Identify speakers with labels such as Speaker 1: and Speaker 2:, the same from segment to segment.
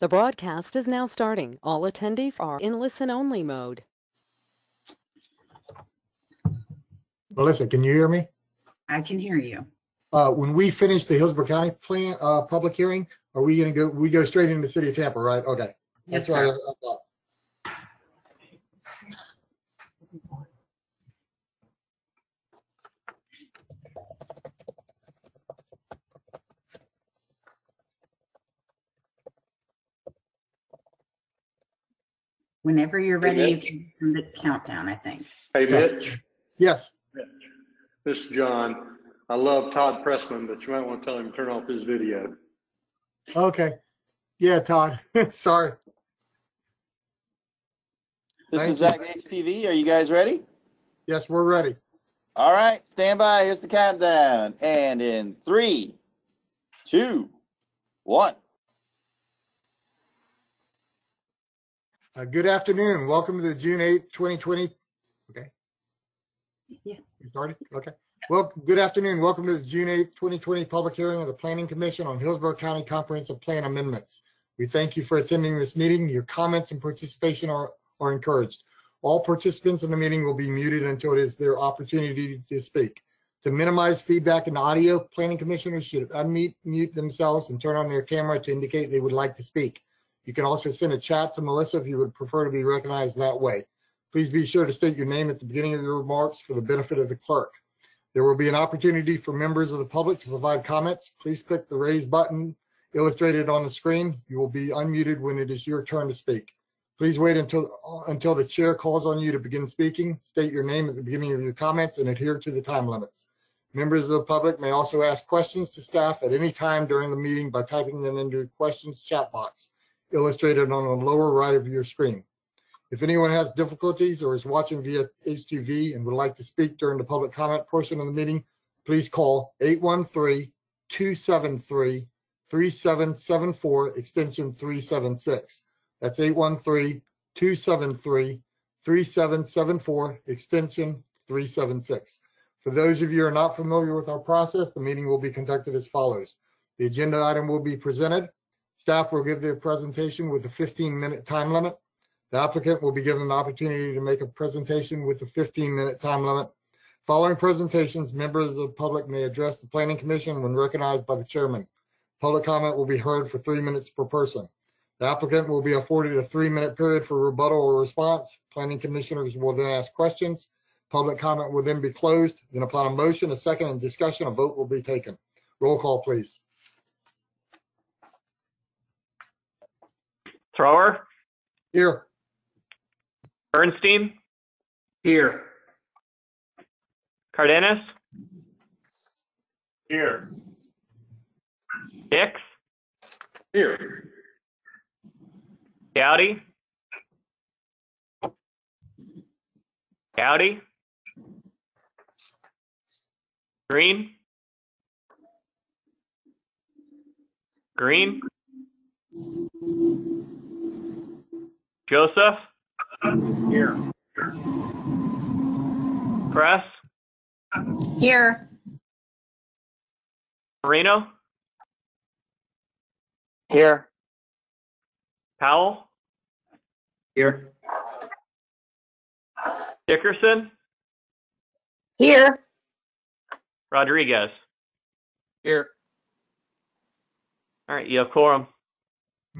Speaker 1: The broadcast is now starting. All attendees are in listen-only mode.
Speaker 2: Melissa, can you hear me?
Speaker 3: I can hear you.
Speaker 2: When we finish the Hillsborough County plan public hearing, are we going to go? We go straight into the city of Tampa, right? Okay.
Speaker 3: Yes,
Speaker 2: That's right.
Speaker 3: sir.
Speaker 2: I thought.
Speaker 3: Whenever you're ready, you
Speaker 4: Mitch.
Speaker 3: can do the countdown, I think.
Speaker 4: Hey, Mitch.
Speaker 2: Yes.
Speaker 4: This is John. I love Todd Pressman, but you might want to tell him to turn off his video.
Speaker 2: Okay. Yeah, Todd. Sorry.
Speaker 5: This
Speaker 2: Thank
Speaker 5: is Zach HTV. Are you guys ready?
Speaker 2: Yes, we're ready.
Speaker 5: All right, stand by. Here's the countdown. And in 3, 2, 1.
Speaker 2: Good afternoon. Welcome to the June 8th, 2020. Okay.
Speaker 3: Yeah.
Speaker 2: You started? Okay. Well, good afternoon. Welcome to the June 8th, 2020 public hearing of the Planning Commission on Hillsborough County Comprehensive Plan Amendments. We thank you for attending this meeting. Your comments and participation are encouraged. All participants in the meeting will be muted until it is their opportunity to speak. To minimize feedback in audio, planning commissioners should unmute themselves and turn on their camera to indicate they would like to speak. You can also send a chat to Melissa if you would prefer to be recognized that way. Please be sure to state your name at the beginning of your remarks for the benefit of the clerk. There will be an opportunity for members of the public to provide comments. Please click the raise button illustrated on the screen. You will be unmuted when it is your turn to speak. Please wait until the chair calls on you to begin speaking. State your name at the beginning of your comments and adhere to the time limits. Members of the public may also ask questions to staff at any time during the meeting by typing them into the questions chat box illustrated on the lower right of your screen. If anyone has difficulties or is watching via HTV and would like to speak during the public comment portion of the meeting, please call 813-273-3774, extension 376. That's 813-273-3774, extension 376. For those of you who are not familiar with our process, the meeting will be conducted as follows. The agenda item will be presented. Staff will give their presentation with a 15-minute time limit. The applicant will be given an opportunity to make a presentation with a 15-minute time limit. Following presentations, members of the public may address the Planning Commission when recognized by the chairman. Public comment will be heard for 3 minutes per person. The applicant will be afforded a 3-minute period for rebuttal or response. Planning commissioners will then ask questions. Public comment will then be closed. Then upon a motion, a second, and discussion, a vote will be taken. Roll call, please.
Speaker 6: Thrower,
Speaker 2: Here.
Speaker 6: Bernstein,
Speaker 4: Here.
Speaker 6: Cardenas,
Speaker 4: Here.
Speaker 6: Dix,
Speaker 4: Here.
Speaker 6: Gowdy, Gowdy, Green, Green, Joseph,
Speaker 4: Here.
Speaker 6: Press,
Speaker 3: Here.
Speaker 6: Marino,
Speaker 5: Here.
Speaker 6: Powell,
Speaker 5: Here.
Speaker 6: Dickerson,
Speaker 3: Here.
Speaker 6: Rodriguez.
Speaker 5: Here.
Speaker 6: All right, you have quorum.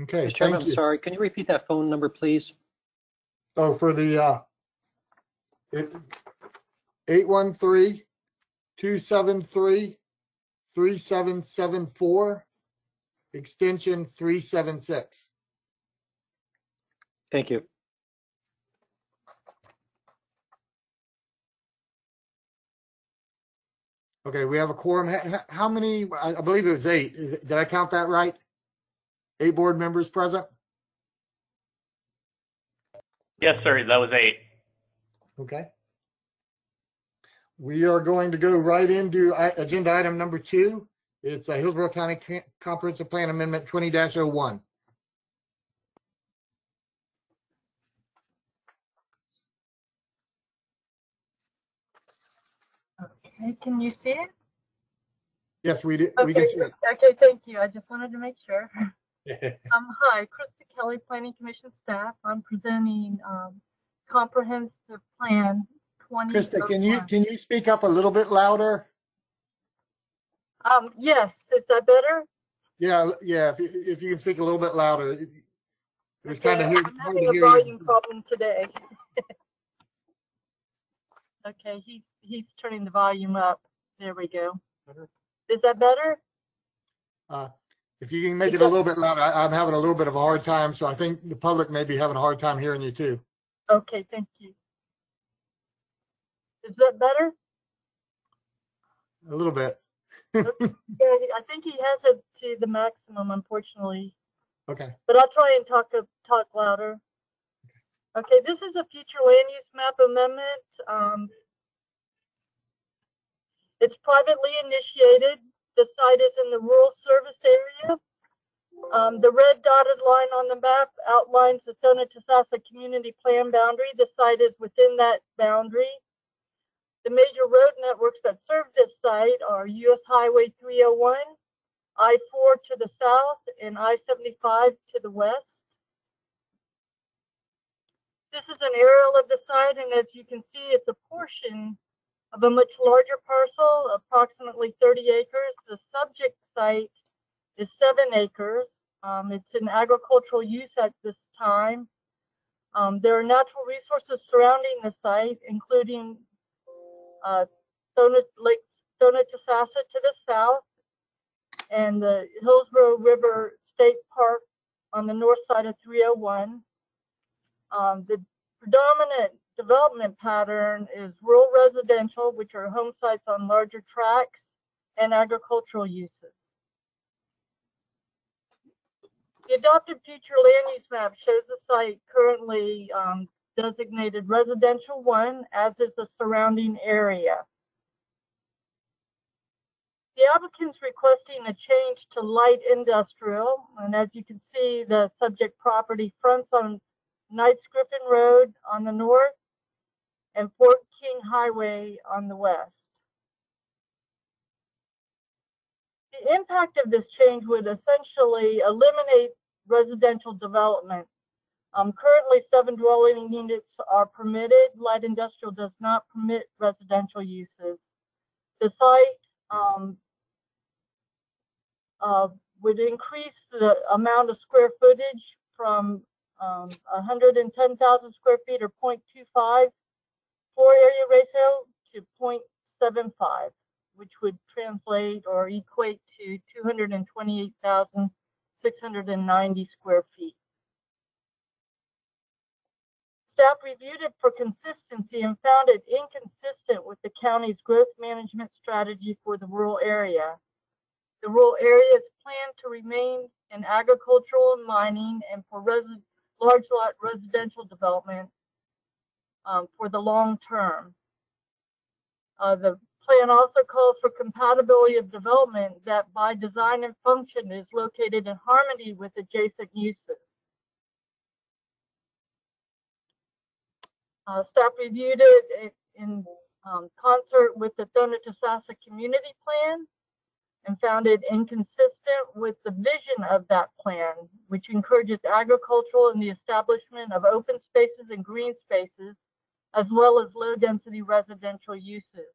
Speaker 2: Okay,
Speaker 7: Mr. Chairman,
Speaker 2: thank you.
Speaker 7: I'm sorry. Can you repeat that phone number, please?
Speaker 2: Oh, for the 813-273-3774, extension 376.
Speaker 7: Thank you.
Speaker 2: Okay, we have a quorum. How many? I believe it was 8. Did I count that right? 8 board members present?
Speaker 6: Yes, sir, that was 8.
Speaker 2: Okay. We are going to go right into agenda item number 2. It's a Hillsborough County Comprehensive Plan Amendment 20-01.
Speaker 8: Okay, can you see it?
Speaker 2: Yes, we do.
Speaker 8: Okay,
Speaker 2: We can see it.
Speaker 8: okay, thank you. I just wanted to make sure. Hi, Krista Kelly, Planning Commission staff. I'm presenting comprehensive plan 2001.
Speaker 2: Krista, can you speak up a little bit louder?
Speaker 8: Yes, is that better?
Speaker 2: Yeah, if you can speak a little bit louder. It was kind of
Speaker 8: Okay,
Speaker 2: hard
Speaker 8: I'm
Speaker 2: to
Speaker 8: having a
Speaker 2: hear
Speaker 8: volume
Speaker 2: you.
Speaker 8: problem today. Okay, he's turning the volume up. There we go. Is that better?
Speaker 2: If you can make it a little bit louder, I'm having a little bit of a hard time, so I think the public may be having a hard time hearing you too.
Speaker 8: Okay, thank you. Is that better?
Speaker 2: A little bit.
Speaker 8: Okay, I think he has it to the maximum, unfortunately.
Speaker 2: Okay.
Speaker 8: But I'll try and talk louder. Okay, this is a future land use map amendment. It's privately initiated. The site is in the rural service area. The red dotted line on the map outlines the Sonotosassa community plan boundary. The site is within that boundary. The major road networks that serve this site are US Highway 301, I-4 to the south, and I-75 to the west. This is an aerial of the site, and as you can see, it's a portion of a much larger parcel, approximately 30 acres. The subject site is 7 acres. It's an agricultural use at this time. There are natural resources surrounding the site, including Lake Sonotosassa to the south and the Hillsborough River State Park on the north side of 301. The predominant development pattern is rural residential, which are home sites on larger tracts, and agricultural uses. The adopted future land use map shows the site currently designated residential 1, as is the surrounding area. The applicant's requesting a change to light industrial, and as you can see, the subject property fronts on Knights Griffin Road on the north and Fort King Highway on the west. The impact of this change would essentially eliminate residential development. Currently, 7 dwelling units are permitted. Light industrial does not permit residential uses. The site would increase the amount of square footage from 110,000 square feet or 0.25 floor area ratio to 0.75, which would translate or equate to 228,690 square feet. Staff reviewed it for consistency and found it inconsistent with the county's growth management strategy for the rural area. The rural area is planned to remain in agricultural and mining and for large lot residential development for the long term. The plan also calls for compatibility of development that by design and function is located in harmony with adjacent uses. Staff reviewed it in concert with the Sonotosassa community plan and found it inconsistent with the vision of that plan, which encourages agricultural and the establishment of open spaces and green spaces, as well as low-density residential uses.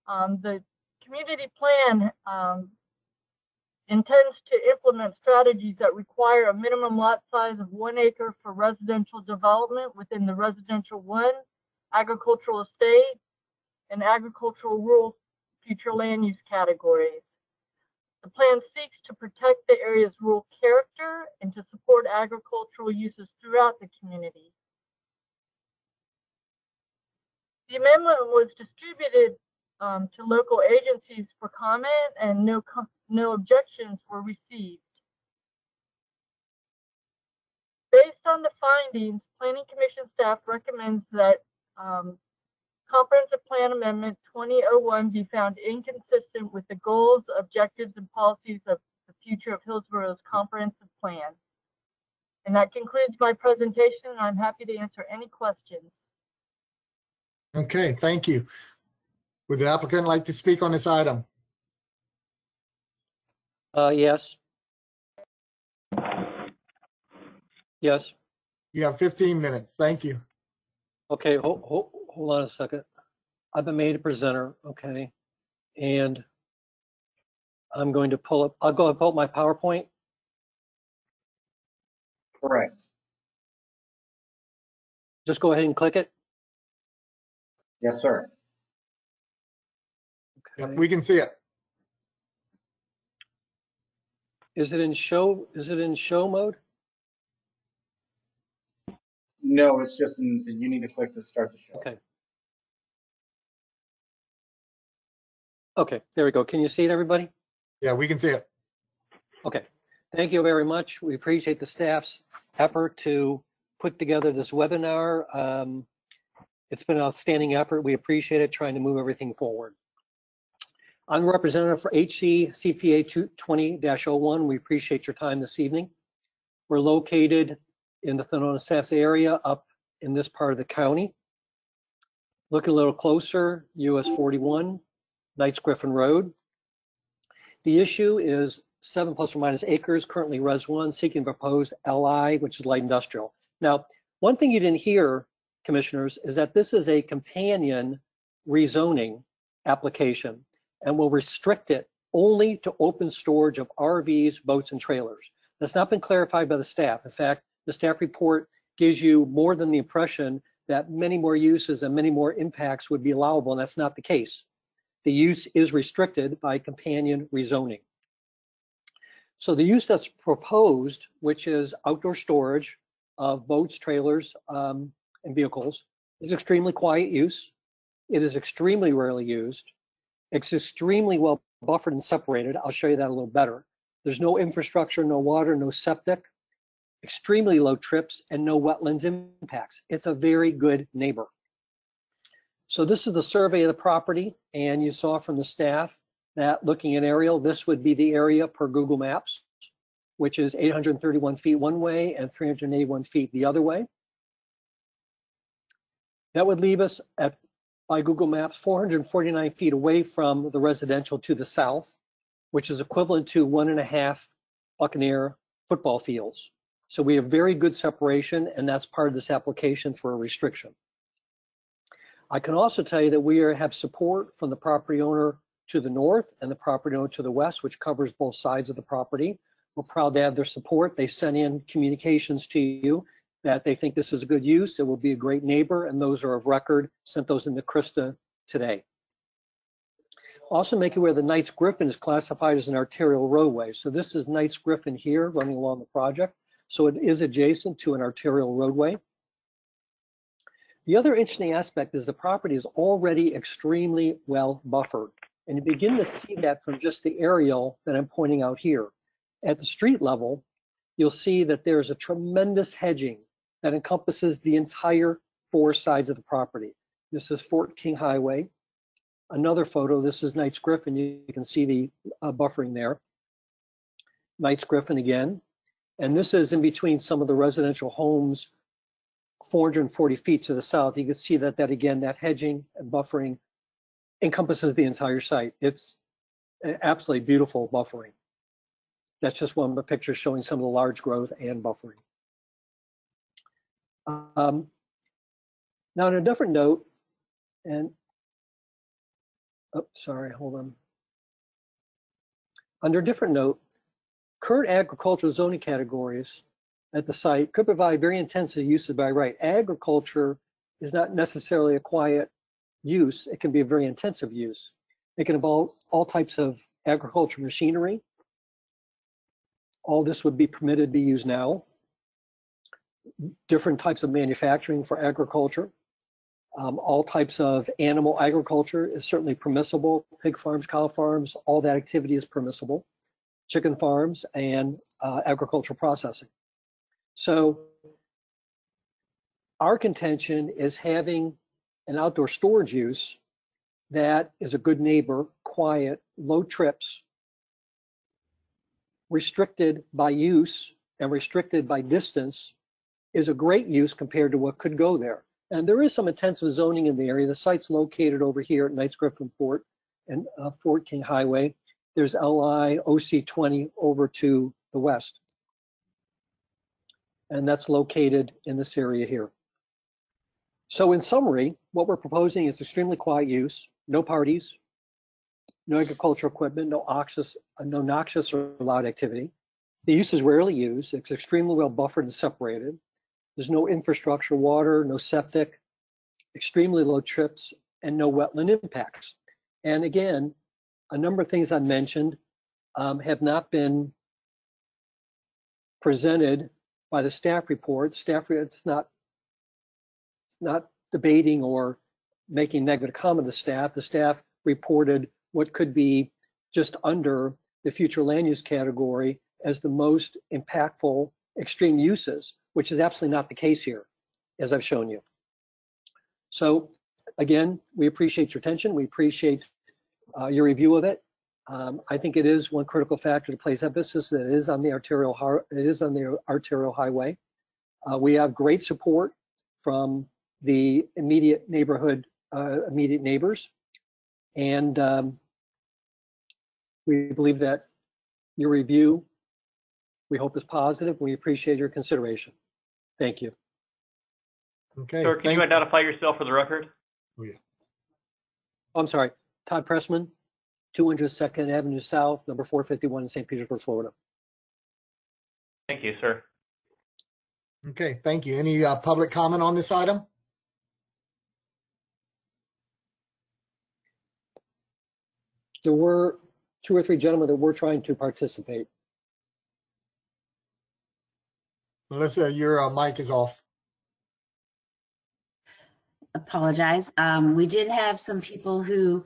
Speaker 8: The community plan intends to implement strategies that require a minimum lot size of 1 acre for residential development within the residential 1, agricultural estate, and agricultural rural future land use categories. The plan seeks to protect the area's rural character and to support agricultural uses throughout the community. The amendment was distributed to local agencies for comment, and no objections were received. Based on the findings, Planning Commission staff recommends that Comprehensive Plan Amendment 2001 be found inconsistent with the goals, objectives, and policies of the future of Hillsborough's comprehensive plan. And that concludes my presentation, and I'm happy to answer any questions.
Speaker 2: Okay, thank you. Would the applicant like to speak on this item?
Speaker 7: Yes. Yes.
Speaker 2: You have 15 minutes. Thank you.
Speaker 7: Okay, hold on a second. I've been made a presenter, okay. And I'm going to pull up, I'll go and pull up my PowerPoint.
Speaker 9: Correct.
Speaker 7: Just go ahead and click it.
Speaker 9: Yes, sir.
Speaker 2: Yep,
Speaker 7: Okay.
Speaker 2: we can see it.
Speaker 7: Is it in show mode?
Speaker 9: No, it's just you need to click to start the show.
Speaker 7: Okay. Okay, there we go. Can you see it, everybody?
Speaker 2: Yeah, we can see it.
Speaker 7: Okay. Thank you very much. We appreciate the staff's effort to put together this webinar. It's been an outstanding effort. We appreciate it, trying to move everything forward. I'm a representative for HC CPA 20-01. We appreciate your time this evening. We're located in the Thanona area up in this part of the county. Looking a little closer, US 41, Knights Griffin Road. The issue is 7 plus or minus acres, currently Res 1, seeking proposed LI, which is light industrial. Now, one thing you didn't hear, commissioners, is that this is a companion rezoning application and will restrict it only to open storage of RVs, boats, and trailers. That's not been clarified by the staff. In fact, the staff report gives you more than the impression that many more uses and many more impacts would be allowable, and that's not the case. The use is restricted by companion rezoning. So the use that's proposed, which is outdoor storage of boats, trailers, and vehicles, is extremely quiet use. It is extremely rarely used. It's extremely well buffered and separated. I'll show you that a little better. There's no infrastructure, no water, no septic, extremely low trips, and no wetlands impacts. It's a very good neighbor. So this is the survey of the property, and you saw from the staff that looking at aerial, this would be the area per Google Maps, which is 831 feet one way and 381 feet the other way. That would leave us at, by Google Maps, 449 feet away from the residential to the south, which is equivalent to 1.5 Buccaneer football fields. So we have very good separation, and that's part of this application for a restriction. I can also tell you that we have support from the property owner to the north and the property owner to the west, which covers both sides of the property. We're proud to have their support. They sent in communications to you that they think this is a good use. It will be a great neighbor, and those are of record. Sent those into Krista today. Also make you aware the Knights Griffin is classified as an arterial roadway. So this is Knights Griffin here running along the project. So it is adjacent to an arterial roadway. The other interesting aspect is the property is already extremely well buffered. And you begin to see that from just the aerial that I'm pointing out here. At the street level, you'll see that there's a tremendous hedging that encompasses the entire 4 sides of the property. This is Fort King Highway. Another photo, this is Knights Griffin. You can see the buffering there. Knights Griffin again. And this is in between some of the residential homes 440 feet to the south. You can see that again, that hedging and buffering encompasses the entire site. It's absolutely beautiful buffering. That's just one of the pictures showing some of the large growth and buffering. Now on a different note, and oh, sorry, hold on. Under a different note, current agricultural zoning categories at the site could provide very intensive uses by right. Agriculture is not necessarily a quiet use. It can be a very intensive use. It can involve all types of agriculture machinery. All this would be permitted to be used now. Different types of manufacturing for agriculture. All types of animal agriculture is certainly permissible. Pig farms, cow farms, all that activity is permissible. Chicken farms and agricultural processing. So our contention is having an outdoor storage use that is a good neighbor, quiet, low trips, restricted by use and restricted by distance is a great use compared to what could go there. And there is some intensive zoning in the area. The site's located over here at Knights Griffin Fort and Fort King Highway. There's LI, OC20 over to the west. and that's located in this area here. So in summary, what we're proposing is extremely quiet use, no parties, no agricultural equipment, no noxious or loud activity. The use is rarely used. It's extremely well buffered and separated. There's no infrastructure, water, no septic, extremely low trips, and no wetland impacts. And again, a number of things I mentioned have not been presented by the staff report. It's not debating or making negative comment to staff. The staff reported what could be just under the future land use category as the most impactful extreme uses, which is absolutely not the case here, as I've shown you. So again, we appreciate your attention. We appreciate your review of it. I think it is one critical factor to place emphasis that it is on the arterial highway. We have great support from the immediate neighborhood, immediate neighbors, and we believe that your review, we hope, is positive. We appreciate your consideration. Thank you.
Speaker 2: Okay.
Speaker 6: Sir, can you identify yourself for the record?
Speaker 2: Oh, yeah.
Speaker 7: I'm sorry, Todd Pressman, 200 2nd Avenue South, number 451 in St. Petersburg, Florida.
Speaker 6: Thank you, sir.
Speaker 2: Okay, thank you. Any public comment on this item?
Speaker 7: There were 2 or 3 gentlemen that were trying to participate.
Speaker 2: Melissa, your mic is off.
Speaker 3: Apologize. We did have some people who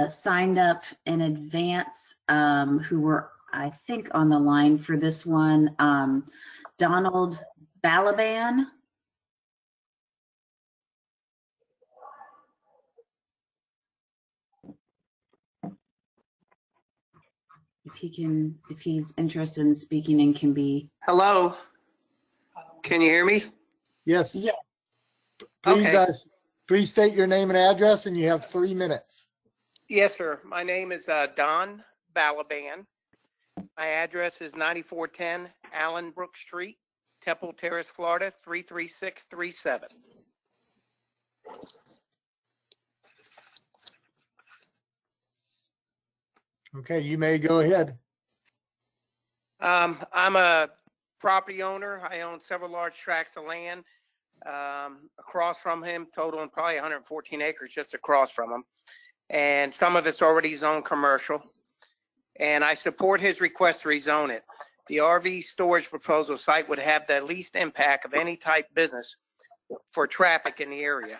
Speaker 3: signed up in advance who were, I think, on the line for this one. Donald Balaban. If he's interested in speaking and can be.
Speaker 10: Hello. Can you hear me?
Speaker 2: Yes.
Speaker 3: Yeah.
Speaker 2: Please,
Speaker 10: Okay.
Speaker 2: Please state your name and address, and you have 3 minutes.
Speaker 10: Yes, sir. My name is Don Balaban. My address is 9410 Allenbrook Street, Temple Terrace, Florida, 33637.
Speaker 2: Okay, you may go ahead.
Speaker 10: I'm a property owner. I own several large tracts of land across from him, totaling probably 114 acres just across from him. And some of it's already zoned commercial. And I support his request to rezone it. The RV storage proposal site would have the least impact of any type business for traffic in the area.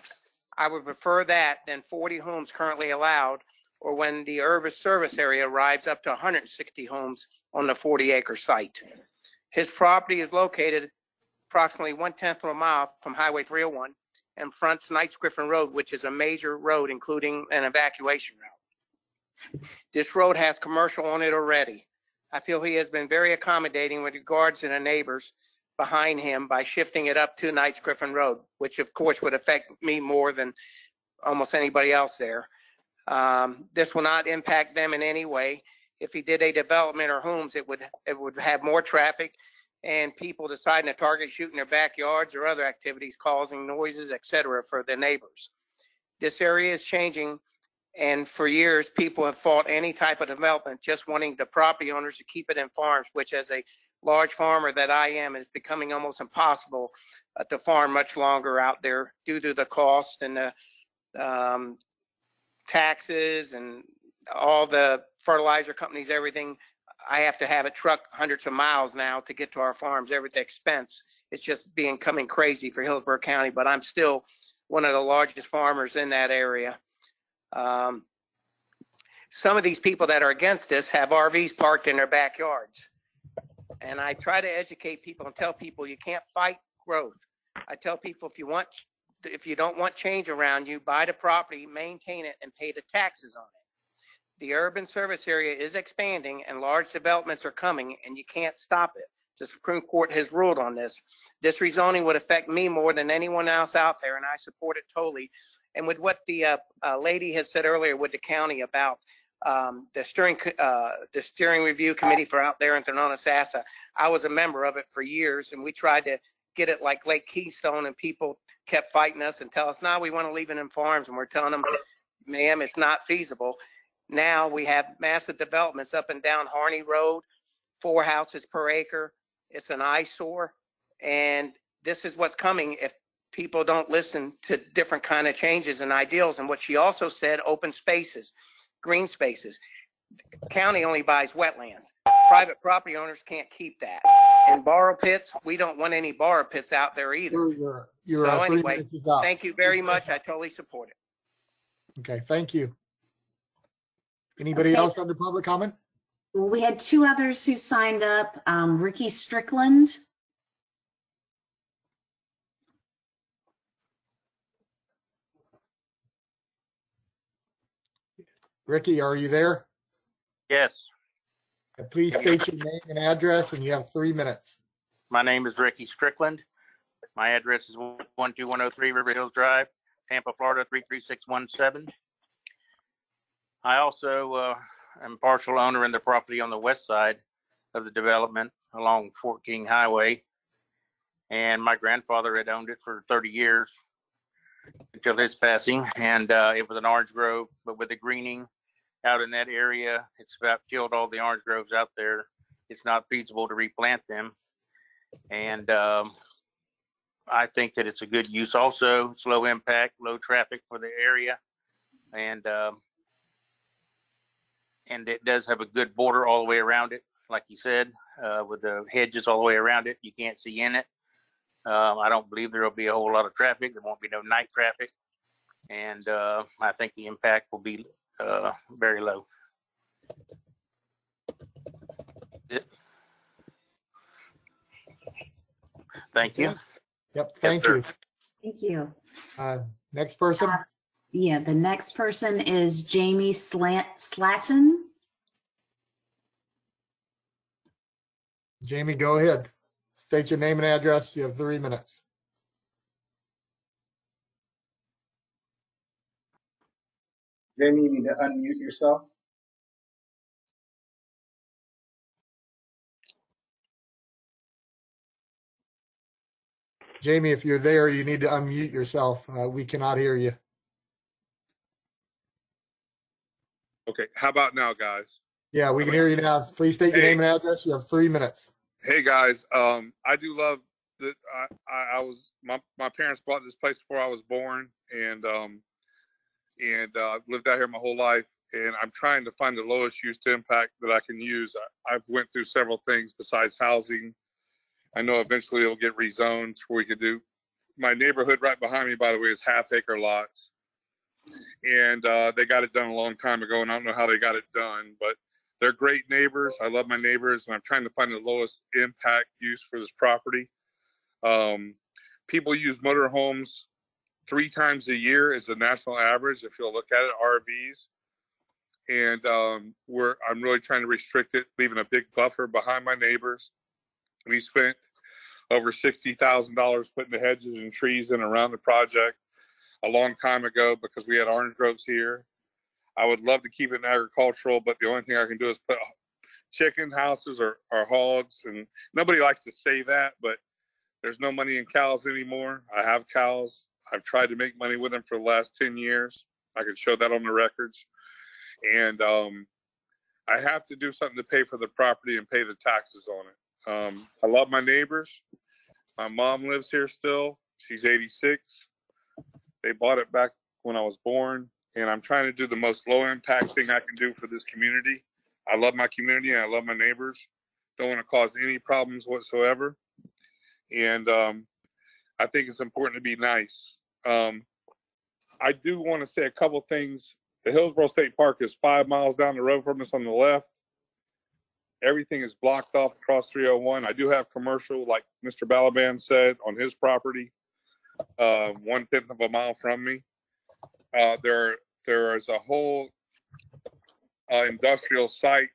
Speaker 10: I would prefer that than 40 homes currently allowed, or when the urban service area arrives up to 160 homes on the 40-acre site. His property is located approximately 1/10 of a mile from Highway 301 and fronts Knights Griffin Road, which is a major road, including an evacuation route. This road has commercial on it already. I feel he has been very accommodating with regards to the neighbors behind him by shifting it up to Knights Griffin Road, which of course would affect me more than almost anybody else there. This will not impact them in any way. If he did a development or homes, it would have more traffic and people deciding to target shoot in their backyards or other activities causing noises, etc. for the neighbors. This area is changing, and for years people have fought any type of development, just wanting the property owners to keep it in farms, which as a large farmer that I am is becoming almost impossible to farm much longer out there due to the cost and the taxes and all the fertilizer companies, everything. I have to have it trucked hundreds of miles now to get to our farms, everything expense. It's just becoming crazy for Hillsborough County, but I'm still one of the largest farmers in that area. Some of these people that are against this have RVs parked in their backyards. And I try to educate people and tell people you can't fight growth. I tell people if you don't want change around you, buy the property, maintain it, and pay the taxes on it. The urban service area is expanding and large developments are coming, and you can't stop it. The Supreme Court has ruled on this. This rezoning would affect me more than anyone else out there, and I support it totally. And with what the lady has said earlier with the county about the steering review committee for out there in Thernonasassa. I was a member of it for years, and we tried to get it like Lake Keystone, and people kept fighting us and tell us, no, we want to leave it in farms. And we're telling them, ma'am, it's not feasible. Now we have massive developments up and down Harney Road, 4 houses per acre. It's an eyesore. And this is what's coming if people don't listen to different kind of changes and ideals. And what she also said, open spaces, green spaces. County only buys wetlands. Private property owners can't keep that. And borrow pits, we don't want any borrow pits out there either.
Speaker 2: Your
Speaker 10: So
Speaker 2: 3
Speaker 10: anyway,
Speaker 2: minutes is up.
Speaker 10: thank you very much. I totally support it.
Speaker 2: Okay, thank you. Anybody else under public comment?
Speaker 3: Well, we had 2 others who signed up. Ricky Strickland.
Speaker 2: Ricky, are you there?
Speaker 11: Yes,
Speaker 2: Please state your name and address, and you have 3 minutes.
Speaker 11: my name is Ricky Strickland. My address is 12103 River Hills Drive, Tampa, Florida 33617. I also am partial owner in the property on the west side of the development along Fort King Highway. And my grandfather had owned it for 30 years until his passing. And it was an orange grove, but with the greening out in that area, it's about killed all the orange groves out there. It's not feasible to replant them. And I think that it's a good use also. It's low impact, low traffic for the area. And it does have a good border all the way around it, like you said, with the hedges all the way around it. You can't see in it. I don't believe there will be a whole lot of traffic. There won't be no night traffic. And I think the impact will be very low. Thank you.
Speaker 2: Yep, thank you.
Speaker 3: Thank you.
Speaker 2: Next person.
Speaker 3: Yeah, the next person is Jamie Slatton.
Speaker 2: Jamie, go ahead. State your name and address. You have 3 minutes.
Speaker 9: Jamie, you need to unmute yourself.
Speaker 2: Jamie, if you're there, you need to unmute yourself. We cannot hear you.
Speaker 12: Okay, how about now, guys?
Speaker 2: Yeah, we can hear you now. Please state your name and address. You have 3 minutes.
Speaker 12: Hey guys, I do love that. My parents bought this place before I was born, and lived out here my whole life. And I'm trying to find the lowest use to impact that I can use. I've went through several things besides housing. I know eventually it'll get rezoned where we could do. My neighborhood right behind me, by the way, is half-acre lots, and they got it done a long time ago, and I don't know how they got it done, but they're great neighbors. I love my neighbors, and I'm trying to find the lowest impact use for this property. People use motorhomes 3 times a year is the national average, if you'll look at it, RVs. And I'm really trying to restrict it, leaving a big buffer behind my neighbors. We spent over $60,000 putting the hedges and trees in around the project a long time ago because we had orange groves here. I would love to keep it agricultural, but the only thing I can do is put chicken houses or hogs, and nobody likes to say that, but there's no money in cows anymore. I have cows. I've tried to make money with them for the last 10 years. I can show that on the records. And I have to do something to pay for the property and pay the taxes on it. I love my neighbors. My mom lives here still. She's 86. They bought it back when I was born, and I'm trying to do the most low impact thing I can do for this community. I love my community and I love my neighbors. Don't want to cause any problems whatsoever. And I think it's important to be nice. I do want to say a couple things. The Hillsborough State Park is 5 miles down the road from us on the left. Everything is blocked off across 301. I do have commercial, like Mr. Balaban said, on his property, 1/5 of a mile from me. There is a whole industrial site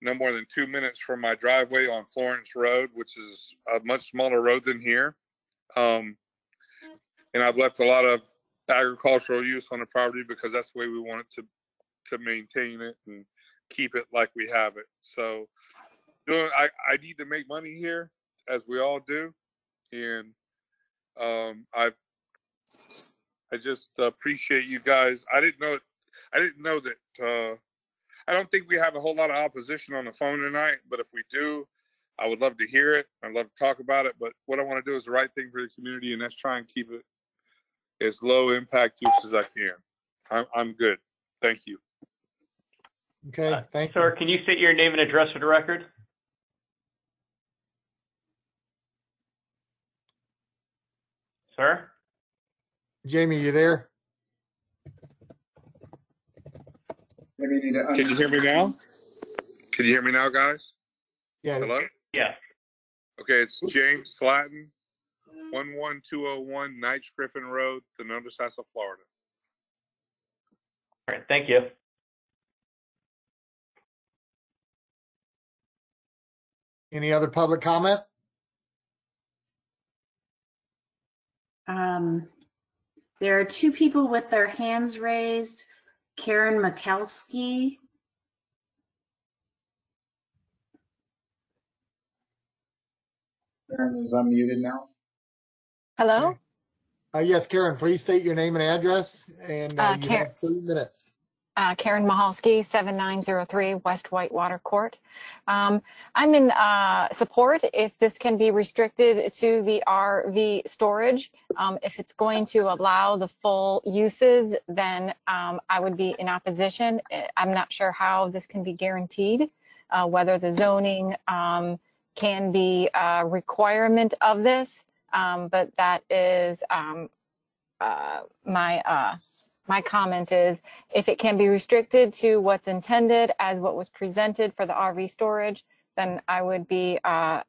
Speaker 12: no more than 2 minutes from my driveway on Florence Road, which is a much smaller road than here. And I've left a lot of agricultural use on the property because that's the way we want it to maintain it and keep it like we have it. So I need to make money here, as we all do, and I just appreciate you guys. I didn't know that. I don't think we have a whole lot of opposition on the phone tonight, but if we do, I would love to hear it. I'd love to talk about it. But what I want to do is the right thing for the community, and that's try and keep it as low impact use as I can. I'm good. Thank you.
Speaker 2: Okay, thank you.
Speaker 6: Sir, can you state your name and address for the record? Sir?
Speaker 2: Jamie, you there?
Speaker 9: Maybe you need to.
Speaker 12: Can you hear me now? Can you hear me now, guys?
Speaker 2: Yeah.
Speaker 12: Hello?
Speaker 6: Yeah.
Speaker 12: Okay, it's James Slatton, 11201 Knights Griffin Road, Sonoma, Florida.
Speaker 6: All right, thank you.
Speaker 2: Any other public comment?
Speaker 3: There are two people with their hands raised. Karen Mikalski.
Speaker 9: Karen is unmuted now.
Speaker 13: Hello?
Speaker 2: Yes, Karen, please state your name and address, and you have 3 minutes.
Speaker 13: Karen Mihalski, 7903 West Whitewater Court. I'm in support if this can be restricted to the RV storage. If it's going to allow the full uses, then I would be in opposition. I'm not sure how this can be guaranteed, whether the zoning can be a requirement of this, but that is my comment is if it can be restricted to what's intended as what was presented for the RV storage, then I would be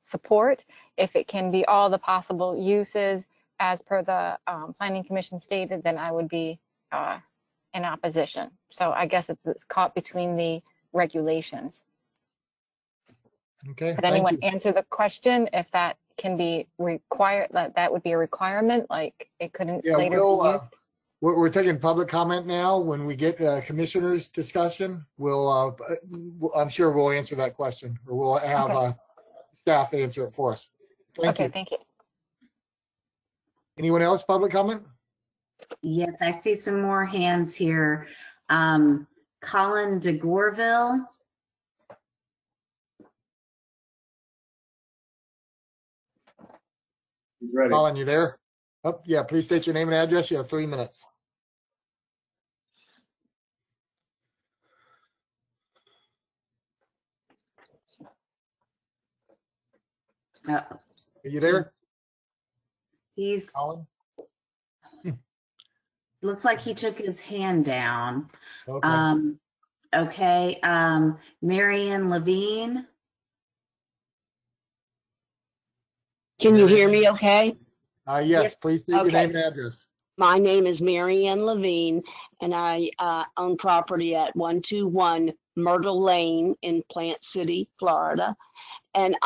Speaker 13: support. If it can be all the possible uses as per the Planning Commission stated, then I would be in opposition. So I guess it's caught between the regulations.
Speaker 2: Okay.
Speaker 13: Could anyone answer the question if that can be required, that would be a requirement, like it couldn't later be used?
Speaker 2: We're taking public comment now. When we get commissioners discussion, I'm sure we'll answer that question, or we'll have staff answer it for us. Thank you.
Speaker 13: Thank you.
Speaker 2: Anyone else public comment?
Speaker 3: Yes, I see some more hands here. Colin de Gorville.
Speaker 9: He's ready.
Speaker 2: Colin, you there? Oh, yeah, please state your name and address. You have 3 minutes. Are you there?
Speaker 3: He's
Speaker 2: Colin?
Speaker 3: looks like he took his hand down.
Speaker 2: Okay.
Speaker 3: Okay. Marion Levine.
Speaker 14: Can you hear me okay?
Speaker 2: Yes, please state your name and address.
Speaker 14: My name is Mary Ann Levine, and I own property at 121 Myrtle Lane in Plant City, Florida. And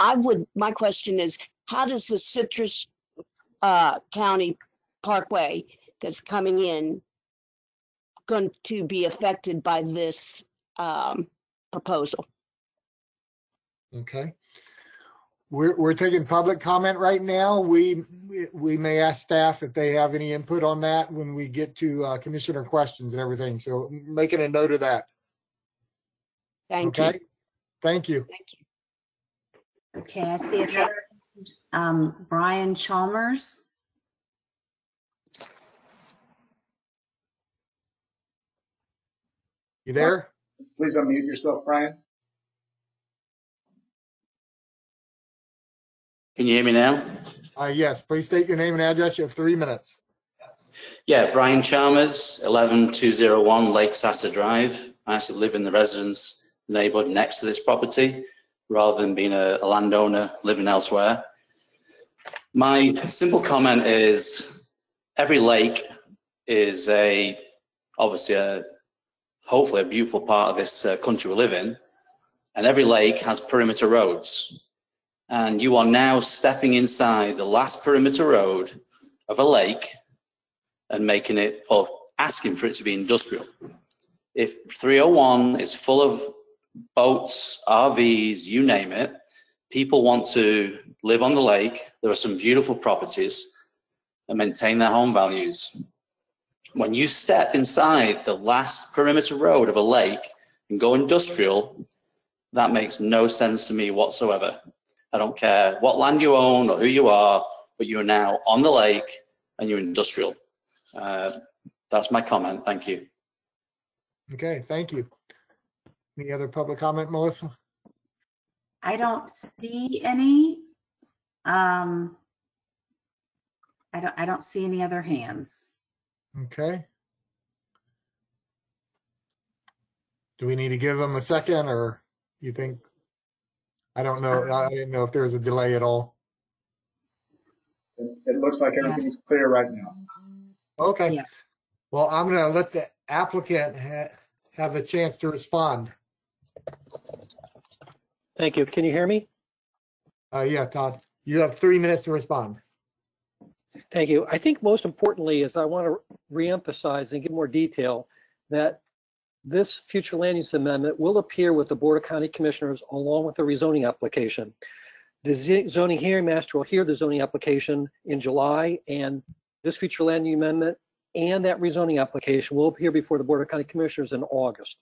Speaker 14: my question is, how does the Citrus County Parkway that's coming in going to be affected by this proposal?
Speaker 2: Okay. We're taking public comment right now. We may ask staff if they have any input on that when we get to commissioner questions and everything. So making a note of that.
Speaker 14: Thank you.
Speaker 2: Thank you.
Speaker 14: Thank you.
Speaker 3: Okay, I see another Brian Chalmers.
Speaker 2: You there?
Speaker 9: Please unmute yourself, Brian.
Speaker 15: Can you hear me now?
Speaker 2: Yes, please state your name and address. You have 3 minutes.
Speaker 15: Yeah, Brian Chalmers, 11201 Lake Sassa Drive. I actually live in the residence neighborhood next to this property rather than being a landowner living elsewhere. My simple comment is every lake is obviously hopefully a beautiful part of this country we live in, and every lake has perimeter roads. And you are now stepping inside the last perimeter road of a lake and making it, or asking for it to be industrial. If 301 is full of boats, RVs, you name it, people want to live on the lake. There are some beautiful properties and maintain their home values. When you step inside the last perimeter road of a lake and go industrial, that makes no sense to me whatsoever. I don't care what land you own or who you are, but you're now on the lake and you're industrial. That's my comment. Thank you.
Speaker 2: Okay, thank you. Any other public comment, Melissa?
Speaker 3: I don't see any. I don't see any other hands.
Speaker 2: Okay. Do we need to give them a second, or you think? I don't know. I didn't know if there was a delay at all.
Speaker 9: It looks like everything's clear right now.
Speaker 2: Okay.
Speaker 3: Yeah.
Speaker 2: Well, I'm going to let the applicant have a chance to respond.
Speaker 7: Thank you. Can you hear me?
Speaker 2: Yeah, Todd, you have 3 minutes to respond.
Speaker 7: Thank you. I think most importantly is I want to reemphasize and give more detail that this future land use amendment will appear with the Board of County Commissioners along with the rezoning application. The zoning hearing master will hear the zoning application in July, and this future land use amendment and that rezoning application will appear before the Board of County Commissioners in August.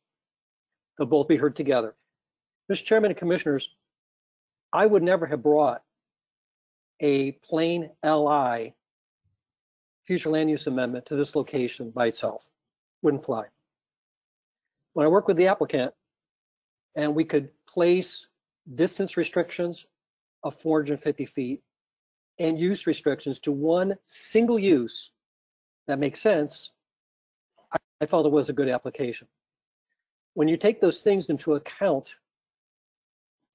Speaker 7: They'll both be heard together. Mr. Chairman and Commissioners, I would never have brought a plain LI future land use amendment to this location by itself. Wouldn't fly. When I worked with the applicant and we could place distance restrictions of 450 feet and use restrictions to one single use that makes sense, I felt it was a good application. When you take those things into account,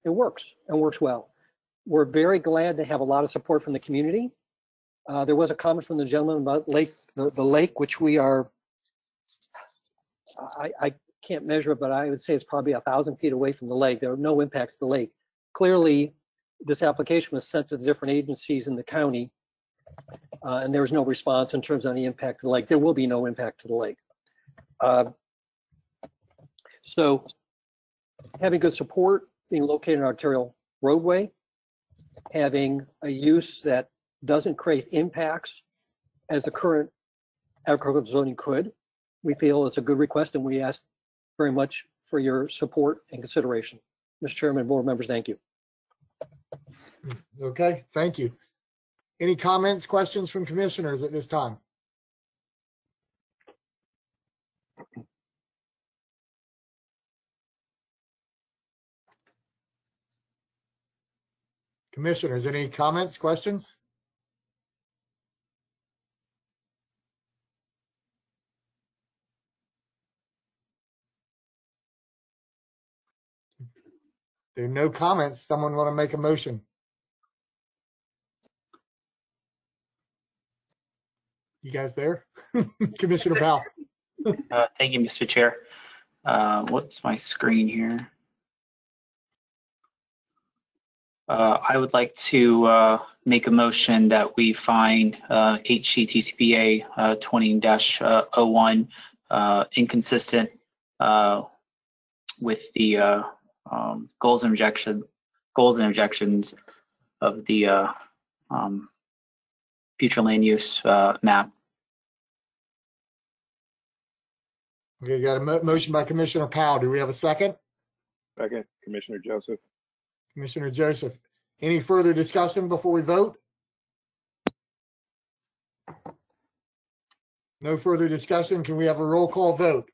Speaker 7: it works and works well. We're very glad to have a lot of support from the community. There was a comment from the gentleman about the lake, which we are, I can't measure it, but I would say it's probably 1,000 feet away from the lake. There are no impacts to the lake. Clearly, this application was sent to the different agencies in the county, and there was no response in terms of any impact to the lake. There will be no impact to the lake. So having good support, being located in an arterial roadway, having a use that doesn't create impacts as the current agricultural zoning could, we feel it's a good request, and we ask very much for your support and consideration. Mr. Chairman, board members, thank you.
Speaker 2: Okay, thank you. Any comments, questions from commissioners at this time? Commissioners, any comments, questions? There are no comments. Someone want to make a motion? You guys there? Commissioner Powell.
Speaker 16: Thank you, Mr. Chair. What's my screen here? I would like to make a motion that we find HCTCPA 20-01 inconsistent with the goals and objections of the future land use map.
Speaker 2: Okay, got a motion by Commissioner Powell. Do we have a second?
Speaker 17: Second, Commissioner Joseph.
Speaker 2: Commissioner Joseph. Any further discussion before we vote? No further discussion. Can we have a roll call vote?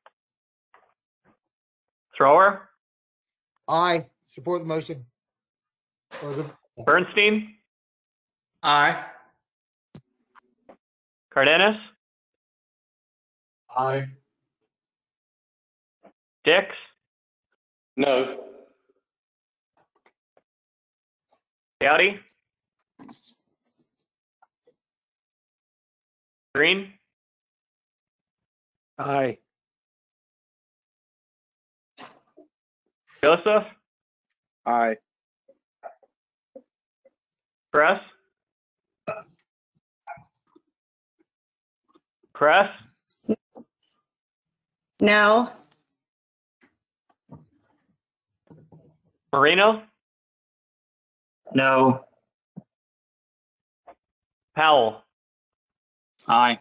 Speaker 6: Thrower?
Speaker 2: Aye. Support the motion.
Speaker 6: Bernstein?
Speaker 5: Aye.
Speaker 6: Cardenas?
Speaker 5: Aye.
Speaker 6: Dix?
Speaker 4: No.
Speaker 6: Gowdy? Green?
Speaker 7: Aye.
Speaker 6: Joseph?
Speaker 17: Aye.
Speaker 6: Kress? Kress?
Speaker 18: No.
Speaker 6: Moreno,
Speaker 16: No.
Speaker 6: Powell,
Speaker 16: Aye.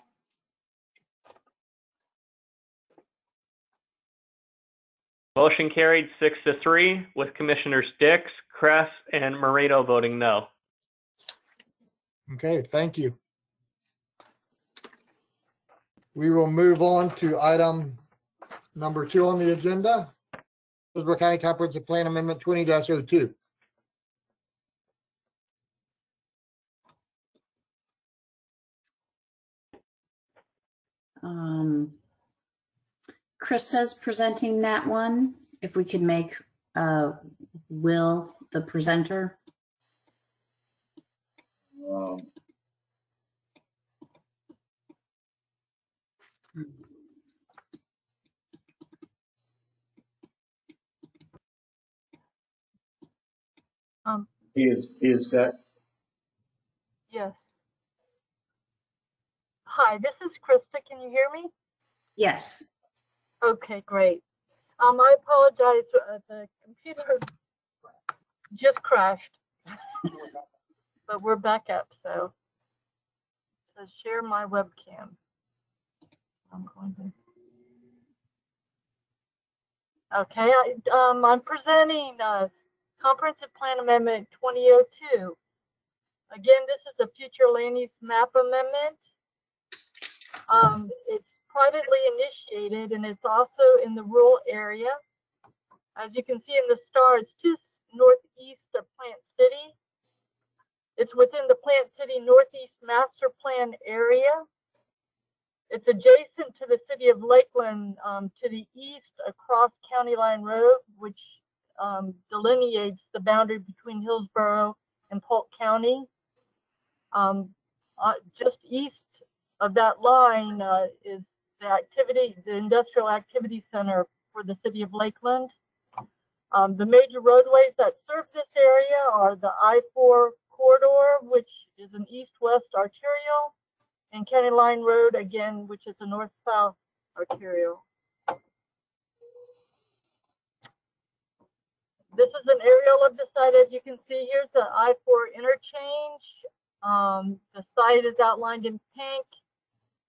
Speaker 6: motion carried 6-3 with Commissioners Dix, Kress, and Moreno voting no.
Speaker 2: Okay, thank you. We will move on to item number 2 on the agenda. Hillsborough County Comprehensive Plan Amendment 20-02.
Speaker 3: Krista's presenting that one. If we could make Will the presenter.
Speaker 9: He is set.
Speaker 8: Yes. Hi, this is Krista. Can you hear me?
Speaker 3: Yes.
Speaker 8: Okay, great. I apologize. The computer just crashed, but we're back up. So it says share my webcam. I'm going to. Okay, I'm presenting Comprehensive Plan Amendment 2002. Again, this is a future land use map amendment. It's privately initiated and it's also in the rural area. As you can see in the star, it's just northeast of Plant City. It's within the Plant City Northeast Master Plan area. It's adjacent to the city of Lakeland to the east across County Line Road, which delineates the boundary between Hillsborough and Polk County. Just east of that line is the industrial activity center for the city of Lakeland. The major roadways that serve this area are the I-4 corridor, which is an east-west arterial, and County Line Road, again, which is a north-south arterial. This is an aerial of the site. As you can see, here's the I-4 interchange. The site is outlined in pink.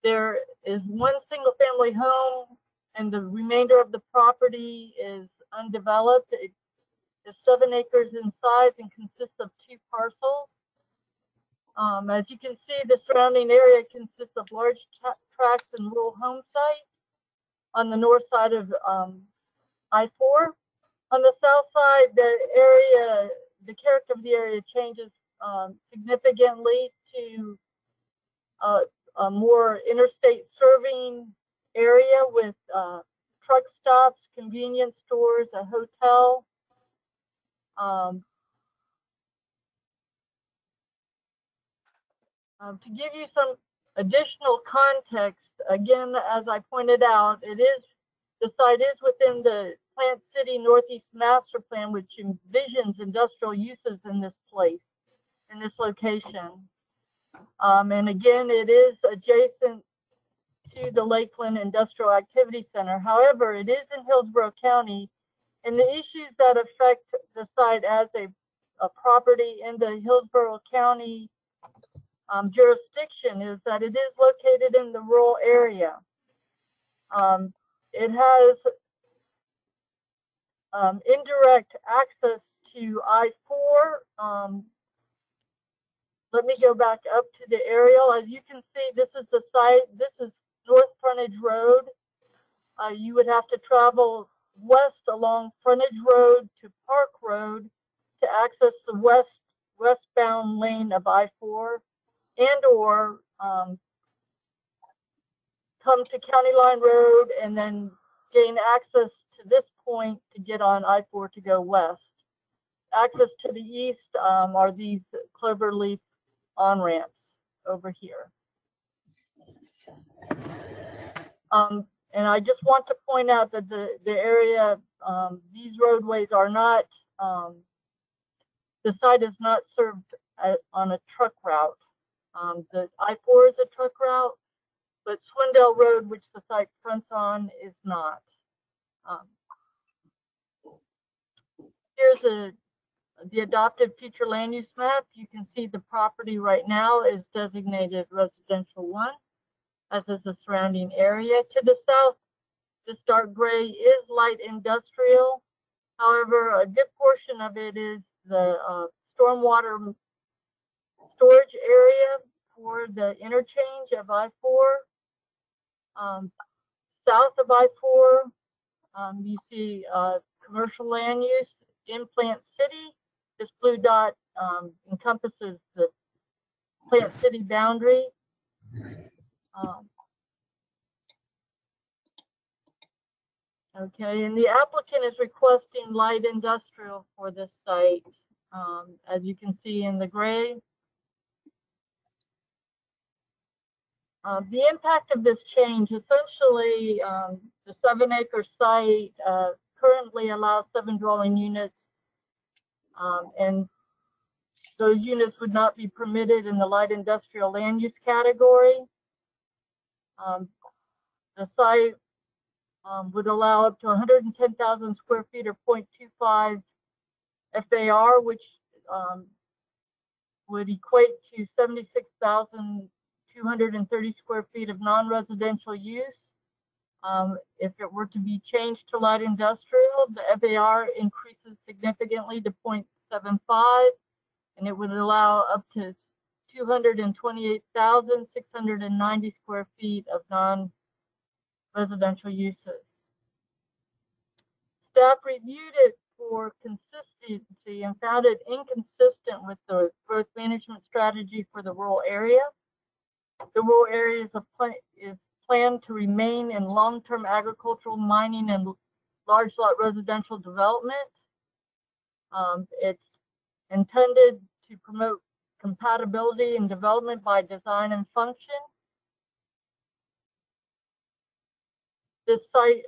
Speaker 8: There is one single-family home, and the remainder of the property is undeveloped. It is 7 acres in size and consists of 2 parcels. As you can see, the surrounding area consists of large tracts and rural home sites on the north side of I-4. On the south side, the character of the area changes significantly to a more interstate serving area with truck stops, convenience stores, a hotel. To give you some additional context, again, as I pointed out, the site is within the Plant City Northeast Master Plan, which envisions industrial uses in this place, in this location. And again, it is adjacent to the Lakeland Industrial Activity Center. However, it is in Hillsborough County, and the issues that affect the site as a property in the Hillsborough County jurisdiction is that it is located in the rural area. It has indirect access to I-4. Let me go back up to the aerial. As you can see, this is the site. This is North Frontage Road. You would have to travel west along Frontage Road to Park Road to access the westbound lane of I-4, and or come to County Line Road and then gain access to this point to get on I-4 to go west. Access to the east are these cloverleaf on-ramps over here. And I just want to point out that the area, these roadways are not, the site is not served on a truck route. The I-4 is a truck route, but Swindell Road, which the site fronts on, is not. Here's the adopted future land use map. You can see the property right now is designated residential 1, as is the surrounding area. To the south, this dark gray is light industrial. However, a good portion of it is the stormwater storage area for the interchange of I-4. South of I-4, you see commercial land use in Plant City. This blue dot encompasses the Plant City boundary. Okay, and the applicant is requesting light industrial for this site, as you can see in the gray. The impact of this change, essentially, the 7-acre site currently allows 7 dwelling units, and those units would not be permitted in the light industrial land use category. The site would allow up to 110,000 square feet or 0.25 FAR, which would equate to 76,230 square feet of non-residential use. If it were to be changed to light industrial, the FAR increases significantly to 0.75, and it would allow up to 228,690 square feet of non-residential uses. Staff reviewed it for consistency and found it inconsistent with the growth management strategy for the rural area. The rural area is planned to remain in long-term agricultural, mining, and large lot residential development. It's intended to promote compatibility and development by design and function. This site,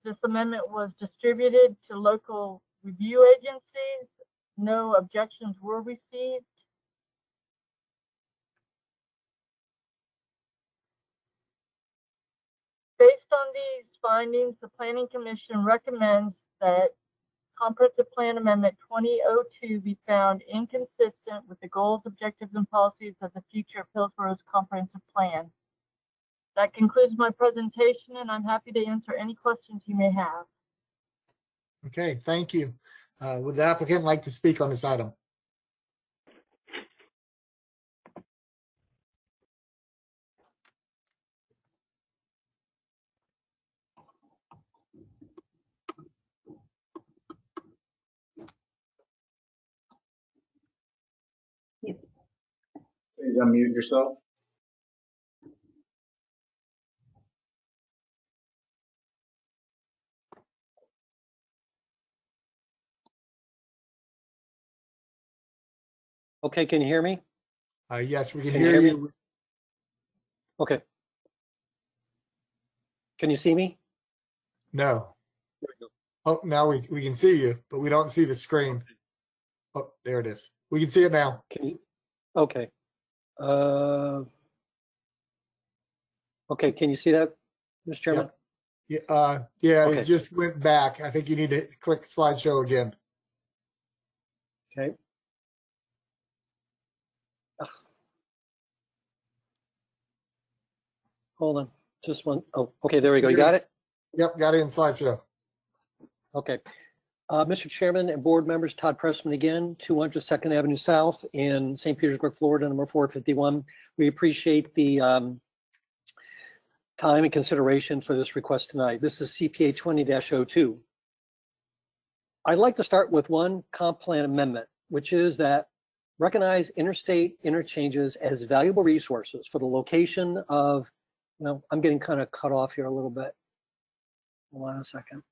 Speaker 8: this amendment was distributed to local review agencies. No objections were received. Based on these findings, the Planning Commission recommends that Comprehensive Plan Amendment 2002 be found inconsistent with the goals, objectives, and policies of the future of Hillsborough's comprehensive plan. That concludes my presentation, and I'm happy to answer any questions you may have.
Speaker 2: Okay, thank you. Would the applicant like to speak on this item?
Speaker 9: Please unmute yourself.
Speaker 7: Okay, can you hear me?
Speaker 2: Yes, we can
Speaker 7: Can
Speaker 2: hear
Speaker 7: you hear
Speaker 2: you.
Speaker 7: Okay. Can you see me?
Speaker 2: No.
Speaker 7: There we go.
Speaker 2: Oh, now we can see you, but we don't see the screen. Oh, there it is. We can see it now.
Speaker 7: Can you? Okay. Okay, can you see that, Mr. Chairman?
Speaker 2: Yep. Yeah,
Speaker 7: Okay.
Speaker 2: It just went back. I think you need to click slideshow again.
Speaker 7: Okay. Ugh. Hold on, just one. Oh, okay, there we go. You got it?
Speaker 2: Yep, got it in slideshow.
Speaker 7: Okay. Mr. Chairman and board members, Todd Pressman again, 200 2nd Avenue South in St. Petersburg, Florida, number 451. We appreciate the time and consideration for this request tonight. This is CPA 20-02. I'd like to start with one comp plan amendment, which is that recognize interstate interchanges as valuable resources for the location of, I'm getting kind of cut off here a little bit. Hold on a second.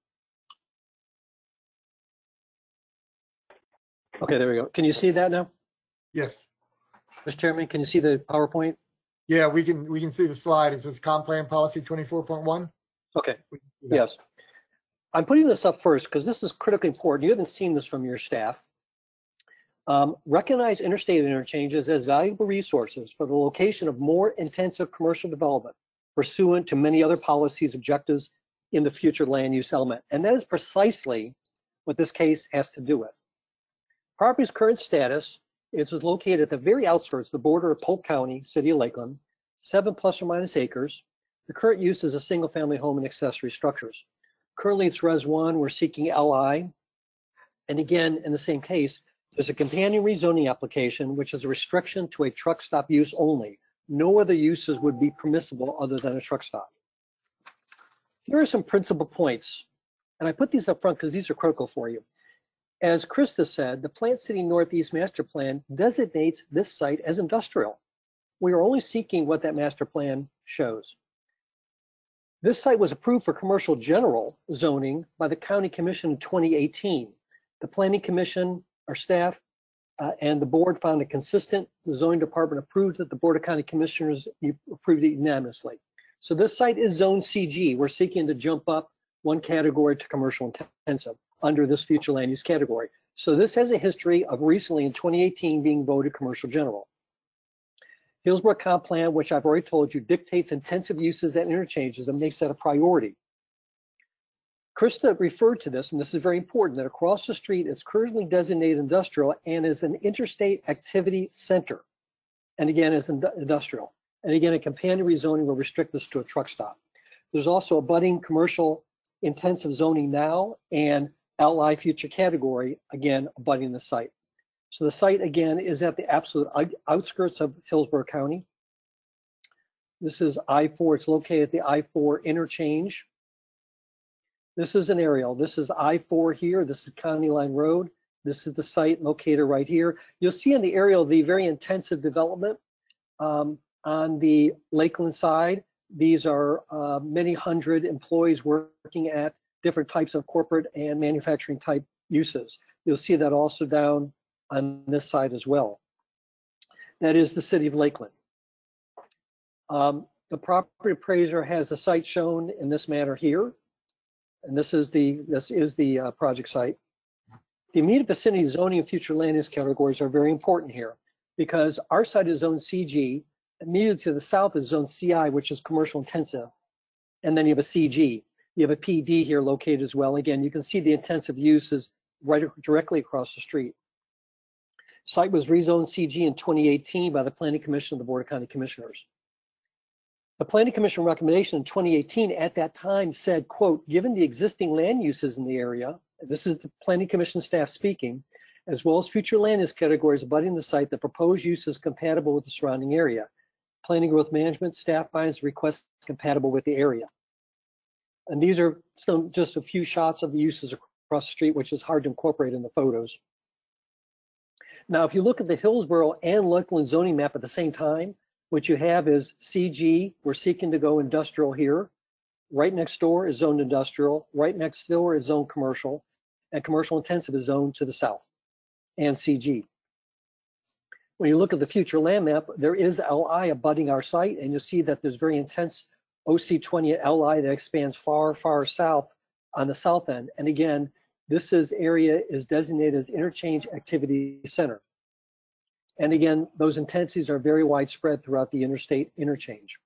Speaker 7: Okay, there we go. Can you see that now?
Speaker 2: Yes.
Speaker 7: Mr. Chairman, can you see the PowerPoint?
Speaker 2: Yeah, we can see the slide. It says Comp Plan Policy 24.1.
Speaker 7: Okay, yes. I'm putting this up first because this is critically important. You haven't seen this from your staff. Recognize interstate interchanges as valuable resources for the location of more intensive commercial development pursuant to many other policies objectives in the future land use element. And that is precisely what this case has to do with. Property's current status is located at the very outskirts, the border of Polk County, City of Lakeland, 7 plus or minus acres. The current use is a single-family home and accessory structures. Currently, it's Res 1. We're seeking LI. And again, in the same case, there's a companion rezoning application, which is a restriction to a truck stop use only. No other uses would be permissible other than a truck stop. Here are some principal points, and I put these up front because these are critical for you. As Krista said, the Plant City Northeast Master Plan designates this site as industrial. We are only seeking what that master plan shows. This site was approved for commercial general zoning by the County Commission in 2018. The Planning Commission, our staff, and the board found it consistent. The zoning department approved it. The Board of County Commissioners approved it unanimously. So this site is Zone CG. We're seeking to jump up one category to commercial intensive under this future land use category. So this has a history of recently in 2018 being voted commercial general. Hillsborough Comp Plan, which I've already told you, dictates intensive uses and interchanges and makes that a priority. Krista referred to this, and this is very important, that across the street it's currently designated industrial and is an interstate activity center. And again, is industrial. And again, a companion rezoning will restrict this to a truck stop. There's also a budding commercial intensive zoning now and LI future category, again, abutting the site. So the site, again, is at the absolute outskirts of Hillsborough County. This is I-4. It's located at the I-4 interchange. This is an aerial. This is I-4 here. This is County Line Road. This is the site located right here. You'll see in the aerial the very intensive development on the Lakeland side. These are many hundred employees working at different types of corporate and manufacturing type uses. You'll see that also down on this side as well. That is the city of Lakeland. The property appraiser has a site shown in this manner here, and this is the project site. The immediate vicinity zoning and future land use categories are very important here because our site is zone CG. Immediately to the south is zone CI, which is commercial intensive, and then you have a CG. You have a PD here located as well. Again, you can see the intensive uses right directly across the street. Site was rezoned CG in 2018 by the Planning Commission of the Board of County Commissioners. The Planning Commission recommendation in 2018 at that time said, quote, given the existing land uses in the area, this is the Planning Commission staff speaking, as well as future land use categories abutting the site, the proposed use is compatible with the surrounding area. Planning Growth Management staff finds the request compatible with the area. And these are just a few shots of the uses across the street, which is hard to incorporate in the photos. Now, if you look at the Hillsborough and Lakeland zoning map at the same time, what you have is CG, we're seeking to go industrial here. Right next door is zoned industrial. Right next door is zoned commercial. And commercial intensive is zoned to the south and CG. When you look at the future land map, there is LI abutting our site, and you'll see that there's very intense OC20 at LI that expands far, far south on the south end. And again, this area is designated as Interchange Activity Center. And again, those intensities are very widespread throughout the interstate interchange.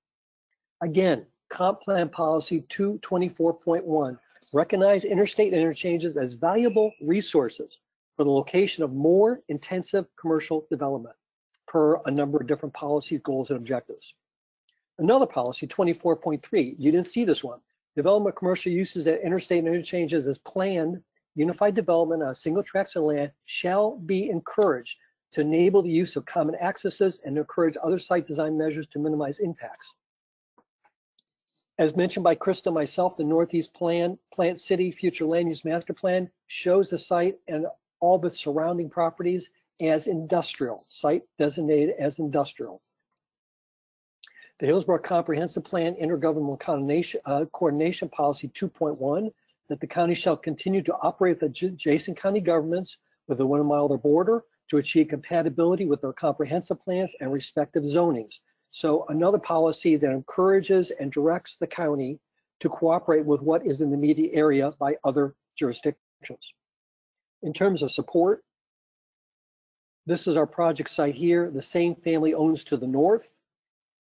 Speaker 7: Again, Comp Plan Policy 224.1, recognize interstate interchanges as valuable resources for the location of more intensive commercial development per a number of different policy goals and objectives. Another policy, 24.3, you didn't see this one. Development of commercial uses at interstate interchanges as planned, unified development on single tracts of land shall be encouraged to enable the use of common accesses and encourage other site design measures to minimize impacts. As mentioned by Krista and myself, the Northeast Plant City Future Land Use Master Plan shows the site and all the surrounding properties as industrial, site designated as industrial. The Hillsborough Comprehensive Plan Intergovernmental Coordination Policy 2.1, that the county shall continue to operate with adjacent county governments within 1 mile of their border to achieve compatibility with their comprehensive plans and respective zonings. So another policy that encourages and directs the county to cooperate with what is in the immediate area by other jurisdictions. In terms of support, this is our project site here. The same family owns to the north.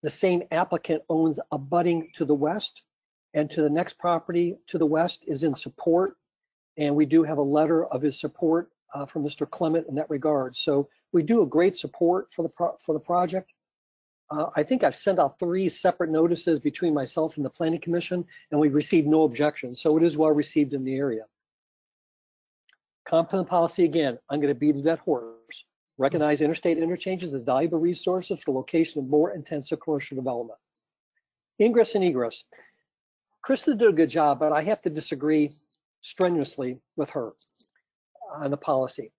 Speaker 7: The same applicant owns abutting to the west, and to the next property to the west is in support. And we do have a letter of his support from Mr. Clement in that regard. So we do a great support for the project. I think I've sent out 3 separate notices between myself and the Planning Commission, and we've received no objections. So it is well received in the area. Comp plan policy, again, I'm going to beat that horse. Recognize interstate interchanges as valuable resources for location of more intensive commercial development. Ingress and egress. Krista did a good job, but I have to disagree strenuously with her on the policy.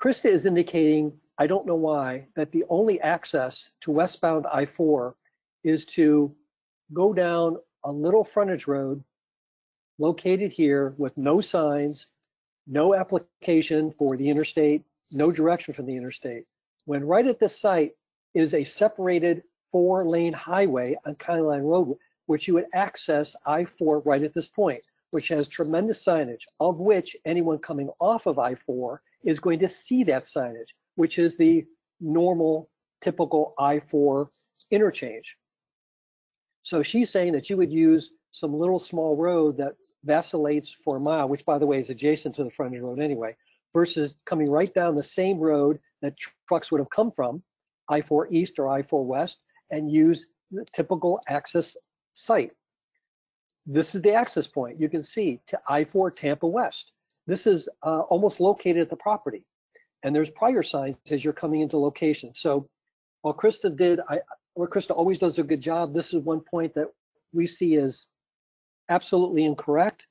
Speaker 7: Krista is indicating, I don't know why, that the only access to westbound I-4 is to go down a little frontage road located here with no signs, no application for the interstate, no direction from the interstate, when right at this site is a separated 4-lane highway on County Line Road, which you would access I-4 right at this point, which has tremendous signage, of which anyone coming off of I-4 is going to see that signage, which is the normal, typical I-4 interchange. So she's saying that you would use some little small road that vacillates for a mile, which by the way is adjacent to the frontage road anyway, versus coming right down the same road that trucks would have come from, I-4 East or I-4 West, and use the typical access site. This is the access point, you can see, to I-4 Tampa West. This is almost located at the property. And there's prior signs as you're coming into location. So while Krista always does a good job, this is one point that we see as absolutely incorrect.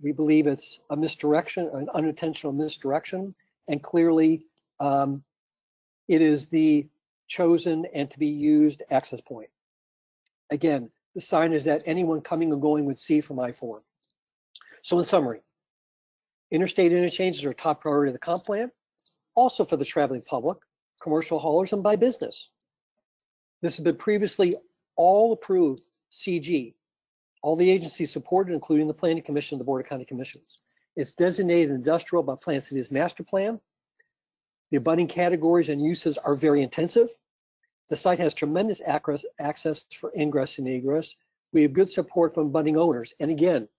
Speaker 7: We believe it's a misdirection, an unintentional misdirection, and clearly it is the chosen and to be used access point. Again, the sign is that anyone coming or going would see from I-4. So in summary, interstate interchanges are top priority of the comp plan, also for the traveling public, commercial haulers, and by business. This has been previously all approved CG. All the agencies supported, including the Planning Commission and the Board of County Commissions. It's designated industrial by Plant City's master plan. The abutting categories and uses are very intensive. The site has tremendous access for ingress and egress. We have good support from abutting owners. And again,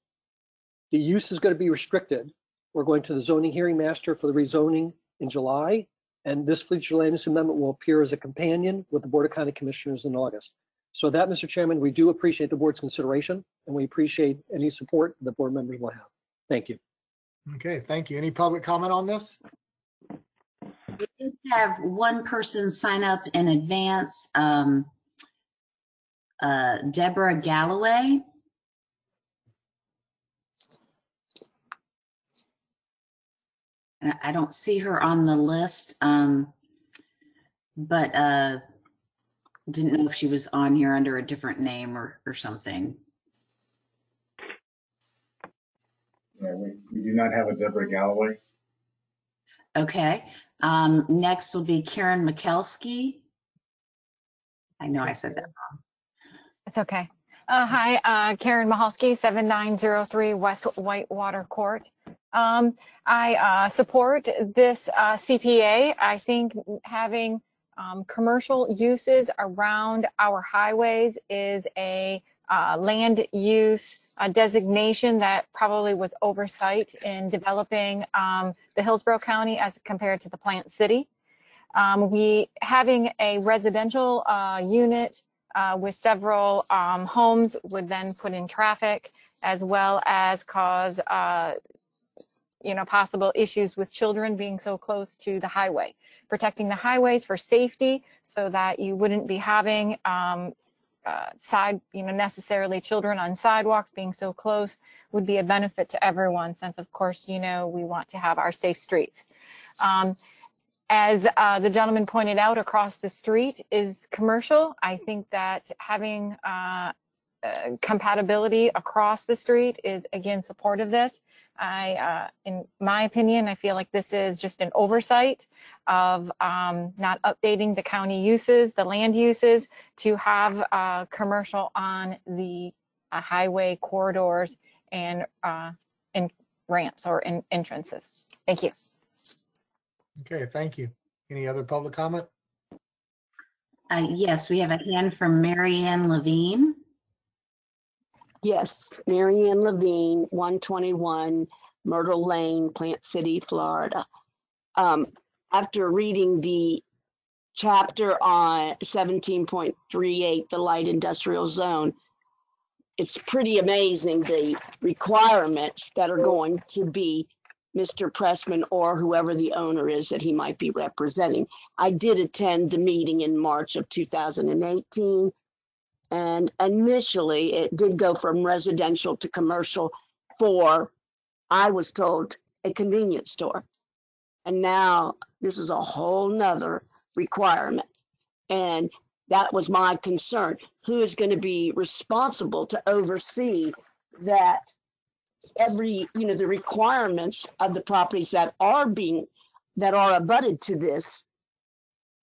Speaker 7: the use is going to be restricted. We're going to the zoning hearing master for the rezoning in July, and this future land use amendment will appear as a companion with the Board of County Commissioners in August. So that, Mr. Chairman, we do appreciate the board's consideration, and we appreciate any support the board members will have. Thank you.
Speaker 2: Okay, thank you. Any public comment on this?
Speaker 3: We did have one person sign up in advance, Deborah Galloway. I don't see her on the list, but didn't know if she was on here under a different name or something.
Speaker 9: Yeah, we do not have a Deborah Galloway.
Speaker 3: Okay. Next will be Karen Mikelski. I know I said that wrong.
Speaker 13: It's okay. Hi, Karen Mahalski, 7903 West Whitewater Court. I support this CPA. I think having commercial uses around our highways is a land use designation that probably was oversight in developing the Hillsborough County as compared to the Plant City. We having a residential unit with several homes would then put in traffic as well as cause possible issues with children being so close to the highway. Protecting the highways for safety so that you wouldn't be having necessarily children on sidewalks being so close would be a benefit to everyone, since of course, we want to have our safe streets. As the gentleman pointed out, across the street is commercial. I think that having compatibility across the street is, again, support of this. In my opinion, I feel like this is just an oversight of not updating the county uses, the land uses, to have commercial on the highway corridors and ramps or entrances. Thank you.
Speaker 2: Okay, thank you. Any other public comment?
Speaker 3: Yes, we have a hand from Marianne Levine.
Speaker 14: Yes, Marianne Levine, 121 Myrtle Lane, Plant City, Florida. After reading the chapter on 17.38, the light industrial zone, it's pretty amazing the requirements that are going to be Mr. Pressman or whoever the owner is that he might be representing. I did attend the meeting in March of 2018, and initially it did go from residential to commercial for, I was told, a convenience store. And now this is a whole nother requirement. And that was my concern. Who is going to be responsible to oversee that every, the requirements of the properties that are abutted to this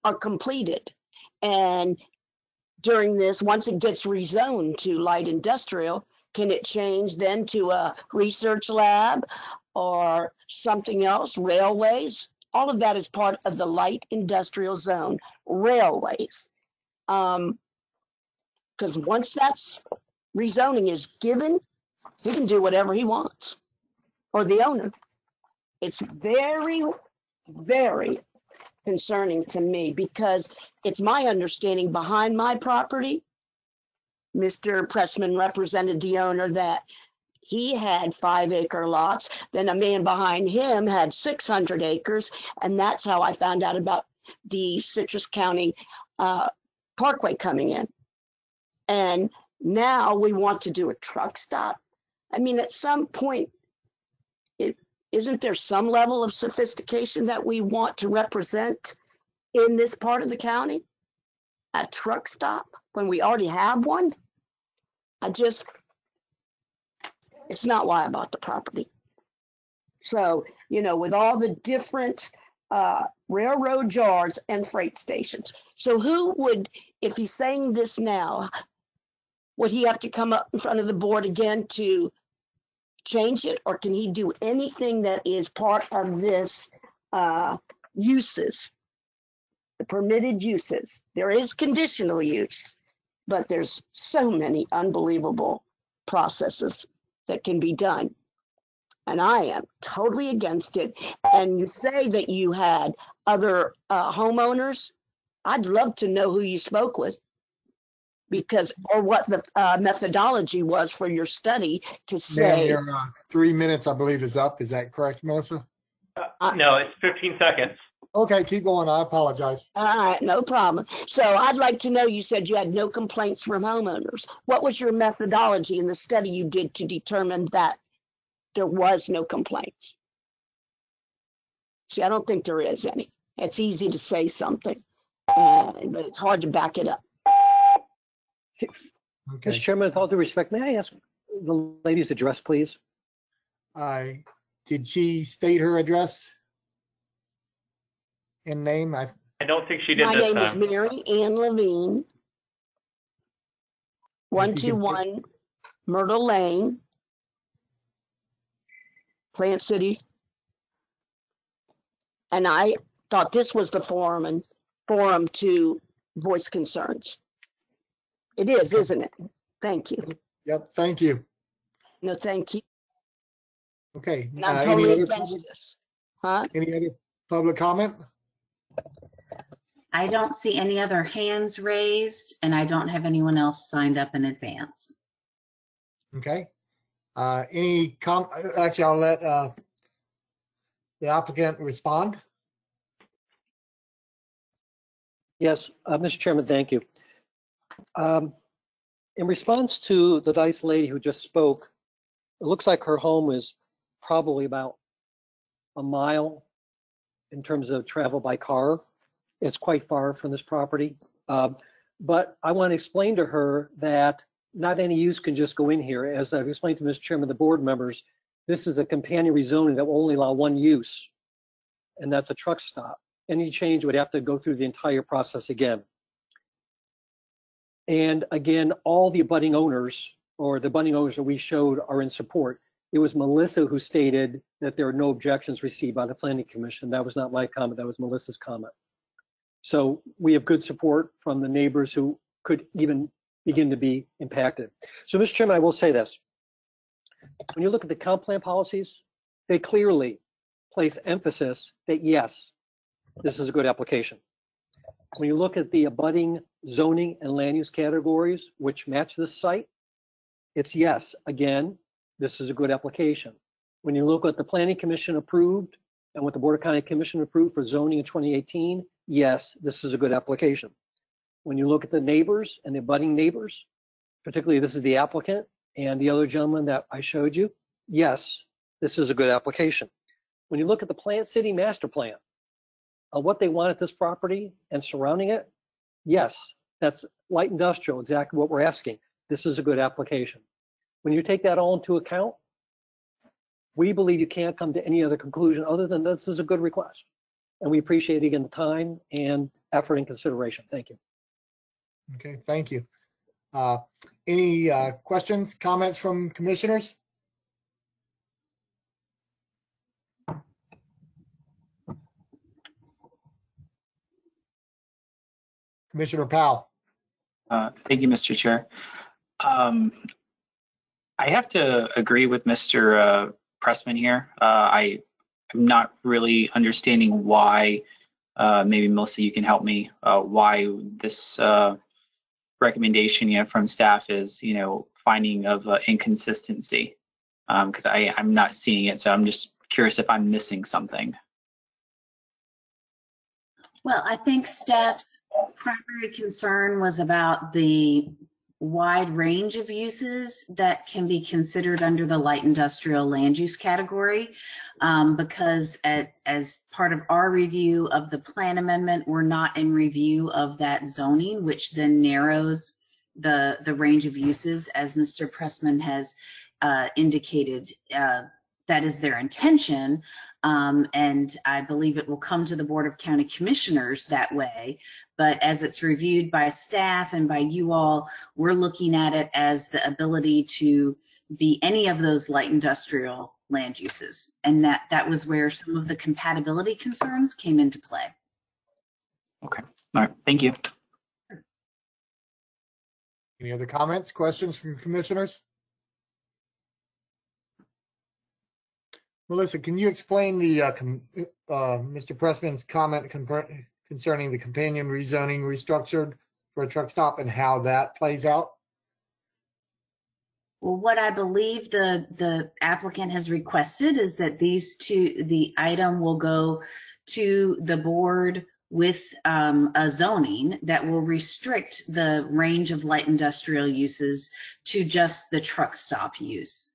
Speaker 14: are completed? And during this, once it gets rezoned to light industrial, can it change then to a research lab or something else, railways? All of that is part of the light industrial zone, railways. Because once that's rezoning is given, he can do whatever he wants, or the owner. It's very, very concerning to me because it's my understanding behind my property, Mr. Pressman represented the owner that he had 5-acre lots. Then a man behind him had 600 acres. And that's how I found out about the Citrus County Parkway coming in. And now we want to do a truck stop. I mean, at some point, isn't there some level of sophistication that we want to represent in this part of the county? A truck stop when we already have one? It's not why I bought the property. So, with all the different railroad yards and freight stations. So who would, if he's saying this now, would he have to come up in front of the board again to change it? Or can he do anything that is part of this uses, the permitted uses? There is conditional use, but there's so many unbelievable processes that can be done. And I am totally against it. And you say that you had other homeowners. I'd love to know who you spoke with, or what the methodology was for your study to say.
Speaker 2: Ma'am, your 3 minutes, I believe, is up. Is that correct, Melissa?
Speaker 6: No, it's 15 seconds.
Speaker 2: Okay, keep going. I apologize.
Speaker 14: All right, no problem. So I'd like to know, you said you had no complaints from homeowners. What was your methodology in the study you did to determine that there was no complaints? See, I don't think there is any. It's easy to say something, but it's hard to back it up.
Speaker 2: Okay.
Speaker 7: Mr. Chairman, with all due respect, may I ask the lady's address, please?
Speaker 2: Did she state her address and name?
Speaker 6: I don't think she did
Speaker 14: My
Speaker 6: this
Speaker 14: name
Speaker 6: time.
Speaker 14: is Mary Ann Levine, 121 Myrtle Lane, Plant City. And I thought this was the forum to voice concerns. It is, isn't it? Thank you.
Speaker 2: Yep, thank you.
Speaker 14: No, thank you.
Speaker 2: Okay.
Speaker 14: And I'm totally against this.
Speaker 2: Any other public comment?
Speaker 3: I don't see any other hands raised, and I don't have anyone else signed up in advance.
Speaker 2: Okay. Actually, I'll let the applicant respond.
Speaker 7: Yes, Mr. Chairman, thank you. In response to the nice lady who just spoke, it looks like her home is probably about a mile in terms of travel by car. It's quite far from this property. But I want to explain to her that not any use can just go in here. As I've explained to Mr. Chairman, the board members, this is a companion rezoning that will only allow one use, and that's a truck stop. Any change would have to go through the entire process again. And again, all the abutting owners, or the abutting owners that we showed, are in support. It was Melissa who stated that there are no objections received by the Planning Commission. That was not my comment, that was Melissa's comment. So we have good support from the neighbors who could even begin to be impacted. So, Mr. Chairman, I will say this. When you look at the comp plan policies, they clearly place emphasis that yes, this is a good application. When you look at the abutting zoning and land use categories which match this site, it's yes, again, this is a good application. When you look at the Planning Commission approved and what the Board of County Commission approved for zoning in 2018, yes, this is a good application. When you look at the neighbors and the abutting neighbors, particularly this is the applicant and the other gentleman that I showed you, yes, this is a good application. When you look at the Plant City Master Plan, what they want at this property and surrounding it, yes, that's light industrial, exactly what we're asking. This is a good application. When you take that all into account, we believe you can't come to any other conclusion other than this is a good request. And we appreciate, again, the time and effort and consideration. Thank you.
Speaker 2: Okay, thank you. Any questions, comments from commissioners? Commissioner Powell.
Speaker 16: Thank you, Mr. Chair. I have to agree with Mr. Pressman here. I'm not really understanding why, maybe Melissa, you can help me, why this recommendation, from staff is, finding of inconsistency, because I'm not seeing it. So I'm just curious if I'm missing something.
Speaker 3: Well, I think staff's primary concern was about the wide range of uses that can be considered under the light industrial land use category, because as part of our review of the plan amendment, we're not in review of that zoning, which then narrows the range of uses, as Mr. Pressman has indicated. That is their intention. And I believe it will come to the Board of County Commissioners that way. But as it's reviewed by staff and by you all, we're looking at it as the ability to be any of those light industrial land uses. And that was where some of the compatibility concerns came into play.
Speaker 16: Okay, all right, thank you.
Speaker 2: Any other comments, questions from commissioners? Melissa, can you explain the Mr. Pressman's comment concerning the companion rezoning restructured for a truck stop and how that plays out?
Speaker 3: Well, what I believe the applicant has requested is that the item will go to the board with a zoning that will restrict the range of light industrial uses to just the truck stop use.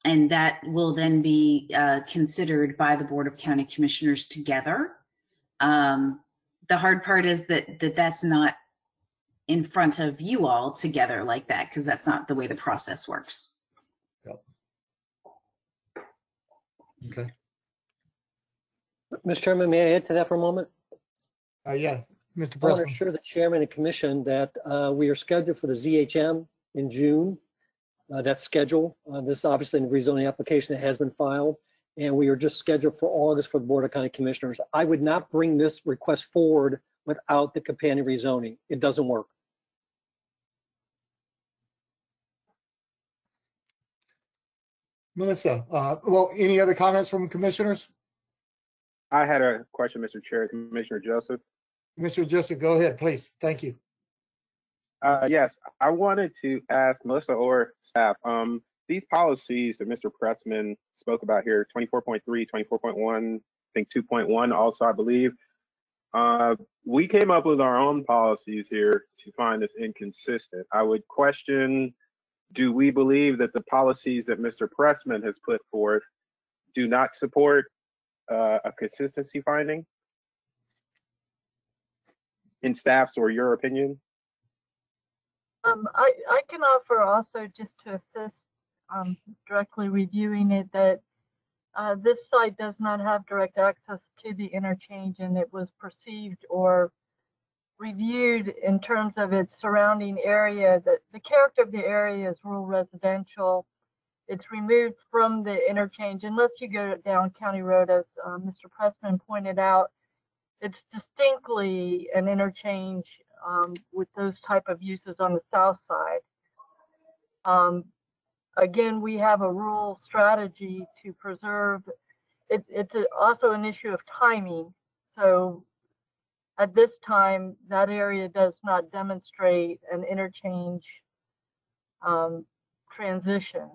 Speaker 3: And that will then be considered by the Board of County Commissioners together. The hard part is that's not in front of you all together like that, because that's not the way the process works.
Speaker 2: Yep. Okay.
Speaker 7: Mr. Chairman, may I add to that for a moment?
Speaker 2: Yeah, Mr.
Speaker 7: I want
Speaker 2: Pressman.
Speaker 7: to assure the chairman and commission that we are scheduled for the ZHM in June. That schedule. This is obviously a rezoning application that has been filed, and we are just scheduled for August for the Board of County Commissioners. I would not bring this request forward without the companion rezoning. It doesn't work.
Speaker 2: Melissa, well, any other comments from commissioners?
Speaker 17: I had a question, Mr. Chair, Commissioner Joseph.
Speaker 2: Mr. Joseph, go ahead, please. Thank you.
Speaker 17: Yes, I wanted to ask Melissa or staff, these policies that Mr. Pressman spoke about here, 24.3, 24.1, I think 2.1 also, I believe, we came up with our own policies here to find this inconsistent. I would question, do we believe that the policies that Mr. Pressman has put forth do not support a consistency finding in staff's or your opinion?
Speaker 8: I can offer also, just to assist directly reviewing it, that this site does not have direct access to the interchange, and it was perceived or reviewed in terms of its surrounding area. That the character of the area is rural residential. It's removed from the interchange unless you go down County Road, as Mr. Pressman pointed out. It's distinctly an interchange with those type of uses on the south side. again, we have a rural strategy to preserve. It's also an issue of timing. So at this time, that area does not demonstrate an interchange transition.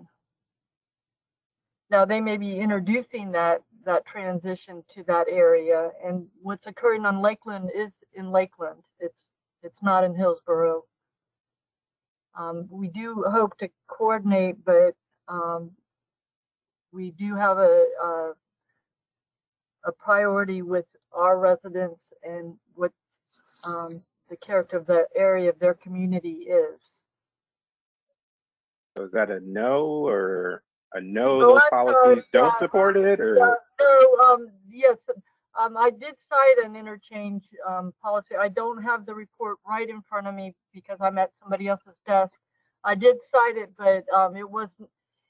Speaker 8: Now they may be introducing that transition to that area, and what's occurring on Lakeland is in Lakeland. It's not in Hillsborough. We do hope to coordinate, but we do have a priority with our residents and what the character of the area of their community is.
Speaker 17: So is that a no, or a no,
Speaker 8: Oh,
Speaker 17: those
Speaker 8: I'm
Speaker 17: policies
Speaker 8: sorry,
Speaker 17: don't
Speaker 8: yeah.
Speaker 17: support it, or?
Speaker 8: Yeah, no, yes, I did cite an interchange policy. I don't have the report right in front of me because I'm at somebody else's desk. I did cite it, but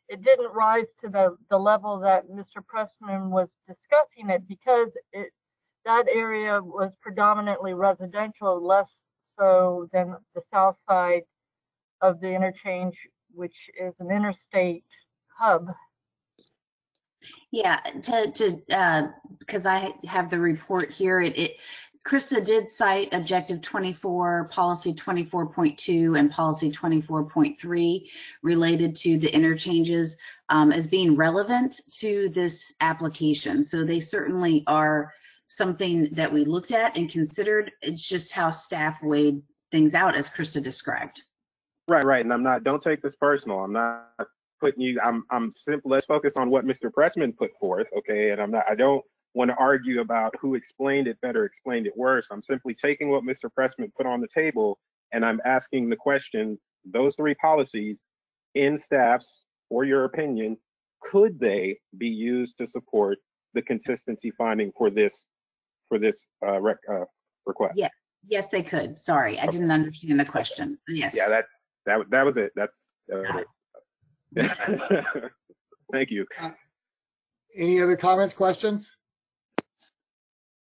Speaker 8: it didn't rise to the level that Mr. Pressman was discussing it, because that area was predominantly residential, less so than the south side of the interchange, which is an interstate hub.
Speaker 3: Yeah, because I have the report here. Krista did cite Objective 24, Policy 24.2, and Policy 24.3 related to the interchanges as being relevant to this application. So they certainly are something that we looked at and considered. It's just how staff weighed things out, as Krista described.
Speaker 17: Right. And don't take this personal. I'm not putting you, I'm simple. Let's focus on what Mr. Pressman put forth, okay? And I don't want to argue about who explained it better, explained it worse. I'm simply taking what Mr. Pressman put on the table, and I'm asking the question, those three policies in staff's, or your opinion, could they be used to support the consistency finding for this request?
Speaker 3: Yes, they could. Sorry, I didn't understand the question. Yes.
Speaker 17: Yeah, that was it. That's Thank you.
Speaker 2: Any other comments, questions?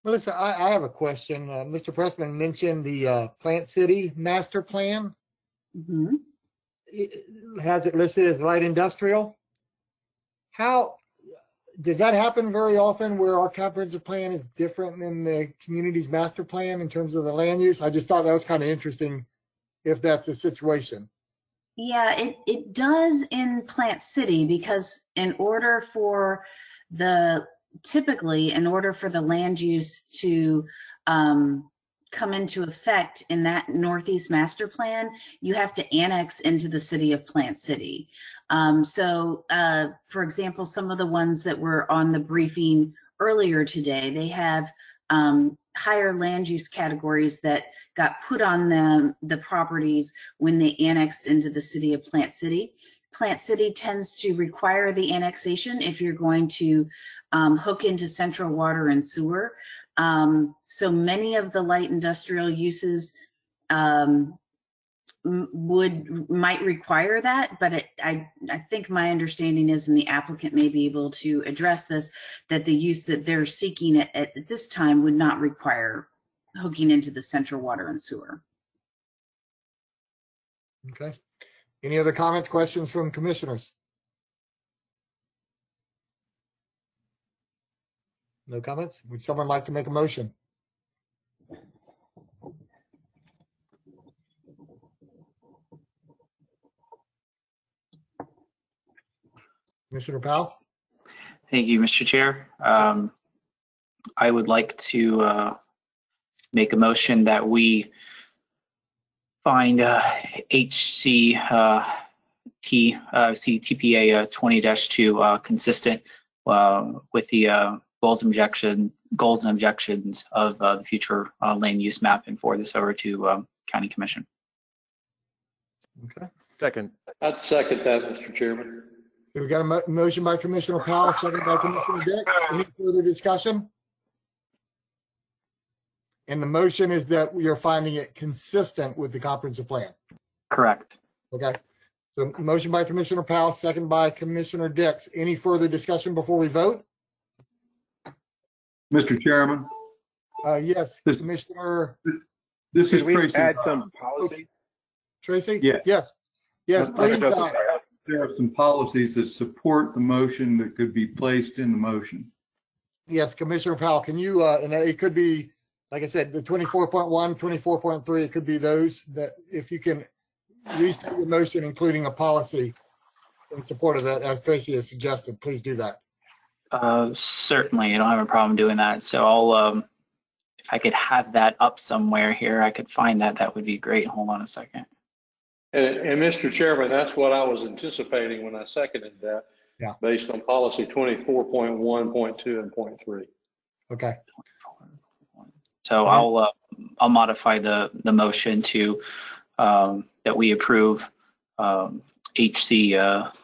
Speaker 2: Melissa, I have a question. Mr. Pressman mentioned the Plant City master plan.
Speaker 3: Mm-hmm.
Speaker 2: It has it listed as light industrial. How does that happen very often, where our comprehensive plan is different than the community's master plan in terms of the land use? I just thought that was kind of interesting if that's a situation.
Speaker 3: Yeah, it does in Plant City, because typically in order for the land use to come into effect in that Northeast master plan, you have to annex into the city of Plant City. For example, some of the ones that were on the briefing earlier today, they have higher land use categories that got put on the properties when they annexed into the city of Plant City. Plant City tends to require the annexation if you're going to hook into central water and sewer. So many of the light industrial uses might require that, but I think my understanding is, and the applicant may be able to address this, that the use that they're seeking at this time would not require hooking into the central water and sewer.
Speaker 2: Okay. Any other comments, questions from commissioners? No comments? Would someone like to make a motion? Commissioner Powell?
Speaker 16: Thank you, Mr. Chair. I would like to make a motion that we find HCTPA 20-2 consistent with the goals and objections of the future land use map, and forward this over to County Commission.
Speaker 2: Okay.
Speaker 18: Second.
Speaker 4: I'd second that, Mr. Chairman.
Speaker 2: We've got a motion by Commissioner Powell, second by Commissioner Dix. Any further discussion? And the motion is that we are finding it consistent with the comprehensive plan.
Speaker 16: Correct.
Speaker 2: Okay. So motion by Commissioner Powell, second by Commissioner Dix. Any further discussion before we vote?
Speaker 18: Mr. Chairman.
Speaker 2: Yes, Commissioner.
Speaker 18: This is
Speaker 17: Could we
Speaker 18: Tracy.
Speaker 17: add some policy?
Speaker 2: Tracy?
Speaker 18: Yeah.
Speaker 2: Yes. Yes, please.
Speaker 18: there are some policies that support the motion that could be placed in the motion.
Speaker 2: Yes, Commissioner Powell, can you, and it could be, like I said, the 24.1, 24.3, it could be those that if you can restate your motion, including a policy in support of that, as Tracy has suggested, please do that.
Speaker 16: Certainly, I don't have a problem doing that. So I'll, if I could have that up somewhere here, I could find that. That would be great. Hold on a second.
Speaker 4: And Mr. Chairman, that's what I was anticipating when I seconded that.
Speaker 2: Yeah.
Speaker 4: Based on policy 24.1, .2, and .3.
Speaker 2: Okay.
Speaker 16: So I'll modify the motion to that we approve HC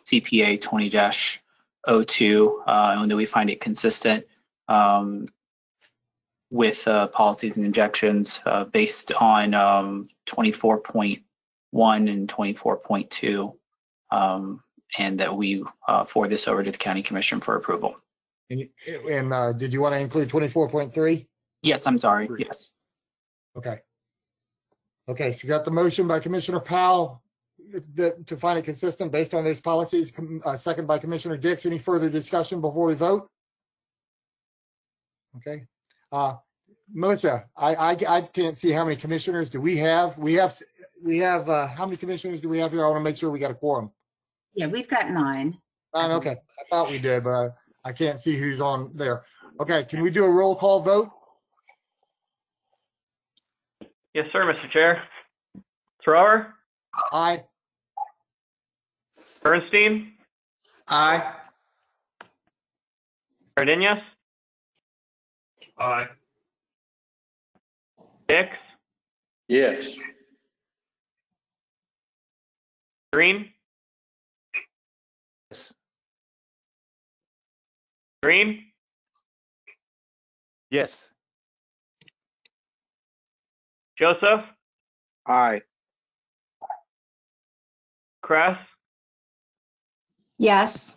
Speaker 16: CPA 20-02 and that we find it consistent with policies and injections based on 24.1 and 24.2, and that we forward this over to the County Commission for approval.
Speaker 2: And did you want to include 24.3?
Speaker 16: Yes, I'm sorry. Yes.
Speaker 2: Okay. Okay, so you got the motion by Commissioner Powell to find it consistent based on those policies, second by Commissioner Dix. Any further discussion before we vote? Okay. Melissa, I can't see how many commissioners do we have. We have how many commissioners do we have here? I want to make sure we got a quorum.
Speaker 3: Yeah, we've got 9.
Speaker 2: 9, okay. I thought we did, but I can't see who's on there. Okay, can we do a roll call vote?
Speaker 6: Yes, sir, Mr. Chair. Thrower?
Speaker 2: Aye.
Speaker 6: Bernstein?
Speaker 19: Aye.
Speaker 6: Cardenas?
Speaker 19: Aye.
Speaker 6: Dix?
Speaker 4: Yes.
Speaker 6: Green?
Speaker 19: Yes.
Speaker 6: Green?
Speaker 19: Yes.
Speaker 6: Joseph?
Speaker 17: Aye.
Speaker 6: Kress?
Speaker 20: Yes.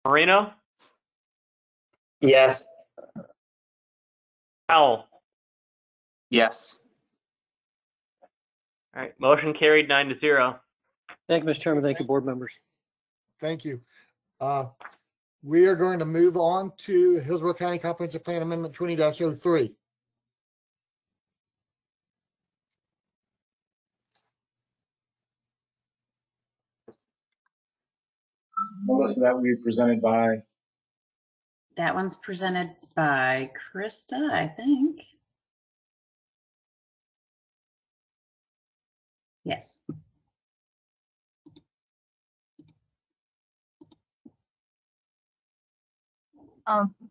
Speaker 6: Moreno?
Speaker 19: Yes.
Speaker 6: Powell?
Speaker 16: Yes.
Speaker 6: All right, motion carried 9-0.
Speaker 7: Thank you, Mr. Chairman. Thank you, board members.
Speaker 2: Thank you. We are going to move on to Hillsborough County Comprehensive Plan Amendment 20-03.
Speaker 9: Melissa, that will be presented by.
Speaker 3: That one's presented by Krista, I think. Yes.
Speaker 8: Okay.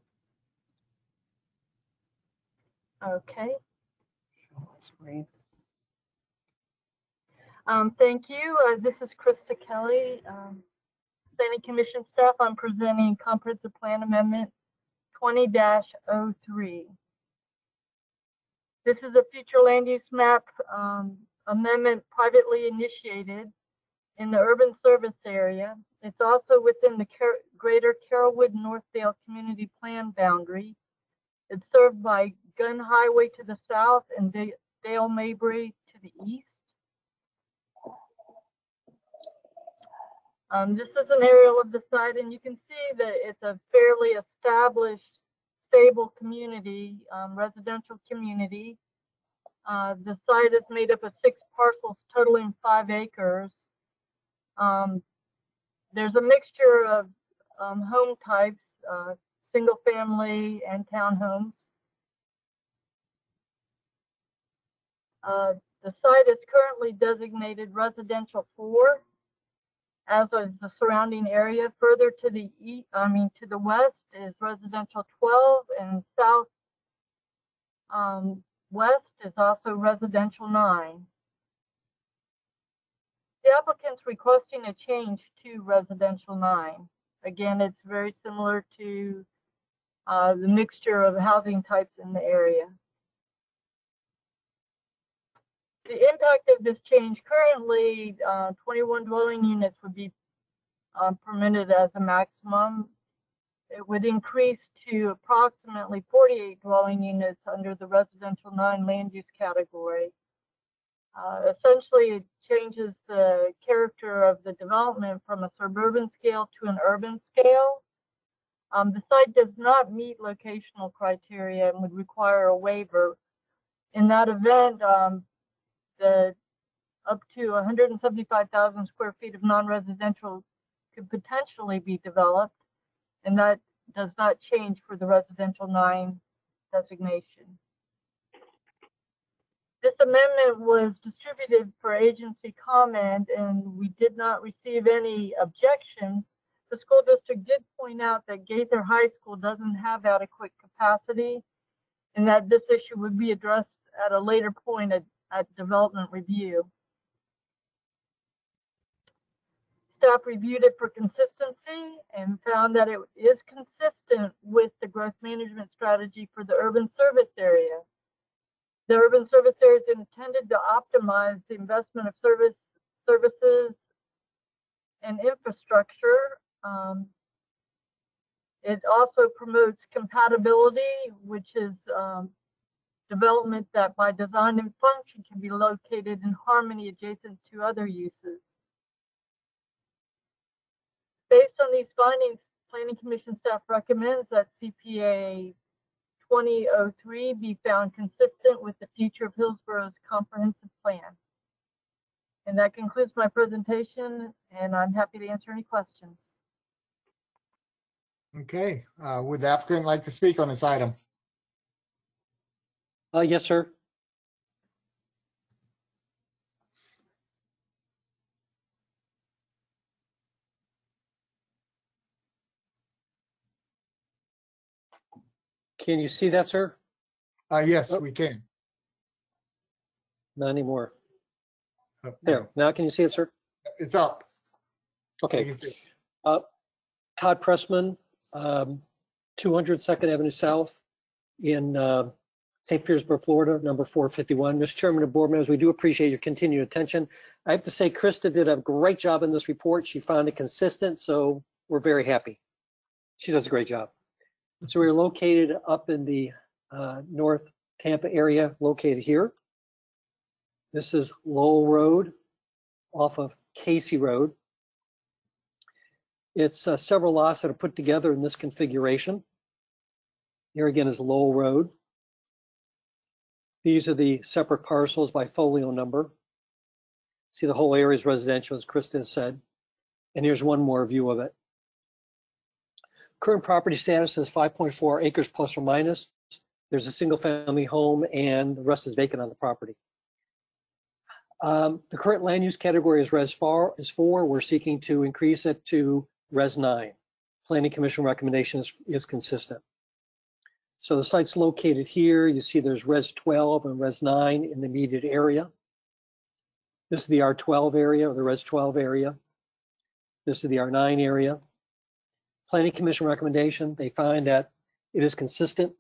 Speaker 8: Thank you. This is Krista Kelly, Planning Commission staff. I'm presenting Comprehensive Plan Amendment 20-03. This is a future land use map amendment privately initiated in the urban service area. It's also within the greater Carrollwood-Northdale community plan boundary. It's served by Gun Highway to the south and Dale Mabry to the east. This is an aerial of the site, and you can see that it's a fairly established, stable community, residential community. The site is made up of 6 parcels totaling 5 acres. There's a mixture of home types, single family and townhomes. The site is currently designated residential 4, as is the surrounding area. Further to the to the west is residential 12, and south west is also residential 9. The applicant's requesting a change to residential 9. Again, it's very similar to the mixture of housing types in the area. The impact of this change, currently 21 dwelling units would be permitted as a maximum. It would increase to approximately 48 dwelling units under the residential 9 land use category. Essentially, it changes the character of the development from a suburban scale to an urban scale. The site does not meet locational criteria and would require a waiver. In that event, the up to 175,000 square feet of non-residential could potentially be developed, and that does not change for the residential 9 designation. This amendment was distributed for agency comment, and we did not receive any objections. The school district did point out that Gaither High School doesn't have adequate capacity, and that this issue would be addressed at a later point at development review. Staff reviewed it for consistency and found that it is consistent with the growth management strategy for the urban service area. The urban service area is intended to optimize the investment of services and infrastructure. It also promotes compatibility, which is development that by design and function can be located in harmony adjacent to other uses. Based on these findings, Planning Commission staff recommends that CPA 2003 be found consistent with the future of Hillsborough's comprehensive plan. And that concludes my presentation, and I'm happy to answer any questions.
Speaker 2: Okay, would the applicant like to speak on this item?
Speaker 7: Yes, sir. Can you see that, sir?
Speaker 2: Yes, we can.
Speaker 7: Not anymore. There. Now can you see it, sir?
Speaker 2: It's up.
Speaker 7: Okay. Todd Pressman, 200 2nd Avenue South in St. Petersburg, Florida, number 451. Mr. Chairman and board members, we do appreciate your continued attention. I have to say, Krista did a great job in this report. She found it consistent, so we're very happy. She does a great job. So we're located up in the North Tampa area, located here. This is Lowell Road off of Casey Road. It's several lots that are put together in this configuration. Here again is Lowell Road. These are the separate parcels by folio number. See, the whole area is residential, as Kristen said. And here's one more view of it. Current property status is 5.4 acres plus or minus. There's a single family home and the rest is vacant on the property. The current land use category is Res 4. We're seeking to increase it to Res 9. Planning Commission recommendation is consistent. So the site's located here. You see there's Res 12 and Res 9 in the immediate area. This is the R12 area or the Res 12 area. This is the R9 area. Planning Commission recommendation, they find that it is consistent.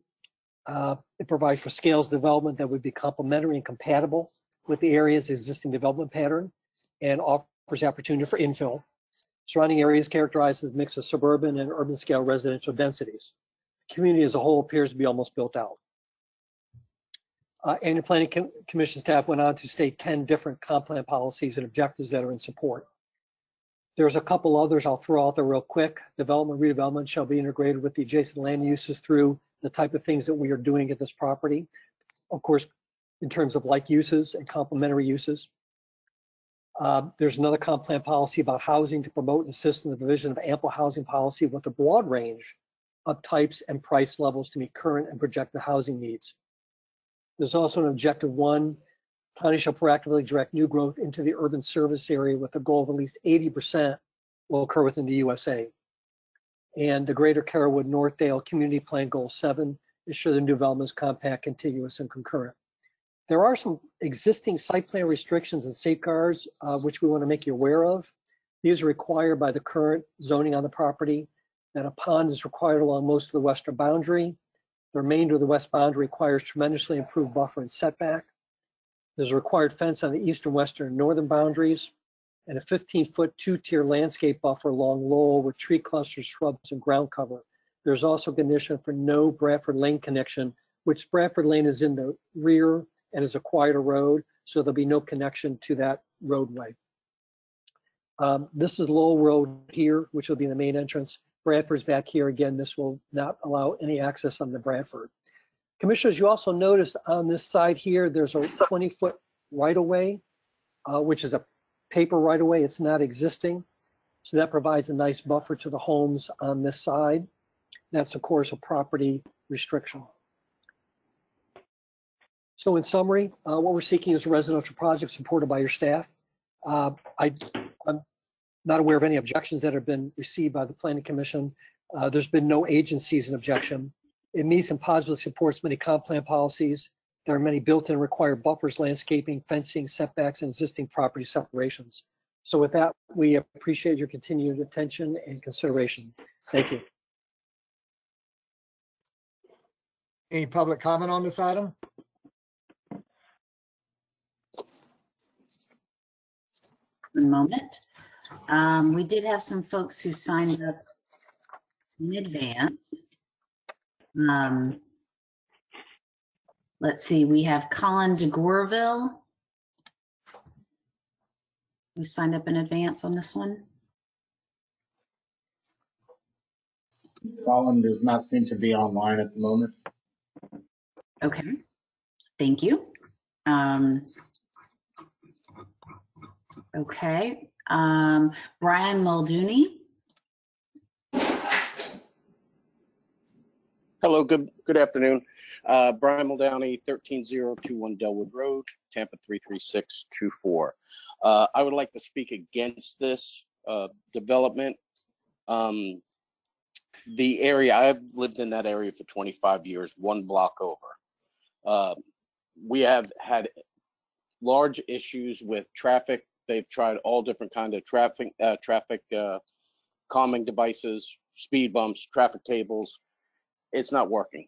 Speaker 7: It provides for scales development that would be complementary and compatible with the area's existing development pattern and offers opportunity for infill. Surrounding areas characterized as a mix of suburban and urban scale residential densities. The community as a whole appears to be almost built out. And the Planning Commission staff went on to state 10 different comp plan policies and objectives that are in support. There's a couple others I'll throw out there real quick. Development, redevelopment shall be integrated with the adjacent land uses through the type of things that we are doing at this property. Of course, in terms of like uses and complementary uses. There's another comp plan policy about housing to promote and assist in the provision of ample housing policy with a broad range of types and price levels to meet current and projected housing needs. There's also an objective 1. County shall proactively direct new growth into the urban service area with a goal of at least 80% will occur within the USA. And the Greater Carrollwood Northdale Community Plan Goal 7 ensure the new development is compact, contiguous, and concurrent. There are some existing site plan restrictions and safeguards which we want to make you aware of. These are required by the current zoning on the property. That a pond is required along most of the western boundary. The remainder of the west boundary requires tremendously improved buffer and setback. There's a required fence on the eastern, western, and northern boundaries, and a 15-foot two-tier landscape buffer along Lowell with tree clusters, shrubs, and ground cover. There's also a condition for no Bradford Lane connection, which Bradford Lane is in the rear and is a quieter road. so there'll be no connection to that roadway. This is Lowell Road here, which will be the main entrance. Bradford's back here. Again, this will not allow any access on the Bradford. Commissioners, you also notice on this side here, there's a 20-foot right-of-way, which is a paper right-of-way. It's not existing. So that provides a nice buffer to the homes on this side. That's, of course, a property restriction. So in summary, what we're seeking is a residential project supported by your staff. I'm not aware of any objections that have been received by the Planning Commission. There's been no agencies in objection. It meets and positively supports many comp plan policies. There are many built-in required buffers, landscaping, fencing, setbacks, and existing property separations. So with that, we appreciate your continued attention and consideration. Thank you.
Speaker 2: Any public comment on this item?
Speaker 3: One moment. We did have some folks who signed up in advance. Let's see, we have Colin DeGorville who signed up in advance on this one.
Speaker 9: Colin does not seem to be online at the moment.
Speaker 3: Okay, thank you. Okay, Brian Muldooney.
Speaker 20: Hello, good afternoon. Brian Muldowney, 13021 Delwood Road, Tampa 33624. I would like to speak against this development. The area, I've lived in that area for 25 years, one block over. We have had large issues with traffic. They've tried all different kinds of traffic calming devices, speed bumps, traffic tables. It's not working.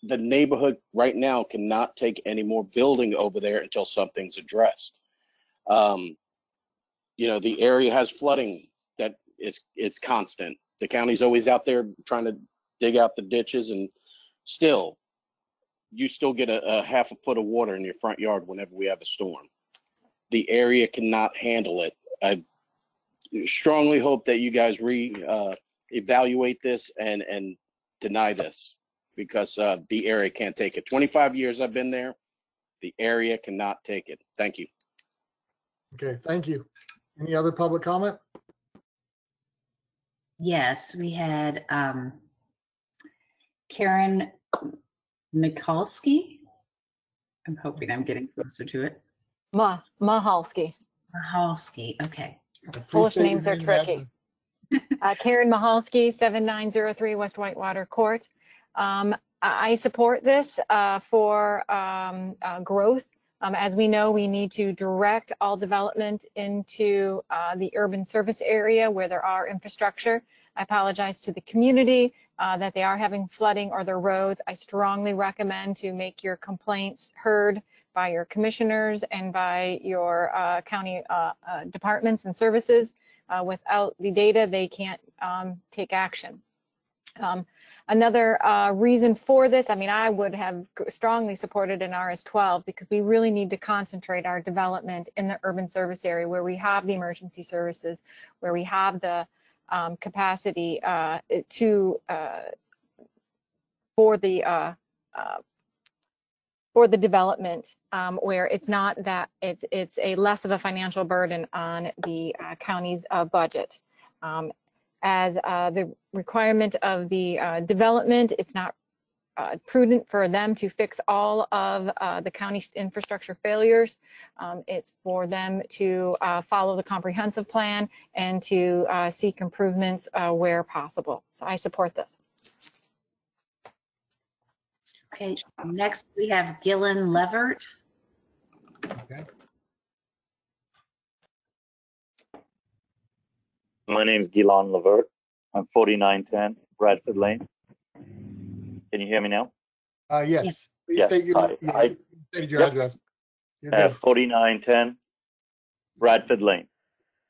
Speaker 20: The neighborhood right now cannot take any more building over there until something's addressed. You know, the area has flooding that it's constant. The county's always out there trying to dig out the ditches, and still, you still get a half a foot of water in your front yard whenever we have a storm. The area cannot handle it. I strongly hope that you guys evaluate this and deny this, because the area can't take it. 25 years I've been there. The area cannot take it. Thank you.
Speaker 2: Okay, thank you. Any other public comment?
Speaker 3: Yes, we had Karen Mikulski. I'm hoping I'm getting closer to it.
Speaker 13: Mahalski.
Speaker 3: Mahalski, okay.
Speaker 13: Polish names are tricky. Karen Mahalski, 7903 West Whitewater Court. I support this for growth. As we know, we need to direct all development into the urban service area where there are infrastructure. I apologize to the community that they are having flooding or their roads. I strongly recommend to make your complaints heard by your commissioners and by your county departments and services. Without the data, they can't take action. Another reason for this, I mean, I would have strongly supported an RS-12 because we really need to concentrate our development in the urban service area where we have the emergency services, where we have the capacity for the development, where it's not that it's a less of a financial burden on the county's budget. As the requirement of the development, it's not prudent for them to fix all of the county's infrastructure failures. It's for them to follow the comprehensive plan and to seek improvements where possible. So I support this.
Speaker 3: Okay, next we have Gillen Levert.
Speaker 2: Okay.
Speaker 21: My name is Gillan Levert. I'm 4910 Bradford Lane. Can you hear me now?
Speaker 2: Yes. Please
Speaker 21: Yes.
Speaker 2: state your,
Speaker 21: Hi.
Speaker 2: state your address. You're good.
Speaker 21: 4910 Bradford Lane.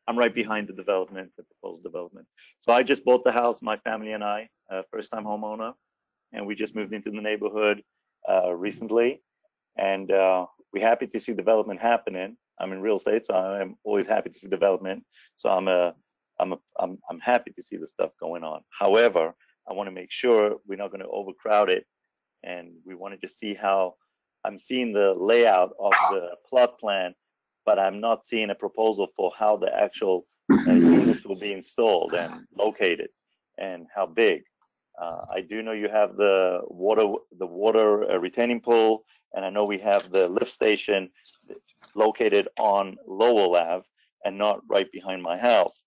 Speaker 21: I'm right behind the development, the proposed development. So I just bought the house, my family and I, first-time homeowner, and we just moved into the neighborhood recently. And we're happy to see development happening. I'm in real estate, so I'm always happy to see development. So I'm happy to see the stuff going on. However, I want to make sure we're not going to overcrowd it, and we wanted to see how. I'm seeing the layout of the plot plan, but I'm not seeing a proposal for how the actual units will be installed and located and how big. I do know you have the water retaining pool, and I know we have the lift station located on Lowell Ave and not right behind my house,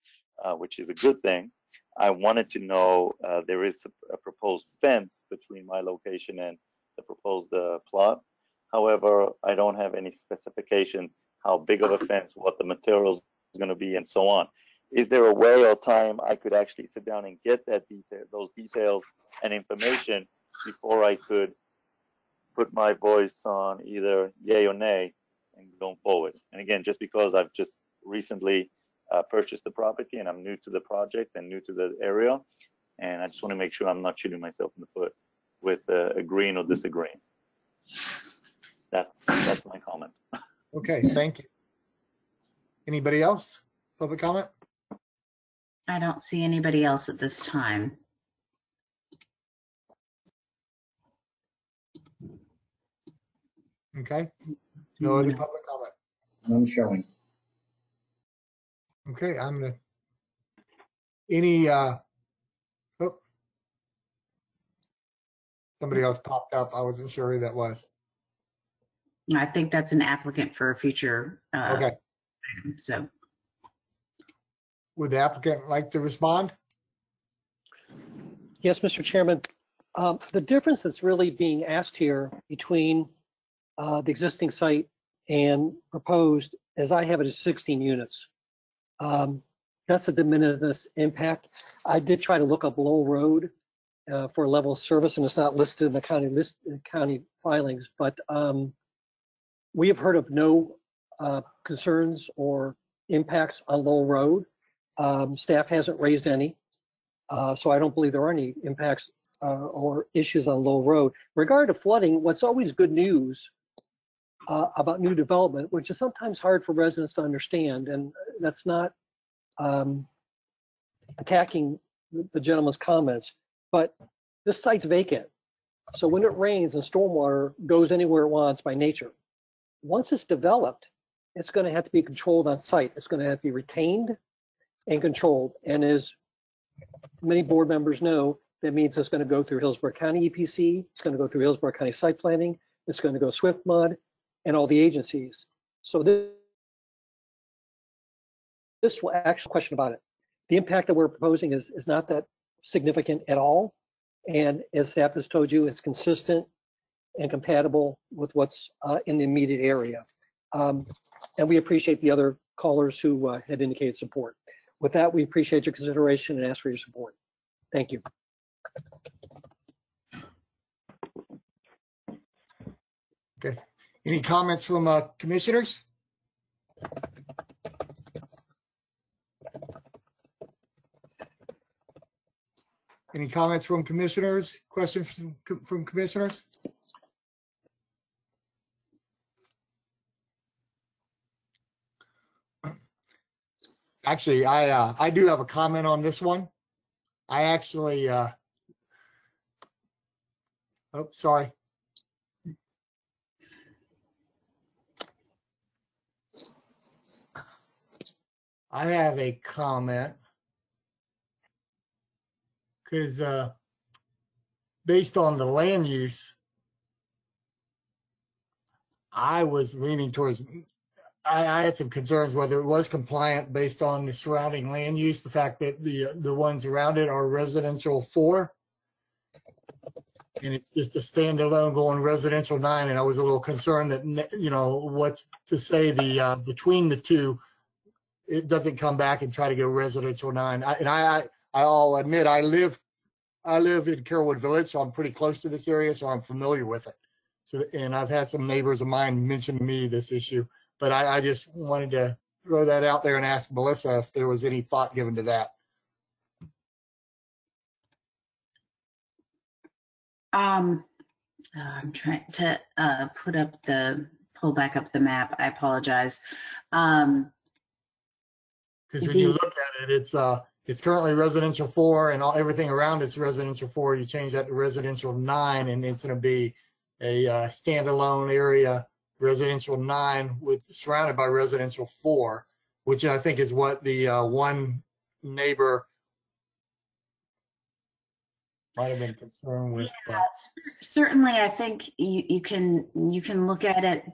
Speaker 21: which is a good thing. I wanted to know, there is a proposed fence between my location and the proposed plot. However, I don't have any specifications, how big of a fence, what the materials is going to be, and so on. Is there a way or time I could actually sit down and get those details and information before I could put my voice on either yay or nay and going forward? And again, just because I've just recently purchased the property and I'm new to the project and new to the area, and I just want to make sure I'm not shooting myself in the foot with agreeing or disagreeing. That's my comment.
Speaker 2: Okay, thank you. Anybody else? Public comment?
Speaker 3: I don't see anybody else at this time.
Speaker 2: Okay. No other public comment.
Speaker 9: None showing.
Speaker 2: Okay, I'm gonna. Any somebody else popped up. I wasn't sure who that was.
Speaker 3: I think that's an applicant for a future
Speaker 2: Okay.
Speaker 3: item, so.
Speaker 2: Would the applicant like to respond?
Speaker 7: Yes, Mr. Chairman. The difference that's really being asked here between the existing site and proposed, as I have it, is 16 units. That's a de minimis impact. I did try to look up Lowell Road for a level of service, and it's not listed in the county filings, but we have heard of no concerns or impacts on Lowell Road. Staff hasn't raised any, so I don't believe there are any impacts or issues on Lowell Road. Regarding flooding, what's always good news about new development, which is sometimes hard for residents to understand, and that's not attacking the gentleman's comments, but this site's vacant. So when it rains and stormwater goes anywhere it wants by nature, once it's developed, it's going to have to be controlled on site. It's going to have to be retained and controlled. And as many board members know, that means it's going to go through Hillsborough County EPC, it's going to go through Hillsborough County Site Planning, it's going to go Swift Mud, and all the agencies. So this will actually question about it. The impact that we're proposing is not that significant at all. And as staff has told you, it's consistent and compatible with what's in the immediate area. And we appreciate the other callers who had indicated support. With that, we appreciate your consideration and ask for your support. Thank you.
Speaker 2: Okay. Any comments from commissioners? Any comments from commissioners? Questions from commissioners? Actually, I do have a comment on this one. I actually, oh, sorry. I have a comment because based on the land use, I was leaning towards, I had some concerns whether it was compliant based on the surrounding land use, the fact that the ones around it are residential 4, and it's just a standalone going residential 9, and I was a little concerned that, you know, what's to say the between the two, it doesn't come back and try to go residential 9. I'll admit I live in Carrollwood Village, so I'm pretty close to this area, so I'm familiar with it. So, and I've had some neighbors of mine mention to me this issue, but I just wanted to throw that out there and ask Melissa if there was any thought given to that.
Speaker 3: I'm trying to put up the pull back up the map. I apologize.
Speaker 2: Because when you look at it, it's currently residential 4 and everything around it's residential 4. You change that to residential 9 and it's going to be a standalone area, residential 9 surrounded by residential 4, which I think is what the one neighbor might have been concerned with.
Speaker 3: Yeah, certainly, I think you can look at it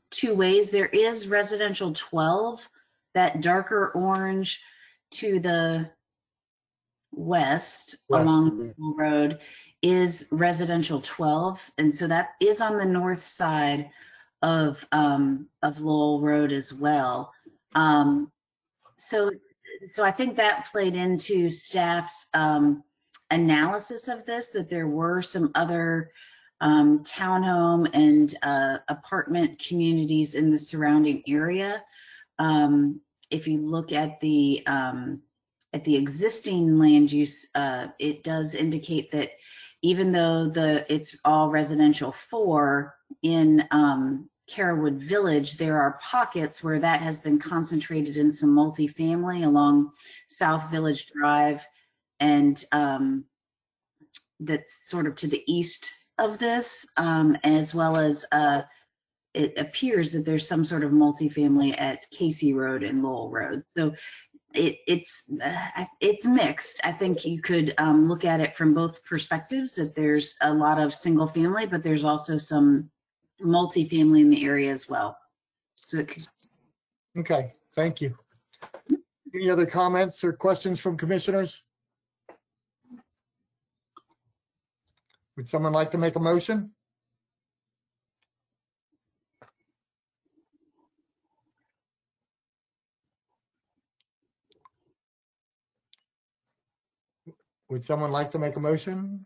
Speaker 3: two ways. There is residential 12, that darker orange to the west along the road is residential 12, and so that is on the north side of Lowell Road as well. So I think that played into staff's analysis of this, that there were some other townhome and apartment communities in the surrounding area. If you look at the existing land use, it does indicate that even though it's all residential 4 in Carrollwood Village, there are pockets where that has been concentrated in some multifamily along South Village Drive, and that's sort of to the east of this, as well as it appears that there's some sort of multifamily at Casey Road and Lowell Road. So it's mixed. I think you could look at it from both perspectives, that there's a lot of single family, but there's also some multifamily in the area as well. So
Speaker 2: Okay, thank you. Any other comments or questions from commissioners? Would someone like to make a motion? Would someone like to make a motion?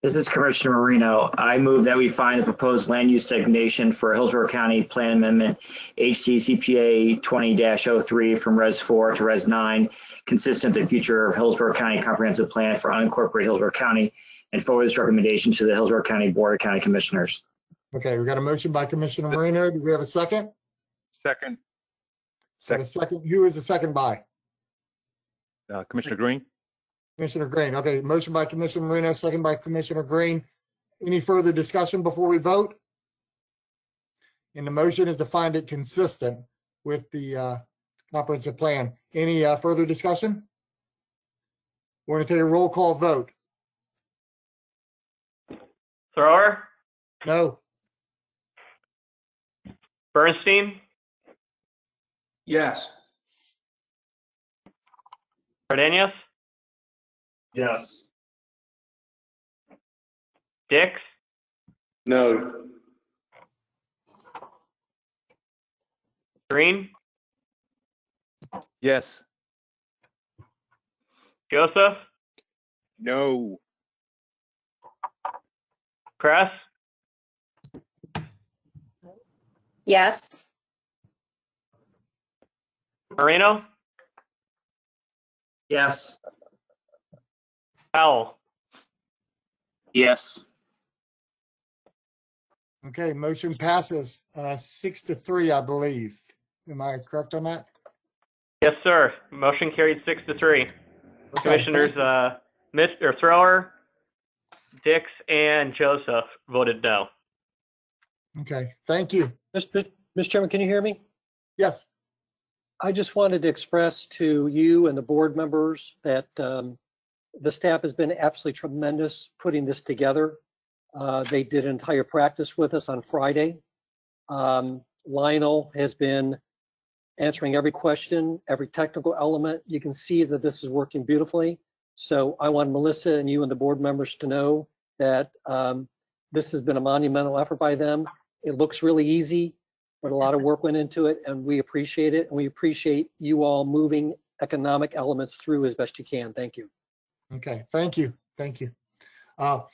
Speaker 1: This is Commissioner Marino. I move that we find the proposed land use designation for Hillsborough County Plan Amendment HCCPA 20-03 from Res 4 to Res 9, consistent with the future of Hillsborough County Comprehensive Plan for unincorporated Hillsborough County, and forward this recommendation to the Hillsborough County Board of County Commissioners.
Speaker 2: Okay, we got a motion by Commissioner Marino. Do we have a second?
Speaker 22: Second.
Speaker 2: Got a second. Who is the second by?
Speaker 22: Commissioner Green.
Speaker 2: Commissioner Green. Okay, motion by Commissioner Marino, second by Commissioner Green. Any further discussion before we vote? And the motion is to find it consistent with the comprehensive plan. Any further discussion? We're going to take a roll call vote.
Speaker 6: Thrower?
Speaker 2: No.
Speaker 6: Bernstein?
Speaker 19: Yes.
Speaker 6: Cardenas?
Speaker 19: Yes.
Speaker 6: Dix?
Speaker 4: No.
Speaker 6: Green?
Speaker 22: Yes.
Speaker 6: Joseph?
Speaker 17: No.
Speaker 6: Kress?
Speaker 23: Yes.
Speaker 6: Marino?
Speaker 1: Yes.
Speaker 6: Powell?
Speaker 1: Yes.
Speaker 2: Okay, motion passes 6-3, I believe. Am I correct on that?
Speaker 6: Yes, sir. Motion carried 6-3.
Speaker 2: Okay,
Speaker 6: Commissioners Mr. Thrower, Dix, and Joseph voted no.
Speaker 2: Okay, thank you.
Speaker 7: Mr. Chairman, can you hear me?
Speaker 2: Yes.
Speaker 7: I just wanted to express to you and the board members that the staff has been absolutely tremendous putting this together. They did an entire practice with us on Friday. Lionel has been answering every question, every technical element. You can see that this is working beautifully. So I want Melissa and you and the board members to know that this has been a monumental effort by them. It looks really easy, but a lot of work went into it, and we appreciate it. And we appreciate you all moving economic elements through as best you can. Thank you.
Speaker 2: Okay, thank you. Thank you. We're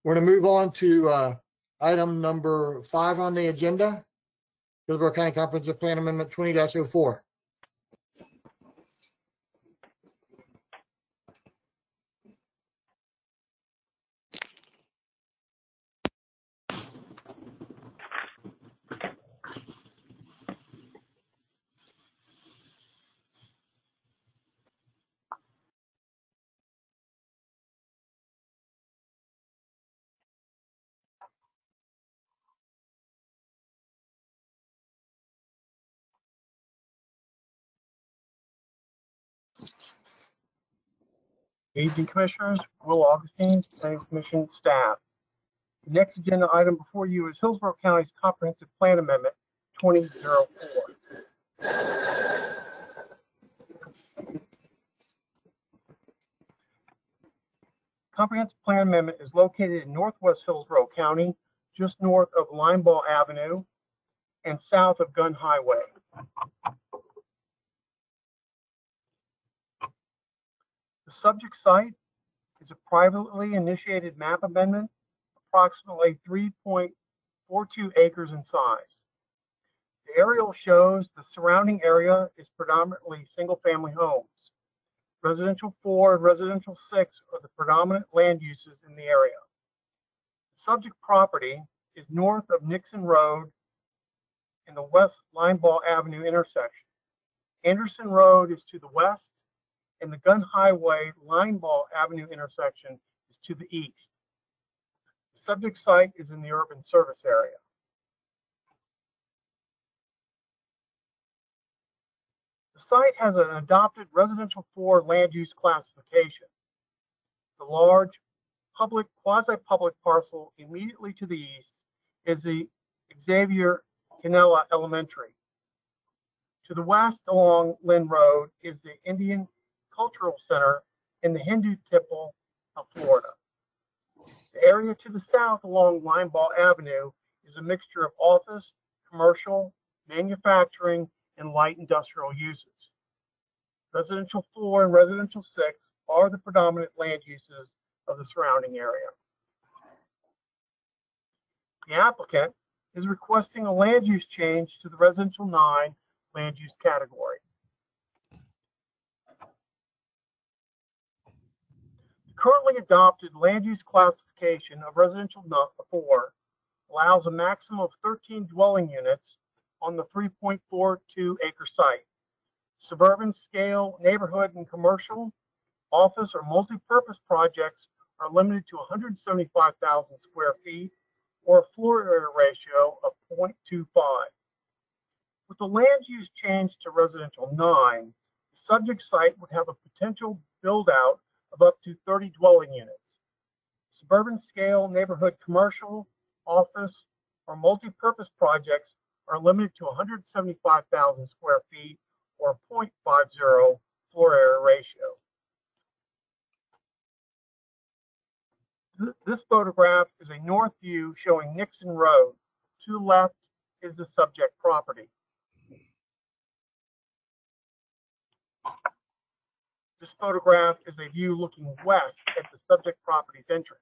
Speaker 2: going to move on to item number 5 on the agenda, Hillsborough County Comprehensive Plan Amendment 20-04.
Speaker 10: Aging Commissioners, Will Augustine, Planning Commission staff. The next agenda item before you is Hillsborough County's Comprehensive Plan Amendment 2004. Comprehensive Plan Amendment is located in northwest Hillsborough County, just north of Lineball Avenue and south of Gun Highway. The subject site is a privately initiated map amendment, approximately 3.42 acres in size. The aerial shows the surrounding area is predominantly single-family homes. Residential 4 and residential 6 are the predominant land uses in the area. The subject property is north of Nixon Road and the West Lineball Avenue intersection. Anderson Road is to the west, and the Gun Highway Lineball Avenue intersection is to the east. The subject site is in the urban service area. The site has an adopted residential 4 land use classification. The large public, quasi-public parcel immediately to the east is the Xavier Canella Elementary. To the west along Lynn Road is the Indian Cultural Center in the Hindu Temple of Florida. The area to the south along Lineball Avenue is a mixture of office, commercial, manufacturing, and light industrial uses. Residential 4 and residential 6 are the predominant land uses of the surrounding area. The applicant is requesting a land use change to the residential 9 land use category. The currently adopted land use classification of residential 4 allows a maximum of 13 dwelling units on the 3.42 acre site. Suburban scale neighborhood and commercial, office, or multi-purpose projects are limited to 175,000 square feet or a floor area ratio of 0.25. With the land use change to residential 9, the subject site would have a potential build out of up to 30 dwelling units. Suburban scale neighborhood commercial, office, or multi-purpose projects are limited to 175,000 square feet or 0.50 floor area ratio. This photograph is a north view showing Nixon Road. To the left is the subject property. This photograph is a view looking west at the subject property's entrance.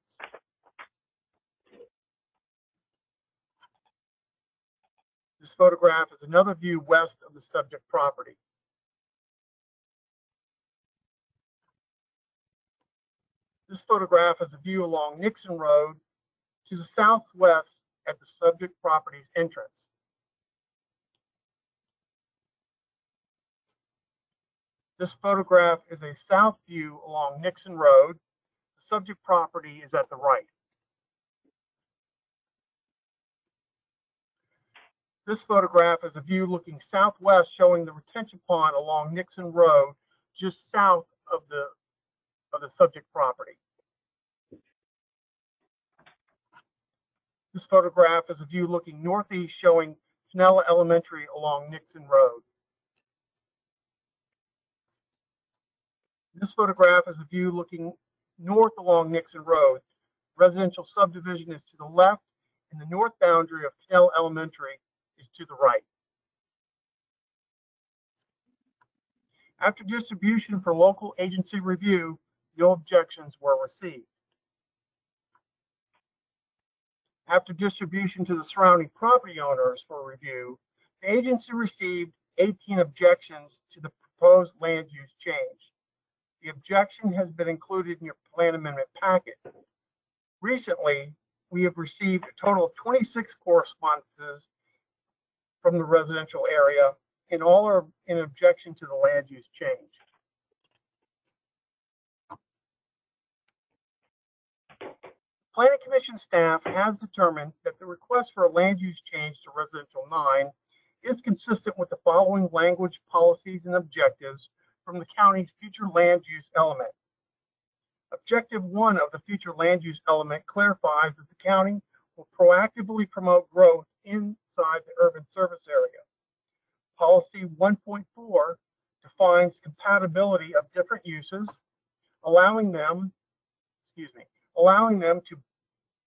Speaker 10: This photograph is another view west of the subject property. This photograph is a view along Nixon Road to the southwest at the subject property's entrance. This photograph is a south view along Nixon Road. The subject property is at the right. This photograph is a view looking southwest showing the retention pond along Nixon Road just south of the subject property. This photograph is a view looking northeast showing Canella Elementary along Nixon Road. This photograph is a view looking north along Nixon Road. Residential subdivision is to the left and the north boundary of Canella Elementary is to the right. After distribution for local agency review, no objections were received. After distribution to the surrounding property owners for review, the agency received 18 objections to the proposed land use change. The objection has been included in your plan amendment packet. Recently, we have received a total of 26 correspondences from the residential area, and all are in objection to the land use change. Planning Commission staff has determined that the request for a land use change to residential 9 is consistent with the following language, policies, and objectives from the county's future land use element. Objective 1 of the future land use element clarifies that the county will proactively promote growth inside the urban service area. Policy 1.4 defines compatibility of different uses, allowing them to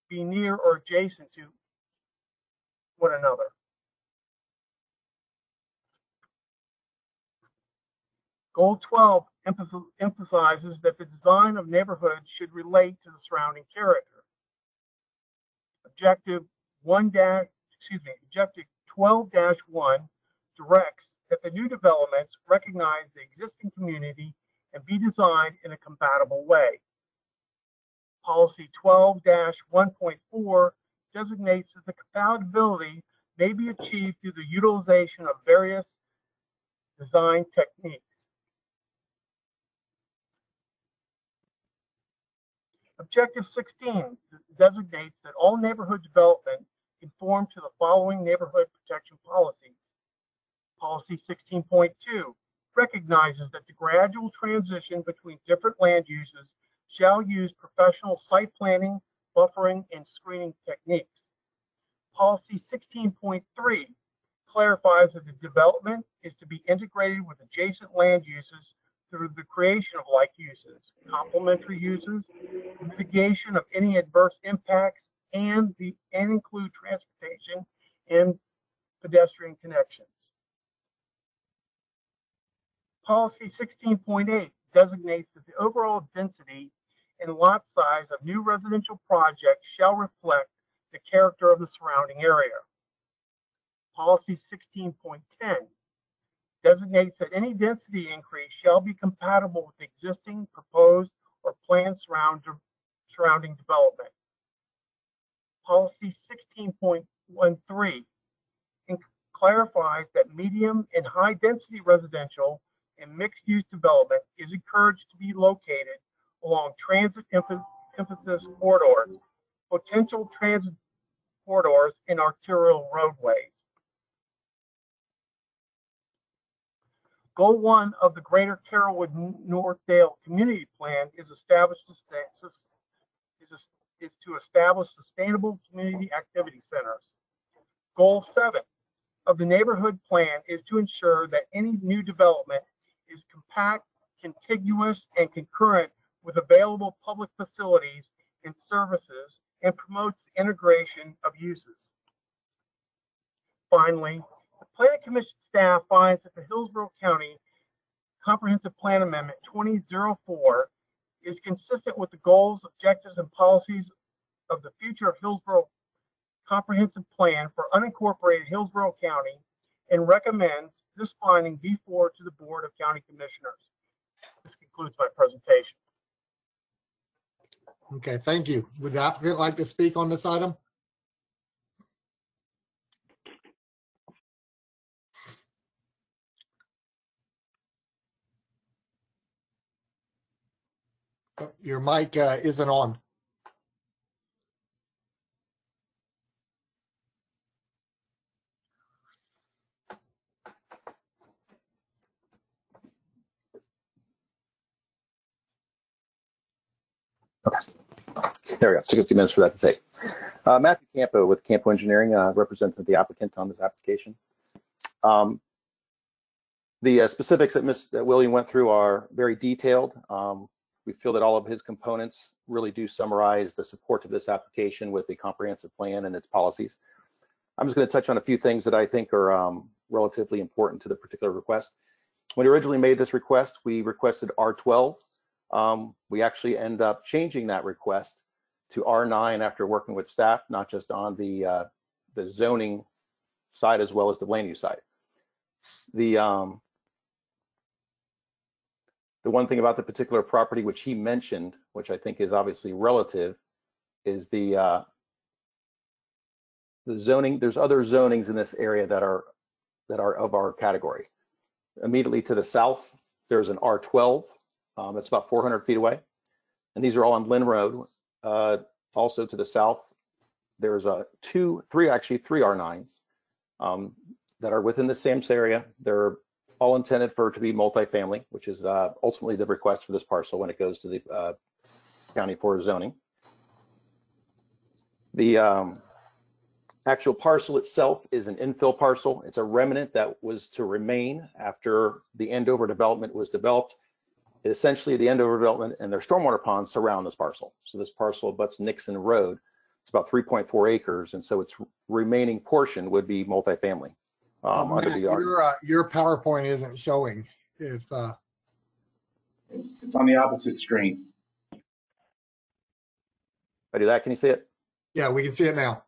Speaker 10: be near or adjacent to one another. Goal 12 emphasizes that the design of neighborhoods should relate to the surrounding character. Objective 12-1 directs that the new developments recognize the existing community and be designed in a compatible way. Policy 12-1.4 designates that the compatibility may be achieved through the utilization of various design techniques. Objective 16 designates that all neighborhood development conform to the following neighborhood protection policies. Policy 16.2 recognizes that the gradual transition between different land uses shall use professional site planning, buffering, and screening techniques. Policy 16.3 clarifies that the development is to be integrated with adjacent land uses through the creation of like uses, complementary uses, mitigation of any adverse impacts, and include transportation and pedestrian connections. Policy 16.8 designates that the overall density and lot size of new residential projects shall reflect the character of the surrounding area. Policy 16.10 designates that any density increase shall be compatible with existing, proposed, or planned surrounding development. Policy 16.13 clarifies that medium and high density residential and mixed use development is encouraged to be located along transit emphasis corridors, potential transit corridors, and arterial roadways. Goal 1 of the Greater Carrollwood Northdale Community Plan is to establish sustainable community activity centers. Goal 7 of the Neighborhood Plan is to ensure that any new development is compact, contiguous, and concurrent with available public facilities and services and promotes the integration of uses. Finally, the Planning Commission staff finds that the Hillsborough County Comprehensive Plan Amendment 2004 is consistent with the goals, objectives, and policies of the future of Hillsborough Comprehensive Plan for unincorporated Hillsborough County and recommends this finding be forwarded to the Board of County Commissioners. This concludes my presentation.
Speaker 2: Okay, thank you. Would the applicant like to speak on this item? Your mic isn't on.
Speaker 11: There we go. Took a few minutes for that to take. Matthew Campo with Campo Engineering, representing the applicant on this application. The specifics that William went through are very detailed. We feel that all of his components really do summarize the support of this application with the comprehensive plan and its policies. I'm just going to touch on a few things that I think are relatively important to the particular request. When we originally made this request, we requested R12. We actually end up changing that request to R9 after working with staff, not just on the zoning side as well as the land use side. The one thing about the particular property which he mentioned, which I think is obviously relative, is the zoning. There's other zonings in this area that are of our category. Immediately to the south, there's an R12. It's about 400 feet away, and these are all on Lynn Road. Also to the south, there's three R9s that are within the same area. They're all intended to be multifamily, which is ultimately the request for this parcel when it goes to the County for zoning. The actual parcel itself is an infill parcel. It's a remnant that was to remain after the Andover development was developed. Essentially, the Andover development and their stormwater ponds surround this parcel. So this parcel abuts Nixon Road. It's about 3.4 acres, and so its remaining portion would be multifamily. Under
Speaker 2: Matt,
Speaker 11: the yard.
Speaker 2: your PowerPoint isn't showing. If
Speaker 9: It's on the opposite screen.
Speaker 11: If I do that, can you see it?
Speaker 2: Yeah, we can see it now.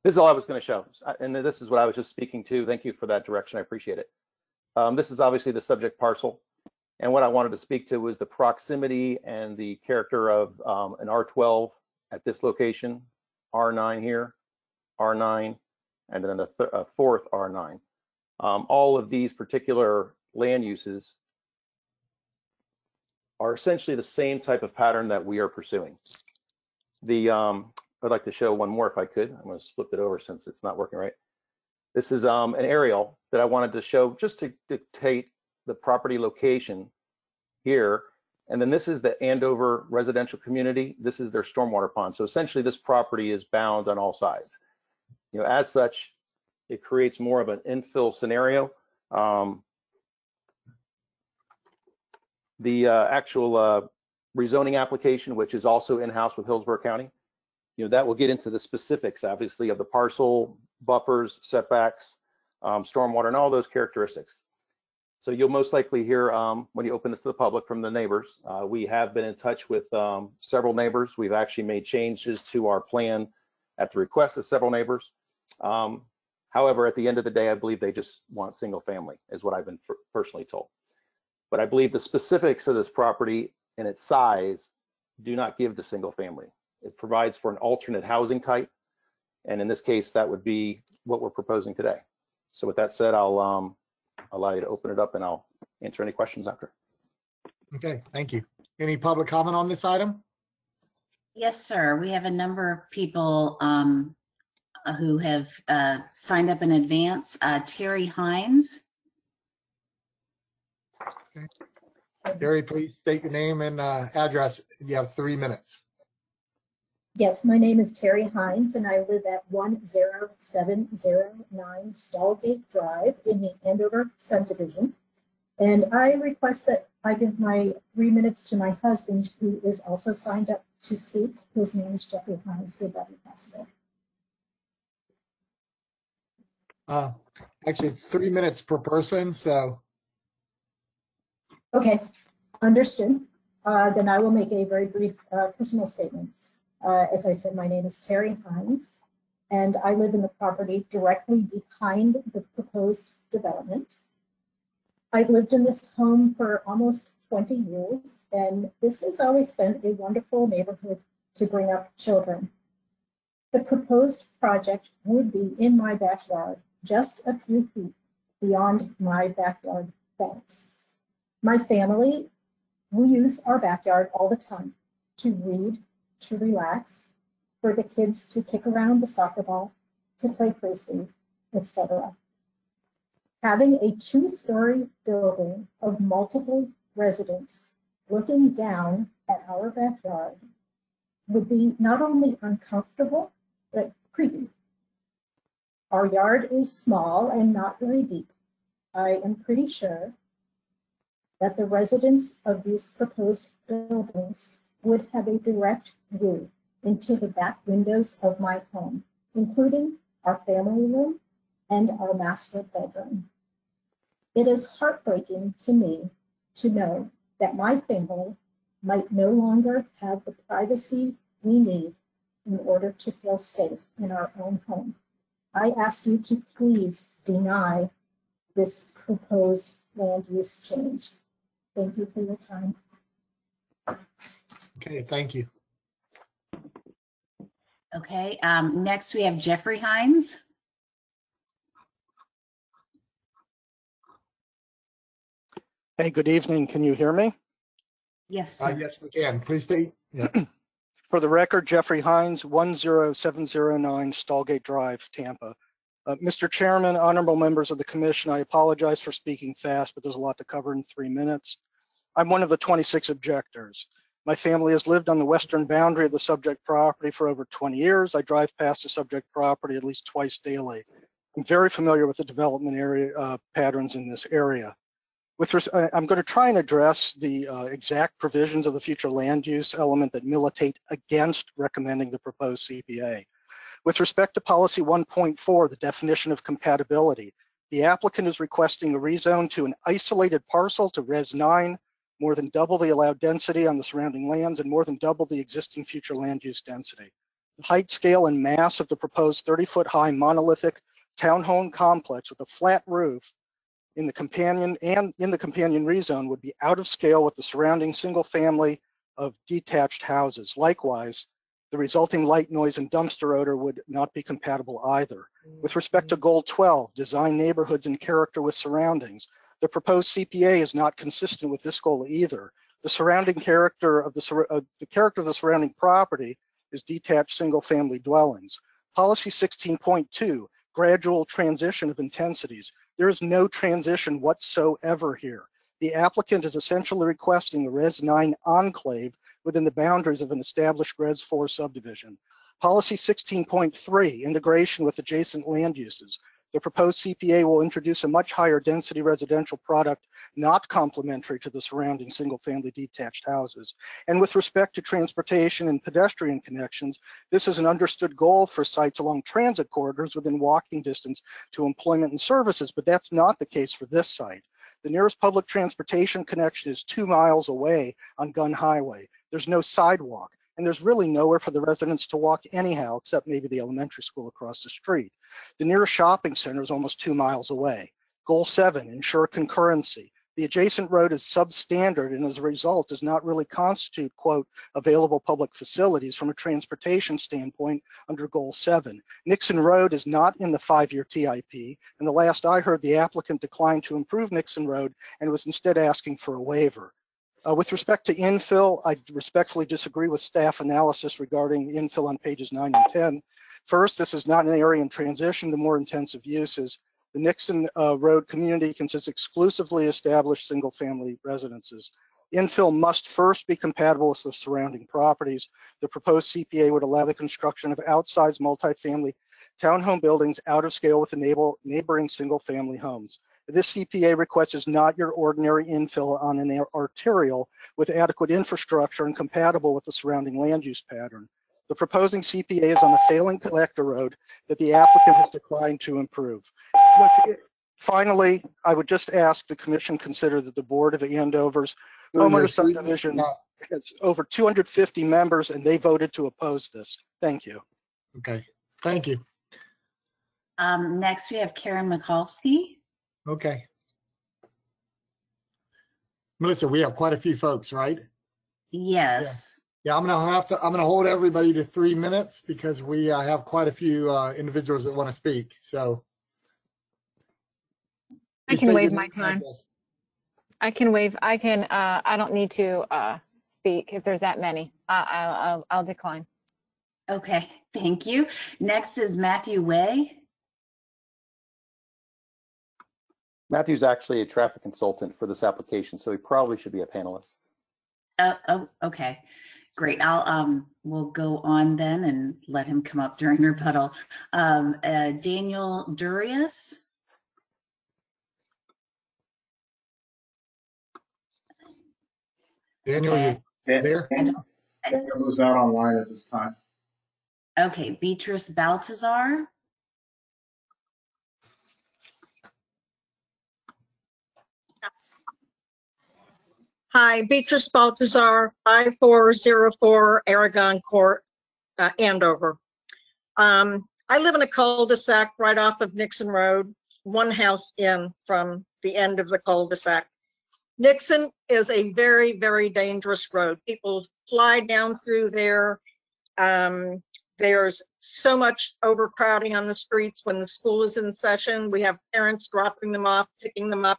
Speaker 11: This is all I was going to show, and this is what I was just speaking to. Thank you for that direction. I appreciate it. This is obviously the subject parcel, and what I wanted to speak to was the proximity and the character of an R12 at this location, R9 here, R9, and then a fourth R9. All of these particular land uses are essentially the same type of pattern that we are pursuing. I'd like to show one more if I could. I'm going to flip it over since it's not working right. This is an aerial that I wanted to show just to dictate the property location here. And then this is the Andover residential community. This is their stormwater pond. So essentially this property is bound on all sides. You know, as such, it creates more of an infill scenario. The actual rezoning application, which is also in-house with Hillsborough County, you know, that will get into the specifics, obviously, of the parcel, buffers, setbacks, stormwater, and all those characteristics. So you'll most likely hear when you open this to the public from the neighbors. We have been in touch with several neighbors. We've actually made changes to our plan at the request of several neighbors. However, at the end of the day, I believe they just want single family, is what I've been personally told. But I believe the specifics of this property and its size do not give the single family. It provides for an alternate housing type. And in this case, that would be what we're proposing today. So with that said, I'll allow you to open it up and I'll answer any questions after.
Speaker 2: Okay, thank you. Any public comment on this item?
Speaker 3: Yes, sir. We have a number of people who have signed up in advance. Terry Hines.
Speaker 2: Okay. Terry, please state your name and address. You have 3 minutes.
Speaker 5: Yes, my name is Terry Hines, and I live at 10709 Stallgate Drive in the Andover subdivision. And I request that I give my 3 minutes to my husband, who is also signed up to speak. His name is Jeffrey Hines. Would that be possible?
Speaker 2: Actually, it's 3 minutes per person, so.
Speaker 5: Okay, understood. Then I will make a very brief personal statement. As I said, my name is Terry Hines, and I live in the property directly behind the proposed development. I've lived in this home for almost 20 years, and this has always been a wonderful neighborhood to bring up children. The proposed project would be in my backyard, just a few feet beyond my backyard fence. My family, we use our backyard all the time to read, to relax, for the kids to kick around the soccer ball, to play frisbee, etc. Having a 2-story building of multiple residents looking down at our backyard would be not only uncomfortable, but creepy. Our yard is small and not very deep. I am pretty sure that the residents of these proposed buildings would have a direct view into the back windows of my home, including our family room and our master bedroom. It is heartbreaking to me to know that my family might no longer have the privacy we need in order to feel safe in our own home. I ask you to please deny this proposed land use change. Thank you for your time.
Speaker 2: Okay, thank you.
Speaker 3: Okay, next we have Jeffrey Hines.
Speaker 10: Hey, good evening. Can you hear me?
Speaker 3: Yes, sir.
Speaker 2: Yes, we can. Please state. Yeah.
Speaker 10: For the record, Jeffrey Hines, 10709 Stallgate Drive, Tampa. Mr. Chairman, honorable members of the commission, I apologize for speaking fast, but there's a lot to cover in 3 minutes. I'm one of the 26 objectors.
Speaker 12: My family has lived on the western boundary of the subject property for over 20 years. I drive past the subject property at least twice daily. I'm very familiar with the development area patterns in this area. I'm going to try and address the exact provisions of the future land use element that militate against recommending the proposed CPA. With respect to policy 1.4, the definition of compatibility, the applicant is requesting a rezone to an isolated parcel to Res 9, more than double the allowed density on the surrounding lands and more than double the existing future land use density. The height, scale, and mass of the proposed 30-foot high monolithic townhome complex with a flat roof in the companion rezone would be out of scale with the surrounding single family of detached houses. Likewise, the resulting light, noise, and dumpster odor would not be compatible either. With respect to goal 12, design neighborhoods in character with surroundings, the proposed CPA is not consistent with this goal either. The surrounding character of the surrounding property is detached single family dwellings. Policy 16.2, gradual transition of intensities. There is no transition whatsoever here. The applicant is essentially requesting a Res 9 enclave within the boundaries of an established Res 4 subdivision. Policy 16.3, integration with adjacent land uses. The proposed CPA will introduce a much higher density residential product not complementary to the surrounding single-family detached houses. And with respect to transportation and pedestrian connections, this is an understood goal for sites along transit corridors within walking distance to employment and services, but that's not the case for this site. The nearest public transportation connection is 2 miles away on Gun Highway. There's no sidewalk, and there's really nowhere for the residents to walk anyhow, except maybe the elementary school across the street. The nearest shopping center is almost 2 miles away. Goal 7, ensure concurrency. The adjacent road is substandard and as a result does not really constitute, quote, available public facilities from a transportation standpoint under Goal 7. Nixon Road is not in the 5-year TIP, and the last I heard, the applicant declined to improve Nixon Road and was instead asking for a waiver. With respect to infill, I respectfully disagree with staff analysis regarding infill on pages 9 and 10. First, this is not an area in transition to more intensive uses. The Nixon Road community consists exclusively established single-family residences. Infill must first be compatible with the surrounding properties. The proposed CPA would allow the construction of outsized multifamily townhome buildings out of scale with the neighboring single-family homes. This CPA request is not your ordinary infill on an arterial with adequate infrastructure and compatible with the surrounding land use pattern. The proposing CPA is on a failing collector road that the applicant has declined to improve. Look, finally, I would just ask the commission consider that the Board of Andover's homeowner subdivision has over 250 members and they voted to oppose this. Thank you.
Speaker 2: Okay, thank you.
Speaker 3: Next we have Karen Mikulski.
Speaker 2: Okay. Melissa, we have quite a few folks, right?
Speaker 3: Yes.
Speaker 2: Yeah, I'm gonna hold everybody to 3 minutes because we have quite a few individuals that want to speak. So
Speaker 13: I can waive my time. I can waive. I don't need to speak if there's that many. I'll decline.
Speaker 3: Okay, thank you. Next is Matthew Way.
Speaker 11: Matthew's actually a traffic consultant for this application, so he probably should be a panelist.
Speaker 3: Oh, okay, great. We'll go on then and let him come up during rebuttal. Daniel Durius.
Speaker 2: Daniel, you there?
Speaker 9: Daniel's not online at this time.
Speaker 3: Okay, Beatrice Baltazar.
Speaker 14: Yes. Hi, Beatrice Baltazar, 5404 Aragon Court, Andover. I live in a cul-de-sac right off of Nixon Road, one house in from the end of the cul-de-sac. Nixon is a very, very dangerous road. People fly down through there. There's so much overcrowding on the streets when the school is in session. We have parents dropping them off, picking them up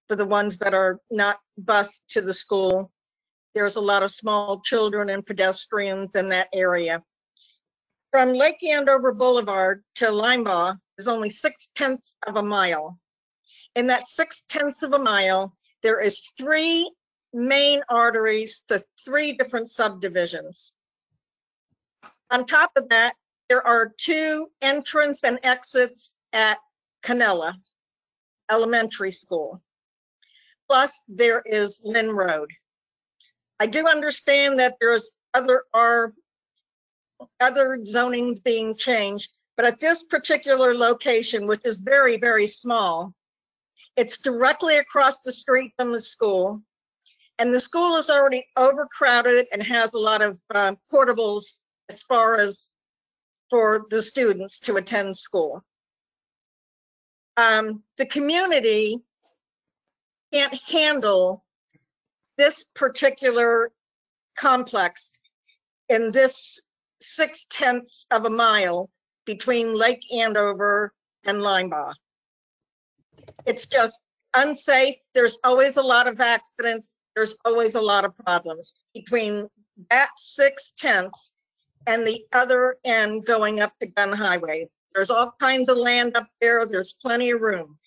Speaker 14: for the ones that are not bused to the school. There's a lot of small children and pedestrians in that area. From Lake Andover Boulevard to Linebaugh is only 6/10 of a mile. In that 6/10 of a mile, there is 3 main arteries to 3 different subdivisions. On top of that, there are 2 entrance and exits at Canella Elementary School. Plus, there is Lynn Road. I do understand that there's other zonings being changed, but at this particular location, which is very, very small, it's directly across the street from the school, and the school is already overcrowded and has a lot of portables as far as for the students to attend school. The community can't handle this particular complex in this 0.6 of a mile between Lake Andover and Linebaugh. It's just unsafe. There's always a lot of accidents. There's always a lot of problems between that 0.6 and the other end going up to Gun Highway. There's all kinds of land up there. There's plenty of room.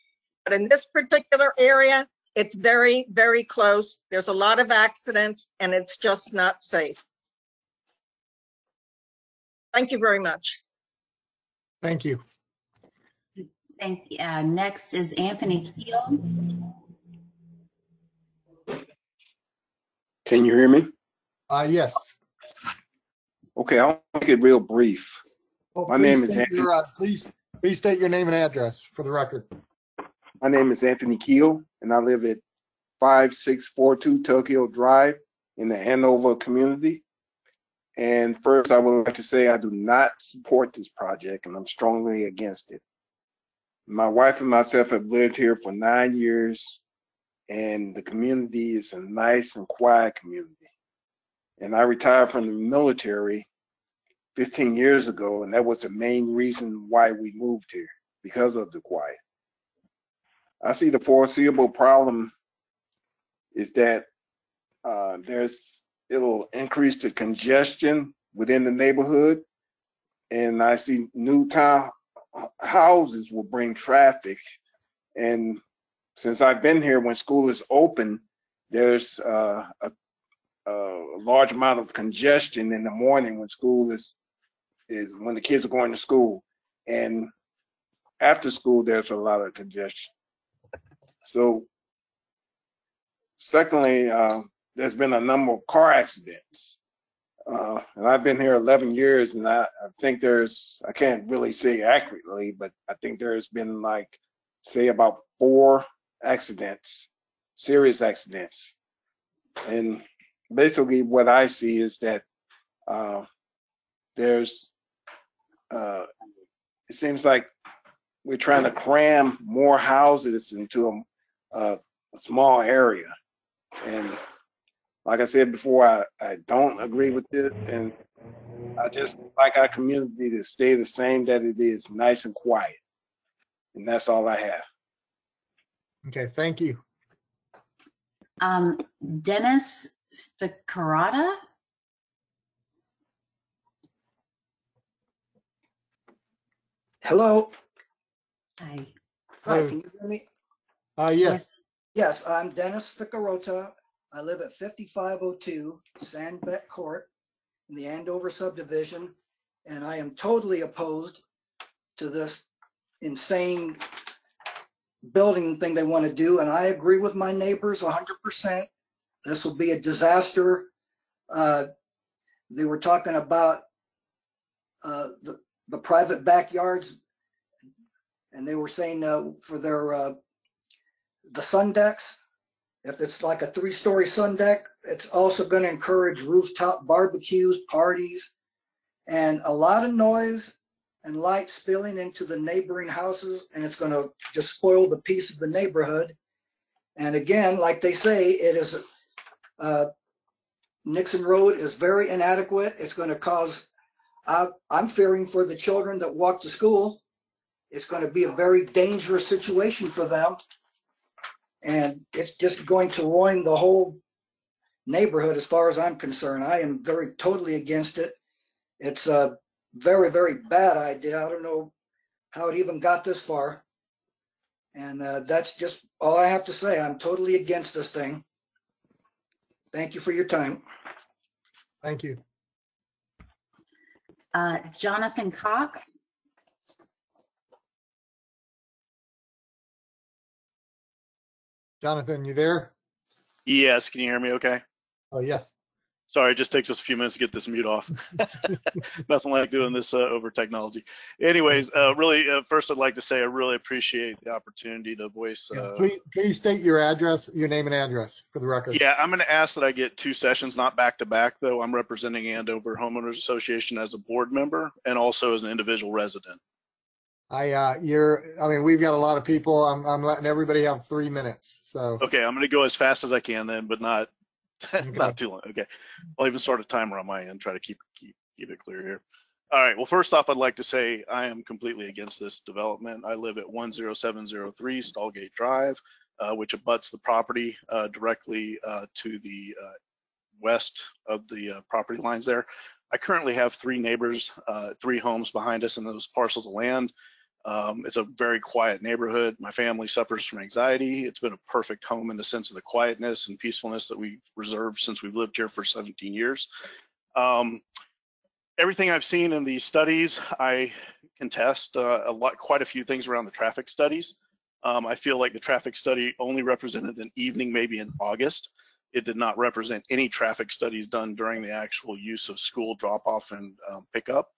Speaker 14: But in this particular area, it's very, very close. There's a lot of accidents and it's just not safe. Thank you very much.
Speaker 2: Thank you.
Speaker 3: Thank you. Next is Anthony Keel.
Speaker 15: Can you hear me?
Speaker 2: Yes.
Speaker 15: Okay, I'll make it real brief.
Speaker 2: Well,
Speaker 15: My name is Anthony.
Speaker 2: Please state your name and address for the record.
Speaker 15: My name is Anthony Keel, and I live at 5642 Tokyo Drive in the Andover community. And first, I would like to say I do not support this project, and I'm strongly against it. My wife and myself have lived here for 9 years, and the community is a nice and quiet community. And I retired from the military 15 years ago, and that was the main reason why we moved here, because of the quiet. I see the foreseeable problem is that it'll increase the congestion within the neighborhood, and I see new town houses will bring traffic. And since I've been here, when school is open, there's a large amount of congestion in the morning when school is when the kids are going to school, and after school there's a lot of congestion. So secondly, there's been a number of car accidents, and I've been here 11 years, and I think I can't really say accurately, but I think there's been like, say, about 4 accidents, serious accidents. And basically what I see is that it seems like we're trying to cram more houses into a small area. And like I said before, I don't agree with it, and I just like our community to stay the same that it is, nice and quiet. And that's all I have.
Speaker 2: Okay, thank you.
Speaker 3: Dennis Ficarata.
Speaker 16: Hello.
Speaker 3: Hi.
Speaker 16: Hi, can you hear me?
Speaker 2: Yes.
Speaker 16: Yes, I'm Dennis Ficarota. I live at 5502 Sandbeck Court in the Andover subdivision, and I am totally opposed to this insane building thing they want to do, and I agree with my neighbors 100%. This will be a disaster. They were talking about the private backyards, and they were saying for their the sun decks, if it's like a 3-story sun deck, it's also going to encourage rooftop barbecues, parties, and a lot of noise and light spilling into the neighboring houses, and it's going to just spoil the peace of the neighborhood. And again, like they say, it is Nixon Road is very inadequate. It's going to cause, I'm fearing for the children that walk to school. It's going to be a very dangerous situation for them. And it's just going to ruin the whole neighborhood as far as I'm concerned. I am totally against it. It's a very, very bad idea. I don't know how it even got this far. And that's just all I have to say. I'm totally against this thing. Thank you for your time.
Speaker 2: Thank you.
Speaker 3: Jonathan Cox.
Speaker 2: Jonathan, you there?
Speaker 8: Yes, can you hear me okay?
Speaker 2: Oh, yes.
Speaker 8: Sorry, it just takes us a few minutes to get this mute off. Nothing like doing this over technology. Anyways, really, first I'd like to say I really appreciate the opportunity to voice.
Speaker 2: Please state your address, your name and address for the record.
Speaker 8: Yeah, I'm going to ask that I get 2 sessions, not back to back, though. I'm representing Andover Homeowners Association as a board member and also as an individual resident.
Speaker 2: I mean, we've got a lot of people. I'm letting everybody have 3 minutes. So.
Speaker 8: Okay, I'm going to go as fast as I can then, but not not too long. Okay, I'll even start a timer on my end, try to keep it clear here. All right, well, first off, I'd like to say I am completely against this development. I live at 10703 Stallgate Drive, which abuts the property directly to the west of the property lines there. I currently have 3 neighbors, 3 homes behind us in those parcels of land. It's a very quiet neighborhood. My family suffers from anxiety. It's been a perfect home in the sense of the quietness and peacefulness that we've reserved since we've lived here for 17 years. Everything I've seen in these studies, I contest quite a few things around the traffic studies. I feel like the traffic study only represented an evening, maybe in August. It did not represent any traffic studies done during the actual use of school drop-off and pickup.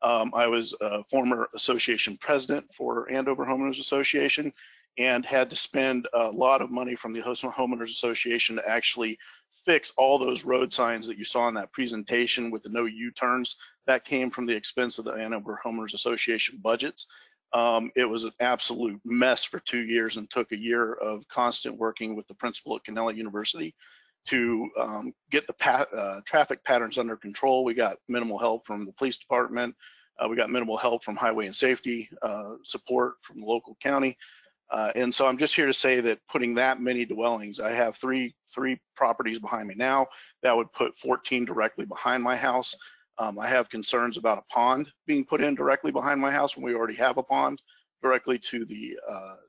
Speaker 8: I was a former association president for Andover Homeowners Association and had to spend a lot of money from the Homeowners Association to actually fix all those road signs that you saw in that presentation with the no U-turns. That came from the expense of the Andover Homeowners Association budgets. It was an absolute mess for 2 years and took a year of constant working with the principal at Canella University to get the traffic patterns under control. We got minimal help from the police department. We got minimal help from highway and safety support from the local county. And so I'm just here to say that putting that many dwellings, I have three properties behind me now, that would put 14 directly behind my house. I have concerns about a pond being put in directly behind my house when we already have a pond directly to the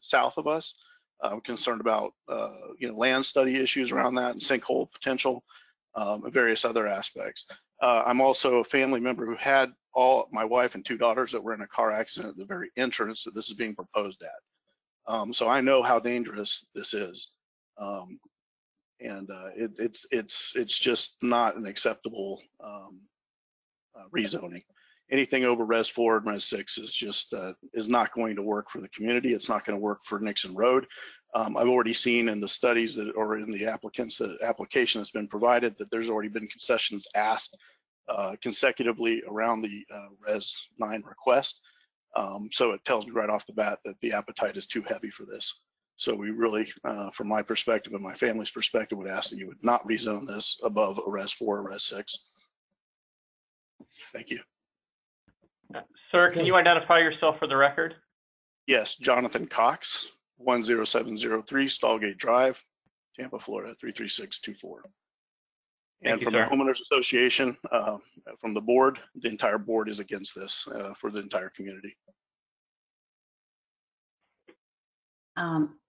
Speaker 8: south of us. I'm concerned about land study issues around that and sinkhole potential and various other aspects. I'm also a family member who had my wife and 2 daughters that were in a car accident at the very entrance that this is being proposed at. So I know how dangerous this is. It's just not an acceptable rezoning. Anything over Res 4 and Res 6 is just is not going to work for the community. It's not going to work for Nixon Road. I've already seen in the studies that, or in the application that's been provided, that there's already been concessions asked consecutively around the Res 9 request. So it tells me right off the bat that the appetite is too heavy for this. So we really, from my perspective and my family's perspective, would ask that you would not rezone this above a Res 4 or Res 6. Thank you.
Speaker 6: Sir, can you identify yourself for the record?
Speaker 8: Yes, Jonathan Cox, 10703 Stallgate Drive, Tampa, Florida, 33624. And from the Homeowners Association, from the board, the entire board is against this for the entire community.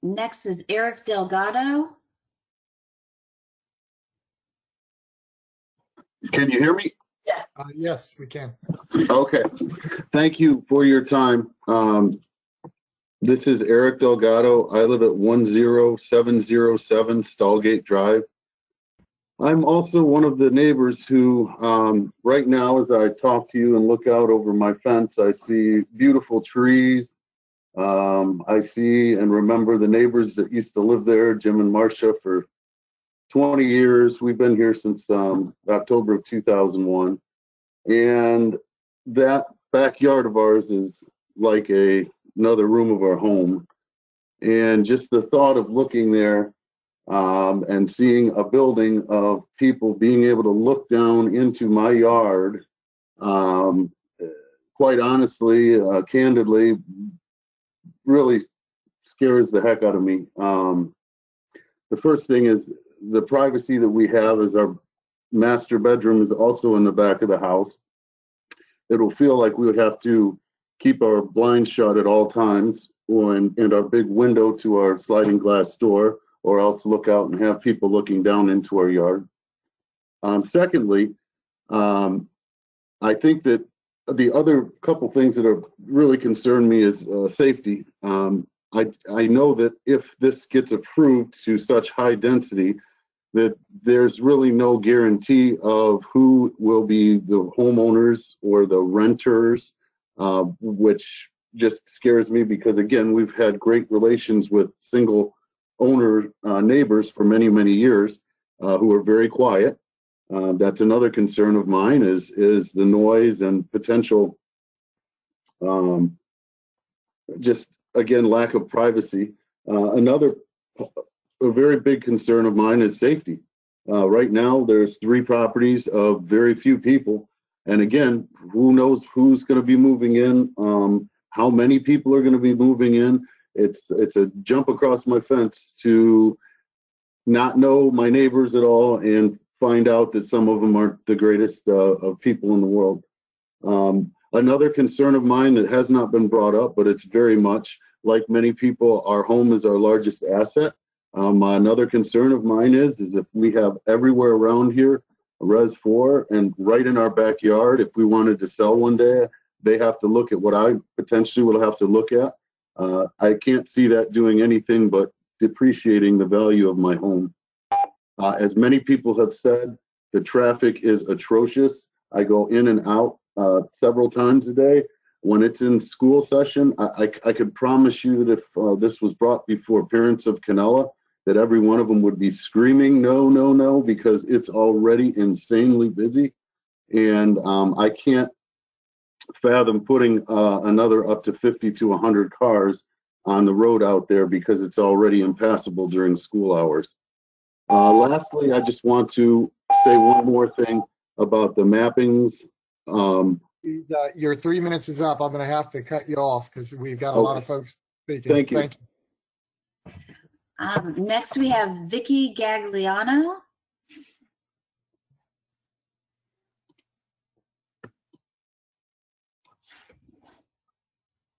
Speaker 3: Next is Eric Delgado.
Speaker 18: Can you hear me?
Speaker 3: Yeah.
Speaker 2: Yes, we can.
Speaker 18: Okay. Thank you for your time. This is Eric Delgado. I live at 10707 Stallgate Drive. I'm also one of the neighbors who, right now, as I talk to you and look out over my fence, I see beautiful trees. I see and remember the neighbors that used to live there, Jim and Marcia, for 20 years. We've been here since October of 2001. And that backyard of ours is like another room of our home. And just the thought of looking there and seeing a building of people being able to look down into my yard, quite honestly, candidly, really scares the heck out of me. The first thing is the privacy that we have is our master bedroom is also in the back of the house. It'll feel like we would have to keep our blinds shut at all times and our big window to our sliding glass door, or else look out and have people looking down into our yard. Secondly, I think that the other couple things that are really concern me is safety. I know that if this gets approved to such high density, that there's really no guarantee of who will be the homeowners or the renters, which just scares me because, again, we've had great relations with single owner neighbors for many, many years who are very quiet. That's another concern of mine is the noise and potential, just again, lack of privacy. Another a very big concern of mine is safety. Right now, there's 3 properties of very few people. And again, who knows who's going to be moving in, how many people are going to be moving in. It's a jump across my fence to not know my neighbors at all and find out that some of them aren't the greatest of people in the world. Another concern of mine that has not been brought up, but it's very much like many people, our home is our largest asset. Another concern of mine is if we have everywhere around here a Res 4 and right in our backyard, if we wanted to sell one day, they have to look at what I potentially will have to look at. I can't see that doing anything but depreciating the value of my home. As many people have said, the traffic is atrocious. I go in and out several times a day. When it's in school session, I could promise you that if this was brought before parents of Canella, that every one of them would be screaming, no, no, no, because it's already insanely busy. And I can't fathom putting another up to 50 to 100 cars on the road out there because it's already impassable during school hours. Lastly, I just want to say one more thing about the mappings.
Speaker 2: Your 3 minutes is up. I'm going to have to cut you off because we've got a lot of folks speaking.
Speaker 18: Thank you.
Speaker 3: Next, we have Vicky Gagliano.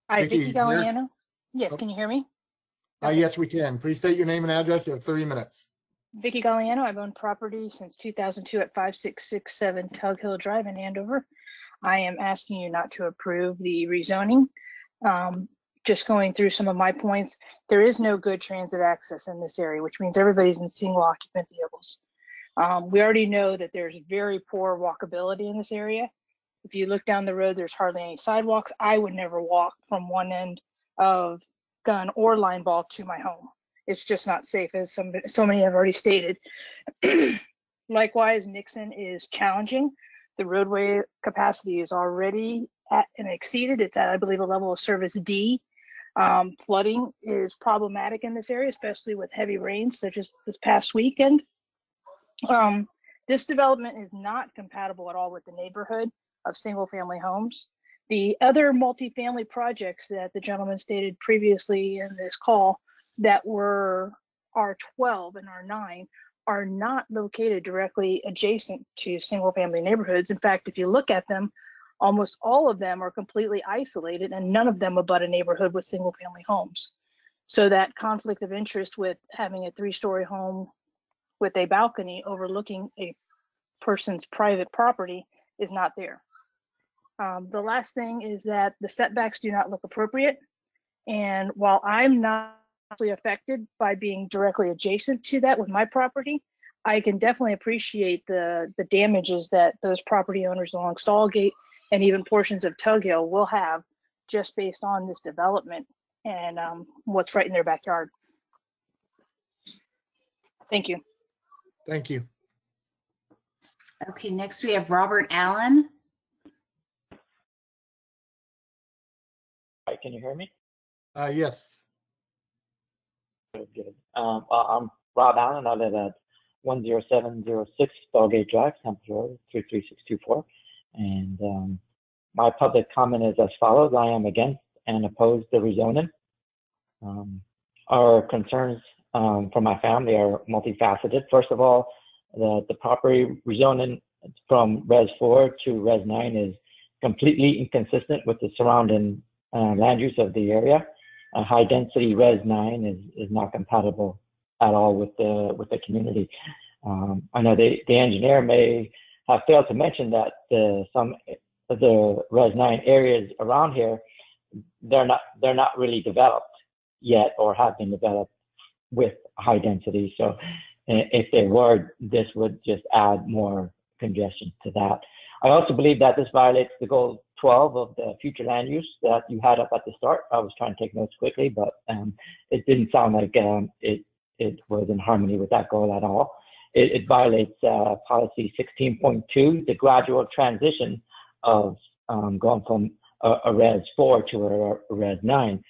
Speaker 19: Hi,
Speaker 2: Vicky,
Speaker 19: Vicky Galliano. Yes, can you hear me?
Speaker 2: Yes, we can. Please state your name and address. You have 3 minutes.
Speaker 19: Vicky Galliano. I've owned property since 2002 at 5667 Tug Hill Drive in Andover. I am asking you not to approve the rezoning. Just going through some of my points, there is no good transit access in this area, which means everybody's in single occupant vehicles. We already know that there's very poor walkability in this area. If you look down the road, there's hardly any sidewalks. I would never walk from one end of Gun or Line Ball to my home. It's just not safe, as so many have already stated. Likewise, Nixon is challenging. The roadway capacity is already at and exceeded. It's at, I believe, a level of service D. Flooding is problematic in this area, especially with heavy rains, such as this past weekend. This development is not compatible at all with the neighborhood of single-family homes. The other multifamily projects that the gentleman stated previously in this call that were R12 and R9 are not located directly adjacent to single-family neighborhoods. In fact, if you look at them, almost all of them are completely isolated and none of them abut a neighborhood with single-family homes. So that conflict of interest with having a 3-story home with a balcony overlooking a person's private property is not there. The last thing is that the setbacks do not look appropriate. And while I'm not affected by being directly adjacent to that with my property, I can definitely appreciate the damages that those property owners along Stallgate and even portions of Tug Hill will have just based on this development and what's right in their backyard. Thank you.
Speaker 2: Thank you.
Speaker 3: Okay, next we have Robert Allen.
Speaker 20: Hi, can you hear me?
Speaker 2: Yes.
Speaker 20: Good. I'm Rob Allen. I live at 10706 Stallgate Drive, Tampa, Florida, 33624. And my public comment is as follows. I am against and oppose the rezoning. Our concerns from my family are multifaceted. First of all, the property rezoning from Res 4 to Res 9 is completely inconsistent with the surrounding land use of the area. High density Res 9 is not compatible at all with the community. I know the engineer may have failed to mention that some of the Res 9 areas around here, they're not really developed yet or have been developed with high density. So if they were, this would just add more congestion to that. I also believe that this violates the goal 12 of the future land use that you had up at the start. I was trying to take notes quickly, but it didn't sound like it was in harmony with that goal at all. It violates policy 16.2, the gradual transition of going from a Res 4 to a Res 9.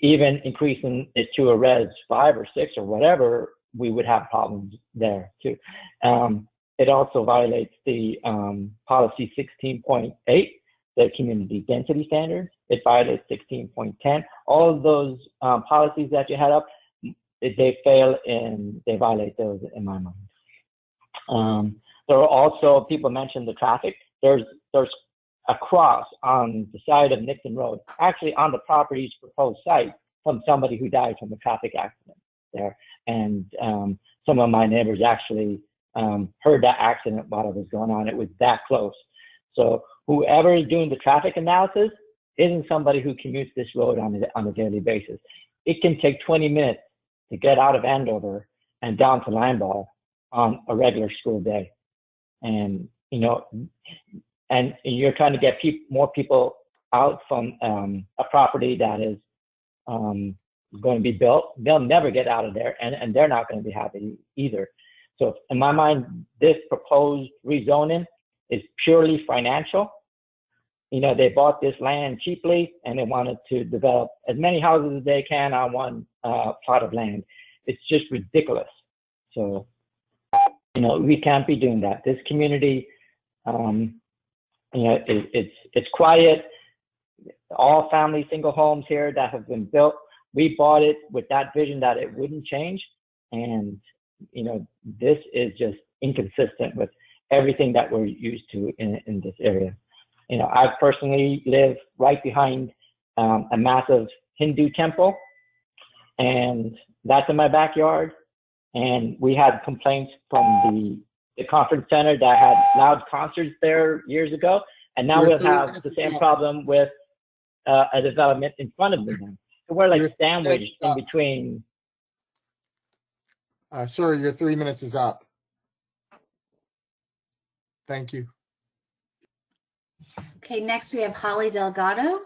Speaker 20: Even increasing it to a Res 5 or 6 or whatever, we would have problems there too. It also violates the policy 16.8, the community density standards. It violates 16.10. All of those policies that you had up, they fail and they violate those in my mind. There are also, people mentioned the traffic. There's a cross on the side of Nixon Road, actually on the property's proposed site, from somebody who died from a traffic accident there. And some of my neighbors actually heard that accident while it was going on. It was that close. So whoever is doing the traffic analysis isn't somebody who commutes this road on a daily basis. It can take 20 minutes to get out of Andover and down to Limeball on a regular school day. And, you know, and you're trying to get more people out from a property that is going to be built. They'll never get out of there, and they're not going to be happy either. So in my mind, this proposed rezoning is purely financial. You know, they bought this land cheaply and they wanted to develop as many houses as they can on one plot of land. It's just ridiculous. So, you know, we can't be doing that. This community, you know, it's quiet. All family single homes here that have been built. We bought it with that vision that it wouldn't change. And, you know, this is just inconsistent with everything that we're used to in this area. You know, I personally live right behind a massive Hindu temple, and that's in my backyard. And we had complaints from the conference center that had loud concerts there years ago, and now we'll have the same problem with a development in front of them. So we're like sandwiched in between.
Speaker 2: Sir, your 3 minutes is up. Thank you.
Speaker 3: Okay, next we have Holly Delgado.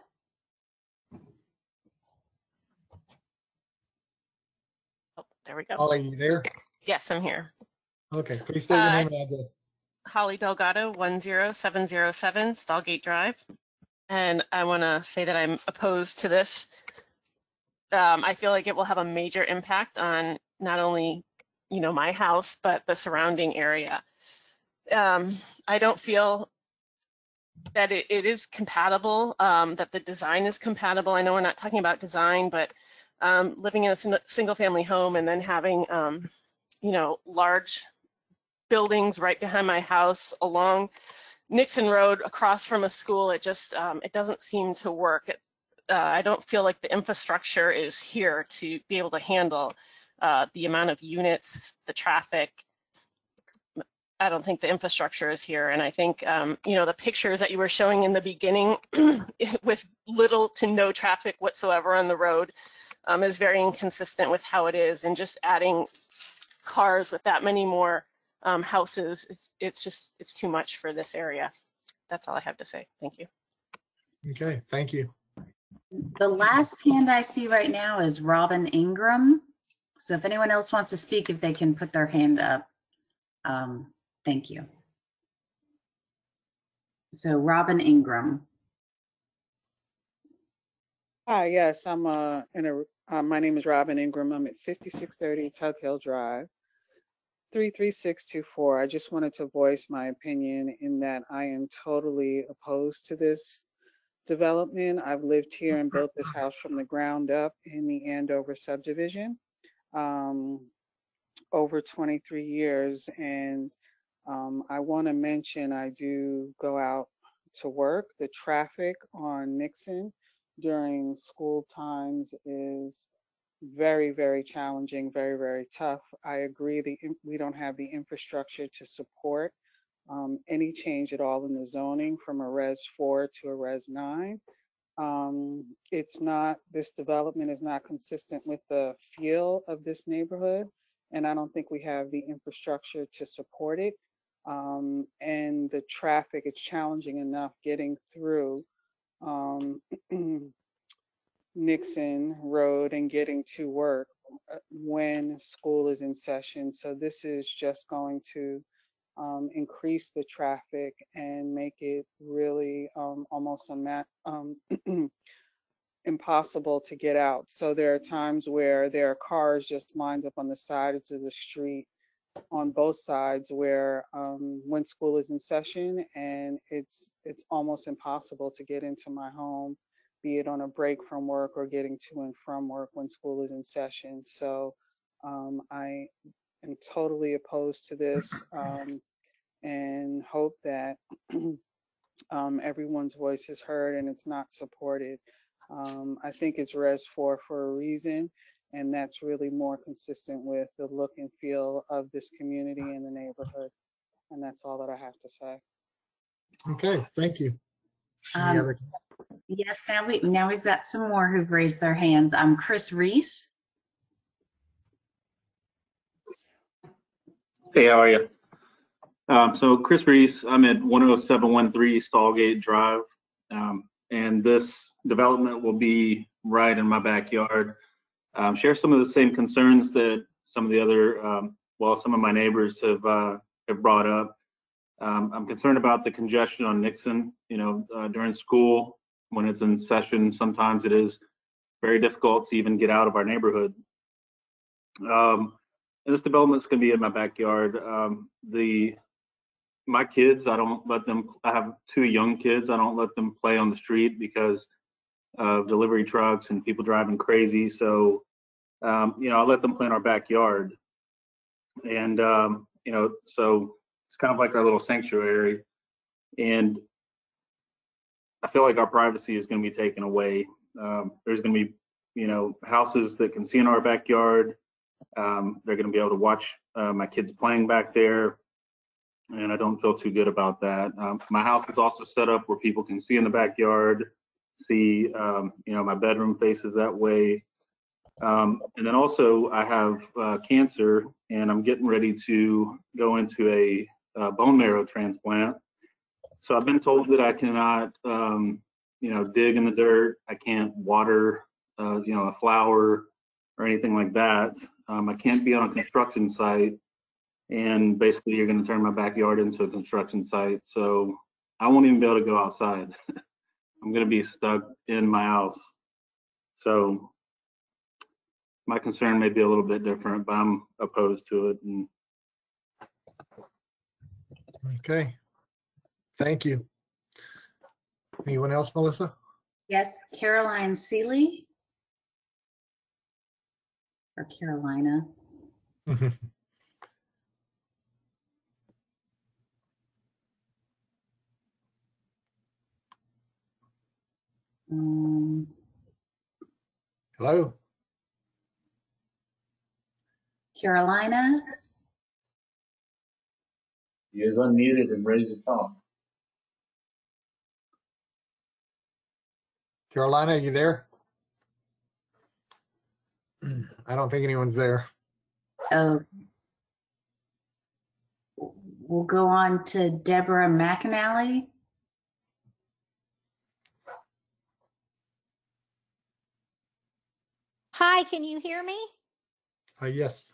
Speaker 4: Oh, there we go.
Speaker 2: Holly, you there?
Speaker 4: Yes, I'm here.
Speaker 2: Okay, please state your name and address.
Speaker 4: Holly Delgado, 10707 Stallgate Drive. And I want to say that I'm opposed to this. I feel like it will have a major impact on not only, you know, my house, but the surrounding area. I don't feel that it is compatible, that the design is compatible. I know we're not talking about design, but living in a single family home and then having, you know, large buildings right behind my house along Nixon Road across from a school, it just, it doesn't seem to work. I don't feel like the infrastructure is here to be able to handle the amount of units, the traffic. I don't think the infrastructure is here. And I think, you know, the pictures that you were showing in the beginning with little to no traffic whatsoever on the road is very inconsistent with how it is. And just adding cars with that many more houses, it's too much for this area. That's all I have to say. Thank you.
Speaker 2: Okay, thank you.
Speaker 3: The last hand I see right now is Robin Ingram. So if anyone else wants to speak, if they can put their hand up. Thank you. So Robin Ingram.
Speaker 21: Hi, yes, I'm my name is Robin Ingram. I'm at 5630 Tug Hill Drive, 33624. I just wanted to voice my opinion in that I am totally opposed to this development. I've lived here and built this house from the ground up in the Andover subdivision over 23 years. And I want to mention I do go out to work. The traffic on Nixon during school times is very, very challenging, very, very tough. I agree we don't have the infrastructure to support any change at all in the zoning from a Res 4 to a Res 9. This development is not consistent with the feel of this neighborhood, and I don't think we have the infrastructure to support it. And the traffic, it's challenging enough getting through Nixon Road and getting to work when school is in session. So this is just going to increase the traffic and make it really almost impossible to get out. So there are times where there are cars just lined up on the sides of the street on both sides where when school is in session, and it's almost impossible to get into my home, be it on a break from work or getting to and from work when school is in session. So I am totally opposed to this and hope that everyone's voice is heard and it's not supported. I think it's Res 4 for a reason, and that's really more consistent with the look and feel of this community and the neighborhood. And that's all that I have to say.
Speaker 2: Okay, thank you. Any other?
Speaker 3: Yes, now we've got some more who've raised their hands. Chris Reese.
Speaker 17: Hey, how are you? So Chris Reese, I'm at 10713 Stallgate Drive, and this development will be right in my backyard. Share some of the same concerns that some of the other, some of my neighbors have brought up. I'm concerned about the congestion on Nixon. During school, when it's in session, sometimes it is very difficult to even get out of our neighborhood. And this development's going to be in my backyard. My kids, I don't let them. I have 2 young kids. I don't let them play on the street because of delivery trucks and people driving crazy. So, I let them play in our backyard. And, so it's kind of like our little sanctuary. And I feel like our privacy is going to be taken away. There's going to be, houses that can see in our backyard. They're going to be able to watch my kids playing back there. And I don't feel too good about that. My house is also set up where people can see in the backyard, see, my bedroom faces that way. And then also I have cancer, and I'm getting ready to go into a bone marrow transplant. So I've been told that I cannot, dig in the dirt. I can't water, a flower or anything like that. I can't be on a construction site. And basically you're going to turn my backyard into a construction site. So I won't even be able to go outside. I'm going to be stuck in my house. So my concern may be a little bit different, but I'm opposed to it. And
Speaker 2: Okay, thank you. Anyone else, Melissa?
Speaker 3: Yes, Caroline Seeley. Or Carolina.
Speaker 2: Hello?
Speaker 3: Carolina.
Speaker 22: He is unmuted and ready to talk.
Speaker 2: Carolina, are you there? I don't think anyone's there.
Speaker 3: Oh. We'll go on to Deborah McAnally.
Speaker 23: Hi, can you hear me?
Speaker 2: Yes.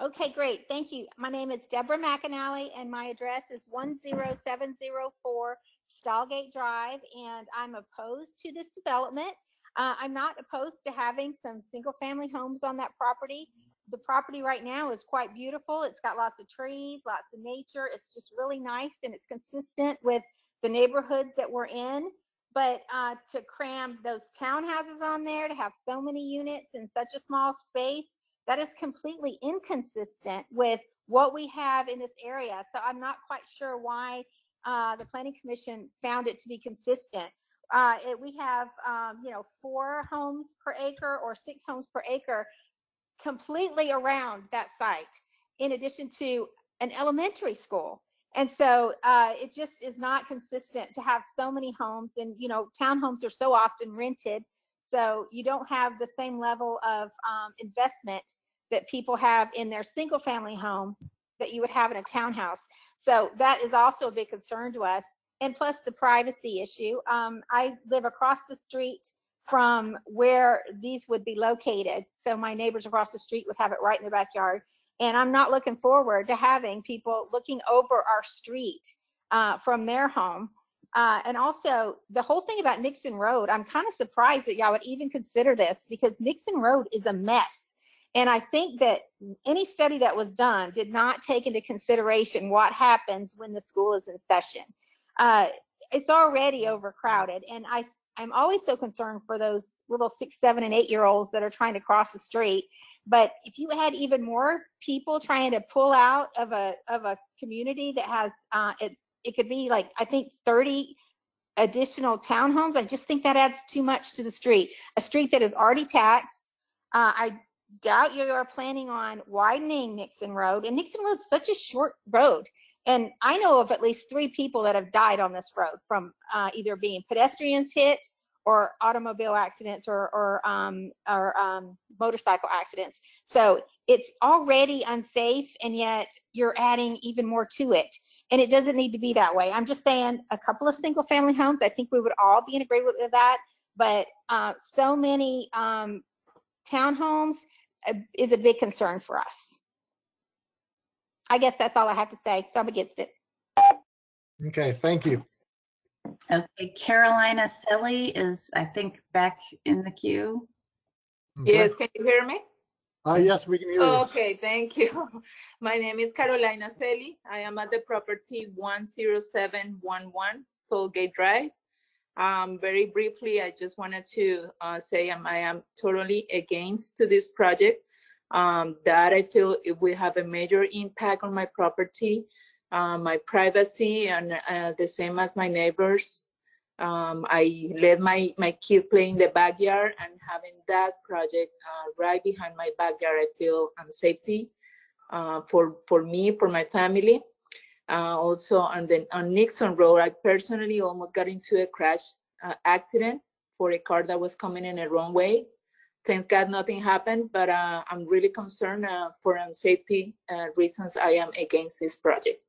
Speaker 23: Okay, great. Thank you. My name is Deborah McAnally, and my address is 10704 Stallgate Drive, and I'm opposed to this development. I'm not opposed to having some single-family homes on that property. The property right now is quite beautiful. It's got lots of trees, lots of nature. It's just really nice, and it's consistent with the neighborhood that we're in. But to cram those townhouses on there, to have so many units in such a small space, that is completely inconsistent with what we have in this area. So I'm not quite sure why the Planning Commission found it to be consistent. We have, 4 homes per acre or 6 homes per acre, completely around that site, in addition to an elementary school. And so it just is not consistent to have so many homes, and townhomes are so often rented, so you don't have the same level of investment that people have in their single family home that you would have in a townhouse. So that is also a big concern to us. And plus the privacy issue. I live across the street from where these would be located. So my neighbors across the street would have it right in their backyard. And I'm not looking forward to having people looking over our street from their home. And also the whole thing about Nixon Road, I'm kind of surprised that y'all would even consider this, because Nixon Road is a mess. And I think that any study that was done did not take into consideration what happens when the school is in session. It's already overcrowded. And I'm always so concerned for those little 6, 7, and 8-year-olds that are trying to cross the street. But if you had even more people trying to pull out of a community that has, it could be like, I think 30 additional townhomes. I just think that adds too much to the street. A street that is already taxed. I doubt you are planning on widening Nixon Road. And Nixon Road's such a short road. And I know of at least 3 people that have died on this road from either being pedestrians hit or automobile accidents or motorcycle accidents. So it's already unsafe, and yet you're adding even more to it. And it doesn't need to be that way. I'm just saying a couple of single family homes, I think we would all be in agreement with that. But so many townhomes is a big concern for us. I guess that's all I have to say. So I'm against it.
Speaker 2: Okay, thank you.
Speaker 3: Okay, Carolina Selly is, I think, back in the queue.
Speaker 2: Okay.
Speaker 1: Yes, can you hear me?
Speaker 2: Yes, we can hear you.
Speaker 1: Okay, thank you. My name is Carolina Selly. I am at the property 10711 Stolgate Drive. Very briefly, I just wanted to say I am totally against to this project. That I feel it will have a major impact on my property, my privacy, and the same as my neighbors. I let my kid play in the backyard, and having that project right behind my backyard, I feel unsafety for me, for my family. Also on Nixon Road, I personally almost got into a crash accident for a car that was coming in the wrong way. Thanks God nothing happened, but I'm really concerned for unsafety reasons. I am against this project.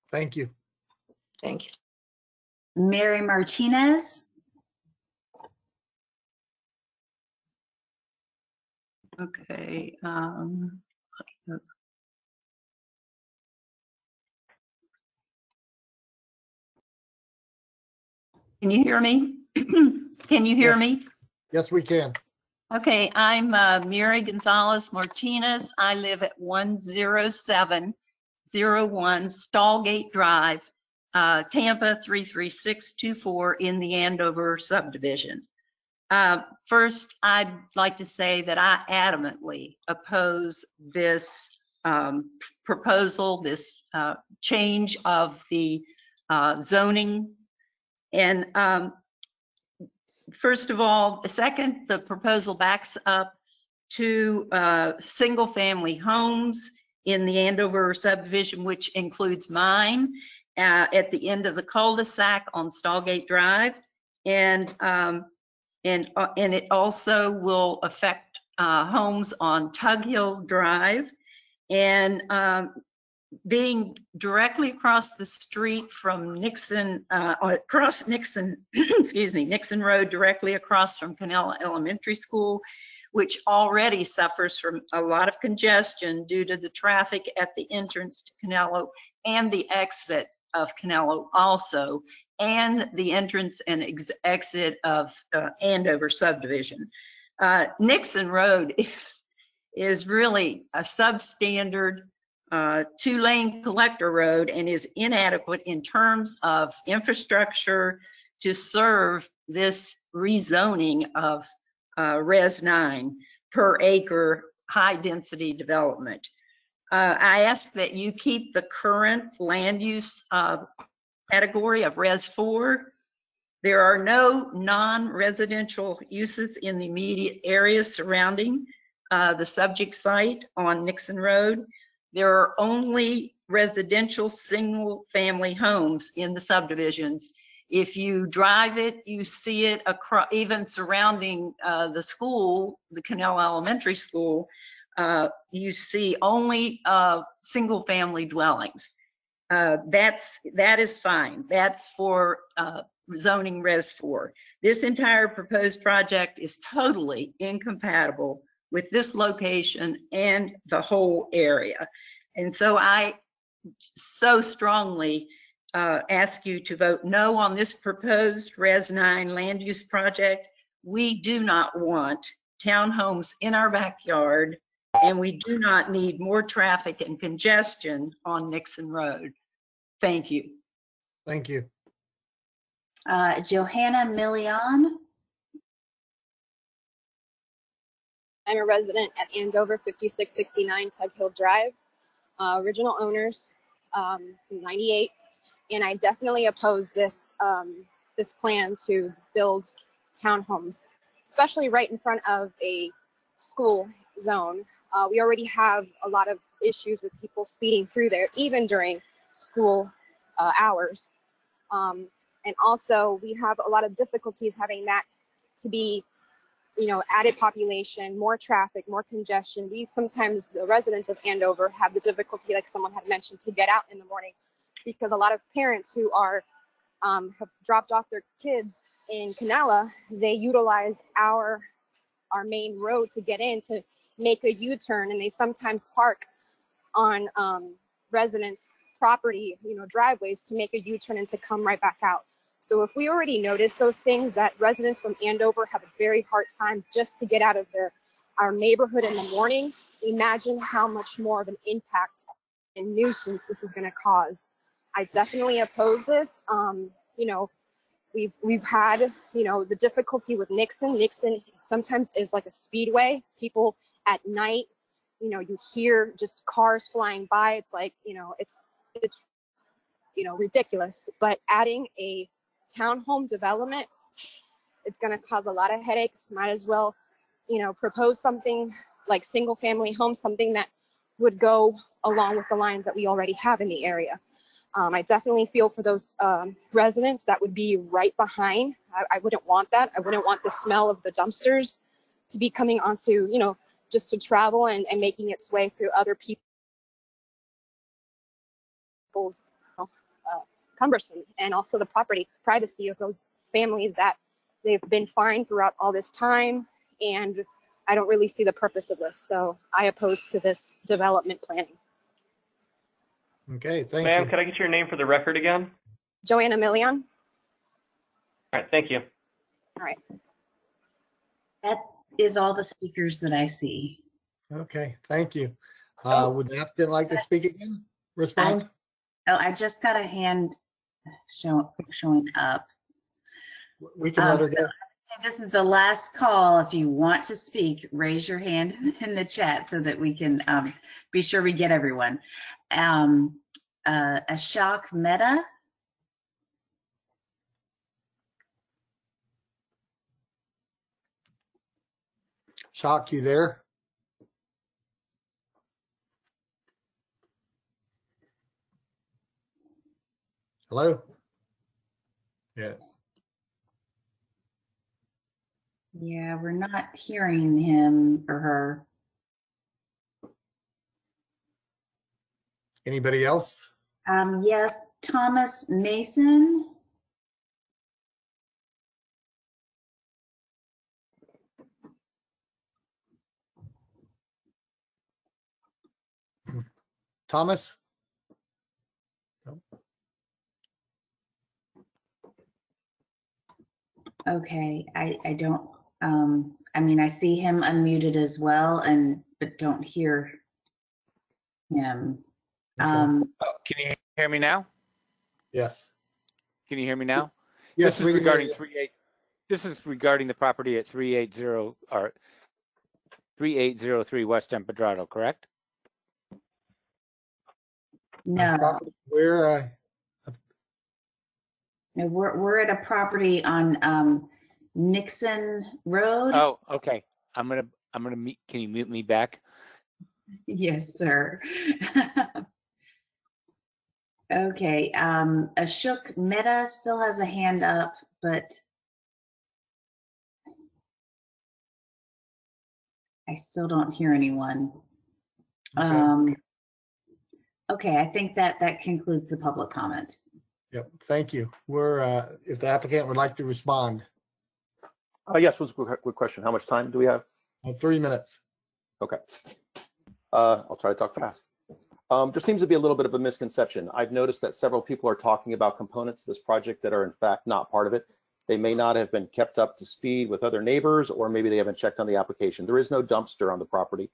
Speaker 2: Thank you.
Speaker 1: Thank you.
Speaker 3: Mary Martinez. Okay. Can you hear me? Can you hear me?
Speaker 2: Yes, we can.
Speaker 5: Okay, I'm Mary Gonzalez Martinez. I live at 10701 Stallgate Drive, Tampa 33624 in the Andover subdivision. First, I'd like to say that I adamantly oppose this proposal, this change of the zoning. And first of all, second, the proposal backs up to single family homes in the Andover subdivision, which includes mine at the end of the cul-de-sac on Stallgate Drive. And it also will affect homes on Tug Hill Drive. And being directly across the street from Nixon, across Nixon, excuse me, Nixon Road, directly across from Canella Elementary School, which already suffers from a lot of congestion due to the traffic at the entrance to Canello and the exit of Canello also, and the entrance and exit of Andover subdivision. Nixon Road is really a substandard 2-lane collector road and is inadequate in terms of infrastructure to serve this rezoning of Res 9 per acre high density development. I ask that you keep the current land use category of Res 4. There are no non-residential uses in the immediate area surrounding the subject site on Nixon Road. There are only residential single-family homes in the subdivisions. If you drive it, you see it across, even surrounding the school, the Canal Elementary School, you see only single-family dwellings. That is fine. That's for zoning Res 4. This entire proposed project is totally incompatible with this location and the whole area. And so I so strongly ask you to vote no on this proposed Res 9 land use project. We do not want townhomes in our backyard, and we do not need more traffic and congestion on Nixon Road. Thank you.
Speaker 2: Thank you.
Speaker 3: Johanna Millian.
Speaker 7: I'm a resident at Andover, 5669 Tug Hill Drive. Original owners from '98, and I definitely oppose this this plan to build townhomes, especially right in front of a school zone. We already have a lot of issues with people speeding through there, even during school hours, and also we have a lot of difficulties having that to be, you know, added population, more traffic, more congestion. We sometimes, the residents of Andover, have the difficulty, like someone had mentioned, to get out in the morning, because a lot of parents who are have dropped off their kids in Canala, they utilize our main road to get in to make a U-turn, and they sometimes park on residents' property, you know, driveways, to make a U-turn and to come right back out. So if we already notice those things, that residents from Andover have a very hard time just to get out of our neighborhood in the morning, imagine how much more of an impact and nuisance this is going to cause. I definitely oppose this. You know, we've had, you know, the difficulty with Nixon. Nixon sometimes is like a speedway. People at night, you know, you hear just cars flying by. It's like, you know, it's you know, ridiculous. But adding a townhome development, it's going to cause a lot of headaches. Might as well, you know, propose something like single family homes, something that would go along with the lines that we already have in the area. I definitely feel for those residents that would be right behind. I wouldn't want that. I wouldn't want the smell of the dumpsters to be coming onto, you know, just to travel and making its way to other people's cumbersome, and also the property privacy of those families that they've been fined throughout all this time, and I don't really see the purpose of this. So I oppose to this development planning.
Speaker 2: Okay, thank you.
Speaker 6: Ma'am, could I get your name for the record again?
Speaker 7: Joanna Millian.
Speaker 6: All right, thank you.
Speaker 7: All right.
Speaker 3: That is all the speakers that I see.
Speaker 2: Okay, thank you. Would the applicant like to speak again? Respond?
Speaker 3: I just got a hand showing up.
Speaker 2: We can let her go.
Speaker 3: This is the last call. If you want to speak, raise your hand in the chat so that we can be sure we get everyone. Ashok Mehta.
Speaker 2: Ashok, you there? Hello? Yeah.
Speaker 3: Yeah, we're not hearing him or her.
Speaker 2: Anybody else?
Speaker 3: Yes, Thomas Mason.
Speaker 2: Thomas? No.
Speaker 3: Okay, I don't, I mean, I see him unmuted as well, but don't hear him.
Speaker 10: Can you hear me now?
Speaker 2: Yes.
Speaker 10: Can you hear me now?
Speaker 2: Yes,
Speaker 10: this is regarding 38. This is regarding the property at 380 or 3803 West Empedrado, correct?
Speaker 3: No.
Speaker 2: We're
Speaker 3: No, we're at a property on Nixon Road.
Speaker 10: Oh, okay. I'm I'm gonna meet, can you mute me back?
Speaker 3: Yes, sir. Okay, Ashok Mehta still has a hand up, but I still don't hear anyone. Okay, I think that concludes the public comment.
Speaker 2: Yep, thank you. We're, if the applicant would like to respond.
Speaker 11: Yes, one quick question. How much time do we have?
Speaker 2: 3 minutes.
Speaker 11: Okay. I'll try to talk fast. There seems to be a little bit of a misconception. I've noticed that several people are talking about components of this project that are in fact not part of it. They may not have been kept up to speed with other neighbors, or maybe they haven't checked on the application. There is no dumpster on the property.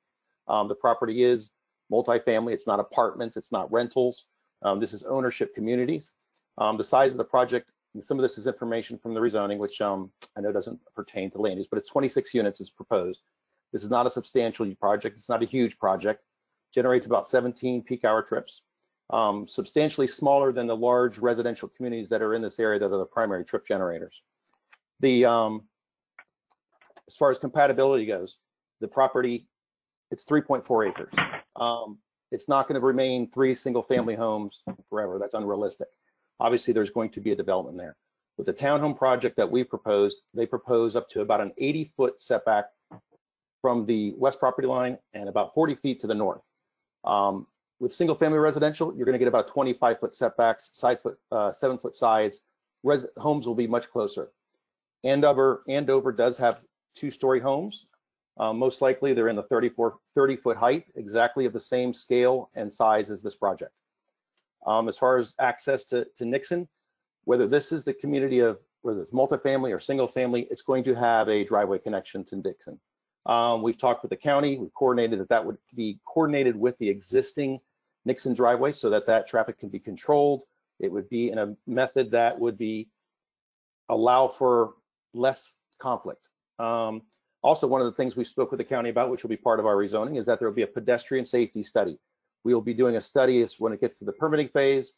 Speaker 11: The property is multifamily. It's not apartments. It's not rentals. This is ownership communities. The size of the project, and some of this is information from the rezoning, which I know doesn't pertain to land use, but it's 26 units is proposed. This is not a substantial project. It's not a huge project. Generates about 17 peak hour trips. Substantially smaller than the large residential communities that are in this area that are the primary trip generators. The as far as compatibility goes, the property, it's 3.4 acres. It's not going to remain 3 single family homes forever. That's unrealistic. Obviously, there's going to be a development there. With the townhome project that we proposed, they propose up to about an 80-foot setback from the west property line and about 40 feet to the north. With single family residential, you're going to get about 25-foot setbacks, 7-foot sides. Homes will be much closer. Andover does have 2-story homes. Most likely they're in the 30-foot height, exactly of the same scale and size as this project. As far as access to Nixon, whether this is the community of, whether it's multifamily or single family, it's going to have a driveway connection to Nixon. We've talked with the county. We've coordinated that would be coordinated with the existing Nixon driveway so that traffic can be controlled. It would be in a method that would be allow for less conflict. Also, one of the things we spoke with the county about, which will be part of our rezoning, is that there will be a pedestrian safety study. We will be doing a study when it gets to the permitting phase,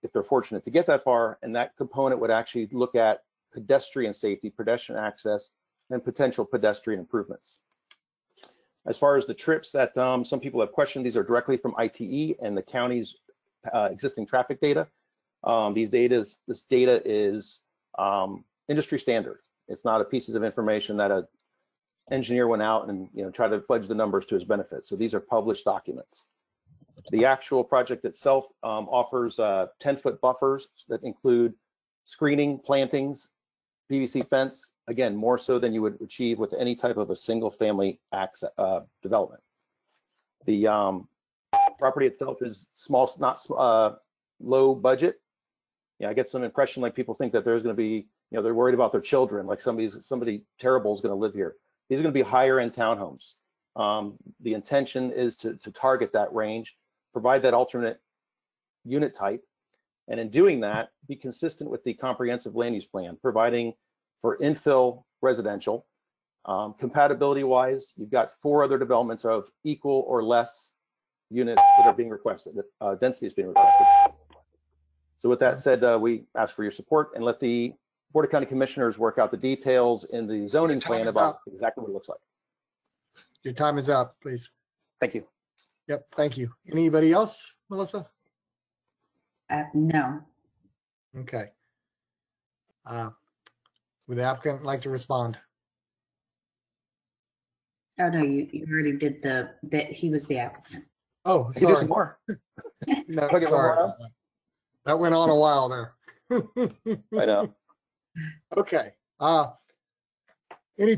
Speaker 11: if they're fortunate to get that far, and that component would actually look at pedestrian safety, pedestrian access, and potential pedestrian improvements. As far as the trips that some people have questioned, these are directly from ITE and the county's existing traffic data. This data is industry standard. It's not a piece of information that an engineer went out and tried to fudge the numbers to his benefit. So these are published documents. The actual project itself offers 10-foot buffers that include screening, plantings, PVC fence, again, more so than you would achieve with any type of a single family access, development. The property itself is small, not low budget. I get some impression like people think that there's going to be, they're worried about their children, like somebody terrible is going to live here. These are going to be higher end townhomes. The intention is to target that range, provide that alternate unit type, and in doing that, be consistent with the comprehensive land use plan, providing for infill residential. Compatibility wise, you've got 4 other developments of equal or less units that are being requested, density is being requested. So with that said, we ask for your support and let the Board of County Commissioners work out the details in the zoning plan about exactly what it looks like.
Speaker 2: Your time is up, please.
Speaker 11: Thank you.
Speaker 2: Yep, thank you. Anybody else, Melissa?
Speaker 3: No.
Speaker 2: Okay. Would the applicant like to respond?
Speaker 3: Oh, no, you already did that he was the applicant.
Speaker 2: Oh,
Speaker 11: sorry. Do some more.
Speaker 2: No, sorry. That went on a while there.
Speaker 11: I know.
Speaker 2: Okay. Any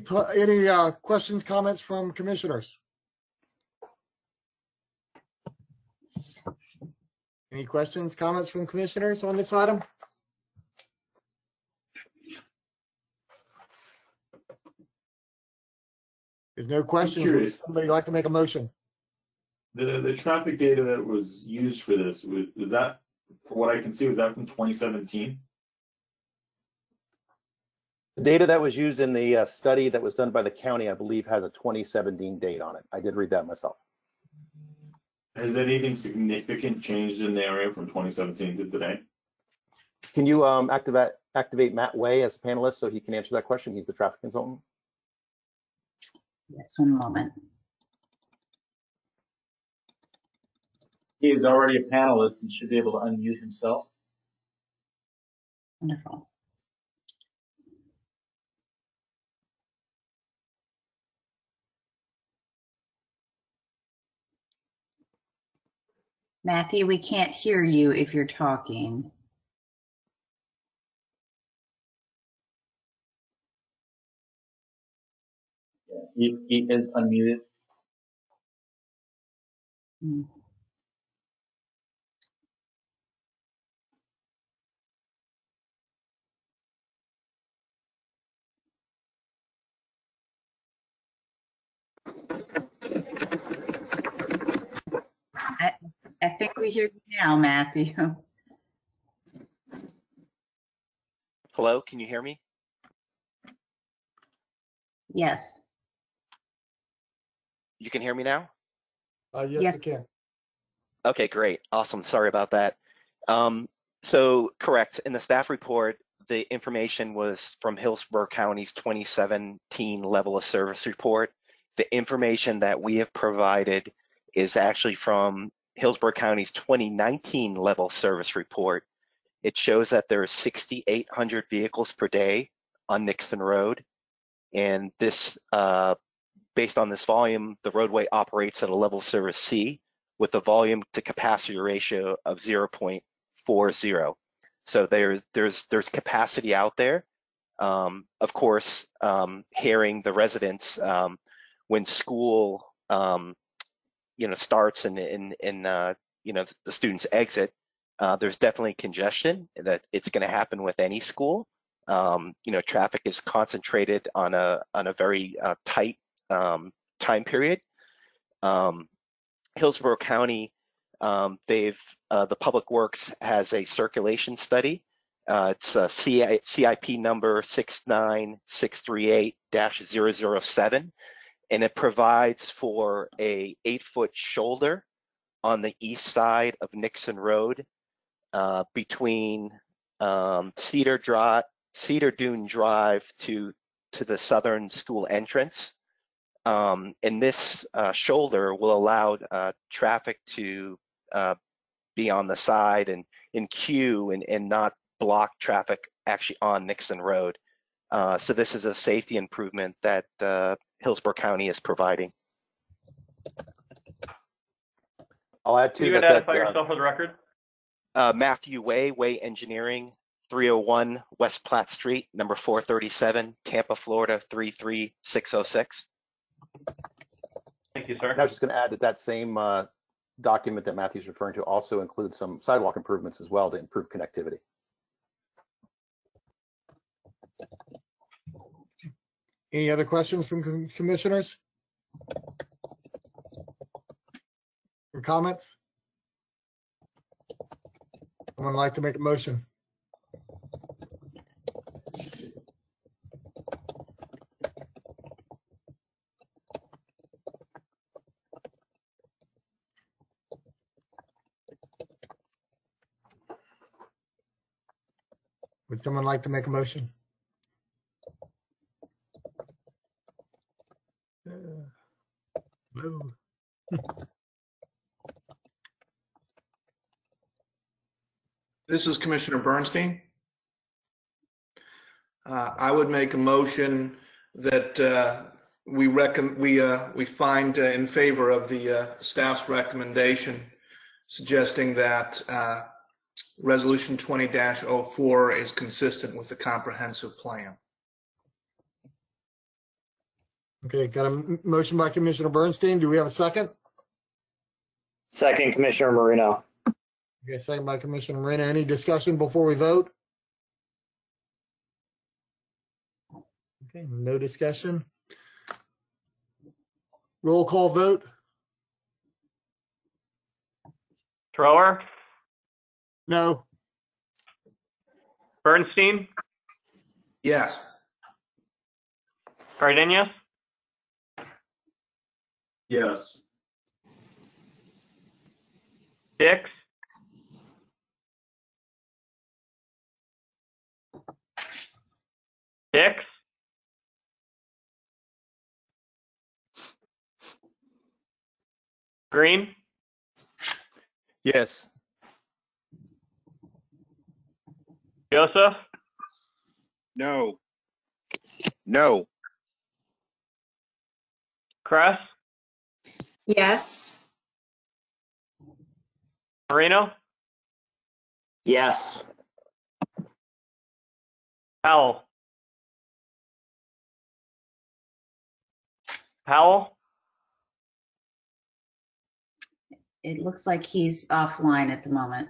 Speaker 2: questions, comments from commissioners? Any questions, comments from commissioners on this item? There's no questions. Would somebody like to make a motion?
Speaker 22: The traffic data that was used for this, was that, for what I can see, was that from 2017?
Speaker 11: The data that was used in the study that was done by the county, I believe, has a 2017 date on it. I did read that myself.
Speaker 22: Has anything significant changed in the area from 2017 to today?
Speaker 11: Can you activate Matt Way as a panelist so he can answer that question? He's the traffic consultant.
Speaker 3: Yes, one moment.
Speaker 22: He is already a panelist and should be able to unmute himself.
Speaker 3: Wonderful. Matthew, we can't hear you if you're talking.
Speaker 22: He is unmuted.
Speaker 3: Hmm. I think we hear you now, Matthew.
Speaker 9: Hello, can you hear me?
Speaker 3: Yes.
Speaker 9: You can hear me now?
Speaker 2: Yes, we can.
Speaker 9: Okay, great. Awesome. Sorry about that. So correct, in the staff report, the information was from Hillsborough County's 2017 level of service report. The information that we have provided is actually from Hillsborough County's 2019 level service report. It shows that there are 6,800 vehicles per day on Nixon Road. And this, based on this volume, the roadway operates at a level service C with a volume to capacity ratio of 0.40. So there's capacity out there. Of course, hearing the residents when school starts and the students exit, there's definitely congestion that it's going to happen with any school. Traffic is concentrated on a very tight time period. Hillsborough County, the Public Works has a circulation study. It's a CIP number 69638-007, and it provides for a 8-foot shoulder on the east side of Nixon Road between Cedar Dune Drive to the southern school entrance. And this shoulder will allow traffic to be on the side and in queue and not block traffic actually on Nixon Road. So this is a safety improvement that Hillsborough County is providing.
Speaker 11: I'll add
Speaker 6: Can
Speaker 11: to
Speaker 6: you
Speaker 11: that.
Speaker 6: identify yourself for the record?
Speaker 9: Matthew Way Engineering, 301 West Platte Street, number 437, Tampa, Florida, 33606.
Speaker 6: Thank you, sir.
Speaker 11: And I was just going to add that same document that Matthew's referring to also includes some sidewalk improvements as well to improve connectivity.
Speaker 2: Any other questions from commissioners? Or comments? Someone like to make a motion? Would someone like to make a motion? Hello.
Speaker 12: This is Commissioner Bernstein. I would make a motion that we find in favor of the staff's recommendation, suggesting that Resolution 20-04 is consistent with the comprehensive plan.
Speaker 2: Okay, got a motion by Commissioner Bernstein. Do we have a second?
Speaker 13: Second, Commissioner Marino.
Speaker 2: Okay, second by Commissioner Moreno. Any discussion before we vote? Okay, no discussion. Roll call vote.
Speaker 6: Thrower?
Speaker 2: No.
Speaker 6: Bernstein?
Speaker 12: Yes.
Speaker 6: Cardenas?
Speaker 22: Yes.
Speaker 6: Dix? Dix? Green,
Speaker 10: Yes.
Speaker 6: Joseph,
Speaker 13: No. No.
Speaker 6: Kress,
Speaker 14: Yes.
Speaker 6: Marino,
Speaker 13: Yes.
Speaker 6: Powell. Powell,
Speaker 3: It looks like he's offline at the moment.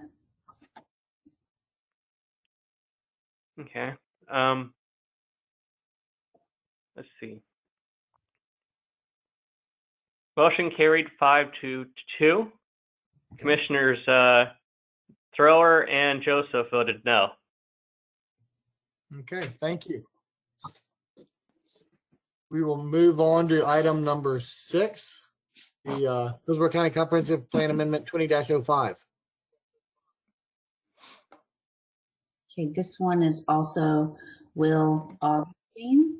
Speaker 6: okay. Let's see. Motion carried 5-2. Commissioners Thrower and Joseph voted no.
Speaker 2: Okay, thank you. We will move on to item number 6, the Hillsborough County Comprehensive Plan Amendment 20-05.
Speaker 3: Okay, this one is also Will Augustine.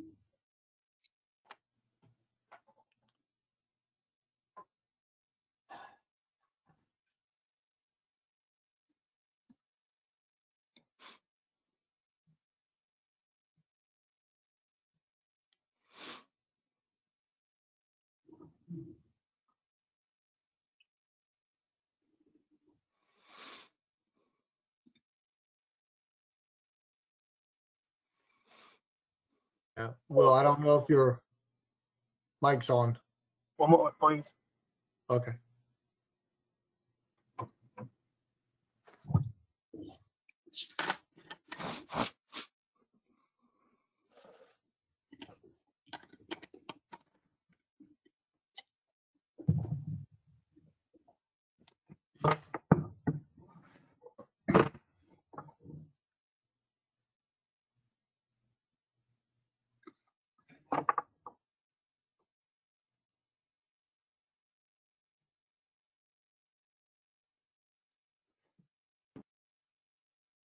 Speaker 2: Yeah. Well, I don't know if your mic's on.
Speaker 15: One more, please.
Speaker 2: Okay.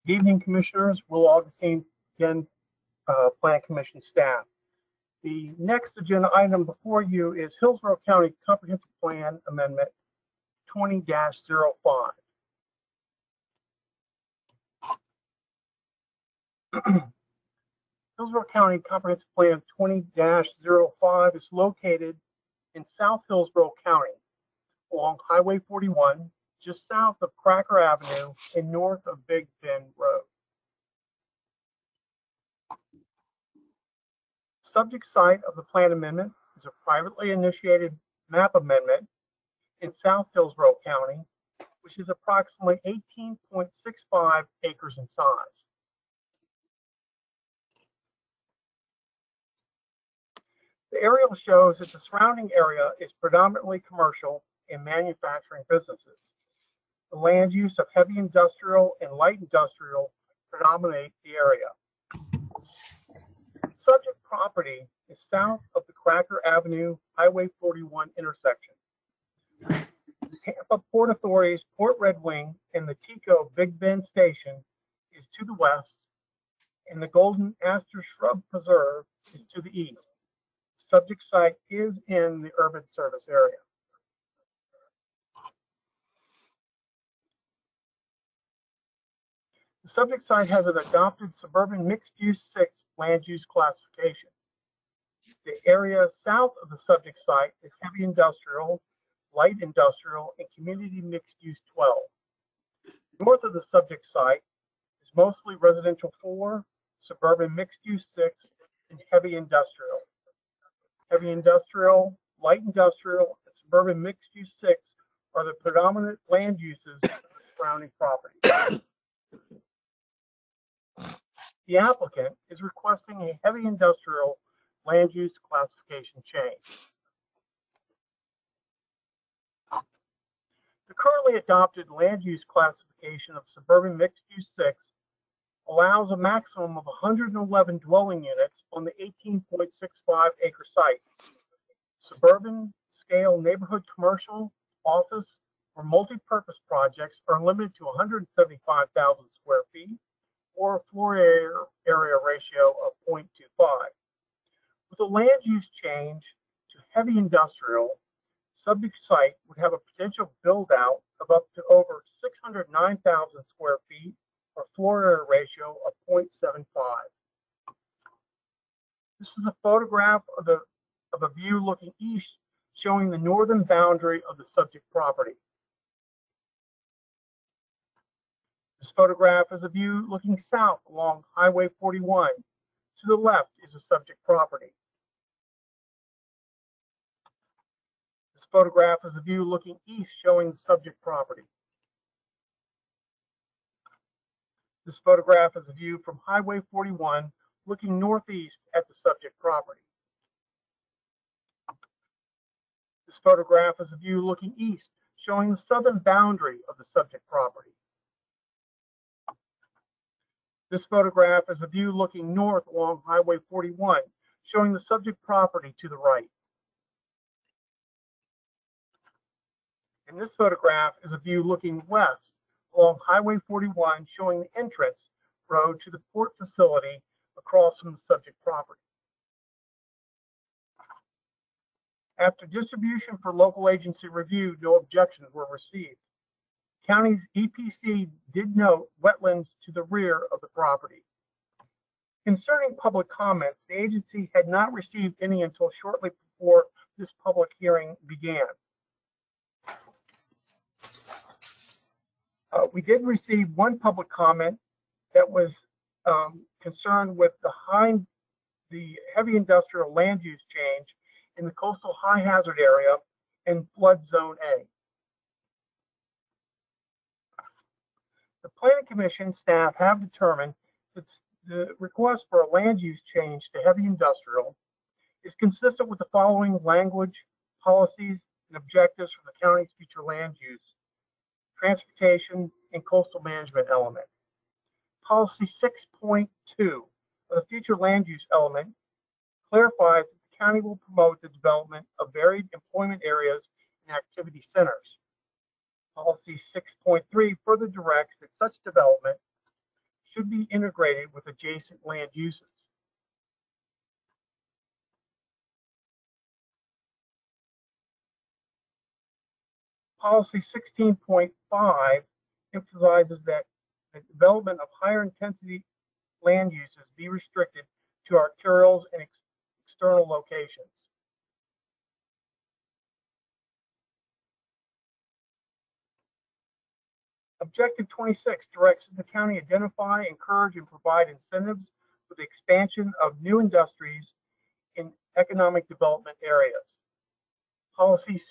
Speaker 15: Good evening, Commissioners. Will Augustine, again, Plan Commission staff. The next agenda item before you is Hillsborough County Comprehensive Plan Amendment 20-05. Hillsborough County Comprehensive Plan 20-05 is located in South Hillsborough County along Highway 41, just south of Cracker Avenue and north of Big Bend Road. Subject site of the plan amendment is a privately initiated map amendment in South Hillsborough County, which is approximately 18.65 acres in size. The aerial shows that the surrounding area is predominantly commercial and manufacturing businesses. The land use of heavy industrial and light industrial predominate the area. Subject property is south of the Cracker Avenue Highway 41 intersection. The Tampa Port Authority's Port Red Wing and the Tico Big Bend Station is to the west, and the Golden Aster Shrub Preserve is to the east. Subject site is in the urban service area. The subject site has an adopted suburban mixed-use 6 land use classification. The area south of the subject site is heavy industrial, light industrial, and community mixed-use 12. North of the subject site is mostly residential 4, suburban mixed-use 6, and heavy industrial. Heavy industrial, light industrial, and suburban mixed-use 6 are the predominant land uses of the surrounding property. The applicant is requesting a heavy industrial land use classification change. The currently adopted land use classification of suburban mixed use 6 allows a maximum of 111 dwelling units on the 18.65 acre site. Suburban scale neighborhood commercial, office, or multi-purpose projects are limited to 175,000 square feet or a floor area ratio of 0.25. With a land use change to heavy industrial, Subject site would have a potential build out of up to over 609,000 square feet or floor area ratio of 0.75. This is a photograph of a view looking east showing the northern boundary of the subject property. This photograph is a view looking south along Highway 41. To the left is the subject property. This photograph is a view looking east showing the subject property. This photograph is a view from Highway 41 looking northeast at the subject property. This photograph is a view looking east showing the southern boundary of the subject property. This photograph is a view looking north along Highway 41 showing the subject property to the right. And this photograph is a view looking west along Highway 41 showing the entrance road to the port facility across from the subject property. After distribution for local agency review, no objections were received. County's EPC did note wetlands to the rear of the property. Concerning public comments, the agency had not received any until shortly before this public hearing began. We did receive one public comment that was concerned with the heavy industrial land use change in the coastal high hazard area and flood zone A. The Planning Commission staff have determined that the request for a land use change to heavy industrial is consistent with the following language, policies, and objectives for the county's future land use, transportation, and coastal management element. Policy 6.2 of the future land use element clarifies that the county will promote the development of varied employment areas and activity centers. Policy 6.3 further directs that such development should be integrated with adjacent land uses. Policy 16.5 emphasizes that the development of higher intensity land uses be restricted to arterials and external locations. Objective 26 directs that the county identify, encourage, and provide incentives for the expansion of new industries in economic development areas. Policy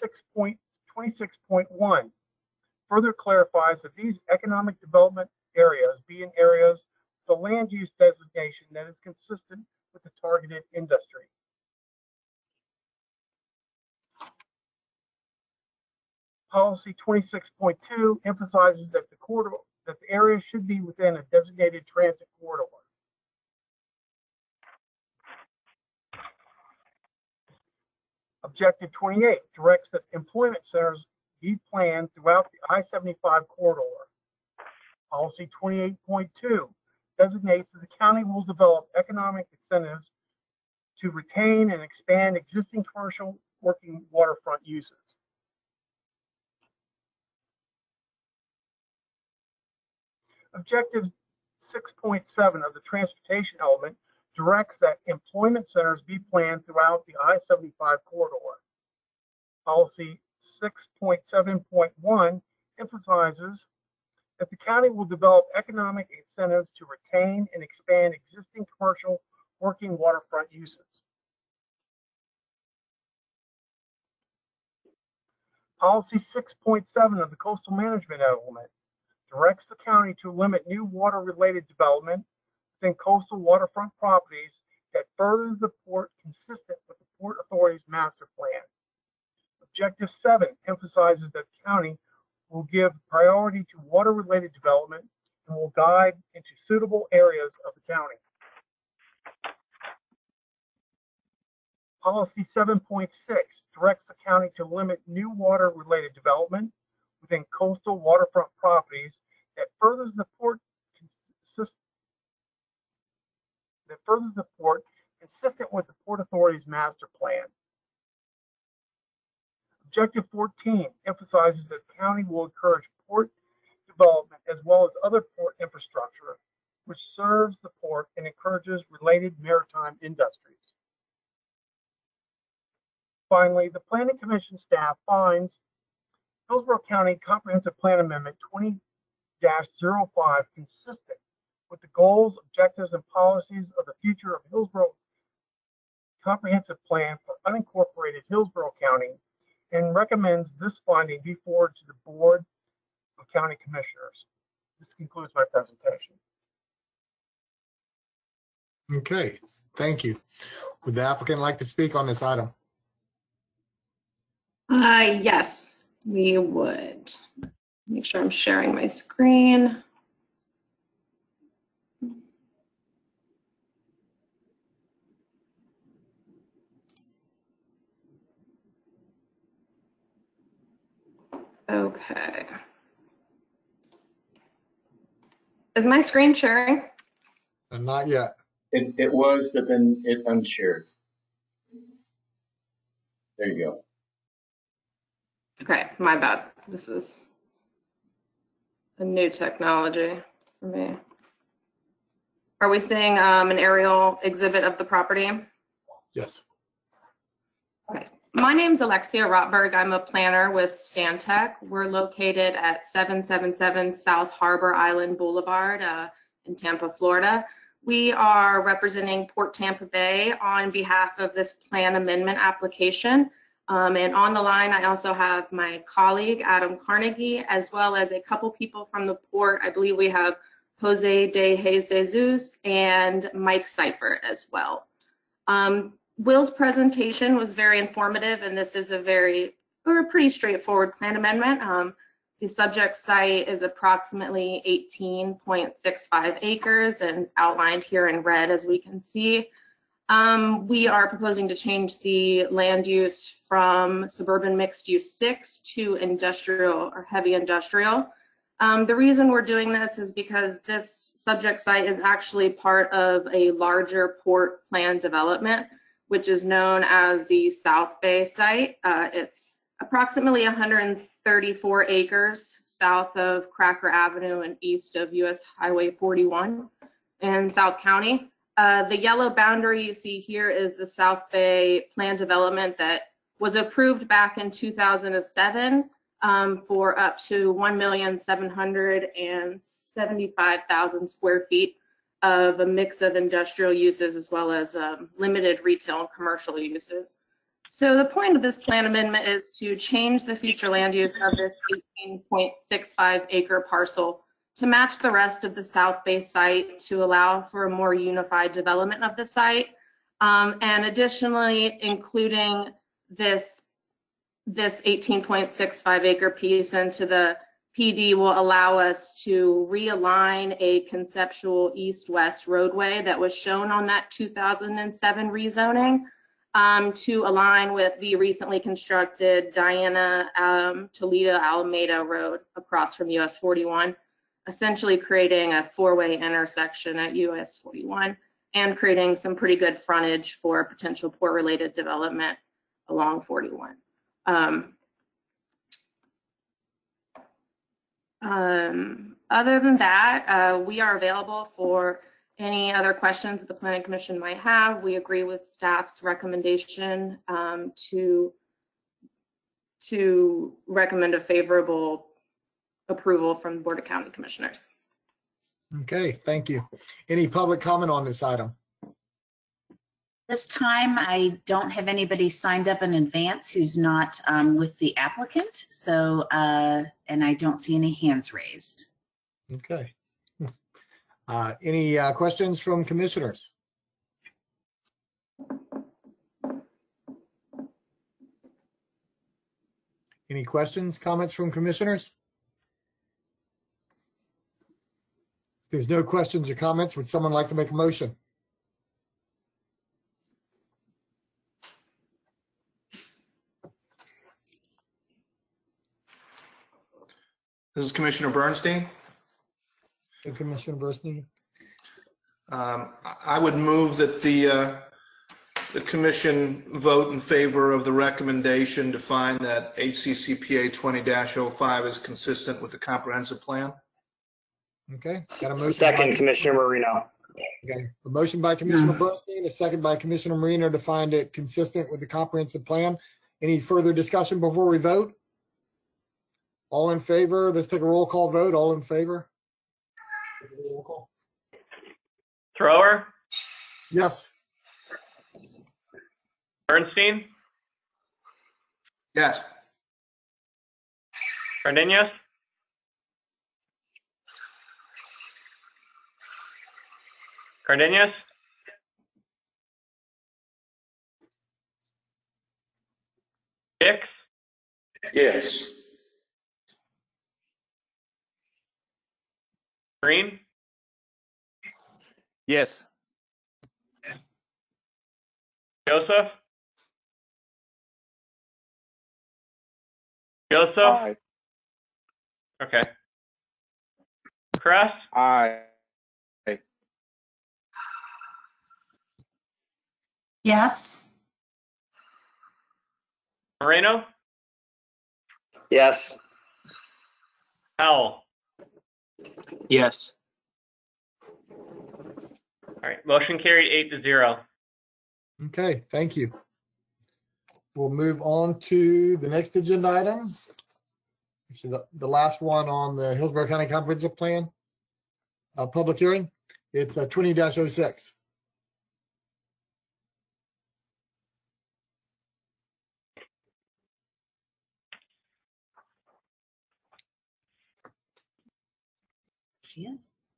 Speaker 15: 26.1 further clarifies that these economic development areas be in areas with a land use designation that is consistent with the targeted industry. Policy 26.2 emphasizes that the area should be within a designated transit corridor. Objective 28 directs that employment centers be planned throughout the I-75 corridor. Policy 28.2 designates that the county will develop economic incentives to retain and expand existing commercial working waterfront uses. Objective 6.7 of the transportation element directs that employment centers be planned throughout the I-75 corridor. Policy 6.7.1 emphasizes that the county will develop economic incentives to retain and expand existing commercial working waterfront uses. Policy 6.7 of the coastal management element directs the county to limit new water-related development within coastal waterfront properties that furthers the port consistent with the Port Authority's master plan. Objective 7 emphasizes that the county will give priority to water-related development and will guide into suitable areas of the county. Policy 7.6 directs the county to limit new water-related development within coastal waterfront properties that furthers the port consistent with the Port Authority's master plan. Objective 14 emphasizes that the county will encourage port development as well as other port infrastructure, which serves the port and encourages related maritime industries. Finally, the Planning Commission staff finds Hillsborough County Comprehensive Plan Amendment 20-05 consistent with the goals, objectives, and policies of the future of Hillsborough Comprehensive Plan for unincorporated Hillsborough County and recommends this finding be forwarded to the Board of County Commissioners. This concludes my presentation.
Speaker 2: Okay, thank you. Would the applicant like to speak on this item?
Speaker 8: Yes, we would. Make sure I'm sharing my screen. Okay. Is my screen sharing?
Speaker 2: Not yet.
Speaker 13: It was, but then it unshared. There you go.
Speaker 8: Okay, my bad. This is a new technology for me. Are we seeing an aerial exhibit of the property?
Speaker 2: Yes.
Speaker 8: Okay. My name's Alexia Rotberg. I'm a planner with Stantec. We're located at 777 South Harbor Island Boulevard in Tampa, Florida. We are representing Port Tampa Bay on behalf of this plan amendment application. And on the line, I also have my colleague, Adam Carnegie, as well as a couple people from the port. I believe we have Jose de Jesus and Mike Seifert as well. Will's presentation was very informative, and this is a pretty straightforward plan amendment. The subject site is approximately 18.65 acres and outlined here in red, as we can see. We are proposing to change the land use from suburban mixed use 6 to industrial or heavy industrial. The reason we're doing this is because this subject site is actually part of a larger port plan development, which is known as the South Bay site. It's approximately 134 acres south of Cracker Avenue and east of US Highway 41 in South County. The yellow boundary you see here is the South Bay plan development that was approved back in 2007 for up to 1,775,000 square feet of a mix of industrial uses as well as limited retail and commercial uses. So the point of this plan amendment is to change the future land use of this 18.65 acre parcel to match the rest of the South Bay site to allow for a more unified development of the site. And additionally, including this 18.65 acre piece into the PD will allow us to realign a conceptual east-west roadway that was shown on that 2007 rezoning to align with the recently constructed Diana Toledo Alameda Road across from US 41, essentially creating a four-way intersection at US 41 and creating some pretty good frontage for potential port-related development along 41. Other than that, we are available for any other questions that the Planning Commission might have. We agree with staff's recommendation to recommend a favorable approval from the Board of County Commissioners.
Speaker 2: Okay, thank you. Any public comment on this item?
Speaker 3: This time, I don't have anybody signed up in advance who's not with the applicant. So, and I don't see any hands raised.
Speaker 2: Okay. Any questions from commissioners? Any questions, comments from commissioners? If there's no questions or comments, would someone like to make a motion?
Speaker 12: This is Commissioner Bernstein.
Speaker 2: Hey, Commissioner Bernstein.
Speaker 12: I would move that the the commission vote in favor of the recommendation to find that HCCPA 20-05 is consistent with the comprehensive plan.
Speaker 2: Okay. Got a motion
Speaker 16: Second, Commissioner Marino.
Speaker 2: Okay. A motion by Commissioner Bernstein, a second by Commissioner Marino to find it consistent with the comprehensive plan. Any further discussion before we vote? All in favor? Let's take a roll call vote. All in favor? Roll call.
Speaker 6: Thrower,
Speaker 2: Yes.
Speaker 6: Bernstein,
Speaker 12: Yes.
Speaker 6: Cardenas, Cardenas, Dix,
Speaker 13: Yes.
Speaker 6: Green,
Speaker 10: Yes.
Speaker 6: Joseph,
Speaker 16: Aye.
Speaker 6: Okay. Kress,
Speaker 16: Aye.
Speaker 14: Yes.
Speaker 6: Moreno,
Speaker 16: Yes.
Speaker 6: Howell.
Speaker 16: Yes.
Speaker 6: All right, motion carried 8-0.
Speaker 2: Okay, thank you. We'll move on to the next agenda item. So the last one on the Hillsborough County Comprehensive Plan public hearing. It's 20-06.
Speaker 3: Yes.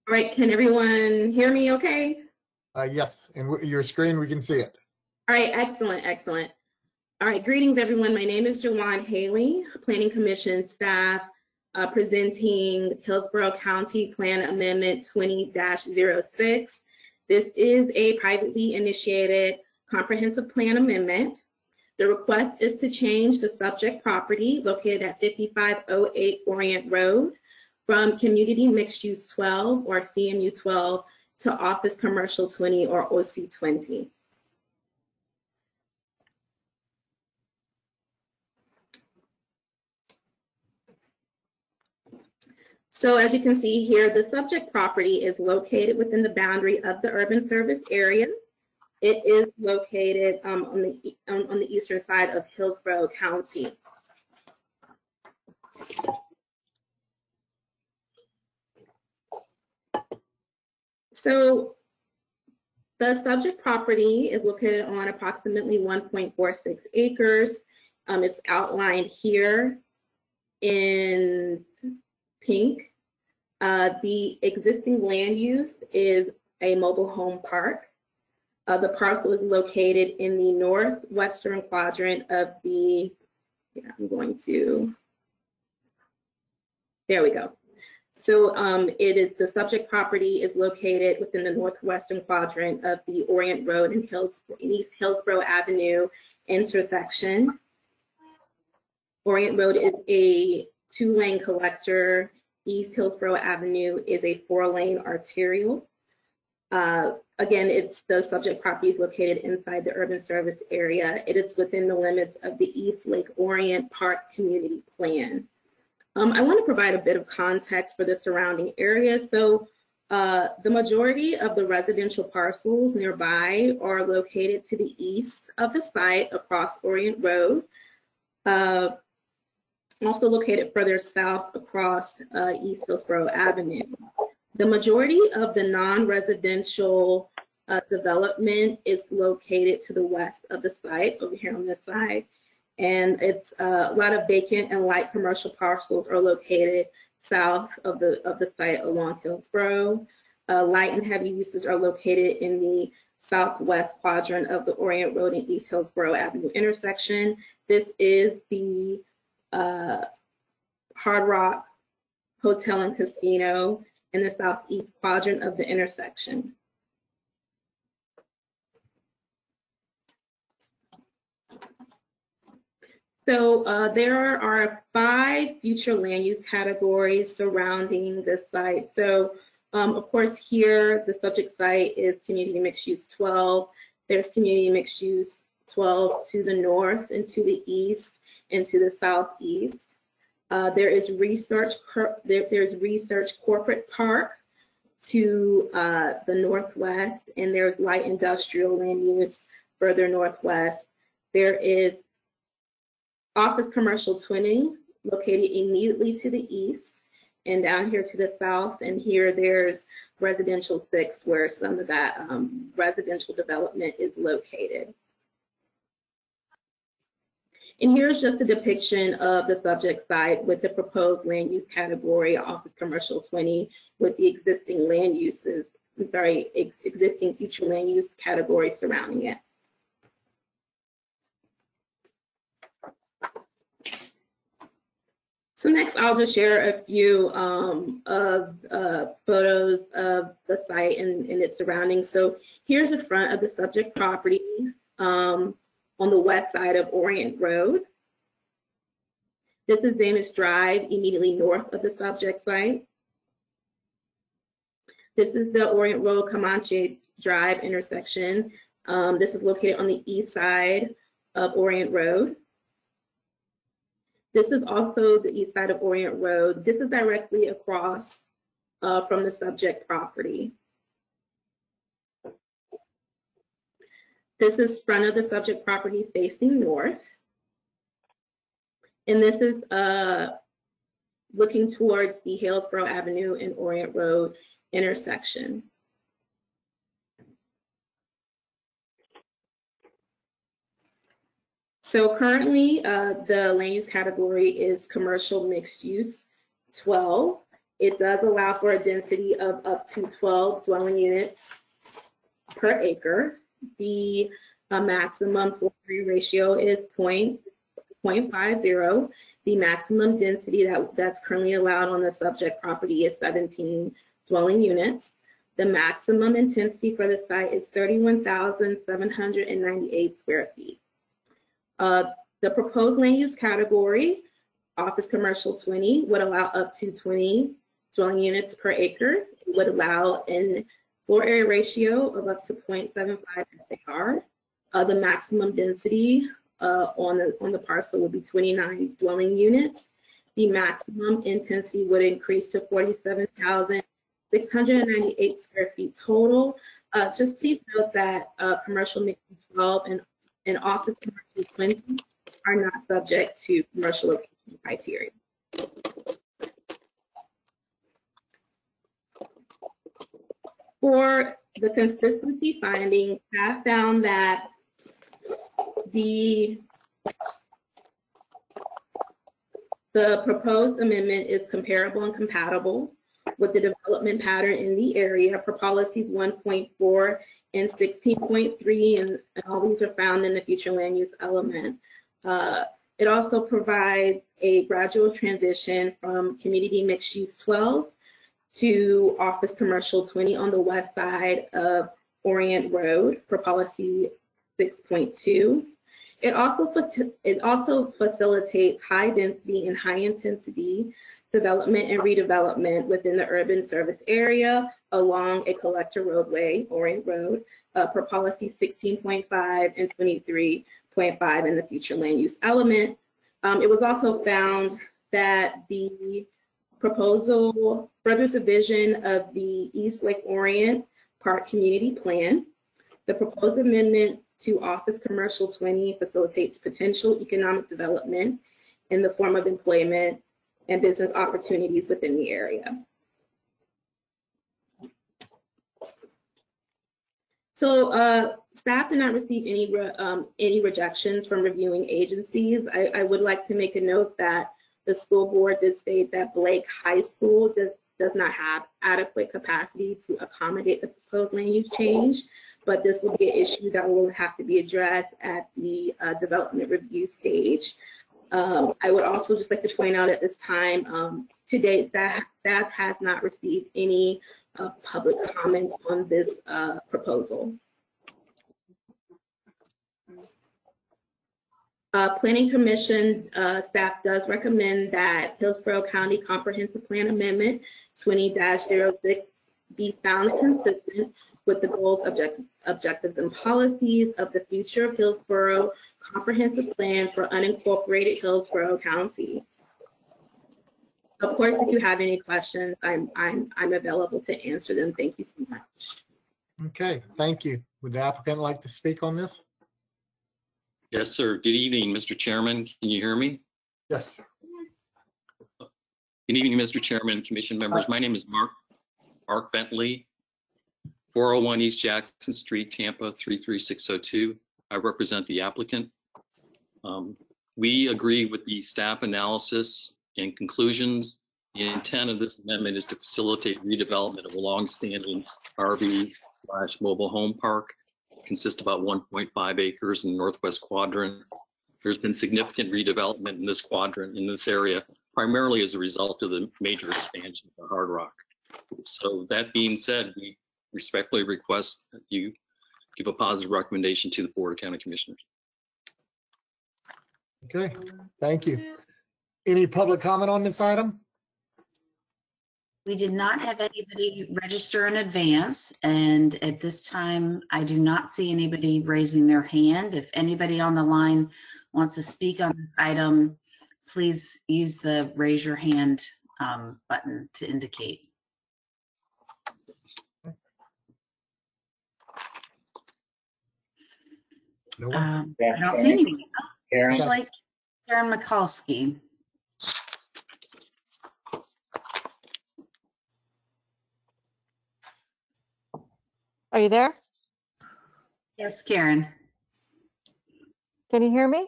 Speaker 8: All right, can everyone hear me okay?
Speaker 2: Yes, and your screen, we can see it.
Speaker 8: All right, excellent, excellent. All right, greetings everyone. My name is Joanne Haley, Planning Commission staff, presenting Hillsborough County Plan Amendment 20-06. This is a privately initiated comprehensive plan amendment. The request is to change the subject property located at 5508 Orient Road from Community Mixed Use 12 or CMU 12 to Office Commercial 20 or OC 20. So as you can see here, the subject property is located within the boundary of the urban service area. It is located on the eastern side of Hillsborough County. So the subject property is located on approximately 1.46 acres. It's outlined here in pink. The existing land use is a mobile home park. The parcel is located in the northwestern quadrant of the, there we go. So the subject property is located within the northwestern quadrant of the Orient Road and East Hillsborough Avenue intersection. Orient Road is a 2-lane collector. East Hillsborough Avenue is a 4-lane arterial. Again, the subject property is located inside the urban service area. It is within the limits of the East Lake Orient Park Community Plan. I want to provide a bit of context for the surrounding area. So the majority of the residential parcels nearby are located to the east of the site across Orient Road. Also located further south across East Hillsborough Avenue. The majority of the non-residential development is located to the west of the site, over here on this side. And it's a lot of vacant and light commercial parcels are located south of the site along Hillsborough. Light and heavy uses are located in the southwest quadrant of the Orient Road and East Hillsborough Avenue intersection. This is the Hard Rock Hotel and Casino in the southeast quadrant of the intersection. So there are 5 future land use categories surrounding this site. So of course here the subject site is Community Mixed Use 12. There's community mixed use 12 to the north and to the east and to the southeast. There's research corporate park to the northwest, and there's light industrial land use further northwest. There is office commercial 20 located immediately to the east and down here to the south, and here there's residential 6 where some of that residential development is located. And here's just a depiction of the subject site with the proposed land use category, office commercial 20, with the existing land uses, existing future land use categories surrounding it. So next, I'll just share a few of photos of the site and its surroundings. So here's the front of the subject property on the west side of Orient Road. This is Zamis Drive, immediately north of the subject site. This is the Orient Road Comanche Drive intersection. This is located on the east side of Orient Road. This is also the east side of Orient Road. This is directly across from the subject property. This is front of the subject property facing north. And this is looking towards the Hillsborough Avenue and Orient Road intersection. So currently, the land use category is commercial mixed use 12. It does allow for a density of up to 12 dwelling units per acre. The maximum floor area ratio is 0.50. The maximum density that's currently allowed on the subject property is 17 dwelling units. The maximum intensity for the site is 31,798 square feet. The proposed land use category, office commercial 20, would allow up to 20 dwelling units per acre. It would allow a floor area ratio of up to 0.75 FAR. The maximum density on the parcel would be 29 dwelling units. The maximum intensity would increase to 47,698 square feet total. Just please note that commercial mixed use 12 and office commercial 20 are not subject to commercial location criteria. For the consistency findings, staff found that the proposed amendment is comparable and compatible with the development pattern in the area per policies 1.4 and 16.3, and all these are found in the future land use element. It also provides a gradual transition from community mixed use 12 to office commercial 20 on the west side of Orient Road for policy 6.2. It also facilitates high density and high intensity development and redevelopment within the urban service area along a collector roadway, Orient Road, per policy 16.5 and 23.5 in the future land use element. It was also found that the proposal furthers the vision of the East Lake Orient Park Community Plan. The proposed amendment to office commercial 20 facilitates potential economic development in the form of employment and business opportunities within the area. So staff did not receive any rejections from reviewing agencies. I would like to make a note that the school board did state that Blake High School does not have adequate capacity to accommodate the proposed land use change, but this will be an issue that will have to be addressed at the development review stage. I would also just like to point out at this time, to date, staff has not received any public comments on this proposal. Planning Commission staff does recommend that Hillsborough County Comprehensive Plan Amendment 20-06
Speaker 18: be found consistent with the goals, objectives, and policies of the future of Hillsborough Comprehensive Plan for unincorporated Hillsborough County. Of course, if you have any questions, I'm available to answer them. Thank you so much.
Speaker 2: Okay, thank you. Would the applicant like to speak on this?
Speaker 19: Yes, sir. Good evening, Mr. Chairman. Can you hear me?
Speaker 2: Yes.
Speaker 19: Good evening, Mr. Chairman, Commission members. My name is Mark Bentley, 401 East Jackson Street, Tampa, 33602. I represent the applicant. We agree with the staff analysis and conclusions. The intent of this amendment is to facilitate redevelopment of a long-standing RV/mobile home park. It consists of about 1.5 acres in the northwest quadrant. There's been significant redevelopment in this quadrant, in this area, primarily as a result of the major expansion of Hard Rock. So that being said, we respectfully request that you give a positive recommendation to the Board of County Commissioners.
Speaker 2: Okay, thank you. Any public comment on this item?
Speaker 3: We did not have anybody register in advance, and at this time, I do not see anybody raising their hand. If anybody on the line wants to speak on this item, please use the raise your hand button to indicate.
Speaker 2: No one?
Speaker 3: I don't see anybody.
Speaker 2: Karen.
Speaker 3: Looks like Karen Mikulski.
Speaker 20: Are you there?
Speaker 3: Yes, Karen.
Speaker 20: Can you hear me?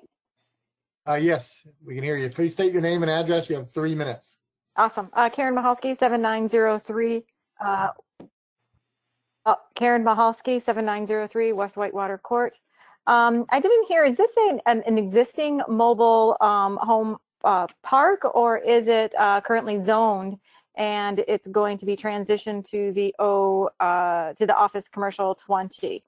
Speaker 2: Yes, we can hear you. Please state your name and address. You have 3 minutes.
Speaker 20: Awesome. Karen Mahalski, 7903. Karen Mahalski, 7903 West Whitewater Court. I didn't hear, is this an existing mobile home park, or is it currently zoned and it's going to be transitioned to the Office Commercial 20?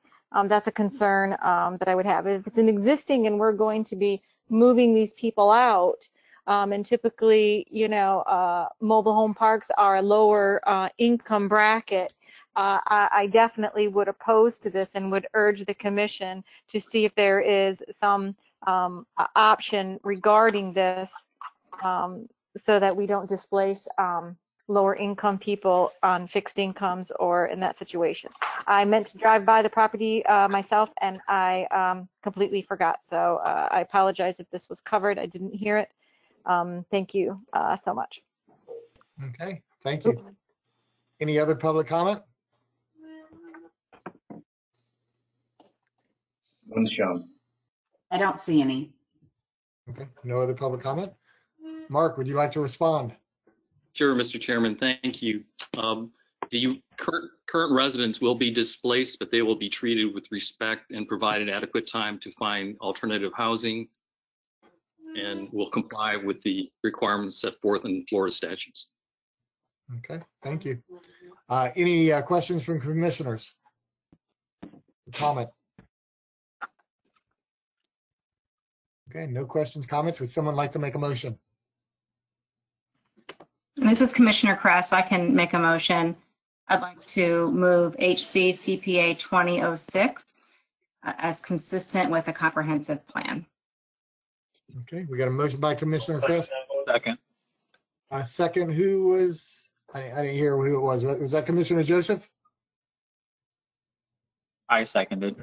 Speaker 20: That's a concern that I would have. If it's an existing and we're going to be moving these people out, and typically, you know, mobile home parks are a lower income bracket, I definitely would oppose to this and would urge the commission to see if there is some option regarding this, so that we don't displace lower income people on fixed incomes or in that situation. I meant to drive by the property myself, and I completely forgot. So I apologize if this was covered. I didn't hear it. Thank you so much.
Speaker 2: Okay, thank you. Oops. Any other public comment?
Speaker 16: None shown.
Speaker 3: I don't see any.
Speaker 2: Okay, no other public comment. Mark, would you like to respond?
Speaker 19: Sure, Mr. Chairman, thank you. The current residents will be displaced, but they will be treated with respect and provided adequate time to find alternative housing, and will comply with the requirements set forth in Florida statutes.
Speaker 2: Okay, thank you. Any questions from commissioners? Comments? Okay, no questions, comments. Would someone like to make a motion?
Speaker 24: This is Commissioner Kress. I can make a motion. I'd like to move HC CPA 2006 as consistent with a comprehensive plan.
Speaker 2: Okay, we got a motion by Commissioner Kress.
Speaker 16: Second.
Speaker 2: Second, who was, I didn't hear who it was. Was that Commissioner Joseph?
Speaker 16: I seconded.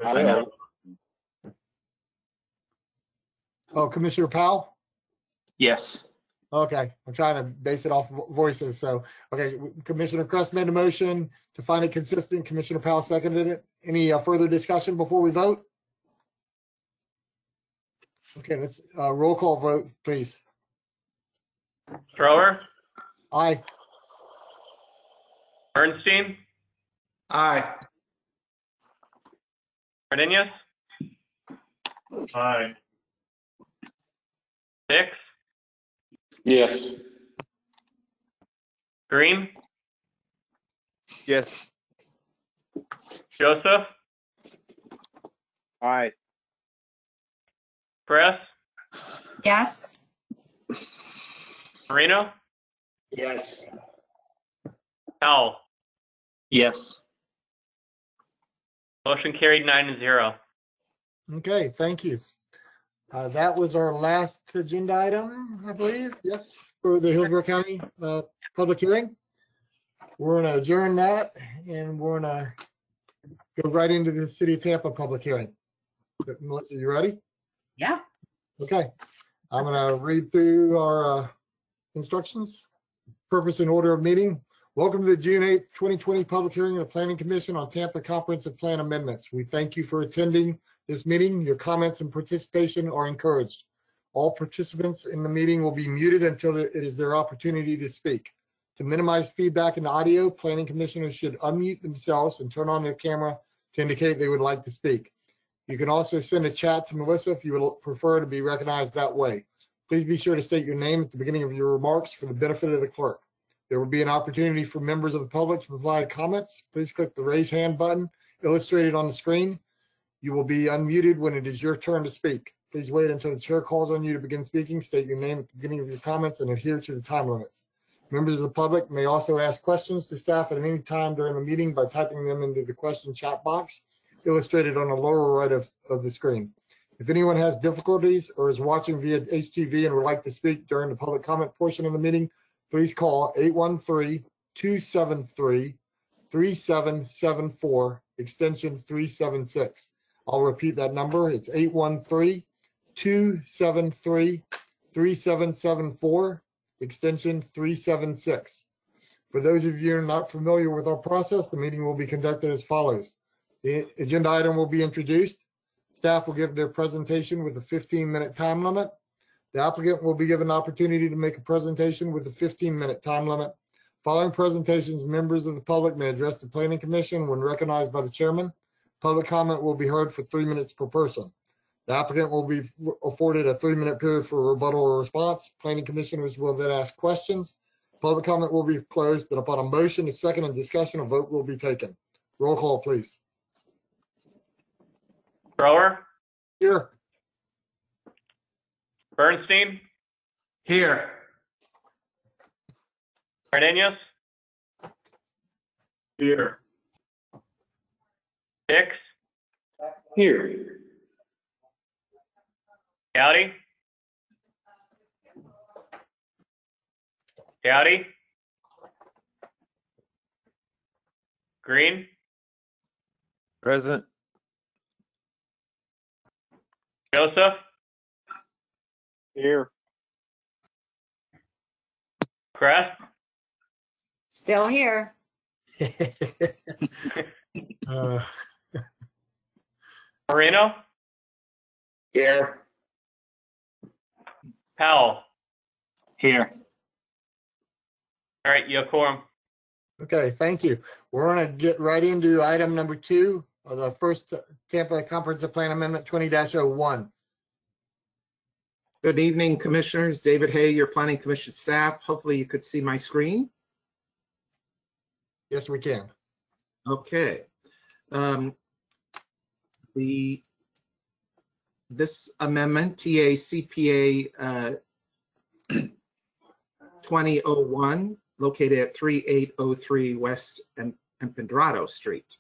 Speaker 2: Oh, Commissioner Powell?
Speaker 16: Yes.
Speaker 2: Okay, I'm trying to base it off voices. So, okay, Commissioner Kress made a motion to find it consistent. Commissioner Powell seconded it. Any further discussion before we vote? Okay, let's roll call vote, please.
Speaker 6: Stroller?
Speaker 2: Aye.
Speaker 6: Bernstein?
Speaker 12: Aye.
Speaker 6: Cardenas?
Speaker 22: Aye.
Speaker 6: Dix?
Speaker 13: Yes.
Speaker 6: Green?
Speaker 10: Yes.
Speaker 6: Joseph?
Speaker 10: Aye.
Speaker 6: Kress?
Speaker 24: Yes.
Speaker 6: Marino?
Speaker 13: Yes.
Speaker 6: Howell?
Speaker 16: Yes.
Speaker 6: Motion carried 9-0.
Speaker 2: Okay, thank you. That was our last agenda item, I believe. Yes, for the Hillsborough County public hearing. We're going to adjourn that, and we're going to go right into the City of Tampa public hearing. Melissa, you ready?
Speaker 3: Yeah.
Speaker 2: Okay. I'm going to read through our instructions. Purpose and order of meeting. Welcome to the June 8th, 2020 public hearing of the Planning Commission on Tampa Comprehensive Plan Amendments. We thank you for attending this meeting. Your comments and participation are encouraged. All participants in the meeting will be muted until it is their opportunity to speak. To minimize feedback in the audio, planning commissioners should unmute themselves and turn on their camera to indicate they would like to speak. You can also send a chat to Melissa if you would prefer to be recognized that way. Please be sure to state your name at the beginning of your remarks for the benefit of the clerk. There will be an opportunity for members of the public to provide comments. Please click the raise hand button illustrated on the screen. You will be unmuted when it is your turn to speak. Please wait until the chair calls on you to begin speaking. State your name at the beginning of your comments and adhere to the time limits. Members of the public may also ask questions to staff at any time during the meeting by typing them into the question chat box illustrated on the lower right of the screen. If anyone has difficulties or is watching via HTV and would like to speak during the public comment portion of the meeting, please call 813-273-3774, extension 376. I'll repeat that number. It's 813-273-3774, extension 376. For those of you who are not familiar with our process, the meeting will be conducted as follows. The agenda item will be introduced. Staff will give their presentation with a 15-minute time limit. The applicant will be given an opportunity to make a presentation with a 15-minute time limit. Following presentations, members of the public may address the Planning Commission when recognized by the chairman. Public comment will be heard for 3 minutes per person. The applicant will be afforded a 3-minute period for rebuttal or response. Planning commissioners will then ask questions. Public comment will be closed, and upon a motion, a second, and discussion, a vote will be taken. Roll call, please.
Speaker 6: Brewer?
Speaker 2: Here.
Speaker 6: Bernstein?
Speaker 12: Here.
Speaker 6: Cardenas?
Speaker 22: Here.
Speaker 6: Dix?
Speaker 13: Here.
Speaker 6: Dowdy? Dowdy? Green?
Speaker 10: Present.
Speaker 6: Joseph?
Speaker 10: Here.
Speaker 6: Kress?
Speaker 24: Still here.
Speaker 6: Moreno?
Speaker 16: Here.
Speaker 6: Powell?
Speaker 16: Here.
Speaker 6: All right, you have quorum.
Speaker 2: Okay, thank you. We're going to get right into item number 2 of the first Tampa Comprehensive Plan Amendment 20-01.
Speaker 4: Good evening, Commissioners. David Hay, your Planning Commission staff. Hopefully you could see my screen.
Speaker 2: Yes, we can.
Speaker 4: Okay. This amendment, TACPA 2001, located at 3803 West Empedrado Street.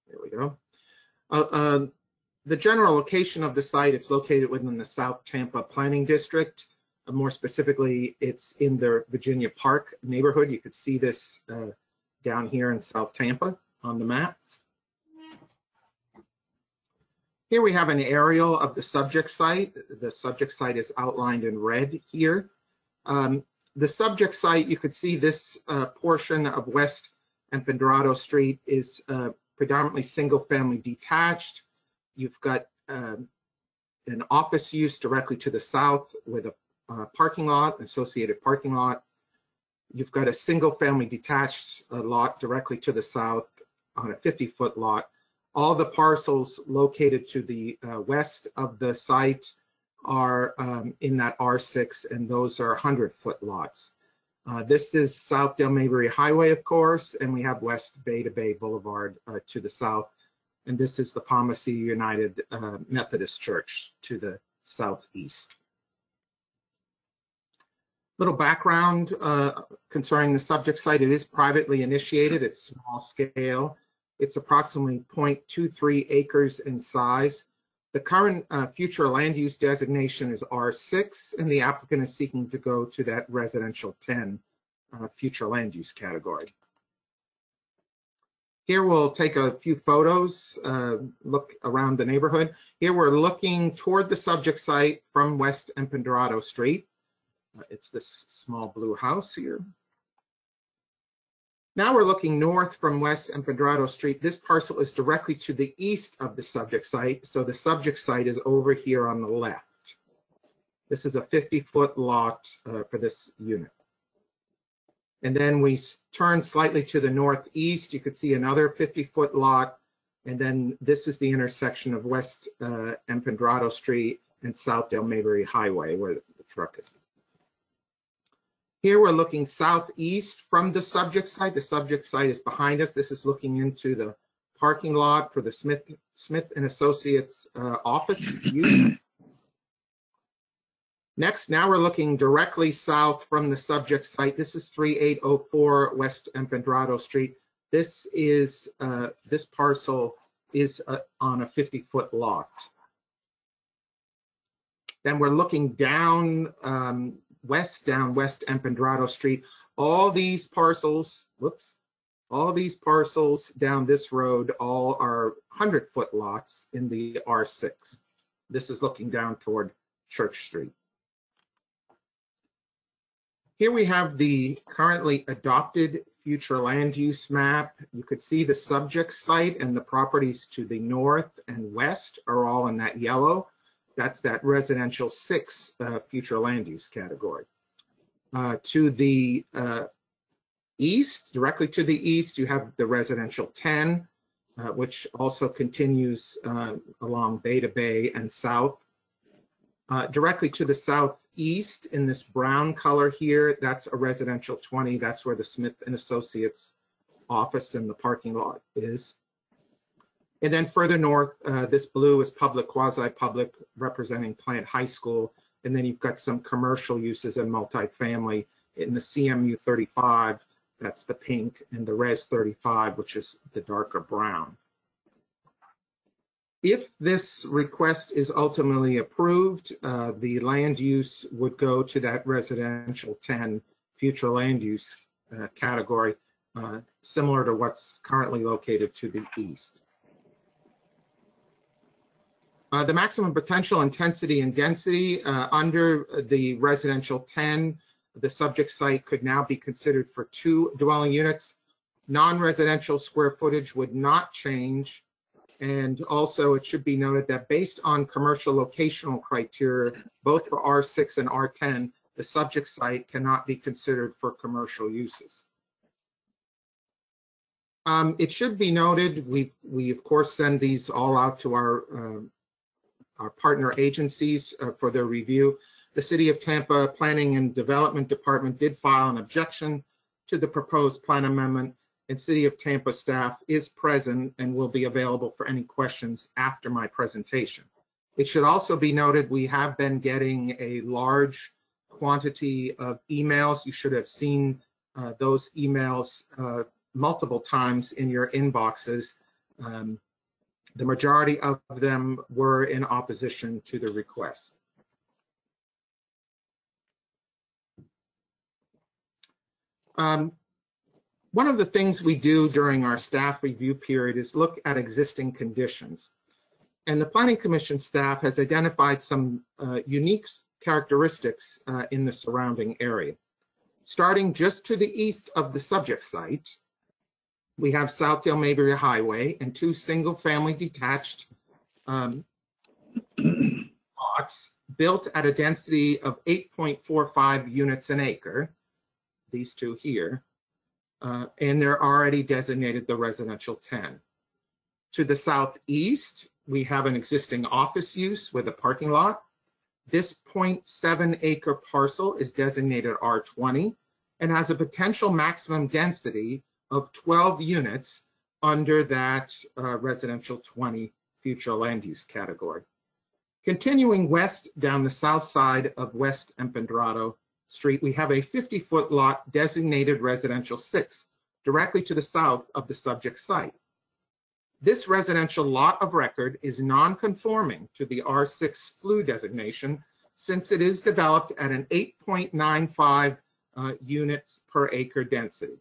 Speaker 4: There we go. The general location of the site, it's located within the South Tampa Planning District. More specifically, it's in the Virginia Park neighborhood. You could see this down here in South Tampa on the map. Here we have an aerial of the subject site. The subject site is outlined in red here. The subject site, you could see this portion of West Empedrado Street is predominantly single-family detached. You've got an office use directly to the south with a parking lot, an associated parking lot. You've got a single-family detached lot directly to the south on a 50-foot lot. All the parcels located to the west of the site are in that R6, and those are 100-foot lots. This is South Del Maybury Highway, of course, and we have West Bay to Bay Boulevard to the south. And this is the Palmacy United Methodist Church to the southeast. Little background concerning the subject site. It is privately initiated. It's small scale. It's approximately 0.23 acres in size. The current future land use designation is R6, and the applicant is seeking to go to that residential 10 future land use category. Here we'll take a few photos, look around the neighborhood. Here we're looking toward the subject site from West Empedrado Street. It's this small blue house here. Now we're looking north from West Empedrado Street. This parcel is directly to the east of the subject site, so the subject site is over here on the left. This is a 50-foot lot for this unit. And then we turn slightly to the northeast. You could see another 50-foot lot. And then this is the intersection of West Empedrado Street and South Del Maybury Highway, where the truck is. Here we're looking southeast from the subject site. The subject site is behind us. This is looking into the parking lot for the Smith and Associates office use. Next, now we're looking directly south from the subject site. This is 3804 West Empedrado Street. This is this parcel is on a 50-foot lot. Then we're looking down west Empedrado Street. All these parcels, all these parcels down this road all are 100-foot lots in the R6. This is looking down toward Church Street. Here we have the currently adopted future land use map. You could see the subject site and the properties to the north and west are all in that yellow. That's that residential 6 future land use category. To the east, directly to the east, you have the residential 10, which also continues along Beta Bay and south. Directly to the southeast in this brown color here, that's a residential 20. That's where the Smith and Associates office and the parking lot is. And then further north, this blue is public, quasi-public, representing Plant High School. And then you've got some commercial uses and multifamily in the CMU 35. That's the pink, and the Res 35, which is the darker brown. If this request is ultimately approved, the land use would go to that residential 10 future land use category, similar to what's currently located to the east. The maximum potential intensity and density under the residential 10, the subject site could now be considered for 2 dwelling units. Non-residential square footage would not change. And also it should be noted that based on commercial locational criteria, both for R6 and R10, the subject site cannot be considered for commercial uses. It should be noted, we of course send these all out to our partner agencies for their review. The City of Tampa Planning and Development Department did file an objection to the proposed plan amendment, and City of Tampa staff is present and will be available for any questions after my presentation. It should also be noted we have been getting a large quantity of emails. You should have seen those emails multiple times in your inboxes. The majority of them were in opposition to the request. One of the things we do during our staff review period is look at existing conditions. And the Planning Commission staff has identified some unique characteristics in the surrounding area. Starting just to the east of the subject site, we have South Del Maybury Highway and 2 single-family detached lots built at a density of 8.45 units an acre, these 2 here, and they're already designated the residential 10. To the southeast, we have an existing office use with a parking lot. This 0.7 acre parcel is designated R20 and has a potential maximum density of 12 units under that residential 20 future land use category. Continuing west down the south side of West Empedrado, Street, we have a 50-foot lot designated residential 6, directly to the south of the subject site. This residential lot of record is non-conforming to the R6 FLU designation since it is developed at an 8.95 units per acre density.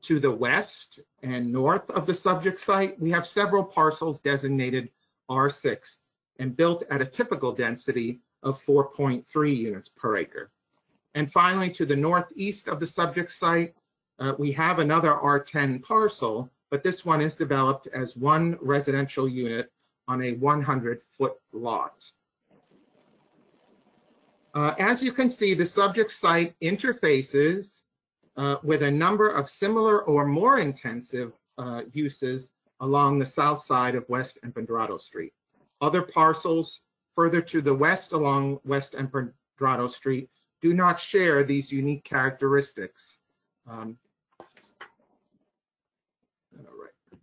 Speaker 4: To the west and north of the subject site, we have several parcels designated R6 and built at a typical density of 4.3 units per acre. And finally, to the northeast of the subject site, we have another R10 parcel, but this one is developed as one residential unit on a 100-foot lot. As you can see, the subject site interfaces with a number of similar or more intensive uses along the south side of West Empedrado Street. Other parcels further to the west along West Empedrado Street do not share these unique characteristics. All right. The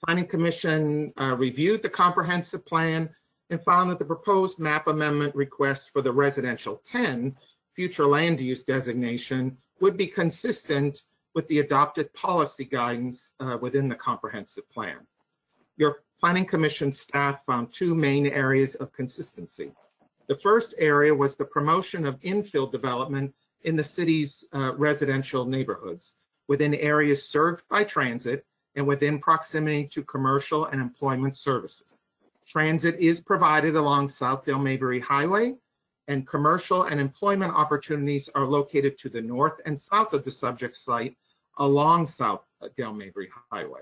Speaker 4: Planning Commission reviewed the comprehensive plan and found that the proposed map amendment request for the residential 10 future land use designation would be consistent with the adopted policy guidance within the comprehensive plan. Your Planning Commission staff found two main areas of consistency. The first area was the promotion of infill development in the city's residential neighborhoods within areas served by transit and within proximity to commercial and employment services. Transit is provided along South Dale Mabry Highway, and commercial and employment opportunities are located to the north and south of the subject site along South Dale Mabry Highway.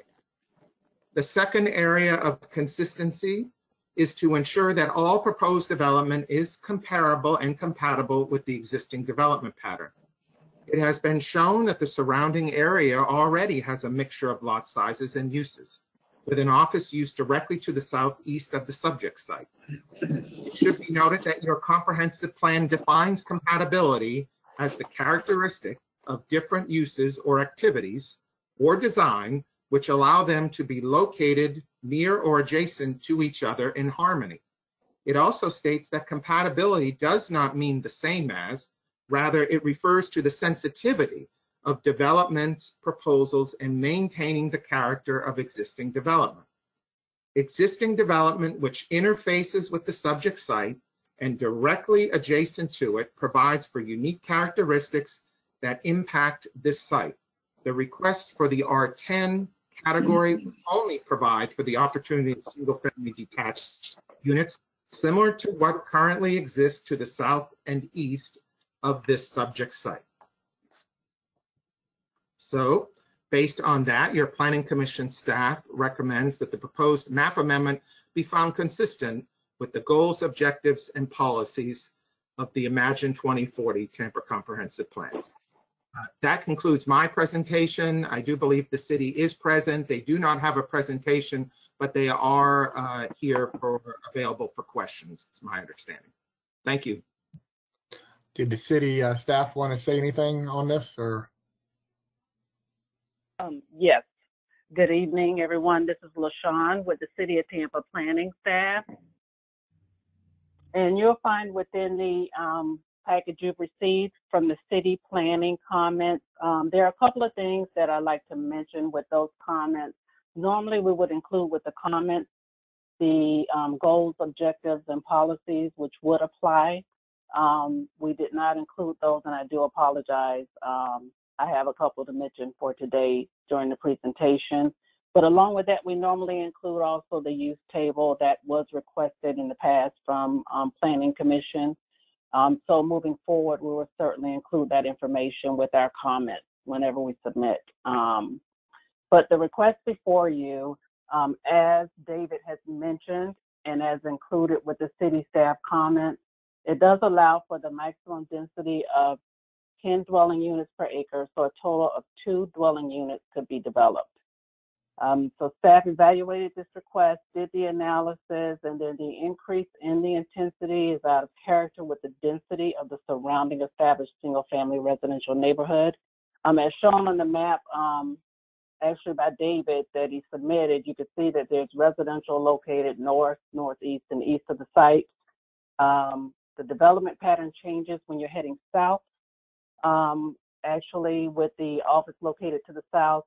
Speaker 4: The second area of consistency is to ensure that all proposed development is comparable and compatible with the existing development pattern. It has been shown that the surrounding area already has a mixture of lot sizes and uses, with an office use directly to the southeast of the subject site. It should be noted that your comprehensive plan defines compatibility as the characteristic of different uses or activities or design which allow them to be located near or adjacent to each other in harmony. It also states that compatibility does not mean the same as, rather it refers to the sensitivity of development proposals and maintaining the character of existing development. Existing development which interfaces with the subject site and directly adjacent to it provides for unique characteristics that impact this site. The request for the R10 category only provide for the opportunity of single-family detached units similar to what currently exists to the south and east of this subject site. So, based on that, your Planning Commission staff recommends that the proposed map amendment be found consistent with the goals, objectives, and policies of the Imagine 2040 Tampa Comprehensive Plan. That concludes my presentation. I do believe the city is present. They do not have a presentation, but they are here available for questions. It's my understanding. Thank you.
Speaker 2: Did the city staff want to say anything on this, or?
Speaker 1: Yes. Good evening, everyone. This is LaShawn with the City of Tampa Planning staff. And you'll find within the package you've received from the city planning comments, there are a couple of things that I'd like to mention with those comments. Normally, we would include with the comments the goals, objectives, and policies which would apply. We did not include those, and I do apologize. I have a couple to mention for today during the presentation. But along with that, we normally include also the use table that was requested in the past from Planning Commission. So moving forward, we will certainly include that information with our comments whenever we submit. But the request before you, as David has mentioned, and as included with the city staff comments, it does allow for the maximum density of 10 dwelling units per acre, so a total of 2 dwelling units could be developed. So staff evaluated this request, did the analysis, and then the increase in the intensity is out of character with the density of the surrounding established single-family residential neighborhood. As shown on the map, actually by David that he submitted, you can see that there's residential located north, northeast, and east of the site. The development pattern changes when you're heading south. Actually, with the office located to the south,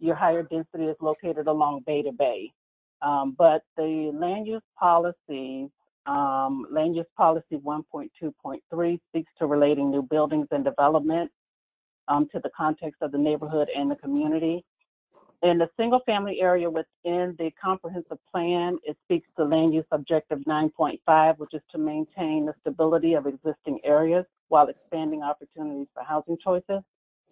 Speaker 1: your higher density is located along Bay to Bay. But the land use policies, land use policy 1.2.3 speaks to relating new buildings and development to the context of the neighborhood and the community. In the single family area within the comprehensive plan, it speaks to land use objective 9.5, which is to maintain the stability of existing areas while expanding opportunities for housing choices.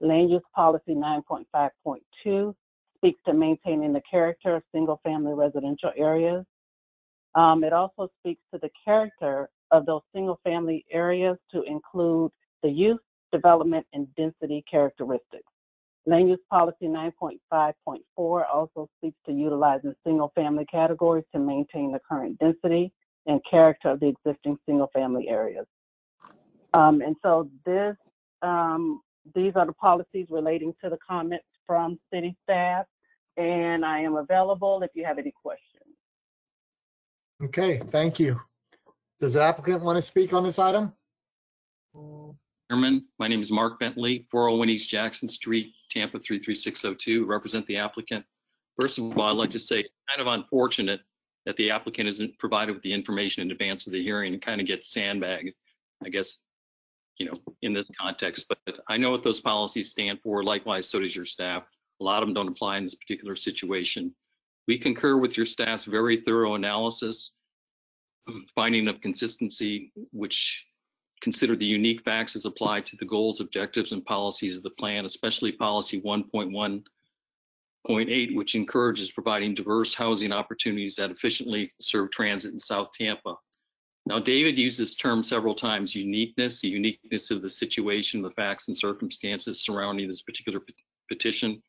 Speaker 1: Land use policy 9.5.2 speaks to maintaining the character of single family residential areas. It also speaks to the character of those single family areas to include the use, development, and density characteristics. Land use policy 9.5.4 also speaks to utilizing single family categories to maintain the current density and character of the existing single family areas. And so these are the policies relating to the comments from city staff, and I am available if you have any questions.
Speaker 2: Okay, thank you. Does the applicant want to speak on this item?
Speaker 19: Chairman, my name is Mark Bentley, 401 East Jackson Street, Tampa 33602, represent the applicant. First of all, I'd like to say it's kind of unfortunate that the applicant isn't provided with the information in advance of the hearing and kind of gets sandbagged, I guess, you know, in this context. But I know what those policies stand for. Likewise, so does your staff. A lot of them don't apply in this particular situation. We concur with your staff's very thorough analysis, finding of consistency, which consider the unique facts as applied to the goals, objectives, and policies of the plan, especially policy 1.1.8, which encourages providing diverse housing opportunities that efficiently serve transit in South Tampa. Now, David used this term several times, uniqueness, the uniqueness of the situation, the facts and circumstances surrounding this particular petition,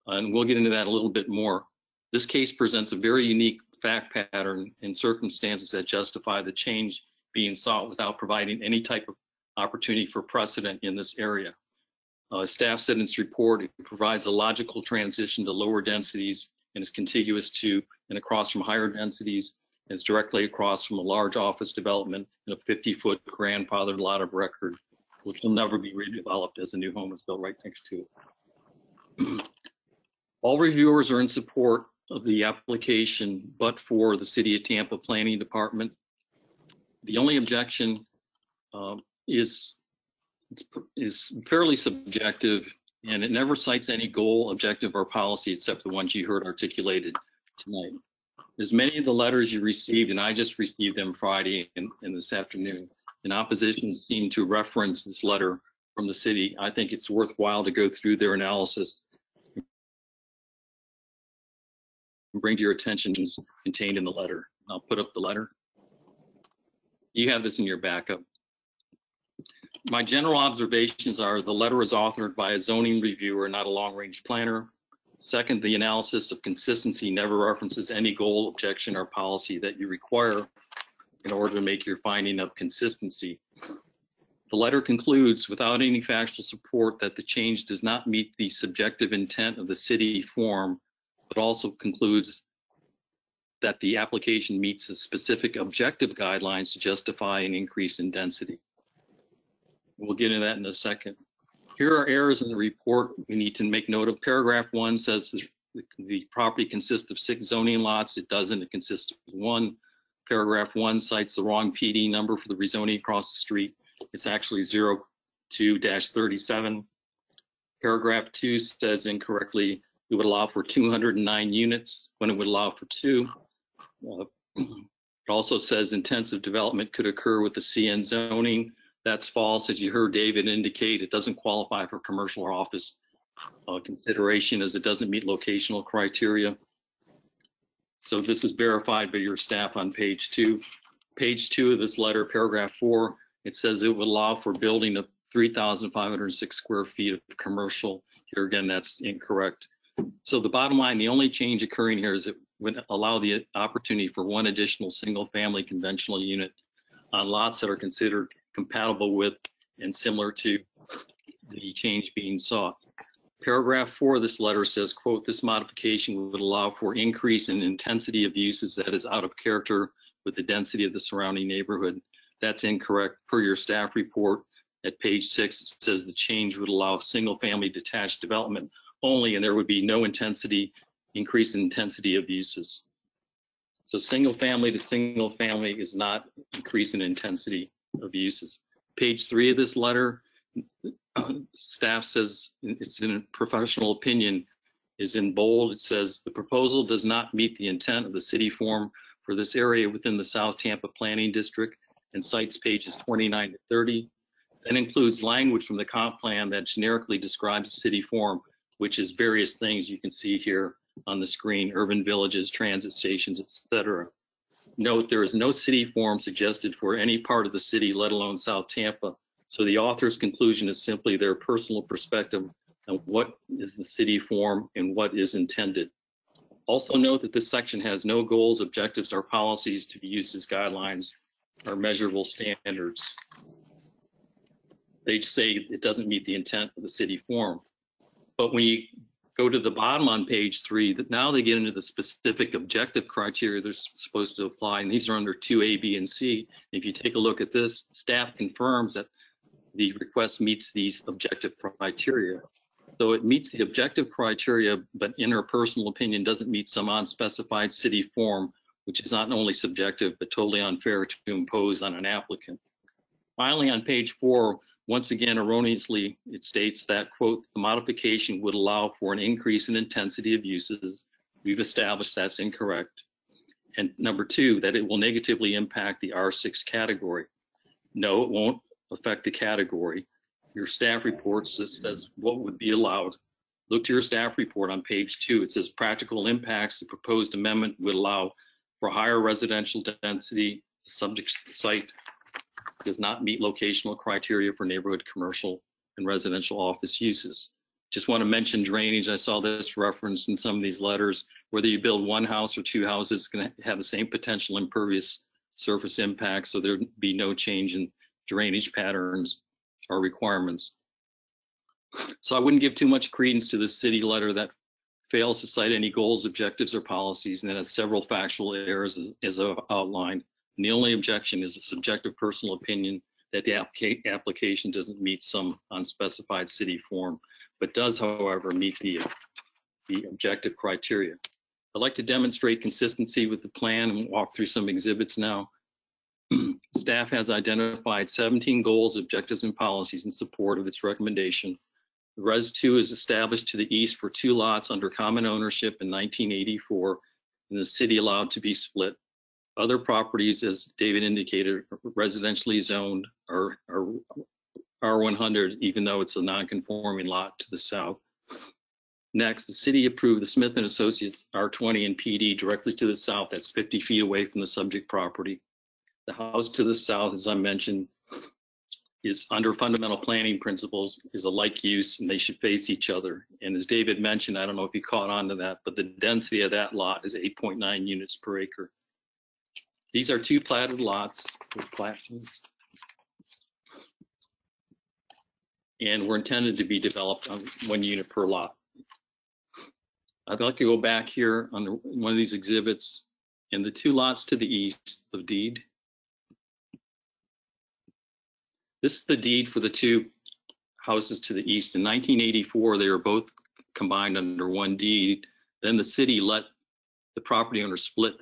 Speaker 19: and we'll get into that a little bit more. This case presents a very unique fact pattern and circumstances that justify the change being sought without providing any type of opportunity for precedent in this area. Staff said in its report, it provides a logical transition to lower densities and is contiguous to and across from higher densities, and is directly across from a large office development and a 50-foot grandfathered lot of record, which will never be redeveloped as a new home is built right next to it. All reviewers are in support of the application, but for the City of Tampa Planning Department. The only objection is fairly subjective, and it never cites any goal, objective, or policy except the ones you heard articulated tonight. As many of the letters you received, and I just received them Friday and this afternoon, in opposition seem to reference this letter from the city, I think it's worthwhile to go through their analysis and bring to your attention contained in the letter. I'll put up the letter. You have this in your backup. My general observations are the letter is authored by a zoning reviewer, not a long-range planner. Second, the analysis of consistency never references any goal, objection, or policy that you require in order to make your finding of consistency. The letter concludes without any factual support that the change does not meet the subjective intent of the city form, but also concludes that the application meets the specific objective guidelines to justify an increase in density. We'll get into that in a second. Here are errors in the report we need to make note of. Paragraph 1 says the property consists of 6 zoning lots. It doesn't, it consists of 1. Paragraph 1 cites the wrong PD number for the rezoning across the street. It's actually 02-37. Paragraph 2 says incorrectly it would allow for 209 units when it would allow for 2. It also says intensive development could occur with the CN zoning. That's false. As you heard David indicate, it doesn't qualify for commercial or office consideration as it doesn't meet locational criteria. So this is verified by your staff on page 2. Page 2 of this letter, paragraph 4, it says it would allow for building of 3,506 square feet of commercial. Here again, that's incorrect. So the bottom line, the only change occurring here is it would allow the opportunity for 1 additional single-family conventional unit on lots that are considered compatible with and similar to the change being sought. Paragraph 4 of this letter says, quote, this modification would allow for increase in intensity of uses that is out of character with the density of the surrounding neighborhood. That's incorrect. Per your staff report at page 6, it says the change would allow single-family detached development only, and there would be no increase in intensity of uses. So single-family to single-family is not increase in intensity of uses. Page 3 of this letter, staff says, it's in a professional opinion, is in bold. It says the proposal does not meet the intent of the city form for this area within the South Tampa Planning District, and cites pages 29 to 30. That includes language from the comp plan that generically describes the city form, which is various things you can see here on the screen: urban villages, transit stations, etc. Note, there is no city form suggested for any part of the city, let alone South Tampa. So the author's conclusion is simply their personal perspective on what is the city form and what is intended. Also note that this section has no goals, objectives, or policies to be used as guidelines or measurable standards. They say it doesn't meet the intent of the city form. But when you go to the bottom on page 3, now they get into the specific objective criteria they're supposed to apply, and these are under 2A, B, and C. If you take a look at this, staff confirms that the request meets these objective criteria. So it meets the objective criteria, but in her personal opinion doesn't meet some unspecified city form, which is not only subjective, but totally unfair to impose on an applicant. Finally, on page 4, once again, erroneously, it states that, quote, the modification would allow for an increase in intensity of uses. We've established that's incorrect. And number 2, that it will negatively impact the R6 category. No, it won't affect the category. Your staff report says what would be allowed. Look to your staff report on page 2. It says practical impacts. The proposed amendment would allow for higher residential density. Subject site does not meet locational criteria for neighborhood commercial and residential office uses. Just want to mention drainage. I saw this referenced in some of these letters. Whether you build one house or 2 houses, it's going to have the same potential impervious surface impact, so there'd be no change in drainage patterns or requirements. So I wouldn't give too much credence to the city letter that fails to cite any goals, objectives, or policies, and that has several factual errors as outlined. And the only objection is a subjective personal opinion that the application doesn't meet some unspecified city form, but does, however, meet the objective criteria. I'd like to demonstrate consistency with the plan and walk through some exhibits now. Staff has identified 17 goals, objectives, and policies in support of its recommendation. The Res 2 is established to the east for 2 lots under common ownership in 1984, and the city allowed to be split. Other properties, as David indicated, are residentially zoned or R100, even though it's a non-conforming lot to the south. Next, the city approved the Smith & Associates R20 and PD directly to the south. That's 50 feet away from the subject property. The house to the south, as I mentioned, is under fundamental planning principles, is a like use, and they should face each other. And as David mentioned, I don't know if you caught on to that, but the density of that lot is 8.9 units per acre. These are 2 platted lots with platforms, and were intended to be developed on 1 unit per lot. I'd like to go back here on one of these exhibits, and the 2 lots to the east of deed. This is the deed for the 2 houses to the east. In 1984, they were both combined under 1 deed. Then the city let the property owner split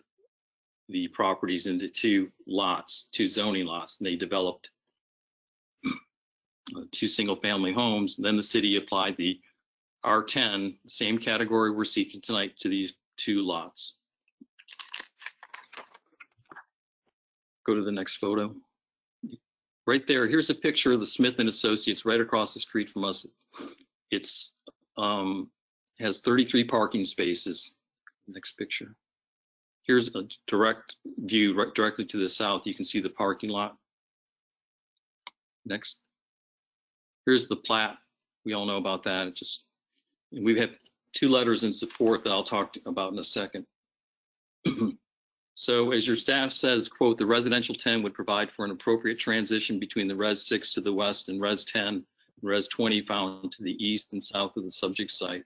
Speaker 19: the properties into 2 lots, 2 zoning lots, and they developed 2 single-family homes. Then the city applied the R10, same category we're seeking tonight, to these 2 lots. Go to the next photo. Right there, here's a picture of the Smith & Associates right across the street from us. It's has 33 parking spaces. Next picture. Here's a direct view right directly to the south. You can see the parking lot. Next. Here's the plat. We all know about that. We have 2 letters in support that I'll talk about in a second. So as your staff says, quote, the residential 10 would provide for an appropriate transition between the Res 6 to the west and Res 10 and Res 20 found to the east and south of the subject site.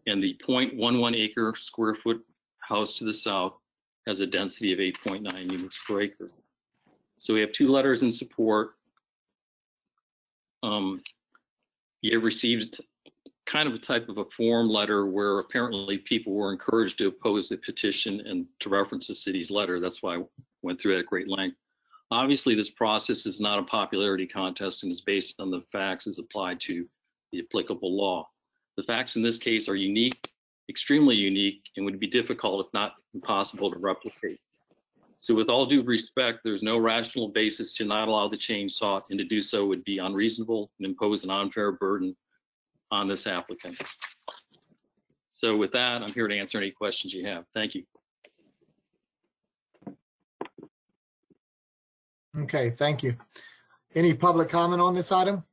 Speaker 19: And the 0.11 acre square foot house to the south has a density of 8.9 units per acre. So we have 2 letters in support. You received kind of a type of a form letter where apparently people were encouraged to oppose the petition and to reference the city's letter. That's why I went through it at great length. Obviously, this process is not a popularity contest and is based on the facts as applied to the applicable law. The facts in this case are unique, extremely unique, and would be difficult, if not impossible, to replicate. So with all due respect, there's no rational basis to not allow the change sought, and to do so would be unreasonable and impose an unfair burden on this applicant. So with that, I'm here to answer any questions you have. Thank you.
Speaker 2: Okay, thank you. Any public comment on this item?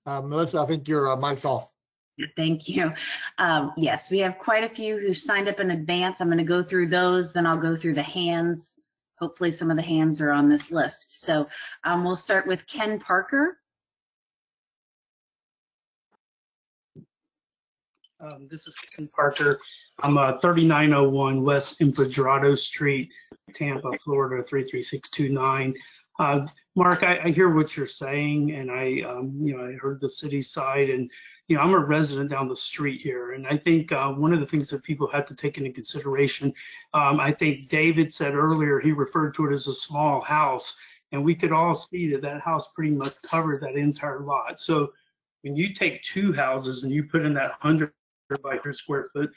Speaker 2: Melissa, I think your mic's off.
Speaker 3: Thank you. Yes, we have quite a few who signed up in advance. I'm going to go through those, then I'll go through the hands. Hopefully some of the hands are on this list. So we'll start with Ken Parker.
Speaker 5: This is Ken Parker. I'm 3901 West Empedrado Street, Tampa, Florida 33629. Mark, I hear what you're saying, and I heard the city side, and I'm a resident down the street here, and I think one of the things that people have to take into consideration, I think David said earlier, he referred to it as a small house, and we could all see that that house pretty much covered that entire lot. So when you take 2 houses and you put in that 100 by 100 square foot,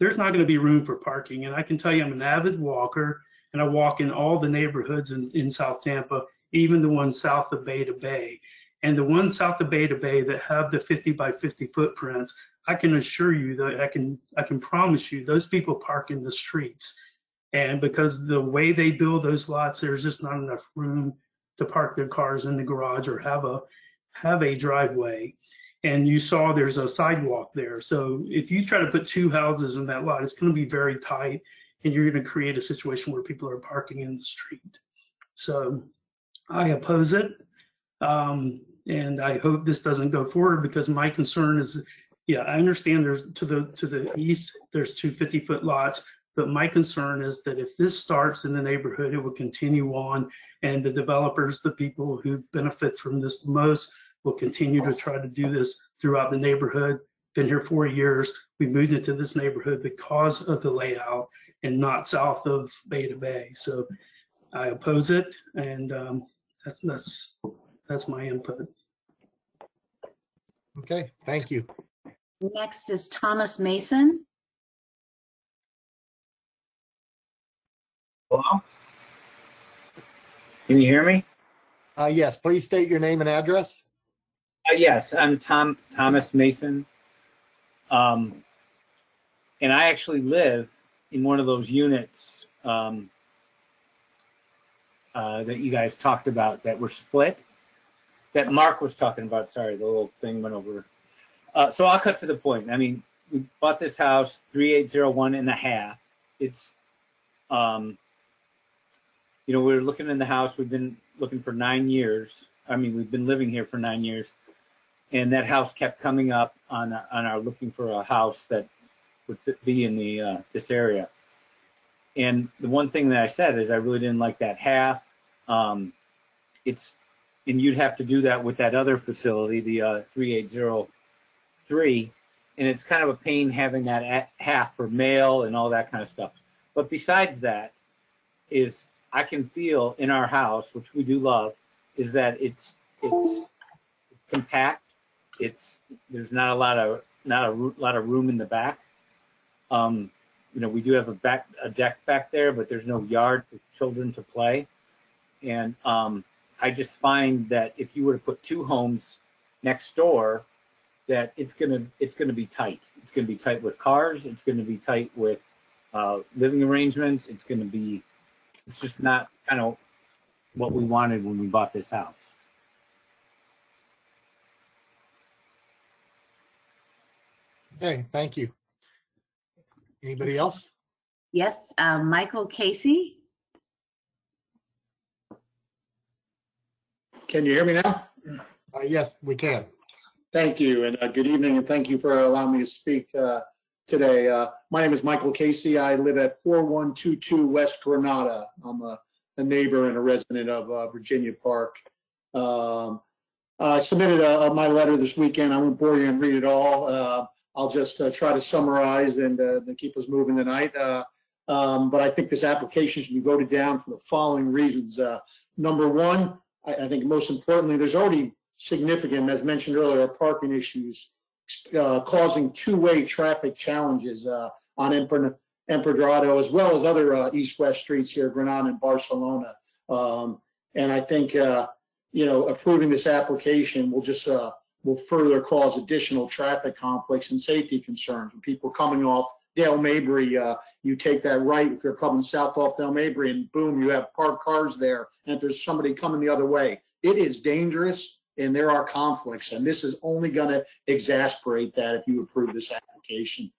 Speaker 5: there's not going to be room for parking. And I can tell you, I'm an avid walker, and I walk in all the neighborhoods in South Tampa, even the ones south of Bay to Bay. And the ones south of Bay to Bay that have the 50 by 50 footprints, I can assure you that I can promise you those people park in the streets. And because the way they build those lots, there's just not enough room to park their cars in the garage or have a driveway. And you saw there's a sidewalk there. So if you try to put 2 houses in that lot, it's going to be very tight, and you're going to create a situation where people are parking in the street. So I oppose it. And I hope this doesn't go forward, because my concern is, yeah, I understand there's to the east, there's 2 50-foot lots, but my concern is that if this starts in the neighborhood, it will continue on, and the developers, the people who benefit from this the most, will continue to try to do this throughout the neighborhood. Been here 4 years. We moved into this neighborhood because of the layout and not south of Bay to Bay. So I oppose it, and that's my input.
Speaker 2: Okay, thank you.
Speaker 3: Next is Thomas Mason.
Speaker 17: Hello? Can you hear me?
Speaker 2: Yes, please state your name and address.
Speaker 17: Yes, I'm Thomas Mason. And I actually live in one of those units that you guys talked about that were split, that Mark was talking about. Sorry, the little thing went over. So I'll cut to the point. I mean, we bought this house 3801 and a half. It's, we were looking in the house. We've been looking for 9 years. I mean, we've been living here for 9 years. And that house kept coming up on our looking for a house that would be in this area. And the one thing that I said is I really didn't like that half. And you'd have to do that with that other facility, the 3803. And it's kind of a pain having that half for mail and all that kind of stuff. But besides that, is I can feel in our house, which we do love, is that it's compact. There's not a lot of room in the back. We do have a deck back there, but there's no yard for children to play. And I just find that if you were to put 2 homes next door, that it's gonna be tight. It's gonna be tight with cars. It's gonna be tight with living arrangements. It's just not kind of what we wanted when we bought this house.
Speaker 2: Okay, thank you. Anybody else?
Speaker 3: Yes, Michael Casey.
Speaker 13: Can you hear me now?
Speaker 2: Yes, we can.
Speaker 13: Thank you, and good evening, and thank you for allowing me to speak today. My name is Michael Casey. I live at 4122 West Granada. I'm a a neighbor and a resident of Virginia Park. I submitted my letter this weekend. I won't bore you and read it all. I'll just try to summarize and keep us moving tonight. But I think this application should be voted down for the following reasons. Number one, I think most importantly, there's already significant, as mentioned earlier, parking issues causing two-way traffic challenges on Empedrado, as well as other east-west streets here, Granada and Barcelona. And I think, approving this application will just will further cause additional traffic conflicts and safety concerns. When people coming off Dale Mabry, you take that right, if you're coming south off Dale Mabry, and boom, you have parked cars there, and if there's somebody coming the other way, it is dangerous, and there are conflicts, and this is only going to exasperate that if you approve this application.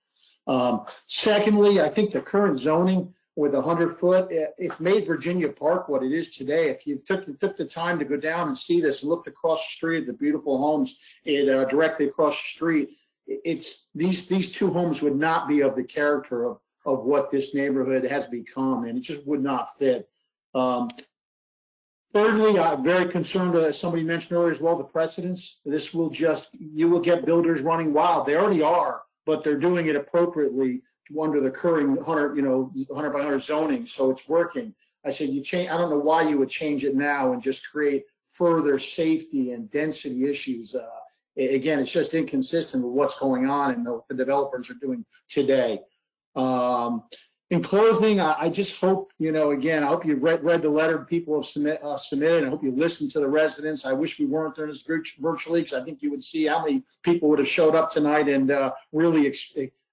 Speaker 13: Secondly, I think the current zoning with 100-foot, it's made Virginia Park what it is today. If you took the time to go down and see this and looked across the street at the beautiful homes directly across the street, it's these two homes would not be of the character of what this neighborhood has become, and it just would not fit. Thirdly, I'm very concerned, as somebody mentioned earlier as well, the precedents. This will you will get builders running wild. They already are, but they're doing it appropriately under the current 100 by 100 zoning, so it's working. I said, I don't know why you would change it now and just create further safety and density issues. Again, it's just inconsistent with what's going on and what the developers are doing today. In closing, I just hope, again, I hope you read the letter people have submitted. I hope you listened to the residents. I wish we weren't doing this virtually, because I think you would see how many people would have showed up tonight and really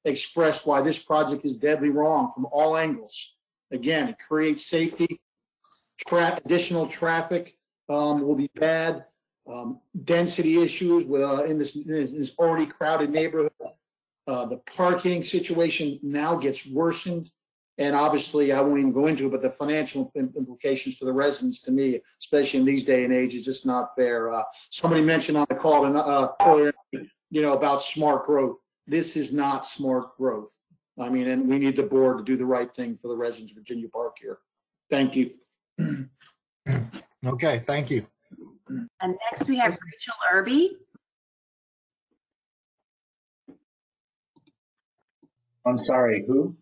Speaker 13: expressed why this project is deadly wrong from all angles. Again, it creates safety, additional traffic will be bad, density issues in this already crowded neighborhood. The parking situation now gets worsened. And obviously, I won't even go into it, but the financial implications to the residents, to me, especially in these day and age, is just not fair. Somebody mentioned on the call earlier, about smart growth. This is not smart growth. I mean, and we need the board to do the right thing for the residents of Virginia Park here. Thank you.
Speaker 2: Okay, thank you.
Speaker 3: And next we have Rachel Irby.
Speaker 16: I'm sorry, who?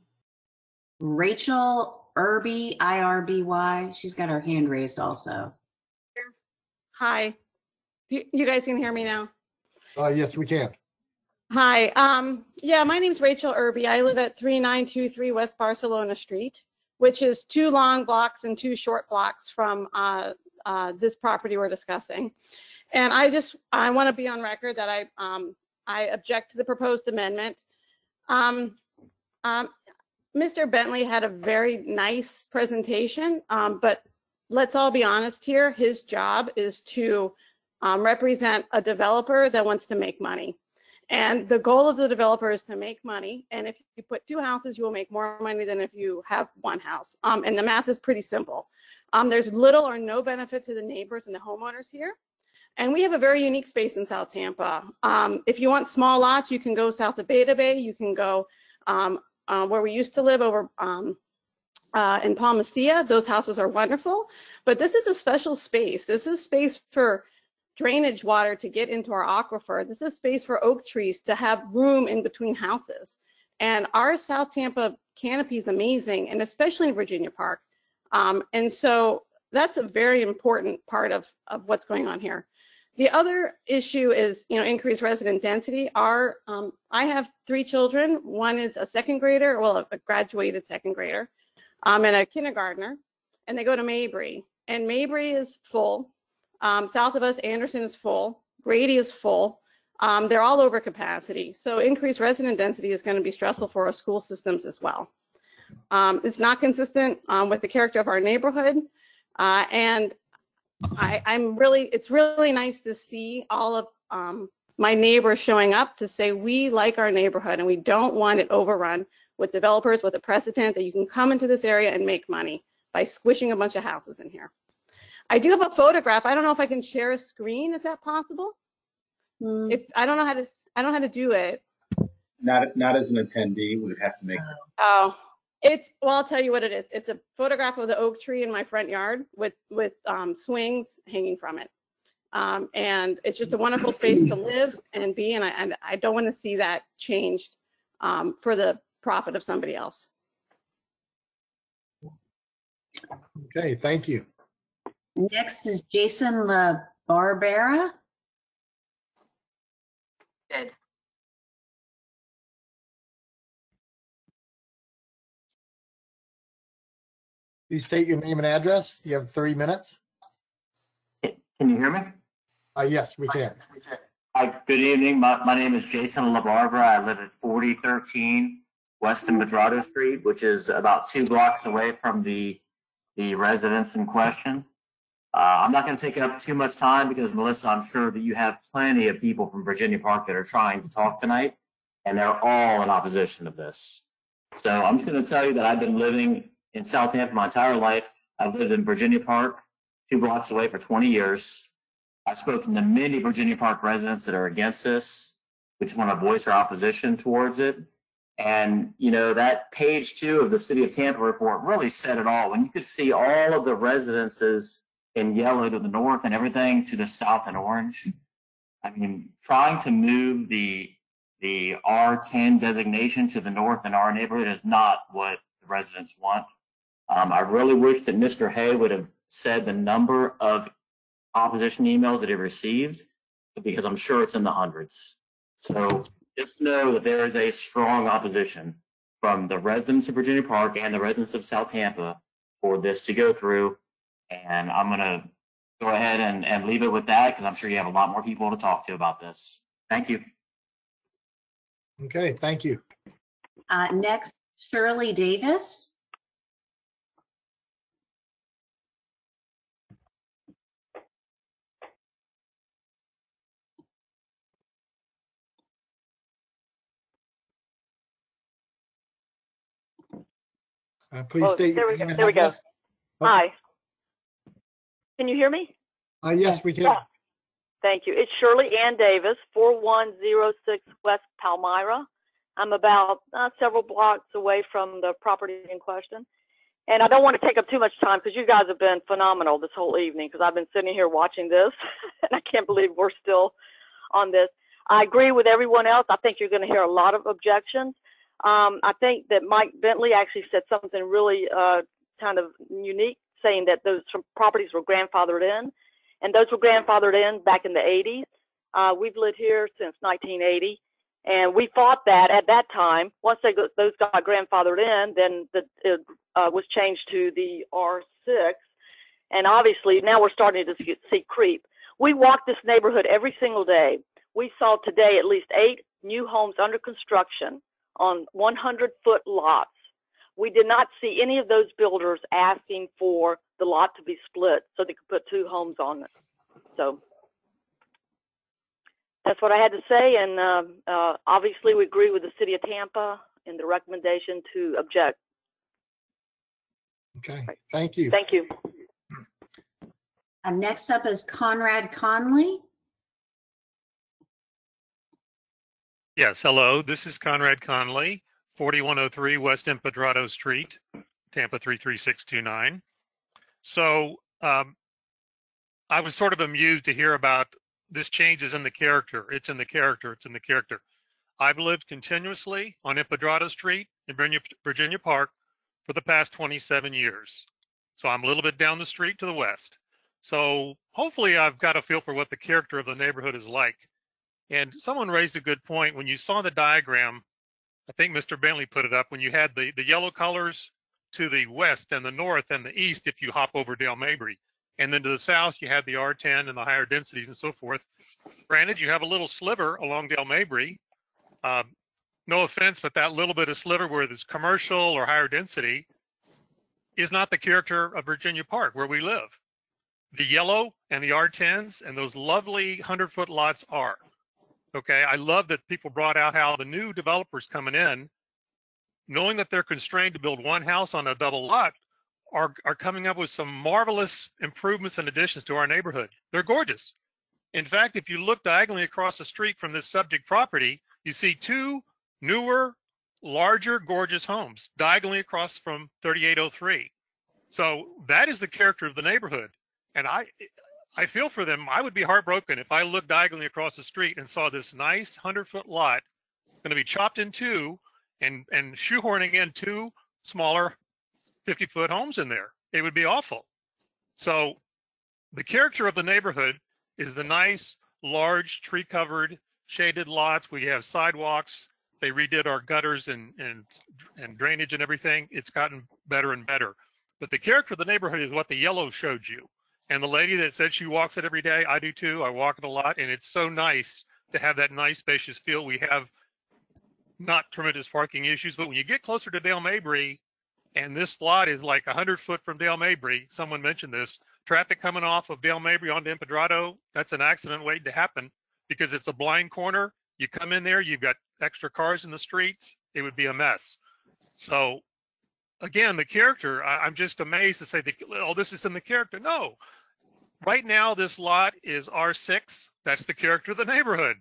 Speaker 3: Rachel Irby, IRBY. She's got her hand raised also.
Speaker 7: Hi. You guys can hear me now?
Speaker 2: Yes, we can.
Speaker 7: Hi. Yeah, my name's Rachel Irby. I live at 3923 West Barcelona Street, which is 2 long blocks and 2 short blocks from this property we're discussing. And I want to be on record that I object to the proposed amendment. Mr. Bentley had a very nice presentation, but let's all be honest here. His job is to represent a developer that wants to make money. And the goal of the developer is to make money. And if you put 2 houses, you will make more money than if you have 1 house. And the math is pretty simple. There's little or no benefit to the neighbors and the homeowners here. And we have a very unique space in South Tampa. If you want small lots, you can go south of Beta Bay. You can go where we used to live over in Palmacia. Those houses are wonderful. But this is a special space. This is space for drainage water to get into our aquifer. This is space for oak trees to have room in between houses. And our South Tampa canopy is amazing, and especially in Virginia Park. And so that's a very important part of what's going on here. The other issue is, increased resident density. I have 3 children. One is a second grader, well, a graduated second grader, and a kindergartner, and they go to Mabry. And Mabry is full. South of us, Anderson is full. Grady is full. They're all over capacity. So increased resident density is going to be stressful for our school systems as well. It's not consistent with the character of our neighborhood. And it's really nice to see all of my neighbors showing up to say we like our neighborhood and we don't want it overrun with developers with a precedent that you can come into this area and make money by squishing a bunch of houses in here. I do have a photograph. I don't know if I can share a screen. Is that possible? If I don't know how to do it.
Speaker 16: Not as an attendee, we would have to make.
Speaker 7: Oh, Well, I'll tell you what it is. It's a photograph of the oak tree in my front yard with swings hanging from it. And it's just a wonderful space to live and be, and I don't want to see that changed for the profit of somebody else.
Speaker 2: Okay, thank you.
Speaker 3: Next is Jason LaBarbera.
Speaker 9: Good.
Speaker 2: Please state your name and address. You have 3 minutes.
Speaker 9: Can you hear me?
Speaker 2: Yes, we can.
Speaker 9: Hi, good evening. My name is Jason LaBarbera. I live at 4013 West Empedrado Street, which is about 2 blocks away from the residence in question. I'm not going to take up too much time because, Melissa, I'm sure that you have plenty of people from Virginia Park that are trying to talk tonight, and they're all in opposition to this. So I'm just going to tell you that I've been living in South Tampa my entire life. I've lived in Virginia Park, 2 blocks away, for 20 years. I've spoken to many Virginia Park residents that are against this, which want to voice their opposition towards it. And, you know, that page 2 of the City of Tampa report really said it all. When you could see all of the residences in yellow to the north and everything to the south in orange. I mean, trying to move the R10 designation to the north in our neighborhood is not what the residents want. I really wish that Mr. Hay would have said the number of opposition emails that he received, because I'm sure it's in the hundreds. So just know that there is a strong opposition from the residents of Virginia Park and the residents of South Tampa for this to go through. And I'm going to go ahead and leave it with that, because I'm sure you have a lot more people to talk to about this. Thank you.
Speaker 2: Okay, thank you.
Speaker 3: Next, Shirley Davis.
Speaker 2: Please state
Speaker 11: there
Speaker 2: your
Speaker 11: we go.
Speaker 2: name and
Speaker 11: There we go.
Speaker 2: address.
Speaker 11: Hi. Can you hear me?
Speaker 2: Yes, we can.
Speaker 11: Thank you. It's Shirley Ann Davis, 4106 West Palmyra. I'm about several blocks away from the property in question. And I don't want to take up too much time because you guys have been phenomenal this whole evening, because I've been sitting here watching this and I can't believe we're still on this. I agree with everyone else. I think you're going to hear a lot of objections. I think that Mike Bentley actually said something really kind of unique, saying that those properties were grandfathered in, and those were grandfathered in back in the 80s. We've lived here since 1980, and we fought that at that time. Once those got grandfathered in, then it was changed to the R6, and obviously now we're starting to see creep. We walk this neighborhood every single day. We saw today at least 8 new homes under construction on 100-foot lots. We did not see any of those builders asking for the lot to be split so they could put 2 homes on it. So that's what I had to say. And obviously we agree with the City of Tampa in the recommendation to object.
Speaker 2: Okay, thank you.
Speaker 11: Thank you.
Speaker 3: Next up is Conrad Conley.
Speaker 21: Yes, hello. This is Conrad Conley, 4103 West Empedrado Street, Tampa 33629. So I was sort of amused to hear about this changes in the character. It's in the character. It's in the character. I've lived continuously on Empedrado Street in Virginia Park for the past 27 years. So I'm a little bit down the street to the west. So hopefully I've got a feel for what the character of the neighborhood is like. And someone raised a good point. When you saw the diagram, I think Mr. Bentley put it up, when you had the yellow colors to the west and the north and the east, if you hop over Dale Mabry, and then to the south, you had the R10 and the higher densities and so forth. Granted, you have a little sliver along Dale Mabry. No offense, but that little bit of sliver where there's commercial or higher density is not the character of Virginia Park, where we live. The yellow and the R10s and those lovely 100-foot lots are. Okay, I love that people brought out how the new developers coming in, knowing that they're constrained to build 1 house on a double lot, are coming up with some marvelous improvements and additions to our neighborhood. They're gorgeous. In fact, if you look diagonally across the street from this subject property, you see 2 newer larger, gorgeous homes diagonally across from 3803. So that is the character of the neighborhood. And I feel for them. I would be heartbroken if I looked diagonally across the street and saw this nice 100-foot lot going to be chopped in two and shoehorning in two smaller 50-foot homes in there. It would be awful. So the character of the neighborhood is the nice, large, tree-covered, shaded lots. We have sidewalks. They redid our gutters and drainage and everything. It's gotten better and better. But the character of the neighborhood is what the yellow showed you. And the lady that said she walks it every day, I do too. I walk it a lot, and it's so nice to have that nice, spacious feel. We have not tremendous parking issues, but when you get closer to Dale Mabry, and this lot is like 100 foot from Dale Mabry, someone mentioned this, traffic coming off of Dale Mabry onto Empedrado, that's an accident waiting to happen because it's a blind corner. You come in there, you've got extra cars in the streets, it would be a mess. So again, the character, I'm just amazed to say, oh, this is in the character. No, right now this lot is R6. That's the character of the neighborhood.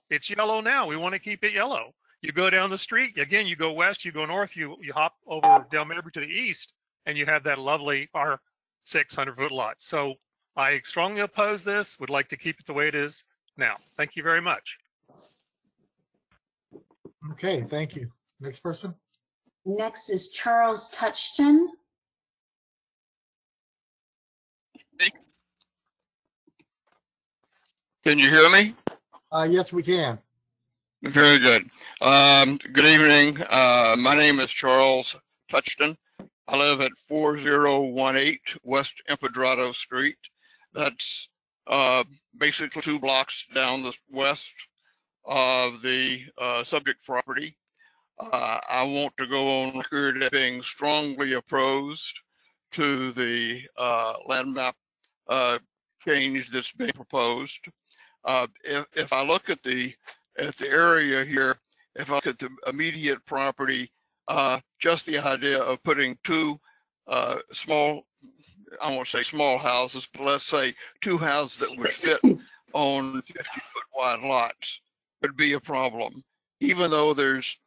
Speaker 21: It's yellow now. We want to keep it yellow. You go down the street, again, you go west, you go north, you hop over Dale Mabry to the east, and you have that lovely R6 100-foot lot. So I strongly oppose this, would like to keep it the way it is now. Thank you very much.
Speaker 2: Okay, thank you. Next person.
Speaker 3: Next is Charles Touchton.
Speaker 8: Can you hear me?
Speaker 2: Yes, we can.
Speaker 8: Very good. Good evening. My name is Charles Touchton. I live at 4018 West Empedrado Street. That's basically 2 blocks down the west of the subject property. I want to go on record as being strongly opposed to the land map change that's being proposed. If I look at the area here, if I look at the immediate property, just the idea of putting 2 small, I won't say small houses, but let's say 2 houses that would fit on 50-foot wide lots would be a problem. Even though there's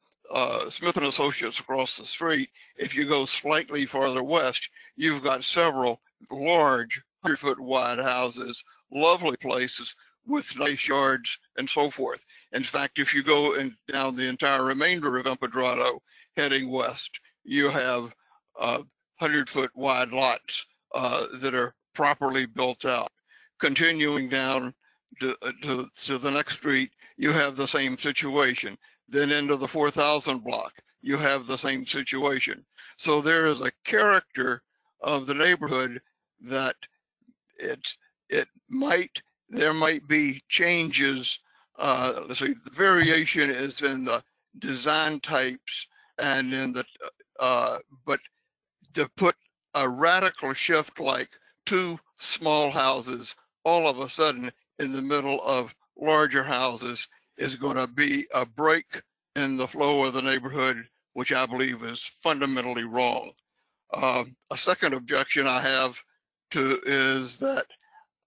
Speaker 8: Smith & Associates across the street, if you go slightly farther west, you've got several large 100-foot wide houses, lovely places with nice yards and so forth. In fact, if you go down the entire remainder of Empedrado heading west, you have 100-foot wide lots that are properly built out. Continuing down to the next street, you have the same situation. Then into the 4000 block, you have the same situation. So there is a character of the neighborhood that there might be changes. Let's see, the variation is in the design types and in the, but to put a radical shift like 2 small houses all of a sudden in the middle of larger houses is going to be a break in the flow of the neighborhood, which I believe is fundamentally wrong. A second objection I have to is that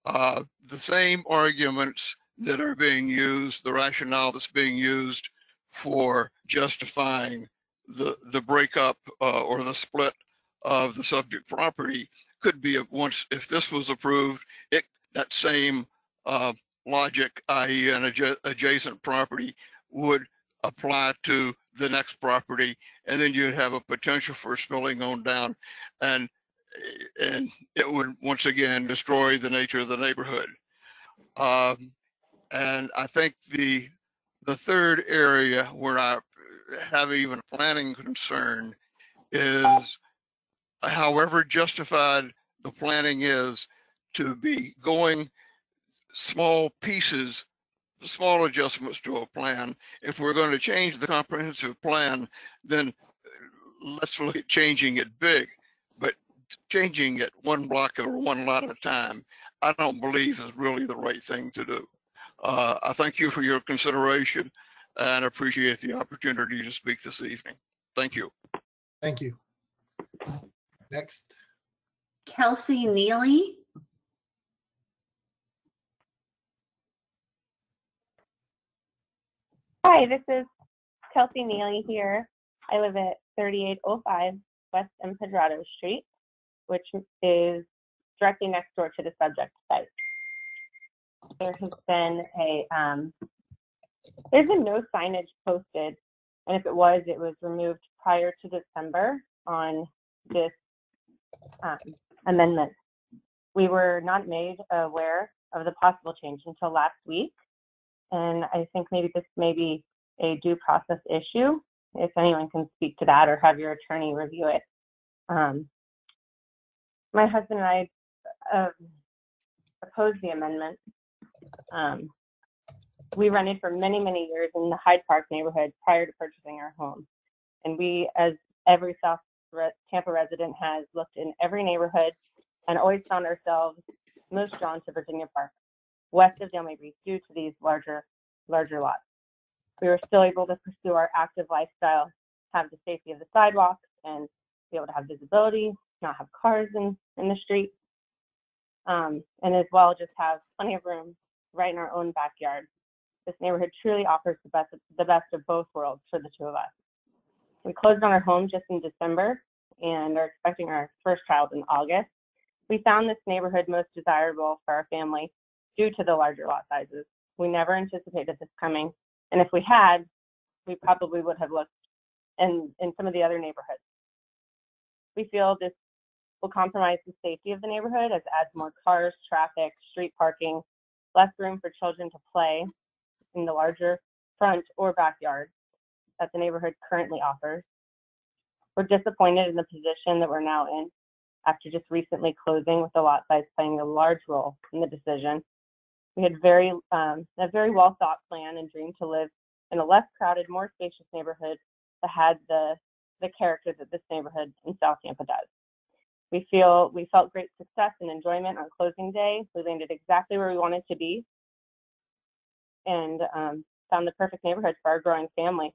Speaker 8: the same arguments that are being used, the rationale that's being used for justifying the breakup or the split of the subject property could be once, if this was approved, that same logic, i.e. an adjacent property, would apply to the next property, and then you'd have a potential for spilling on down, and it would once again destroy the nature of the neighborhood. And I think the third area where I have even a planning concern is, however justified the planning is, to be going small pieces, small adjustments to a plan. If we're going to change the comprehensive plan, then let's look at changing it big. But changing it 1 block or 1 lot at a time, I don't believe is really the right thing to do. I thank you for your consideration and appreciate the opportunity to speak this evening. Thank you.
Speaker 2: Thank you. Next.
Speaker 3: Kelsey Neely.
Speaker 14: Hi, this is Kelsey Neely here. I live at 3805 West Empedrado Street, which is directly next door to the subject site. There has been there's been no signage posted, and if it was removed prior to December on this amendment. We were not made aware of the possible change until last week, and I think maybe this may be a due process issue. If anyone can speak to that or have your attorney review it. My husband and I opposed the amendment. We rented for many, many years in the Hyde Park neighborhood prior to purchasing our home. And we, as every South Tampa resident, has looked in every neighborhood and always found ourselves most drawn to Virginia Park, west of Dale Mabry, due to these larger lots. We were still able to pursue our active lifestyle, have the safety of the sidewalks, and be able to have visibility, not have cars in the street, and as well just have plenty of room right in our own backyard. This neighborhood truly offers the best of both worlds for the two of us. We closed on our home just in December and are expecting our first child in August. We found this neighborhood most desirable for our family due to the larger lot sizes. We never anticipated this coming, and if we had, we probably would have looked in some of the other neighborhoods. We feel this will compromise the safety of the neighborhood as it adds more cars, traffic, street parking, less room for children to play in the larger front or backyard that the neighborhood currently offers. We're disappointed in the position that we're now in after just recently closing, with the lot size playing a large role in the decision. We had a very well thought plan and dream to live in a less crowded, more spacious neighborhood that had the character that this neighborhood in South Tampa does. We felt great success and enjoyment on closing day. We landed exactly where we wanted to be and found the perfect neighborhood for our growing family.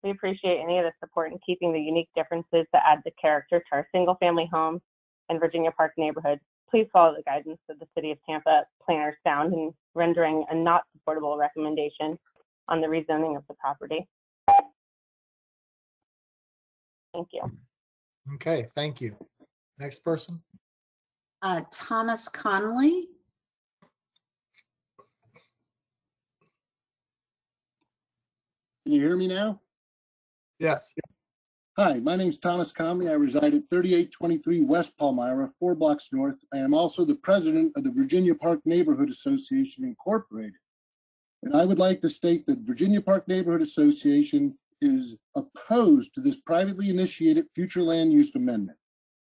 Speaker 14: We appreciate any of the support in keeping the unique differences that add the character to our single family home and Virginia Park neighborhood. Please follow the guidance of the City of Tampa planners found in rendering a not supportable recommendation on the rezoning of the property. Thank you.
Speaker 2: Okay, thank you. Next person.
Speaker 3: Thomas Connolly.
Speaker 15: Can you hear me now?
Speaker 2: Yes.
Speaker 15: Hi, my name is Thomas Conley. I reside at 3823 West Palmyra, 4 blocks north. I am also the president of the Virginia Park Neighborhood Association, Incorporated. And I would like to state that Virginia Park Neighborhood Association is opposed to this privately initiated future land use amendment.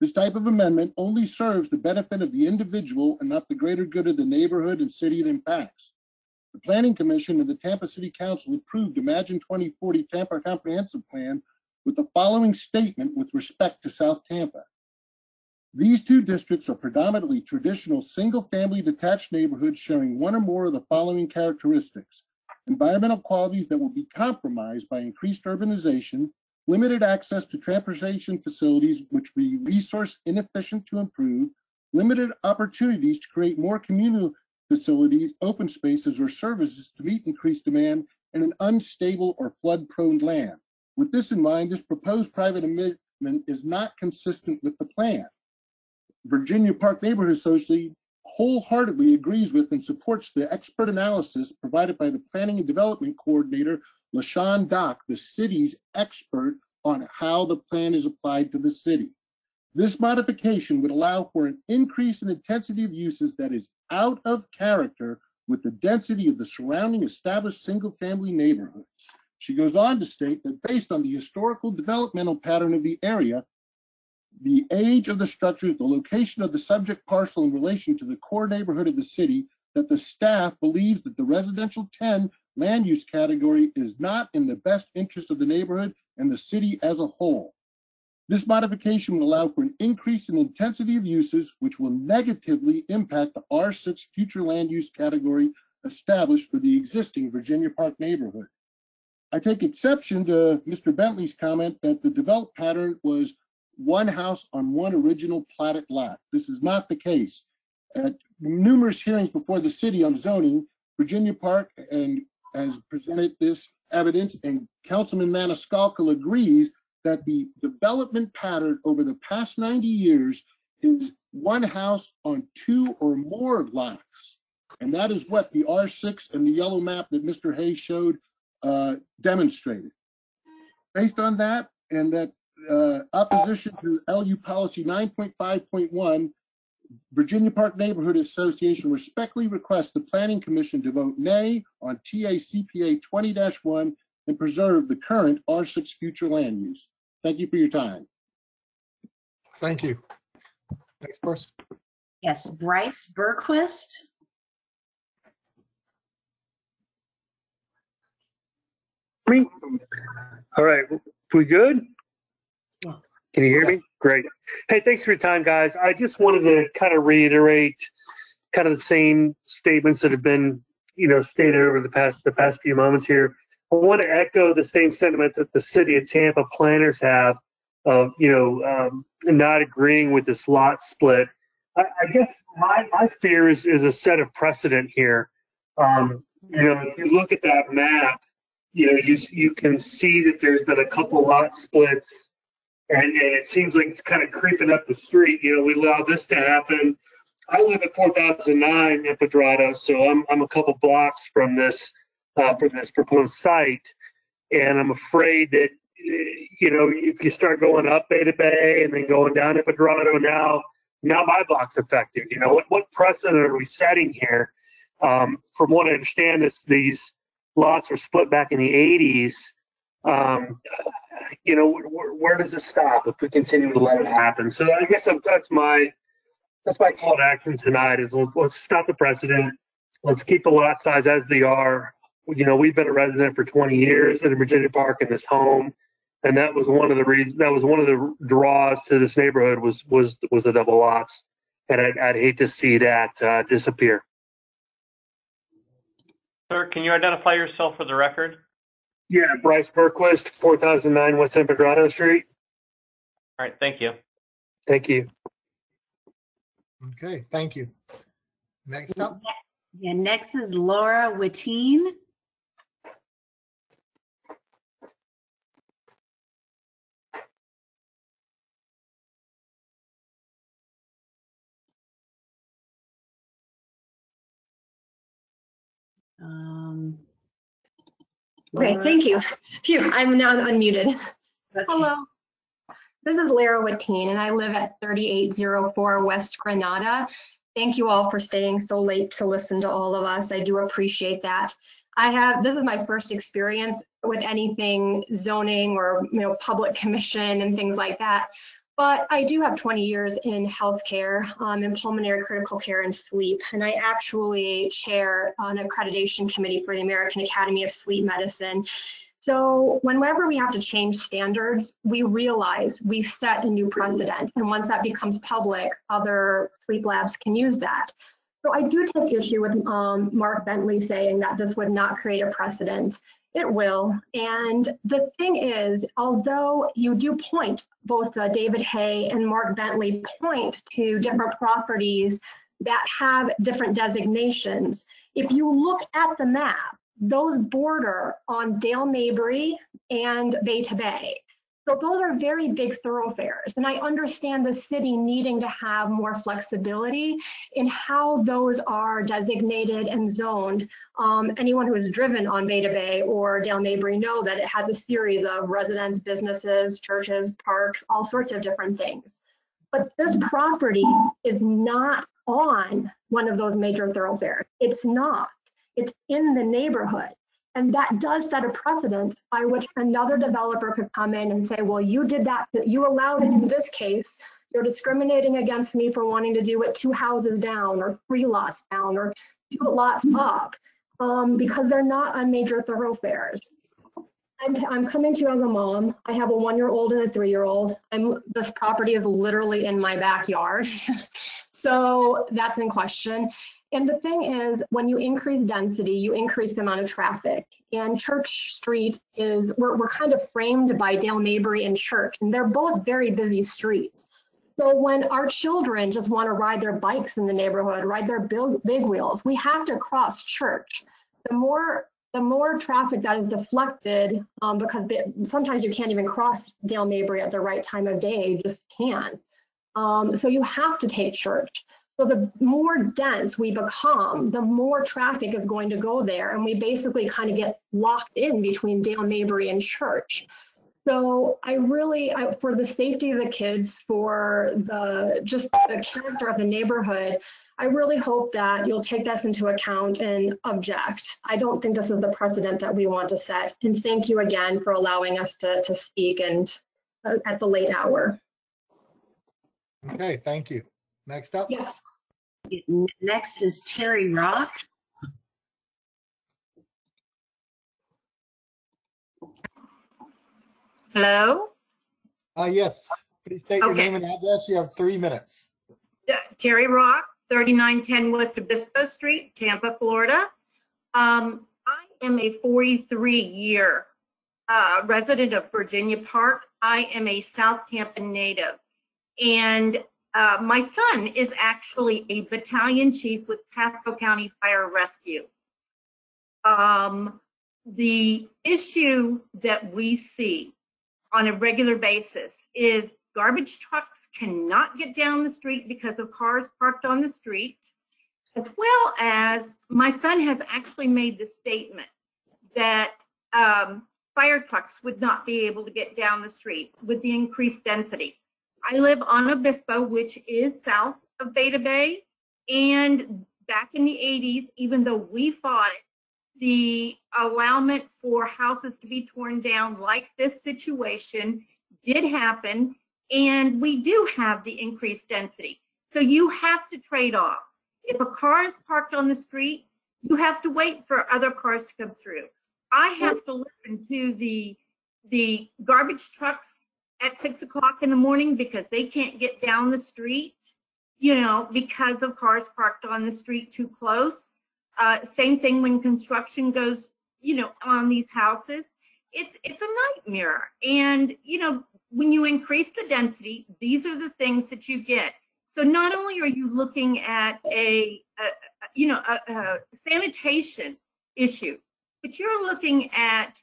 Speaker 15: This type of amendment only serves the benefit of the individual and not the greater good of the neighborhood and city it impacts. The Planning Commission and the Tampa City Council approved Imagine 2040 Tampa Comprehensive Plan with the following statement with respect to South Tampa. These two districts are predominantly traditional single-family detached neighborhoods sharing one or more of the following characteristics: environmental qualities that will be compromised by increased urbanization, limited access to transportation facilities which will be resource inefficient to improve, limited opportunities to create more communal facilities, open spaces, or services to meet increased demand, and an unstable or flood-prone land. With this in mind, this proposed private amendment is not consistent with the plan. Virginia Park Neighborhood Association wholeheartedly agrees with and supports the expert analysis provided by the Planning and Development Coordinator, LaShawn Dock, the city's expert on how the plan is applied to the city. This modification would allow for an increase in intensity of uses that is out of character with the density of the surrounding established single-family neighborhoods. She goes on to state that based on the historical developmental pattern of the area, the age of the structures, the location of the subject parcel in relation to the core neighborhood of the city, that the staff believes that the residential 10 land use category is not in the best interest of the neighborhood and the city as a whole. This modification will allow for an increase in intensity of uses, which will negatively impact the R6 future land use category established for the existing Virginia Park neighborhood. I take exception to Mr. Bentley's comment that the developed pattern was one house on one original platted lot. This is not the case. At numerous hearings before the city on zoning, Virginia Park and has presented this evidence, and Councilman Maniscalco agrees that the development pattern over the past 90 years is one house on 2 or more lots. And that is what the R6 and the yellow map that Mr. Hayes showed demonstrated. Based on that, and that opposition to LU policy 9.5.1, Virginia Park Neighborhood Association respectfully requests the Planning Commission to vote nay on TACPA 20-1 and preserve the current R6 future land use. Thank you for your time.
Speaker 2: Thank you. Next person.
Speaker 3: Yes, Bryce Berquist.
Speaker 12: Me? All right, we good?
Speaker 3: Yes.
Speaker 12: Can you hear me? Great. Hey, thanks for your time, guys. I just wanted to kind of reiterate kind of the same statements that have been, stated over the past few moments here. I want to echo the same sentiment that the city of Tampa planners have of, not agreeing with this lot split. I guess my fear is a set of precedent here. If you look at that map, you can see that there's been a couple lot splits, and it seems like it's kind of creeping up the street. We allow this to happen. I live at 4009 Empedrado, so I'm a couple blocks from this proposed site, and I'm afraid that if you start going up Beta Bay and then going down Empedrado, now my block's affected. What precedent are we setting here? From what I understand, these lots were split back in the 80s. Where does it stop if we continue to let it happen? So I guess that's my call to action tonight is let's stop the precedent. Let's keep the lot size as they are. We've been a resident for 20 years in Virginia Park in this home, and that was one of the reasons. That was one of the draws to this neighborhood was the double lots, and I'd hate to see that disappear.
Speaker 6: Sir, can you identify yourself for the record?
Speaker 12: Yeah, Bryce Berquist, 4009 West Empedrado Street.
Speaker 6: All right, thank you.
Speaker 12: Thank you.
Speaker 2: Okay, thank you. Next up.
Speaker 3: Yeah, next is Laura Wittine.
Speaker 18: Okay, thank you. Phew, I'm now unmuted. Hello, this is Lara Wittine, and I live at 3804 West Granada. Thank you all for staying so late to listen to all of us. I do appreciate that. This is my first experience with anything zoning or public commission and things like that. But I do have 20 years in healthcare, in pulmonary critical care and sleep, and I actually chair an accreditation committee for the American Academy of Sleep Medicine. So whenever we have to change standards, we realize we set a new precedent, and once that becomes public, other sleep labs can use that. So I do take issue with Mark Bentley saying that this would not create a precedent. It will. And the thing is, although you do point, both David Hay and Mark Bentley point to different properties that have different designations, if you look at the map, those border on Dale Mabry and Beta Bay. So those are very big thoroughfares. And I understand the city needing to have more flexibility in how those are designated and zoned. Anyone who has driven on Beta Bay or Dale Mabry know that it has a series of residents, businesses, churches, parks, all sorts of different things. But this property is not on one of those major thoroughfares. It's not. It's in the neighborhood. And that does set a precedent by which another developer could come in and say, well, you did that, you allowed it in this case. You're discriminating against me for wanting to do it 2 houses down or 3 lots down or 2 lots up because they're not on major thoroughfares. I'm coming to you as a mom. I have a 1-year-old and a 3-year-old. This property is literally in my backyard. So that's in question. And the thing is, when you increase density, you increase the amount of traffic. And Church Street is, we're kind of framed by Dale Mabry and Church, and they're both very busy streets. So when our children just want to ride their bikes in the neighborhood, ride their big wheels, we have to cross Church. The the more traffic that is deflected, because sometimes you can't even cross Dale Mabry at the right time of day, you just can't. So you have to take church. So the more dense we become, the more traffic is going to go there. And we basically kind of get locked in between Dale Mabry and church. So for the safety of the kids, for just the character of the neighborhood, I really hope that you'll take this into account and object. I don't think this is the precedent that we want to set. And thank you again for allowing us to speak and at the late hour.
Speaker 2: Okay, thank you. Next up.
Speaker 18: Yes.
Speaker 3: Next is Terry Rock.
Speaker 10: Hello?
Speaker 2: Yes, please state your name and address. You have 3 minutes.
Speaker 10: Terry Rock, 3910 West Obispo Street, Tampa, Florida. I am a 43-year resident of Virginia Park. I am a South Tampa native. And my son is actually a battalion chief with Pasco County Fire Rescue. The issue that we see on a regular basis is garbage trucks cannot get down the street because of cars parked on the street, as well as my son has actually made the statement that fire trucks would not be able to get down the street with the increased density. I live on Obispo, which is south of Beta Bay, and back in the 80s, even though we fought it, the allowance for houses to be torn down like this situation did happen, and we do have the increased density. So you have to trade off. If a car is parked on the street, you have to wait for other cars to come through. I have to listen to the garbage trucks at 6 o'clock in the morning because they can't get down the street, because of cars parked on the street too close. Same thing when construction goes, on these houses. It's a nightmare. And, when you increase the density, these are the things that you get. So not only are you looking at a sanitation issue, but you're looking at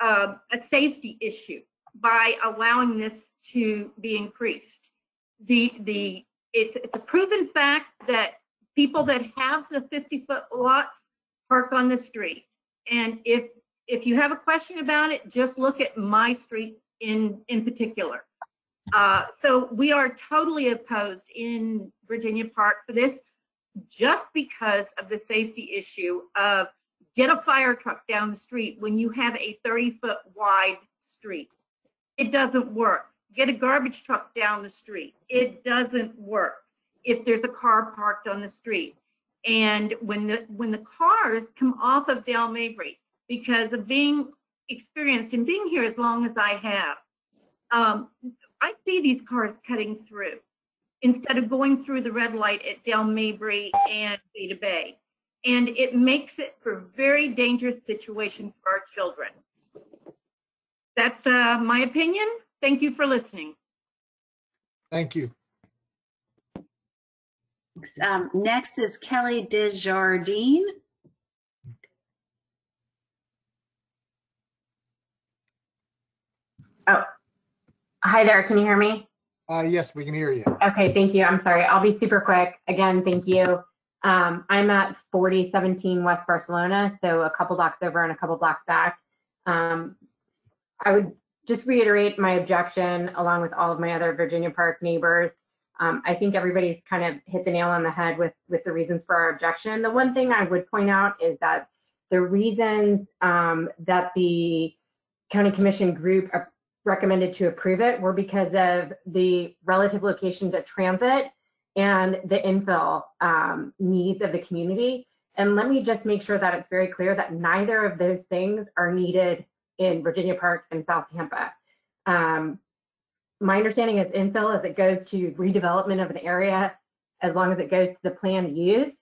Speaker 10: a safety issue by allowing this to be increased. It's a proven fact that people that have the 50-foot lots park on the street. And if you have a question about it, just look at my street in particular. So we are totally opposed in Virginia Park for this, just because of the safety issue of get a fire truck down the street when you have a 30-foot wide street. It doesn't work. Get a garbage truck down the street. It doesn't work if there's a car parked on the street. And when the cars come off of Dale Mabry, because of being experienced and being here as long as I have, I see these cars cutting through instead of going through the red light at Dale Mabry and Beta Bay. And it makes it for a very dangerous situation for our children. That's my opinion. Thank you for listening.
Speaker 2: Thank you.
Speaker 3: Next is Kelly Desjardins.
Speaker 20: Oh, hi there. Can you hear me?
Speaker 2: Yes, we can hear you.
Speaker 20: Okay, thank you. I'm sorry. I'll be super quick. Again, thank you. I'm at 4017 West Barcelona, so a couple blocks over and a couple blocks back. I would just reiterate my objection along with all of my other Virginia Park neighbors. I think everybody's kind of hit the nail on the head with the reasons for our objection. The one thing I would point out is that the reasons that the County Commission group recommended to approve it were because of the relative location to transit and the infill needs of the community. And let me just make sure that it's very clear that neither of those things are needed in Virginia Park and South Tampa. My understanding is infill as it goes to redevelopment of an area, as long as it goes to the planned use,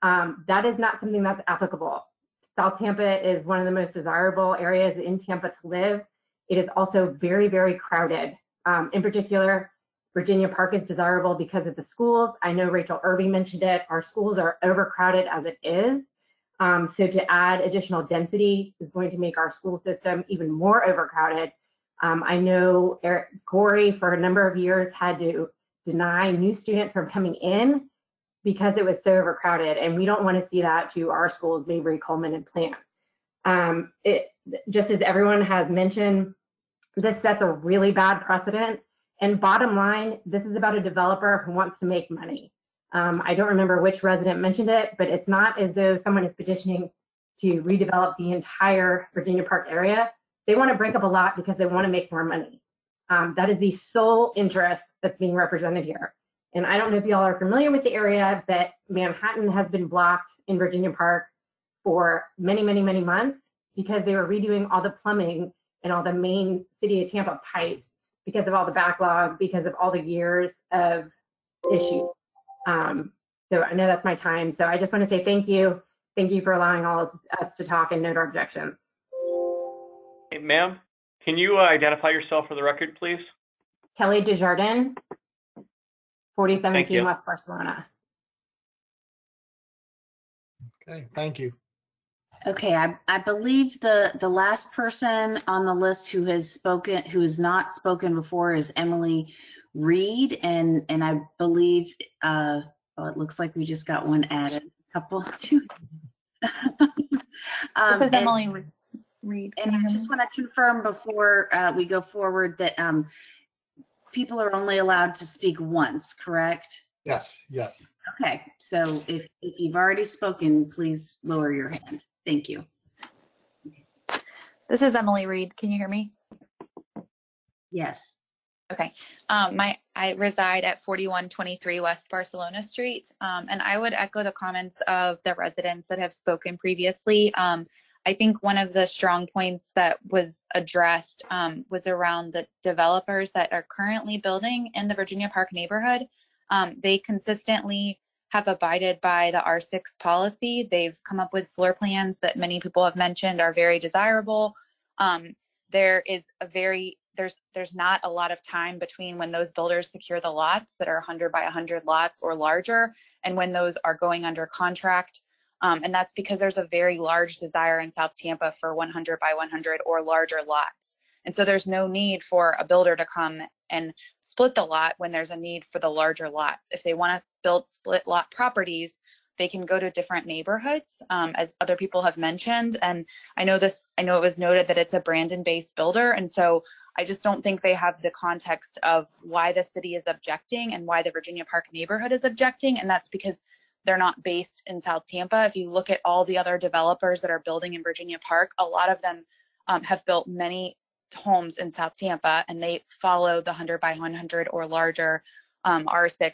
Speaker 20: that is not something that's applicable. South Tampa is one of the most desirable areas in Tampa to live. It is also very, very crowded. In particular, Virginia Park is desirable because of the schools. I know Rachel Irby mentioned it. Our schools are overcrowded as it is. So to add additional density is going to make our school system even more overcrowded. I know Corey for a number of years had to deny new students from coming in because it was so overcrowded, and we don't want to see that to our schools, Maybury, Coleman, and Plant. Just as everyone has mentioned, this sets a really bad precedent. And bottom line, this is about a developer who wants to make money. I don't remember which resident mentioned it, but it's not as though someone is petitioning to redevelop the entire Virginia Park area. They want to break up a lot because they want to make more money. That is the sole interest that's being represented here. And I don't know if y'all are familiar with the area, but Manhattan has been blocked in Virginia Park for many, many, many months because they were redoing all the plumbing and all the main city of Tampa pipes because of all the backlog, because of all the years of issues. So I know that's my time. So I just want to say thank you. Thank you for allowing all of us to talk and note our objections.
Speaker 6: Hey, ma'am, can you identify yourself for the record, please?
Speaker 20: Kelly Desjardins, 4017 West Barcelona.
Speaker 2: Okay, thank you.
Speaker 3: Okay, I believe the last person on the list who has not spoken before is Emily Reed, and I believe well, it looks like we just got one added. Two.
Speaker 4: This is Emily Reed.
Speaker 3: And I just want to confirm before we go forward that people are only allowed to speak once, correct?
Speaker 2: Yes, yes.
Speaker 3: Okay, so if you've already spoken, please lower your hand. Thank you.
Speaker 4: This is Emily Reed. Can you hear me?
Speaker 3: Yes.
Speaker 4: Okay. I reside at 4123 West Barcelona Street, and I would echo the comments of the residents that have spoken previously. I think one of the strong points that was addressed was around the developers that are currently building in the Virginia Park neighborhood. They consistently have abided by the R6 policy. They've come up with floor plans that many people have mentioned are very desirable. There's not a lot of time between when those builders secure the lots that are 100 by 100 lots or larger and when those are going under contract. And that's because there's a very large desire in South Tampa for 100 by 100 or larger lots. And so there's no need for a builder to come and split the lot when there's a need for the larger lots. If they want to build split lot properties, they can go to different neighborhoods, as other people have mentioned. And I know it was noted that it's a Brandon-based builder. And so I just don't think they have the context of why the city is objecting and why the Virginia Park neighborhood is objecting. And that's because they're not based in South Tampa. If you look at all the other developers that are building in Virginia Park, a lot of them have built many homes in South Tampa, and they follow the 100 by 100 or larger R6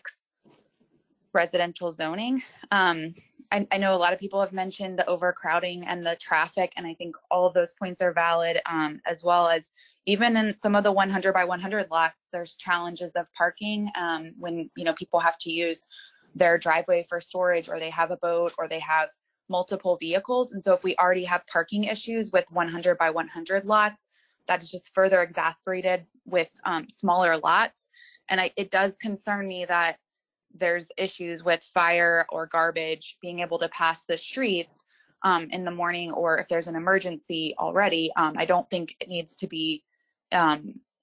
Speaker 4: residential zoning. I know a lot of people have mentioned the overcrowding and the traffic, and I think all of those points are valid, as well as even in some of the 100 by 100 lots, there's challenges of parking when people have to use their driveway for storage, or they have a boat, or they have multiple vehicles. And so if we already have parking issues with 100 by 100 lots, that is just further exacerbated with smaller lots. And it does concern me that there's issues with fire or garbage being able to pass the streets in the morning, or if there's an emergency already. I don't think it needs to be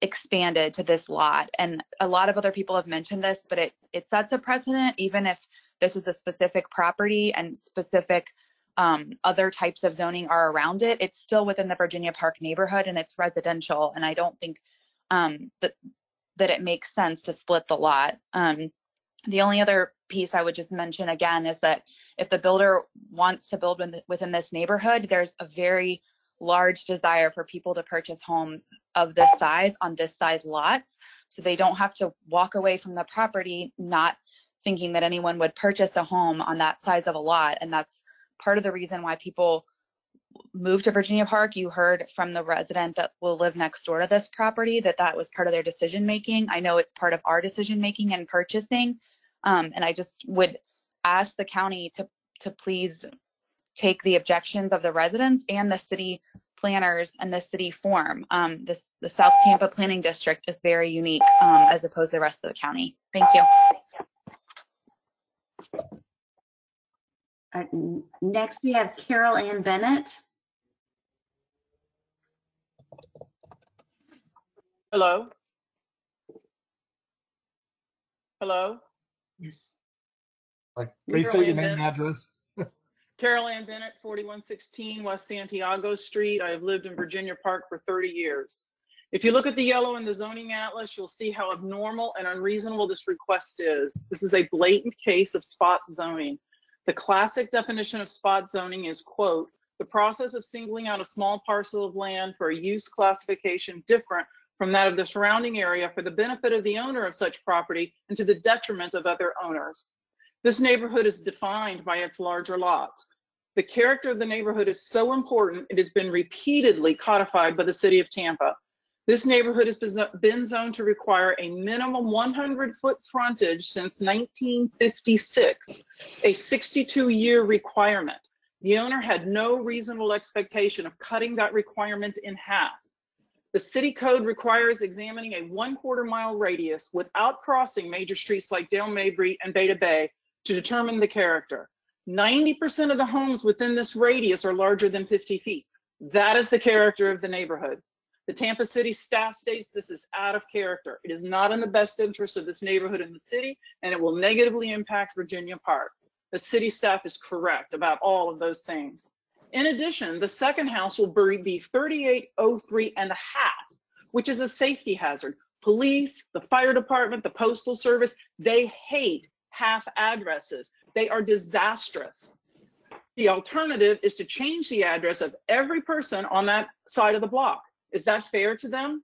Speaker 4: expanded to this lot. And a lot of other people have mentioned this, but it sets a precedent. Even if this is a specific property and specific other types of zoning are around it, it's still within the Virginia Park neighborhood and it's residential. And I don't think that it makes sense to split the lot. The only other piece I would just mention again is that if the builder wants to build within this neighborhood, there's a very large desire for people to purchase homes of this size on this size lots, so they don't have to walk away from the property not thinking that anyone would purchase a home on that size of a lot. And that's part of the reason why people move to Virginia Park. You heard from the resident that will live next door to this property that was part of their decision making. I know it's part of our decision making and purchasing. And I just would ask the county to please take the objections of the residents and the city planners and the city form. The South Tampa Planning District is very unique as opposed to the rest of the county. Thank you.
Speaker 3: Next, we have Carol Ann Bennett.
Speaker 1: Hello? Hello?
Speaker 2: Yes. Please state your name and address.
Speaker 1: Carol Ann Bennett, 4116 West Santiago Street. I have lived in Virginia Park for 30 years. If you look at the yellow in the zoning atlas, you'll see how abnormal and unreasonable this request is. This is a blatant case of spot zoning. The classic definition of spot zoning is, quote, the process of singling out a small parcel of land for a use classification different from that of the surrounding area for the benefit of the owner of such property and to the detriment of other owners. This neighborhood is defined by its larger lots. The character of the neighborhood is so important, it has been repeatedly codified by the city of Tampa. This neighborhood has been zoned to require a minimum 100-foot frontage since 1956, a 62-year requirement. The owner had no reasonable expectation of cutting that requirement in half. The city code requires examining a 1/4 mile radius without crossing major streets like Dale Mabry and Beta Bay to determine the character. 90% of the homes within this radius are larger than 50 feet. That is the character of the neighborhood. The Tampa City staff states this is out of character. It is not in the best interest of this neighborhood and the city, and it will negatively impact Virginia Park. The city staff is correct about all of those things. In addition, the second house will be 3803 and a half, which is a safety hazard. Police, the fire department, the postal service, they hate half addresses. They are disastrous. The alternative is to change the address of every person on that side of the block. Is that fair to them?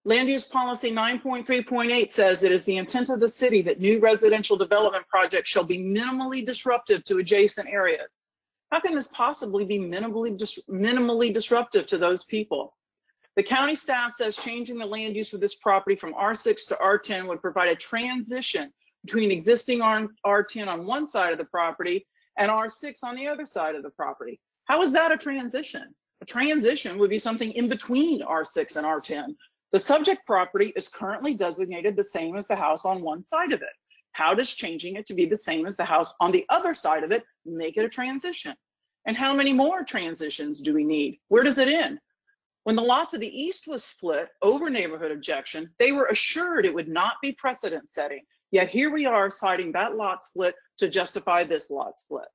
Speaker 1: Land use policy 9.3.8 says it is the intent of the city that new residential development projects shall be minimally disruptive to adjacent areas. How can this possibly be minimally disruptive to those people? The county staff says changing the land use for this property from R6 to R10 would provide a transition between existing R10 on one side of the property and R6 on the other side of the property. How is that a transition? A transition would be something in between R6 and R10. The subject property is currently designated the same as the house on one side of it. How does changing it to be the same as the house on the other side of it make it a transition? And how many more transitions do we need? Where does it end? When the lot to the east was split over neighborhood objection, they were assured it would not be precedent setting. Yet here we are citing that lot split to justify this lot split.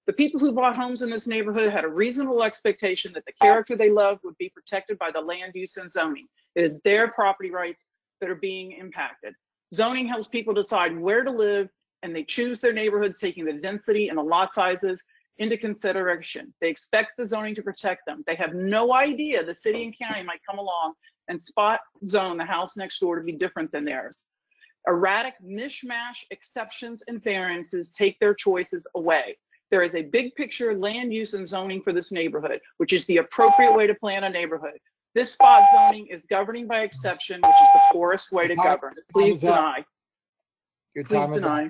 Speaker 1: The people who bought homes in this neighborhood had a reasonable expectation that the character they loved would be protected by the land use and zoning. It is their property rights that are being impacted. Zoning helps people decide where to live, and they choose their neighborhoods taking the density and the lot sizes into consideration. They expect the zoning to protect them. They have no idea the city and county might come along and spot zone the house next door to be different than theirs. Erratic mishmash exceptions and variances take their choices away. There is a big picture land use and zoning for this neighborhood, which is the appropriate way to plan a neighborhood. This spot zoning is governing by exception, which is the poorest way to govern. Please deny. Please deny.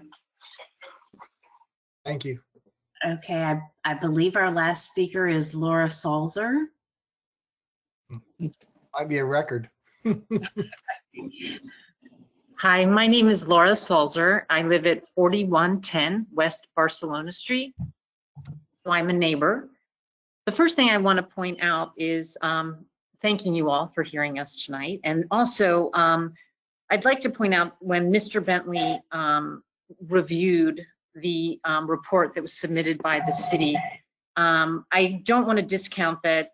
Speaker 2: Thank you.
Speaker 3: Okay, I believe our last speaker is Laura Salzer.
Speaker 2: Might be a record.
Speaker 22: Hi, my name is Laura Salzer. I live at 4110 West Barcelona Street. So I'm a neighbor. The first thing I want to point out is thanking you all for hearing us tonight. And also, I'd like to point out when Mr. Bentley reviewed the report that was submitted by the city, I don't want to discount that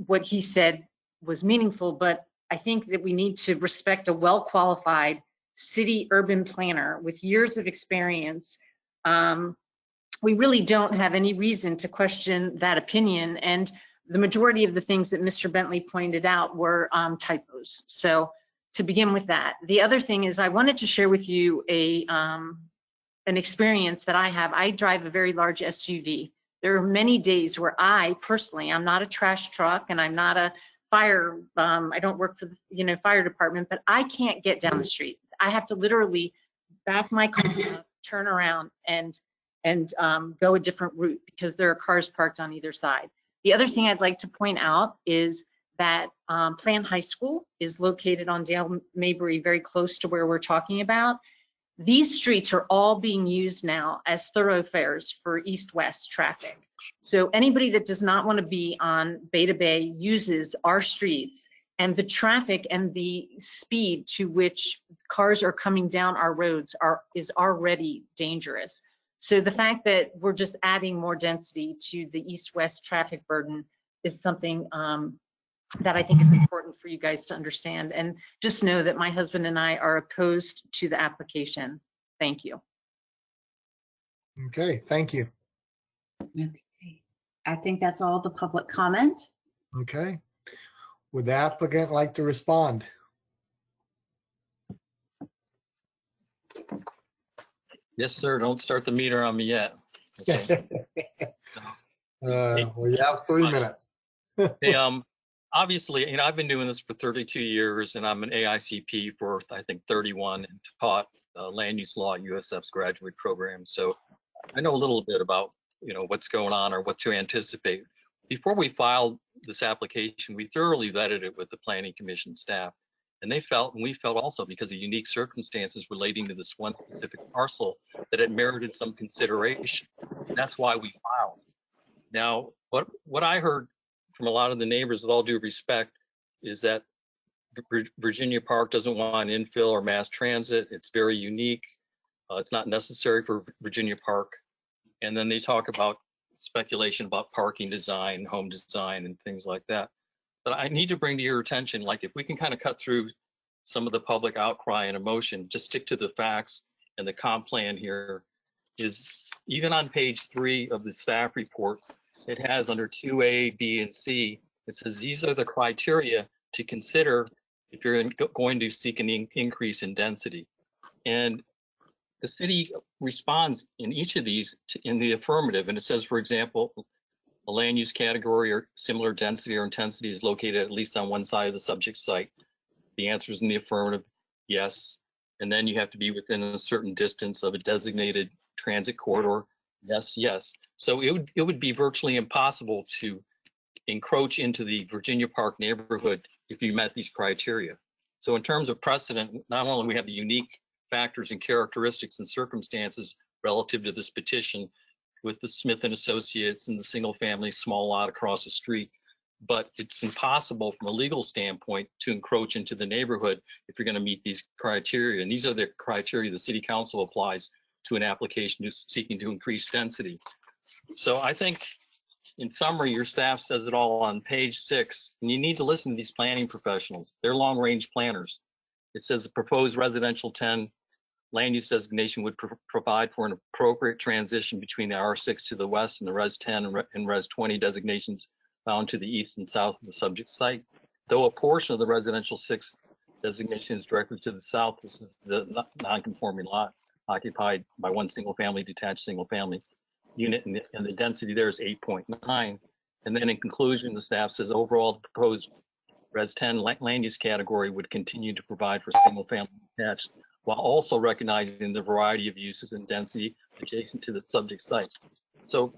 Speaker 22: what he said was meaningful, but I think that we need to respect a well-qualified city urban planner with years of experience. We really don't have any reason to question that opinion, and the majority of the things that Mr. Bentley pointed out were typos. So to begin with that. The other thing is I wanted to share with you an experience that I have. I drive a very large SUV. There are many days where I personally, I'm not a trash truck and I'm not a fire, I don't work for the fire department, but I can't get down the street. I have to literally back my car up, turn around and go a different route because there are cars parked on either side. The other thing I'd like to point out is that Plant High School is located on Dale Mabry, very close to where we're talking about. These streets are all being used now as thoroughfares for east-west traffic. So anybody that does not want to be on Beta Bay uses our streets, and the traffic and the speed to which cars are coming down our roads is already dangerous. So the fact that we're just adding more density to the east-west traffic burden is something that I think is important for you guys to understand. And just know that my husband and I are opposed to the application. Thank you.
Speaker 2: Okay, thank you.
Speaker 3: Okay. I think that's all the public comment.
Speaker 2: Okay. Would the applicant like to respond?
Speaker 5: Yes, sir. Don't start the meter on me yet. Okay.
Speaker 2: We have 3 minutes.
Speaker 5: Hey, obviously, I've been doing this for 32 years, and I'm an AICP for, I think, 31, and taught land use law at USF's graduate program. So I know a little bit about, what's going on or what to anticipate. Before we filed this application, we thoroughly vetted it with the Planning Commission staff. And they felt, and we felt also, because of unique circumstances relating to this one specific parcel, that it merited some consideration. And that's why we filed. Now, what I heard from a lot of the neighbors, with all due respect, is that Virginia Park doesn't want infill or mass transit. It's very unique. It's not necessary for Virginia Park. And then they talk about speculation about parking design, home design, and things like that. But I need to bring to your attention, like, if we can kind of cut through some of the public outcry and emotion, just stick to the facts. And the comp plan here is, even on page 3 of the staff report, it has under 2A, B, and C, it says these are the criteria to consider if you're going to seek an increase in density. And the city responds in each of these in the affirmative. And it says, for example, a land use category or similar density or intensity is located at least on one side of the subject site. The answer is in the affirmative, yes. And then you have to be within a certain distance of a designated transit corridor. Yes, yes. So it would be virtually impossible to encroach into the Virginia Park neighborhood if you met these criteria. So in terms of precedent, not only we have the unique factors and characteristics and circumstances relative to this petition with the Smith and Associates and the single family small lot across the street, but it's impossible from a legal standpoint to encroach into the neighborhood if you're going to meet these criteria. And these are the criteria the city council applies to an application seeking to increase density. So I think, in summary, your staff says it all on page 6, and you need to listen to these planning professionals. They're long-range planners. It says the proposed residential 10 land use designation would provide for an appropriate transition between the R6 to the west and the Res 10 and Res 20 designations found to the east and south of the subject site. Though a portion of the residential 6 designation is directly to the south, this is the non-conforming lot occupied by one single-family detached single-family unit, and the density there is 8.9. And then in conclusion, the staff says overall the proposed Res 10 land use category would continue to provide for single-family detached, while also recognizing the variety of uses and density adjacent to the subject site. So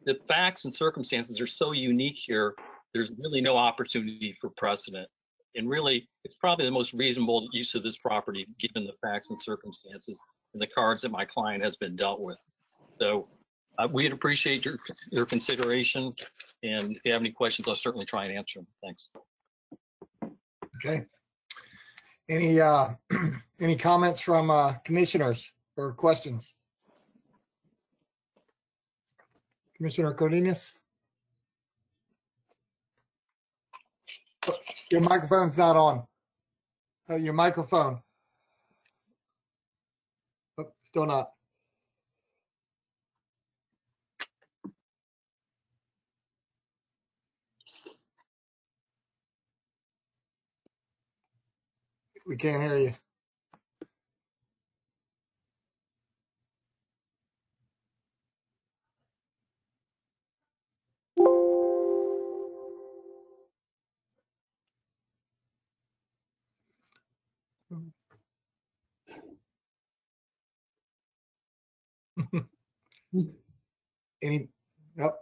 Speaker 5: the facts and circumstances are so unique here, there's really no opportunity for precedent. And really, it's probably the most reasonable use of this property, given the facts and circumstances and the cards that my client has been dealt with. So we'd appreciate your consideration. And if you have any questions, I'll certainly try and answer them. Thanks.
Speaker 2: Okay. Any comments from commissioners or questions? Commissioner Cardenas? Your microphone's not on. Your microphone. Oh, still not. We can't hear you. Nope.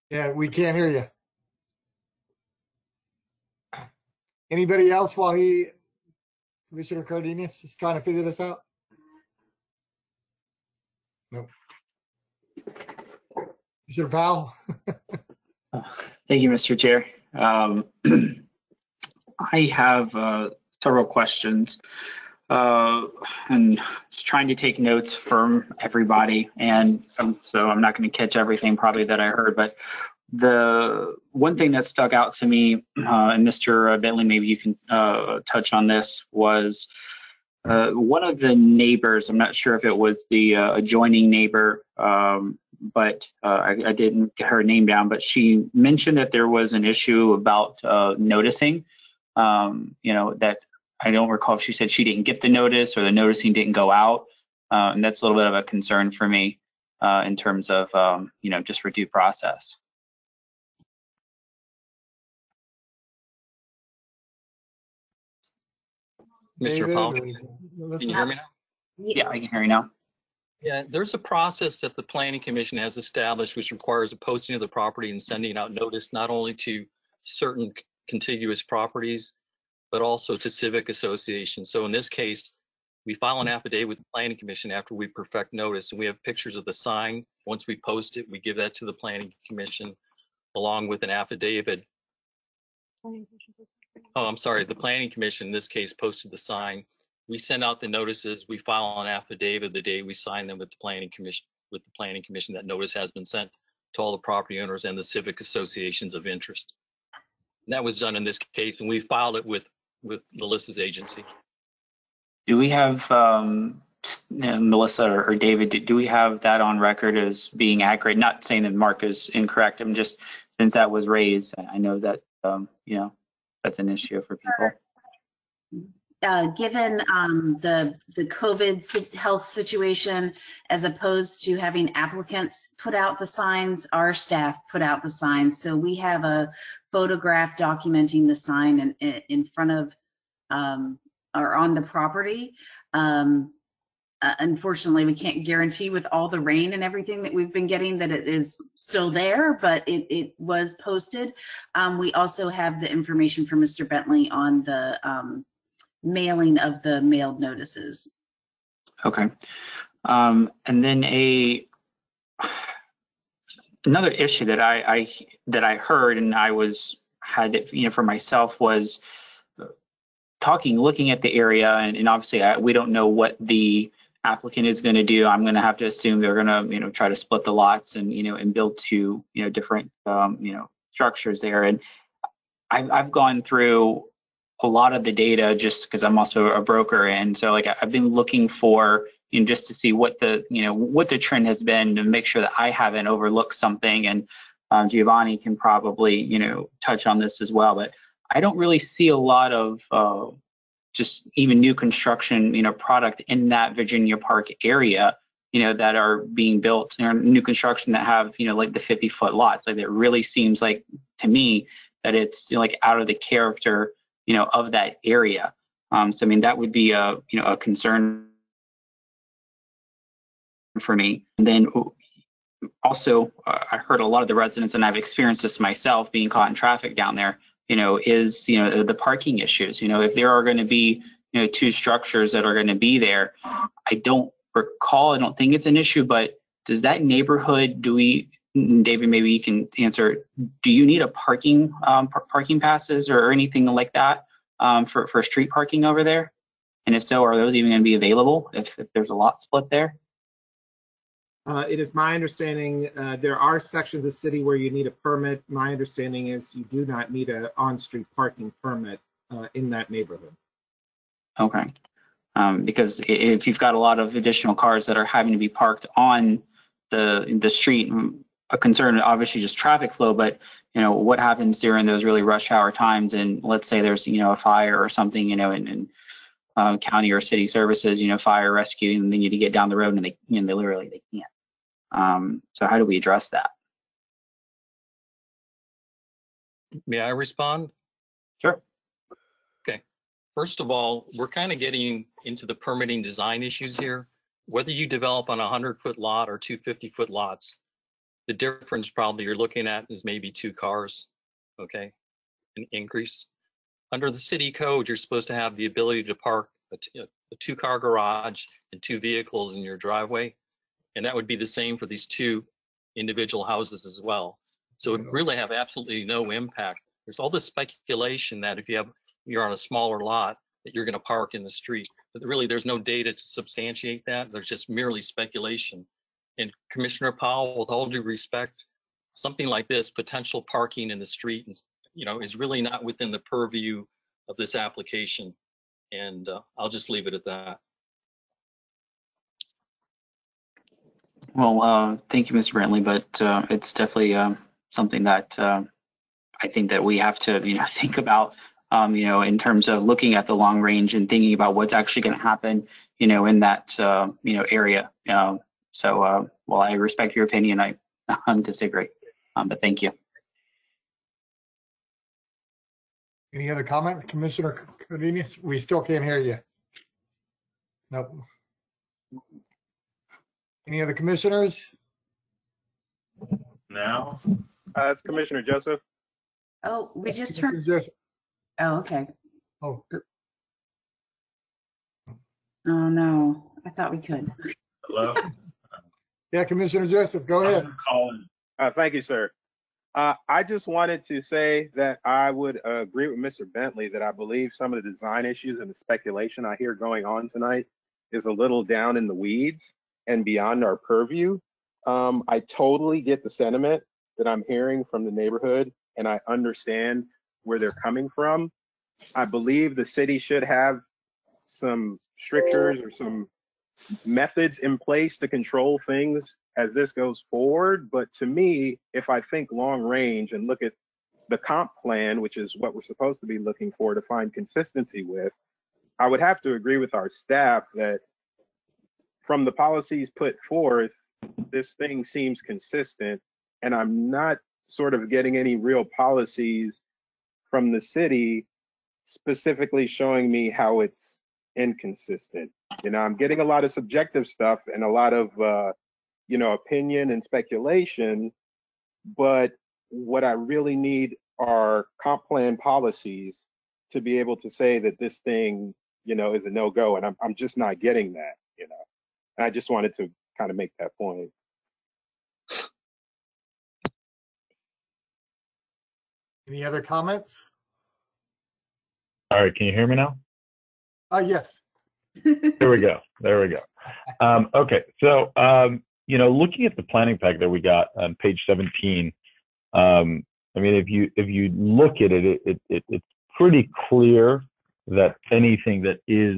Speaker 2: Yeah, we can't hear you. Anybody else while he Commissioner Cardenas is trying to figure this out? No. Commissioner Powell?
Speaker 17: Thank you, Mr. Chair. I have several questions and just trying to take notes from everybody. And so I'm not going to catch everything probably that I heard, but the one thing that stuck out to me, and Mr. Bentley, maybe you can touch on this, was one of the neighbors, I'm not sure if it was the adjoining neighbor, but I didn't get her name down, but she mentioned that there was an issue about noticing, that I don't recall if she said she didn't get the notice or the noticing didn't go out. And that's a little bit of a concern for me in terms of, just for due process.
Speaker 5: Mr. Powell, can you hear me now?
Speaker 17: Yeah, I can hear you now.
Speaker 5: Yeah, there's a process that the Planning Commission has established which requires a posting of the property and sending out notice not only to certain contiguous properties, but also to civic associations. So in this case, we file an affidavit with the Planning Commission after we perfect notice, and we have pictures of the sign. Once we post it, we give that to the Planning Commission along with an affidavit. Oh, I'm sorry, the Planning Commission in this case posted the sign. We send out the notices, we file an affidavit the day we sign them with the Planning Commission, that notice has been sent to all the property owners and the civic associations of interest. And that was done in this case, and we filed it with Melissa's agency.
Speaker 17: Do we have, Melissa or David, do we have that on record as being accurate? Not saying that Mark is incorrect. I'm just, since that was raised, I know that, that's an issue for people.
Speaker 3: Given the COVID health situation, as opposed to having applicants put out the signs, our staff put out the signs. So we have a photograph documenting the sign in front of or on the property. Unfortunately, we can't guarantee with all the rain and everything that we've been getting that it is still there, but it was posted. We also have the information from Mr. Bentley on the mailing of the mailed notices.
Speaker 17: Okay. And then another issue that I heard and had for myself was looking at the area, and obviously we don't know what the applicant is going to do. I'm going to have to assume they're going to try to split the lots and and build two different structures there. And I've gone through a lot of the data just because I'm also a broker, and so I've been looking for just to see what the trend has been to make sure that I haven't overlooked something. And Giovanni can probably touch on this as well, but I don't really see a lot of just even new construction product in that Virginia Park area that are being built, new construction that have like the 50-foot lots. It really seems like to me that it's out of the character of that area. So I mean, that would be a concern for me. And then also I heard a lot of the residents, and I've experienced this myself being caught in traffic down there, is the parking issues. If there are going to be two structures that are going to be there, I don't think it's an issue, but does that neighborhood, David, maybe you can answer, do you need a parking passes or anything like that for street parking over there? And if so, are those even going to be available if there's a lot split there?
Speaker 19: It is my understanding there are sections of the city where you need a permit. My understanding is you do not need an on-street parking permit in that neighborhood.
Speaker 17: Okay. Because if you've got a lot of additional cars that are having to be parked on the street, a concern obviously just traffic flow, but what happens during those really rush hour times, and let's say there's a fire or something in county or city services, fire rescue, and they need to get down the road and they literally can't. So how do we address that?
Speaker 5: May I respond?
Speaker 17: Sure.
Speaker 5: Okay. First of all, we're kind of getting into the permitting design issues here. Whether you develop on a 100-foot lot or two 50-foot lots, the difference probably you're looking at is maybe 2 cars, okay, an increase. Under the city code, you're supposed to have the ability to park a two-car garage and 2 vehicles in your driveway. And that would be the same for these 2 individual houses as well. So it would really have absolutely no impact. There's all this speculation that if you're on a smaller lot, that you're going to park in the street. But really, there's no data to substantiate that. There's just merely speculation. And Commissioner Powell, with all due respect, something like this, potential parking in the street, is really not within the purview of this application. And I'll just leave it at that.
Speaker 17: Well, thank you, Mr. Brantley, but it's definitely something that I think that we have to, think about, in terms of looking at the long range and thinking about what's actually going to happen, in that, area. So, while I respect your opinion, I disagree, but thank you.
Speaker 2: Any other comments, Commissioner Cardenas? We still can't hear you. Nope. Any other commissioners?
Speaker 13: No. It's Commissioner Joseph.
Speaker 3: Oh, we just heard. Oh, okay.
Speaker 2: Oh.
Speaker 3: Oh, no. I thought we could.
Speaker 13: Hello?
Speaker 2: Yeah, Commissioner Joseph, go ahead.
Speaker 13: Thank you, sir. I just wanted to say that I would agree with Mr. Bentley that I believe some of the design issues and the speculation I hear going on tonight is a little down in the weeds and beyond our purview. I totally get the sentiment that I'm hearing from the neighborhood, and I understand where they're coming from. I believe the city should have some strictures or some methods in place to control things as this goes forward. But to me, if I think long range and look at the comp plan, which is what we're supposed to be looking for to find consistency with, I would have to agree with our staff that from the policies put forth, this thing seems consistent, and I'm not sort of getting any real policies from the city specifically showing me how it's inconsistent. I'm getting a lot of subjective stuff and a lot of, opinion and speculation, but what I really need are comp plan policies to be able to say that this thing, is a no-go, and I'm just not getting that, And I just wanted to kind of make that point.
Speaker 2: Any other comments?
Speaker 13: All right, can you hear me now?
Speaker 2: Yes.
Speaker 13: There we go. Okay, so looking at the planning pack that we got on page 17, if you look at it, it's pretty clear that anything that is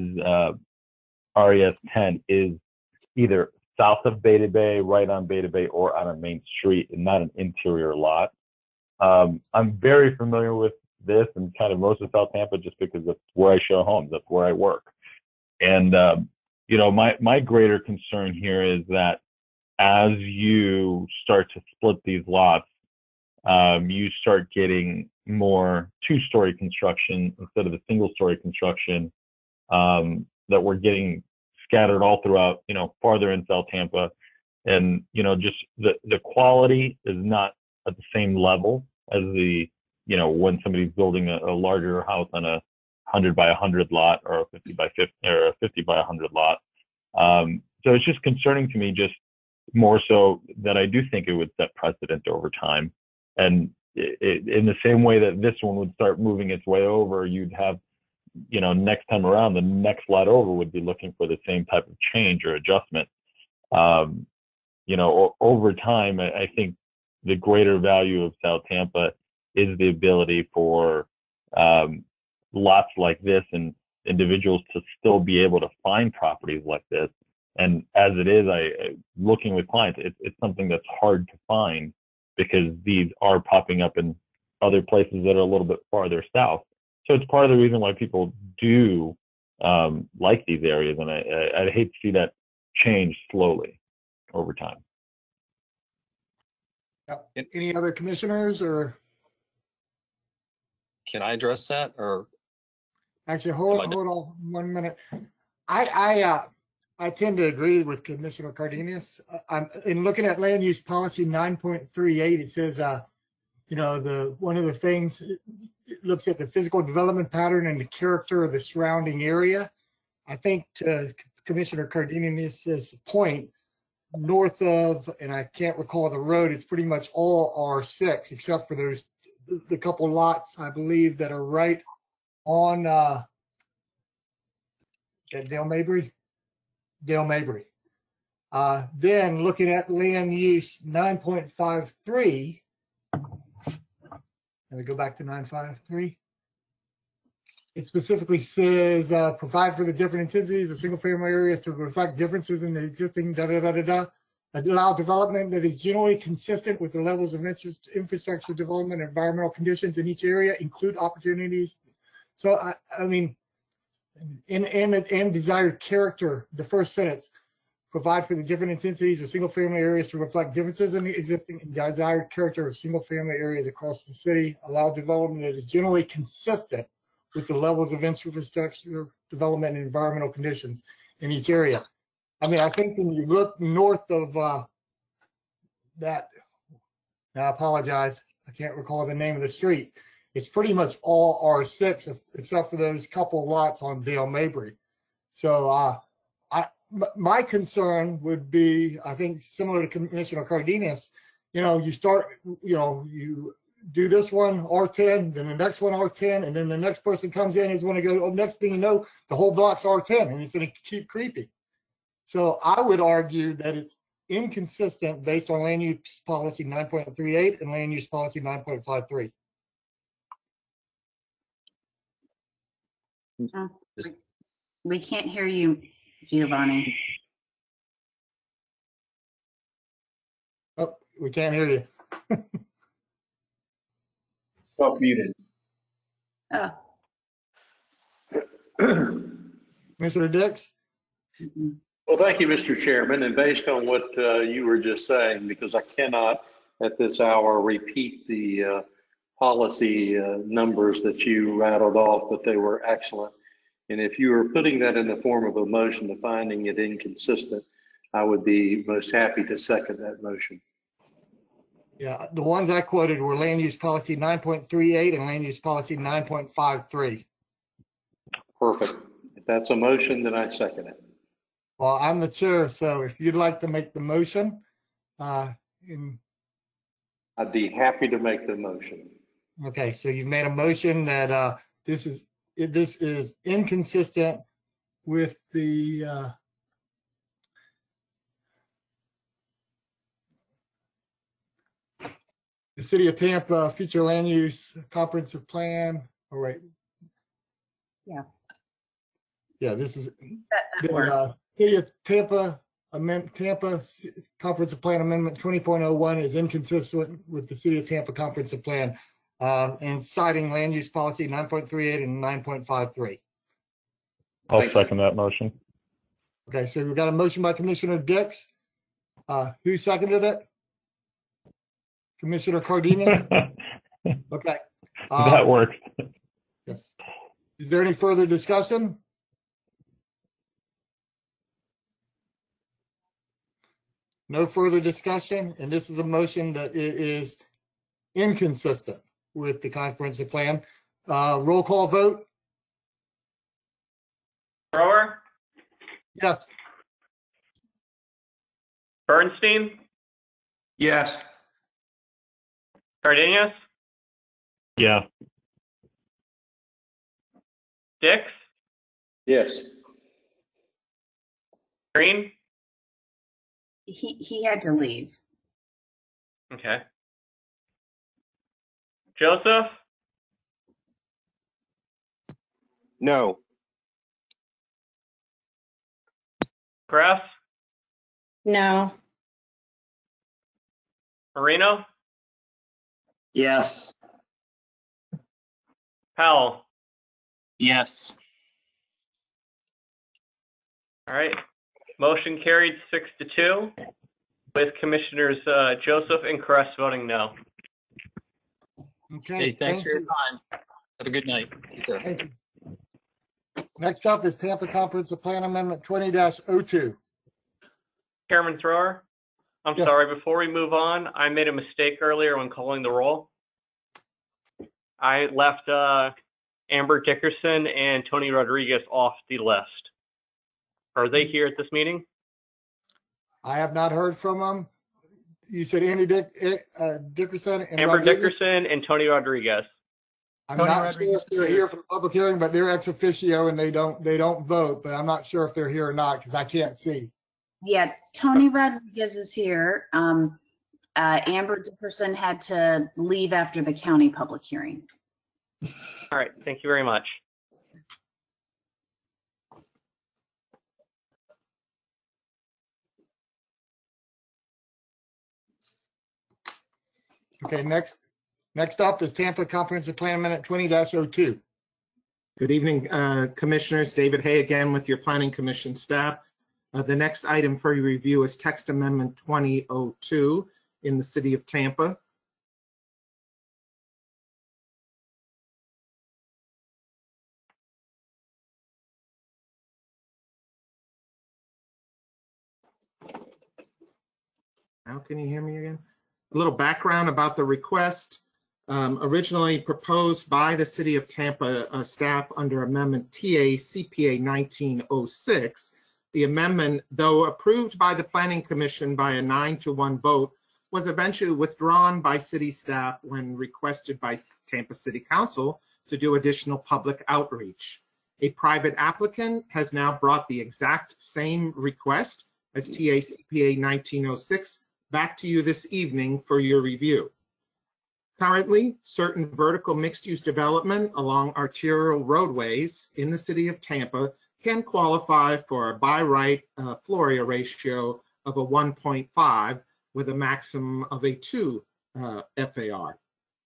Speaker 13: RES 10 is either south of Beta Bay, right on Beta Bay, or on a main street, and not an interior lot. I'm very familiar with this and kind of most of South Tampa just because that's where I show homes, that's where I work. And, my greater concern here is that as you start to split these lots, you start getting more 2-story construction instead of the single-story construction that we're getting scattered all throughout, farther in South Tampa. And, just the quality is not at the same level as when somebody's building a larger house on a 100 by 100 lot or a 50 by 50 or a 50 by 100 lot. So it's just concerning to me, just more so that I do think it would set precedent over time. And in the same way that this one would start moving its way over, you'd have, next time around, the next lot over would be looking for the same type of change or adjustment. Over time, I think the greater value of South Tampa is the ability for lots like this and individuals to still be able to find properties like this. And as it is, looking with clients, it's something that's hard to find because these are popping up in other places that are a little bit farther south. So it's part of the reason why people do like these areas. And I'd hate to see that change slowly over time.
Speaker 2: Any other commissioners or?
Speaker 5: Can I address that or?
Speaker 2: Actually, hold on 1 minute. I tend to agree with Commissioner Cardenas. In looking at land use policy 9.38, it says, one of the things, it looks at the physical development pattern and the character of the surrounding area. I think to Commissioner Cardenas's point, north of, and I can't recall the road, it's pretty much all R6 except for the couple lots, I believe, that are right on Dale Mabry. Then looking at land use 9.53, let me go back to 953. It specifically says provide for the different intensities of single family areas to reflect differences in the existing allow development that is generally consistent with the levels of infrastructure development and environmental conditions in each area, include opportunities. So I mean, and desired character, the first sentence, provide for the different intensities of single family areas to reflect differences in the existing and desired character of single family areas across the city, allow development that is generally consistent with the levels of infrastructure development and environmental conditions in each area. I mean, I think when you look north of that, I apologize, I can't recall the name of the street. It's pretty much all R6 except for those couple lots on Dale Mabry. So my concern would be, I think similar to Commissioner Cardenas, you start, you do this one R10, then the next one R10, and then the next person comes in is going to go, next thing you know, the whole block's R10, and it's going to keep creeping. So I would argue that it's inconsistent based on land use policy 9.38 and land use policy 9.53.
Speaker 3: We can't hear you, Giovanni.
Speaker 2: Oh, we can't hear you.
Speaker 7: Self-muted.
Speaker 3: Oh.
Speaker 2: Mr. Dix?
Speaker 7: Well, thank you, Mr. Chairman. And based on what you were just saying, because I cannot at this hour repeat the policy numbers that you rattled off, but they were excellent. And if you were putting that in the form of a motion to finding it inconsistent, I would be most happy to second that motion.
Speaker 2: Yeah, the ones I quoted were land use policy 9.38 and land use policy 9.53.
Speaker 7: Perfect. If that's a motion, then I second it.
Speaker 2: Well, I'm the chair, so if you'd like to make the motion.
Speaker 7: I'd be happy to make the motion.
Speaker 2: Okay, so you've made a motion that this is inconsistent with the City of Tampa future land use comprehensive plan. All right.
Speaker 3: Yeah.
Speaker 2: Yeah, this is
Speaker 3: that
Speaker 2: City of Tampa Comprehensive Plan Amendment 20.01 is inconsistent with the City of Tampa Comprehensive Plan and citing land use policy 9.38 and 9.53.
Speaker 13: I'll second that motion.
Speaker 2: Okay, so we've got a motion by Commissioner Dix. Who seconded it? Commissioner Cardenas? Okay.
Speaker 13: That works.
Speaker 2: Yes. Is there any further discussion? No further discussion, and this is a motion that it is inconsistent with the comprehensive plan. Roll call vote.
Speaker 6: Thrower?
Speaker 2: Yes.
Speaker 6: Bernstein?
Speaker 7: Yes.
Speaker 6: Cardenas?
Speaker 13: Yeah.
Speaker 6: Dix?
Speaker 7: Yes.
Speaker 6: Green?
Speaker 3: He had to leave.
Speaker 6: Okay. Joseph?
Speaker 7: No.
Speaker 6: Kress?
Speaker 16: No.
Speaker 6: Marino?
Speaker 9: Yes.
Speaker 6: Powell?
Speaker 17: Yes.
Speaker 6: All right. Motion carried 6-2 with Commissioners Joseph and Kress voting no.
Speaker 2: Okay.
Speaker 5: Hey, thanks for your time. Have a good night.
Speaker 2: Thank you. Next up is Tampa Comprehensive Plan Amendment 20-02.
Speaker 6: Chairman Thrower, I'm
Speaker 2: Yes.
Speaker 6: sorry, before we move on, I made a mistake earlier when calling the roll. I left Amber Dickerson and Tony Rodriguez off the list. Are they here at this meeting?
Speaker 2: I have not heard from them. You said Andy Dickerson and
Speaker 6: Amber
Speaker 2: Rodriguez?
Speaker 6: Dickerson and Tony Rodriguez.
Speaker 2: I'm
Speaker 11: Tony
Speaker 2: not
Speaker 11: Rodriguez
Speaker 2: sure if they're here for the public hearing, but they're ex officio and they don't vote, but I'm not sure if they're here or not because I can't see.
Speaker 3: Yeah, Tony Rodriguez is here. Amber Dickerson had to leave after the county public hearing.
Speaker 6: All right, thank you very much.
Speaker 2: Okay, next up is Tampa Comprehensive Plan Amendment 20-02.
Speaker 19: Good evening, Commissioners. David Hay again with your Planning Commission staff. The next item for your review is Text Amendment 2002 in the City of Tampa. Now, can you hear me again? A little background about the request. Originally proposed by the City of Tampa staff under Amendment TA CPA 1906. The amendment, though approved by the Planning Commission by a 9-1 vote, was eventually withdrawn by city staff when requested by Tampa City Council to do additional public outreach. A private applicant has now brought the exact same request as TA CPA 1906 back to you this evening for your review. Currently, certain vertical mixed-use development along arterial roadways in the City of Tampa can qualify for a by right FLORA ratio of a 1.5 with a maximum of a 2 FAR.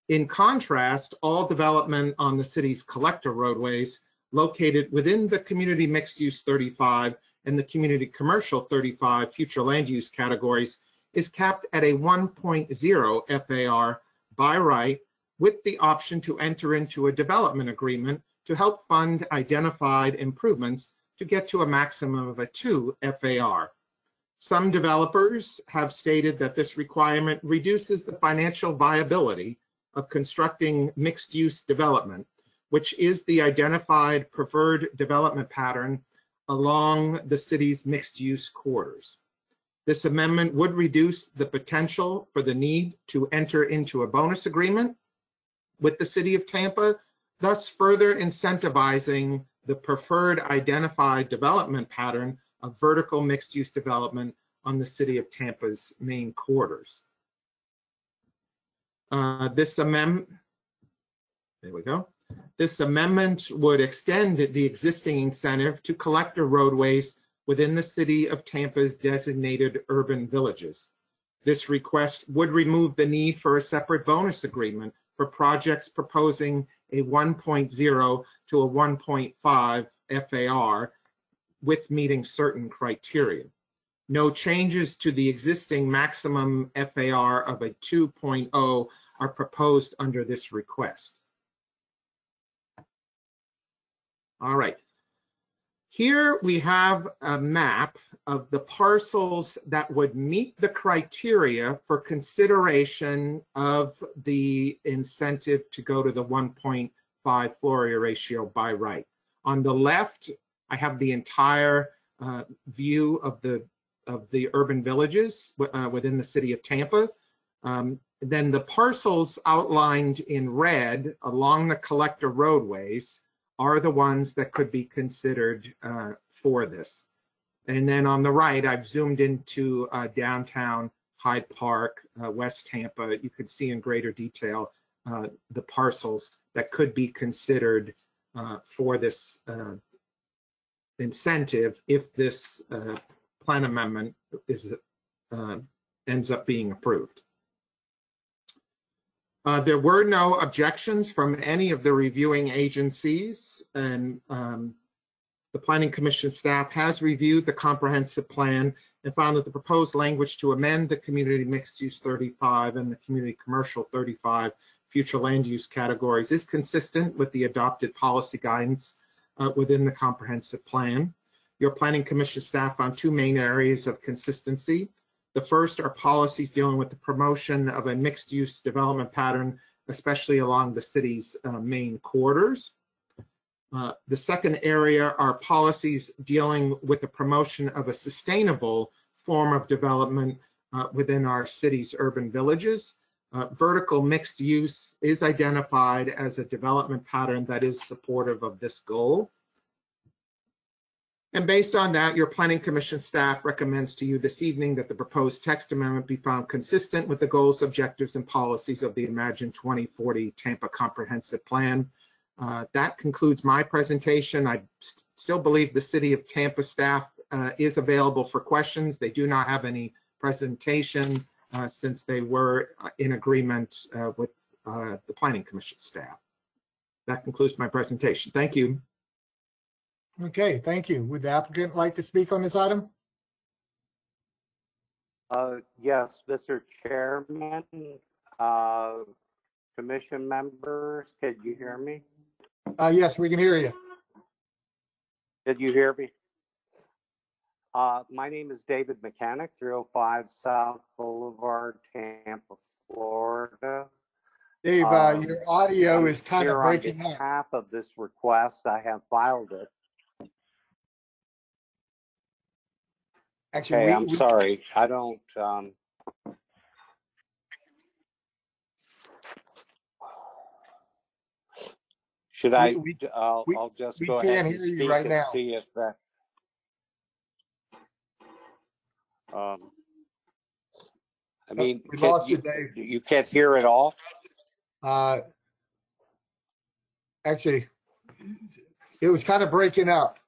Speaker 19: In contrast, all development on the city's collector roadways located within the Community Mixed Use 35 and the Community Commercial 35 future land use categories is capped at a 1.0 FAR by right, with the option to enter into a development agreement to help fund identified improvements to get to a maximum of a 2 FAR. Some developers have stated that this requirement reduces the financial viability of constructing mixed-use development, which is the identified preferred development pattern along the city's mixed-use corridors. This amendment would reduce the potential for the need to enter into a bonus agreement with the City of Tampa, thus further incentivizing the preferred identified development pattern of vertical mixed-use development on the City of Tampa's main corridors. This amendment would extend the existing incentive to collector roadways within the City of Tampa's designated urban villages. This request would remove the need for a separate bonus agreement for projects proposing a 1.0 to a 1.5 FAR with meeting certain criteria. No changes to the existing maximum FAR of a 2.0 are proposed under this request. All right. Here we have a map of the parcels that would meet the criteria for consideration of the incentive to go to the 1.5 FLORA ratio by right. On the left, I have the entire view of the urban villages within the City of Tampa. Then the parcels outlined in red along the collector roadways are the ones that could be considered for this. And then on the right, I've zoomed into downtown Hyde Park, West Tampa. You could see in greater detail the parcels that could be considered for this incentive if this plan amendment ends up being approved. There were no objections from any of the reviewing agencies, and the Planning Commission staff has reviewed the comprehensive plan and found that the proposed language to amend the Community Mixed Use 35 and the Community Commercial 35 future land use categories is consistent with the adopted policy guidance within the comprehensive plan. Your Planning Commission staff found two main areas of consistency. The first are policies dealing with the promotion of a mixed-use development pattern, especially along the city's main corridors. The second area are policies dealing with the promotion of a sustainable form of development within our city's urban villages. Vertical mixed use is identified as a development pattern that is supportive of this goal. And based on that, your Planning Commission staff recommends to you this evening that the proposed text amendment be found consistent with the goals, objectives, and policies of the Imagine 2040 Tampa Comprehensive Plan. That concludes my presentation. I still believe the City of Tampa staff is available for questions. They do not have any presentation since they were in agreement with the Planning Commission staff. That concludes my presentation. Thank you.
Speaker 2: Okay, thank you. Would the applicant like to speak on this item?
Speaker 11: Yes, Mr. Chairman, commission members, could you hear me?
Speaker 2: Yes, we can hear you.
Speaker 11: Did you hear me? My name is David Mechanic, 305 South Boulevard, Tampa, Florida.
Speaker 2: Dave, your audio is kind of breaking up.
Speaker 11: On behalf of this request, I have filed it.
Speaker 2: Actually,
Speaker 11: okay, I'm sorry. I don't. Should I? I'll just go ahead and speak right and now. See if that. I mean,
Speaker 2: we lost you, Dave.
Speaker 11: You can't hear it all.
Speaker 2: Actually, it was kind of breaking up.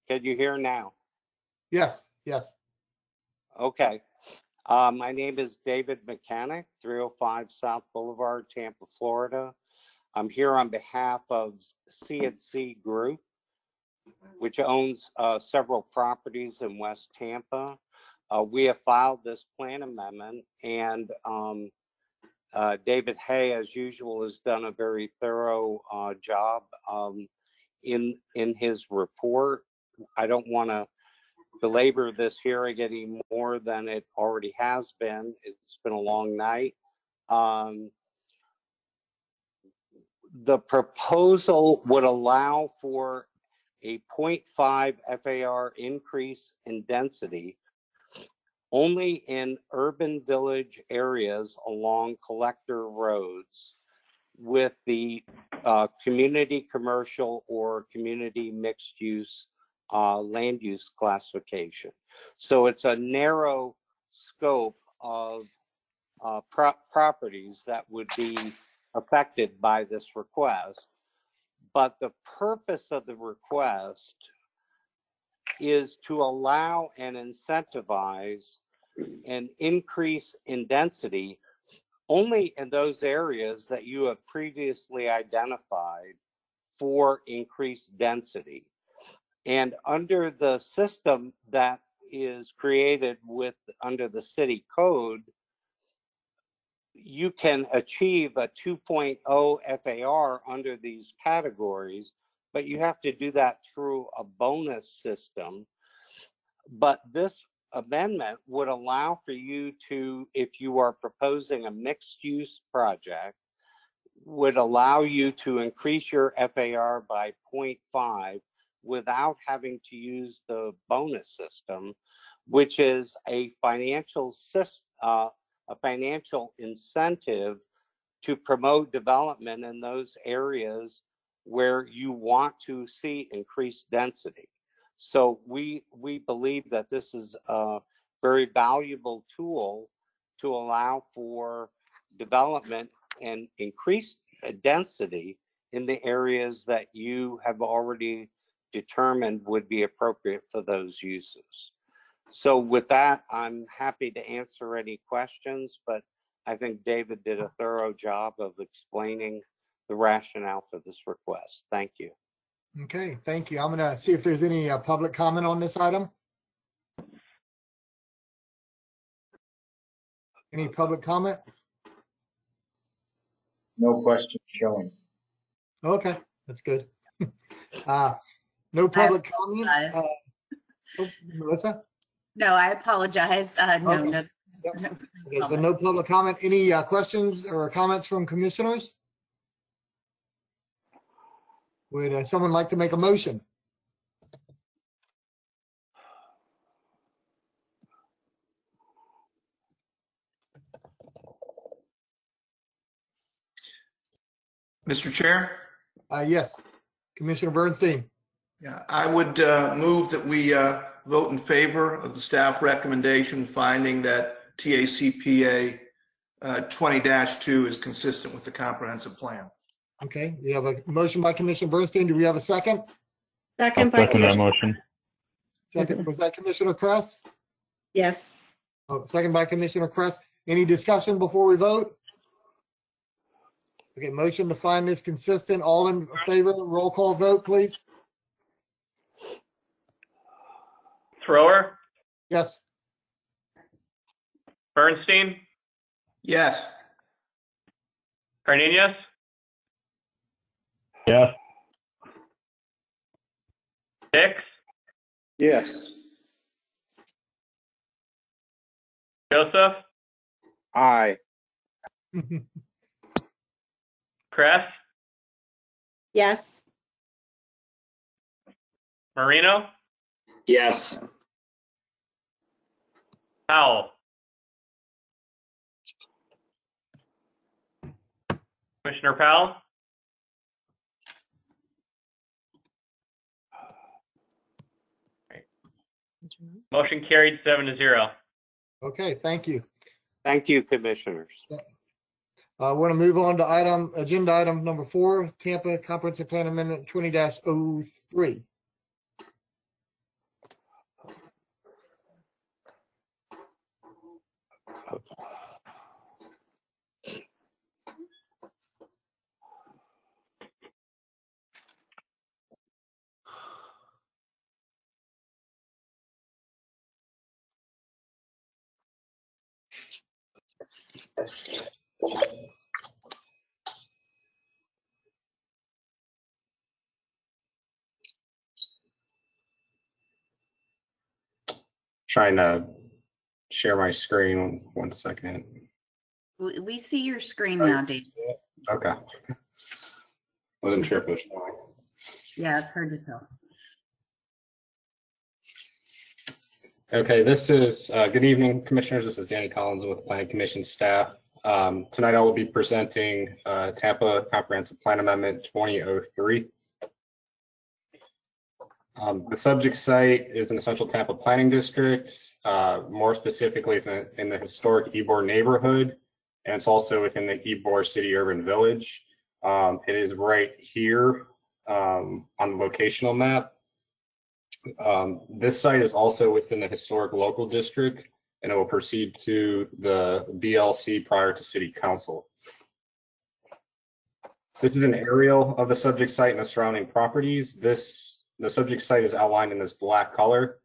Speaker 11: Can you hear now?
Speaker 2: Yes, yes.
Speaker 11: Okay. My name is David Mechanic, 305 South Boulevard, Tampa, Florida. I'm here on behalf of C&C Group, which owns several properties in West Tampa. We have filed this plan amendment, and David Hay, as usual, has done a very thorough job in his report. I don't want to belabor this hearing any more than it already has been. It's been a long night. The proposal would allow for a 0.5 FAR increase in density only in urban village areas along collector roads with the community commercial or community mixed use land use classification. So it's a narrow scope of properties that would be affected by this request. But the purpose of the request is to allow and incentivize an increase in density only in those areas that you have previously identified for increased density. And under the system that is created under the city code, you can achieve a 2.0 FAR under these categories, but you have to do that through a bonus system. But this amendment would allow for you to, if you are proposing a mixed use project, would allow you to increase your FAR by 0.5 without having to use the bonus system, which is a financial incentive to promote development in those areas where you want to see increased density. So we believe that this is a very valuable tool to allow for development and increased density in the areas that you have already determined would be appropriate for those uses. So with that, I'm happy to answer any questions, but I think David did a thorough job of explaining the rationale for this request. Thank you.
Speaker 2: Okay, thank you. I'm going to see if there's any public comment on this item. Any public comment?
Speaker 21: No questions showing.
Speaker 2: Okay, that's good. No public comment. Melissa?
Speaker 3: No, I apologize. No,
Speaker 2: Okay.
Speaker 3: no.
Speaker 2: Yep.
Speaker 3: No
Speaker 2: Okay, so no public comment. Any questions or comments from commissioners? Would someone like to make a motion?
Speaker 8: Mr. Chair?
Speaker 2: Yes, Commissioner Bernstein.
Speaker 8: Yeah, I would move that we vote in favor of the staff recommendation finding that TACPA 20-2 is consistent with the comprehensive plan.
Speaker 2: Okay, we have a motion by Commissioner Bernstein. Do we have a second?
Speaker 16: Second
Speaker 13: I'll
Speaker 16: by
Speaker 13: second that
Speaker 16: Commissioner.
Speaker 13: motion.
Speaker 2: Second, was that Commissioner Kress?
Speaker 16: Yes.
Speaker 2: Oh, second by Commissioner Kress. Any discussion before we vote? Okay, motion to find this consistent. All in favor, roll call vote, please.
Speaker 6: Thrower,
Speaker 2: Yes.
Speaker 6: Bernstein,
Speaker 8: Yes.
Speaker 6: Cardenas,
Speaker 13: Yes.
Speaker 6: Hicks,
Speaker 21: Yes.
Speaker 6: Joseph,
Speaker 11: Aye.
Speaker 6: Kress,
Speaker 16: Yes.
Speaker 6: Marino,
Speaker 21: Yes.
Speaker 6: Powell. Commissioner Powell? Motion carried 7-0.
Speaker 2: Okay, thank you.
Speaker 11: Thank you, commissioners.
Speaker 2: I want to move on to agenda item number 4, Tampa Comprehensive Plan Amendment 20-03.
Speaker 14: Trying to share my screen. 1 second.
Speaker 3: We see your screen now, Dave.
Speaker 14: Okay. Wasn't sure if it was showing.
Speaker 3: Yeah, it's hard to tell.
Speaker 14: Okay, this is, good evening, commissioners. This is Danny Collins with the Planning Commission staff. Tonight I will be presenting Tampa Comprehensive Plan Amendment 2003. The subject site is in the Central Tampa Planning District. More specifically, it's in the historic Ybor neighborhood, and it's also within the Ybor City Urban Village. It is right here on the locational map. This site is also within the historic local district, and it will proceed to the BLC prior to City Council. This is an aerial of the subject site and the surrounding properties. The subject site is outlined in this black color.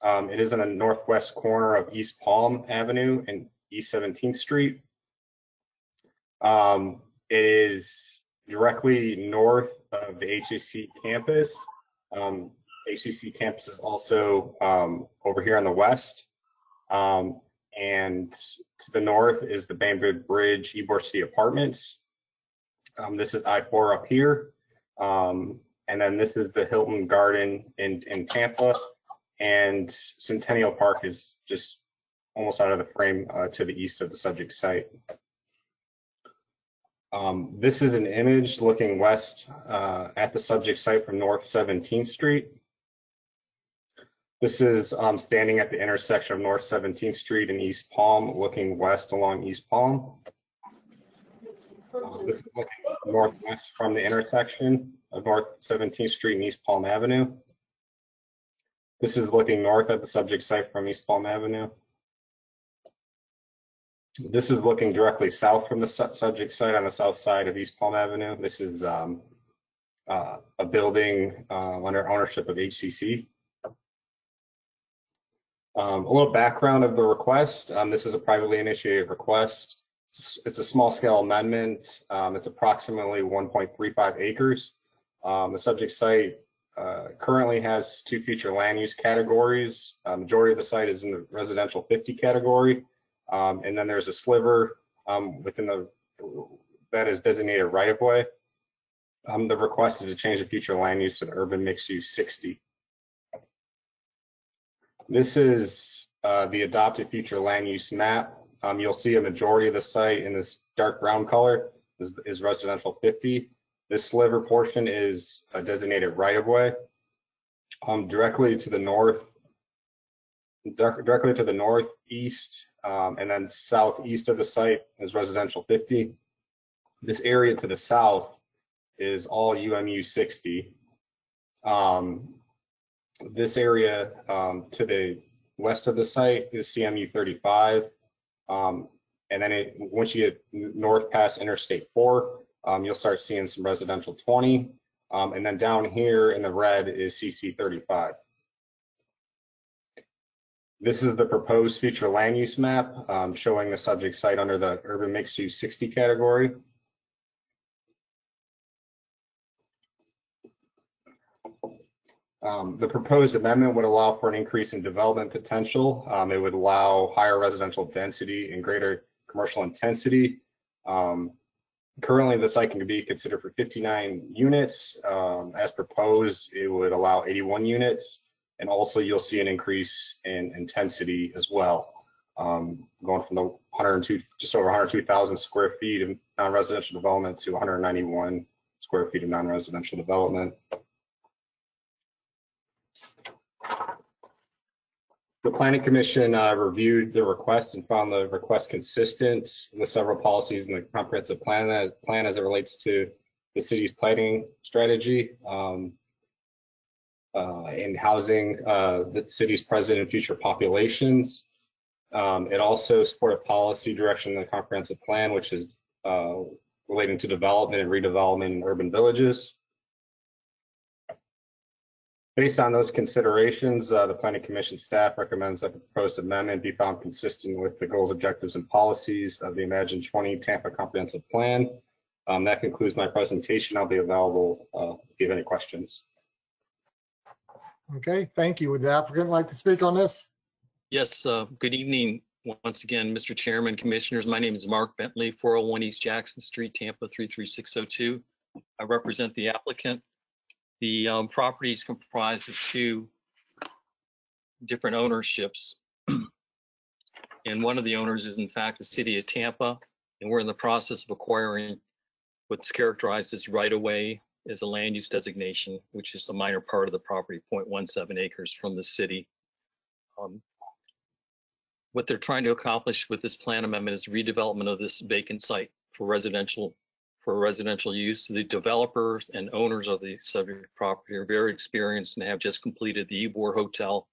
Speaker 14: It is in the northwest corner of East Palm Avenue and East 17th Street. It is directly north of the HCC campus. HCC campus is also over here on the west. And to the north is the Bamboo Bridge Ybor City Apartments. This is I-4 up here. And then this is the Hilton Garden in Tampa, and Centennial Park is just almost out of the frame to the east of the subject site. This is an image looking west at the subject site from North 17th Street. This is standing at the intersection of North 17th Street and East Palm, looking west along East Palm. This is looking northwest from the intersection of North 17th Street and East Palm Avenue. This is looking north at the subject site from East Palm Avenue. This is looking directly south from the subject site on the south side of East Palm Avenue. This is a building under ownership of HCC. A little background of the request. This is a privately initiated request. It's a small scale amendment. It's approximately 1.35 acres. The subject site currently has 2 future land use categories. Majority of the site is in the residential 50 category. And then there's a sliver within that is designated right of way. The request is to change the future land use to the urban mixed use 60. This is the adopted future land use map. You'll see a majority of the site in this dark brown color is residential 50. This sliver portion is a designated right of way. Directly to the northeast, and then southeast of the site is residential 50. This area to the south is all UMU 60. This area to the west of the site is CMU 35. And then once you get north past Interstate 4, you'll start seeing some residential 20. And then down here in the red is CC 35. This is the proposed future land use map showing the subject site under the urban mixed use 60 category. The proposed amendment would allow for an increase in development potential. It would allow higher residential density and greater commercial intensity. Currently, the site can be considered for 59 units. As proposed, it would allow 81 units. And also, you'll see an increase in intensity as well, going from the just over 102,000 square feet of non-residential development to 191 square feet of non-residential development. The Planning Commission reviewed the request and found the request consistent with several policies in the comprehensive plan as it relates to the city's planning strategy in housing the city's present and future populations. It also supported policy direction in the comprehensive plan, which is relating to development and redevelopment in urban villages. Based on those considerations, the Planning Commission staff recommends that the proposed amendment be found consistent with the goals, objectives, and policies of the Imagine 20 Tampa Comprehensive Plan. That concludes my presentation. I'll be available if you have any questions.
Speaker 2: Okay, thank you. Would the applicant like to speak on this?
Speaker 5: Yes, good evening once again, Mr. Chairman, Commissioners. My name is Mark Bentley, 401 East Jackson Street, Tampa 33602. I represent the applicant. The property is comprised of two different ownerships. And one of the owners is in fact the city of Tampa, and we're in the process of acquiring what's characterized as right-of-way as a land use designation, which is a minor part of the property, 0.17 acres from the city. What they're trying to accomplish with this plan amendment is redevelopment of this vacant site for residential use. The developers and owners of the subject property are very experienced and have just completed the Ybor Hotel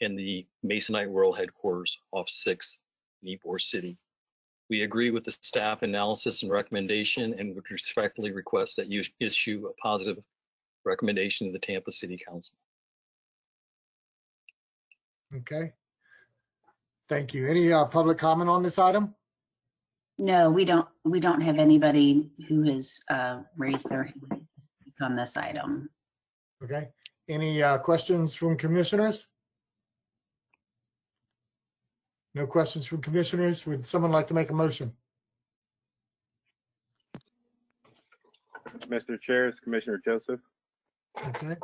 Speaker 5: and the Masonite World Headquarters off 6th in Ybor City. We agree with the staff analysis and recommendation and would respectfully request that you issue a positive recommendation to the Tampa City Council.
Speaker 2: Okay. Thank you. Any public comment on this item?
Speaker 3: No, we don't have anybody who has raised their hand to speak on this item.
Speaker 2: Okay. Any questions from commissioners? No questions from commissioners. Would someone like to make a motion?
Speaker 12: Mr. Chair, it's Commissioner Joseph.
Speaker 2: Okay.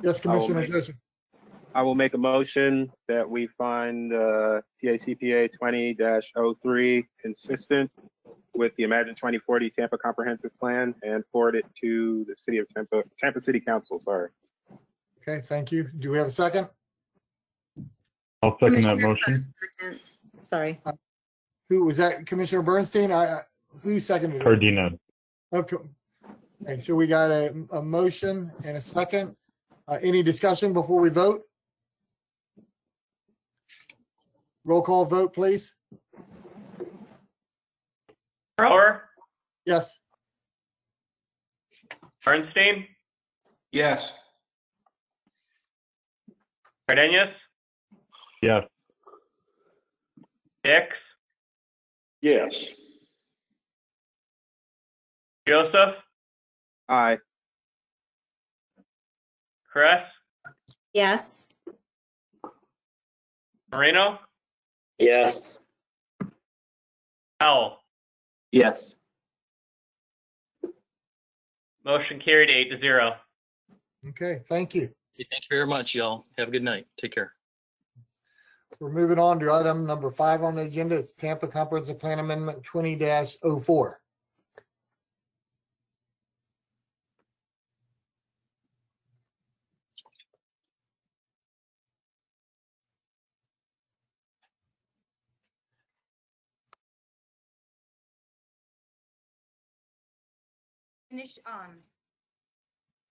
Speaker 2: Yes, Commissioner Joseph.
Speaker 12: I will make a motion that we find TACPA 20-03 consistent with the Imagine 2040 Tampa Comprehensive Plan and forward it to the City of Tampa City Council. Sorry.
Speaker 2: Okay, thank you. Do we have a second?
Speaker 13: I'll second that motion.
Speaker 16: Sorry.
Speaker 2: Who was that? Commissioner Bernstein? Who seconded it?
Speaker 13: Ferdinand.
Speaker 2: Okay. Okay, so we got a motion and a second. Any discussion before we vote? Roll call vote, please.
Speaker 6: Brower?
Speaker 2: Yes.
Speaker 6: Bernstein?
Speaker 8: Yes.
Speaker 6: Cardenas?
Speaker 13: Yes.
Speaker 6: Dix?
Speaker 7: Yes.
Speaker 6: Joseph?
Speaker 12: Aye.
Speaker 6: Kress?
Speaker 16: Yes.
Speaker 6: Moreno?
Speaker 21: Yes.
Speaker 6: Howell?
Speaker 17: Yes.
Speaker 6: Motion carried 8-0.
Speaker 2: Okay, thank you.
Speaker 5: Thank you very much, y'all. Have a good night. Take care.
Speaker 2: We're moving on to item number 5 on the agenda. It's Tampa Comprehensive Plan Amendment 20-04.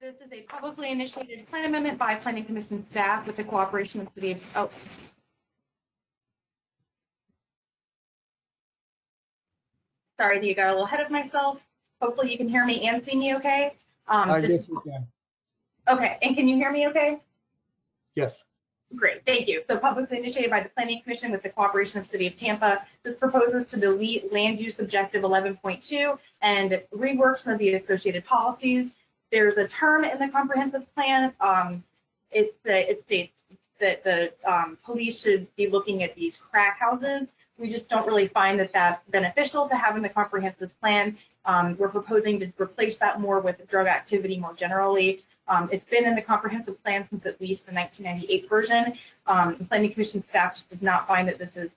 Speaker 15: This is a publicly initiated plan amendment by Planning Commission staff with the cooperation of the city of, sorry, you got a little ahead of myself. Hopefully you can hear me and see me okay.
Speaker 2: Yes, we can.
Speaker 15: Okay, and can you hear me okay?
Speaker 2: Yes.
Speaker 15: Great, thank you. So publicly initiated by the Planning Commission with the cooperation of the City of Tampa, this proposes to delete land use objective 11.2 and rework some of the associated policies. There's a term in the comprehensive plan. It states that the police should be looking at these crack houses. We just don't really find that that's beneficial to have in the comprehensive plan. We're proposing to replace that more with drug activity more generally. It's been in the comprehensive plan since at least the 1998 version. The Planning Commission staff just does not find that this is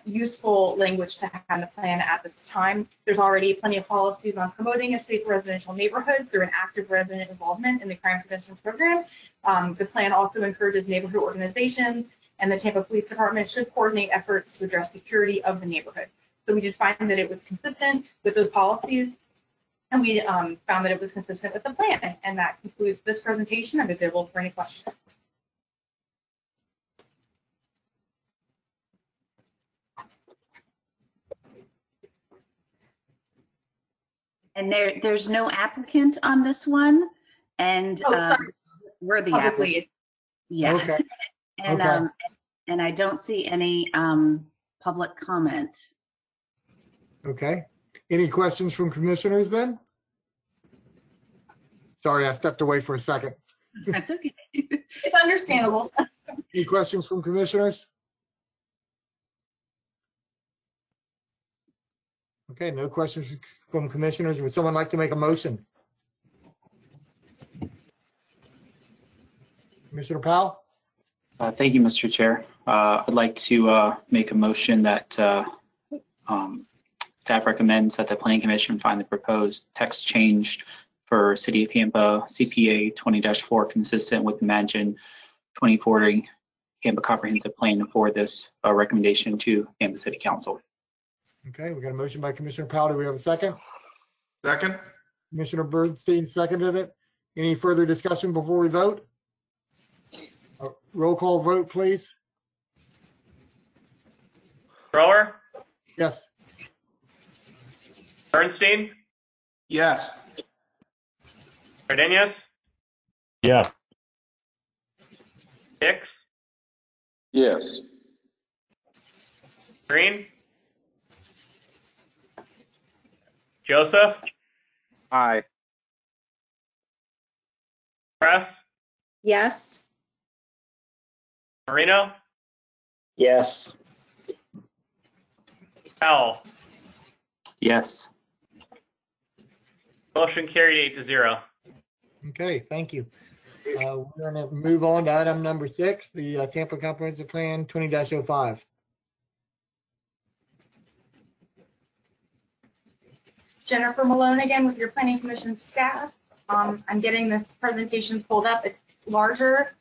Speaker 15: useful language to have in the plan at this time. There's already plenty of policies on promoting a safe residential neighborhood through an active resident involvement in the crime prevention program. The plan also encourages neighborhood organizations, and the Tampa Police Department should coordinate efforts to address security of the neighborhood. So we did find that it was consistent with those policies, and we found that it was consistent with the plan. And that concludes this presentation. I'm available for any questions.
Speaker 3: And there's no applicant on this one, and we're the applicant. Yeah.
Speaker 2: Okay.
Speaker 3: And
Speaker 2: Okay.
Speaker 3: And I don't see any public comment.
Speaker 2: Okay. Any questions from commissioners then? Sorry, I stepped away for a second.
Speaker 15: That's okay. It's understandable.
Speaker 2: Any questions from commissioners? Okay, no questions from commissioners. Would someone like to make a motion? Commissioner Powell?
Speaker 17: Thank you, Mr. Chair. I'd like to make a motion that staff recommends that the Planning Commission find the proposed text changed for City of Tampa CPA 20-4 consistent with the Imagine 2040 Tampa Comprehensive Plan for this recommendation to Tampa City Council.
Speaker 2: Okay, we got a motion by Commissioner Powell. Do we have a second?
Speaker 8: Second.
Speaker 2: Commissioner Bernstein seconded it. Any further discussion before we vote? Roll call vote, please.
Speaker 6: Thrower?
Speaker 2: Yes.
Speaker 6: Bernstein?
Speaker 8: Yes.
Speaker 6: Cardenas?
Speaker 13: Yes.
Speaker 6: Hicks?
Speaker 21: Yes.
Speaker 6: Green? Joseph?
Speaker 12: Aye.
Speaker 6: Press?
Speaker 16: Yes.
Speaker 6: Marino?
Speaker 21: Yes.
Speaker 6: Powell?
Speaker 17: Yes.
Speaker 6: Motion carried 8-0.
Speaker 2: Okay, thank you. We're going to move on to item number 6, the Tampa Comprehensive Plan 20-05.
Speaker 15: Jennifer Malone again with your Planning Commission staff. I'm getting this presentation pulled up. It's larger.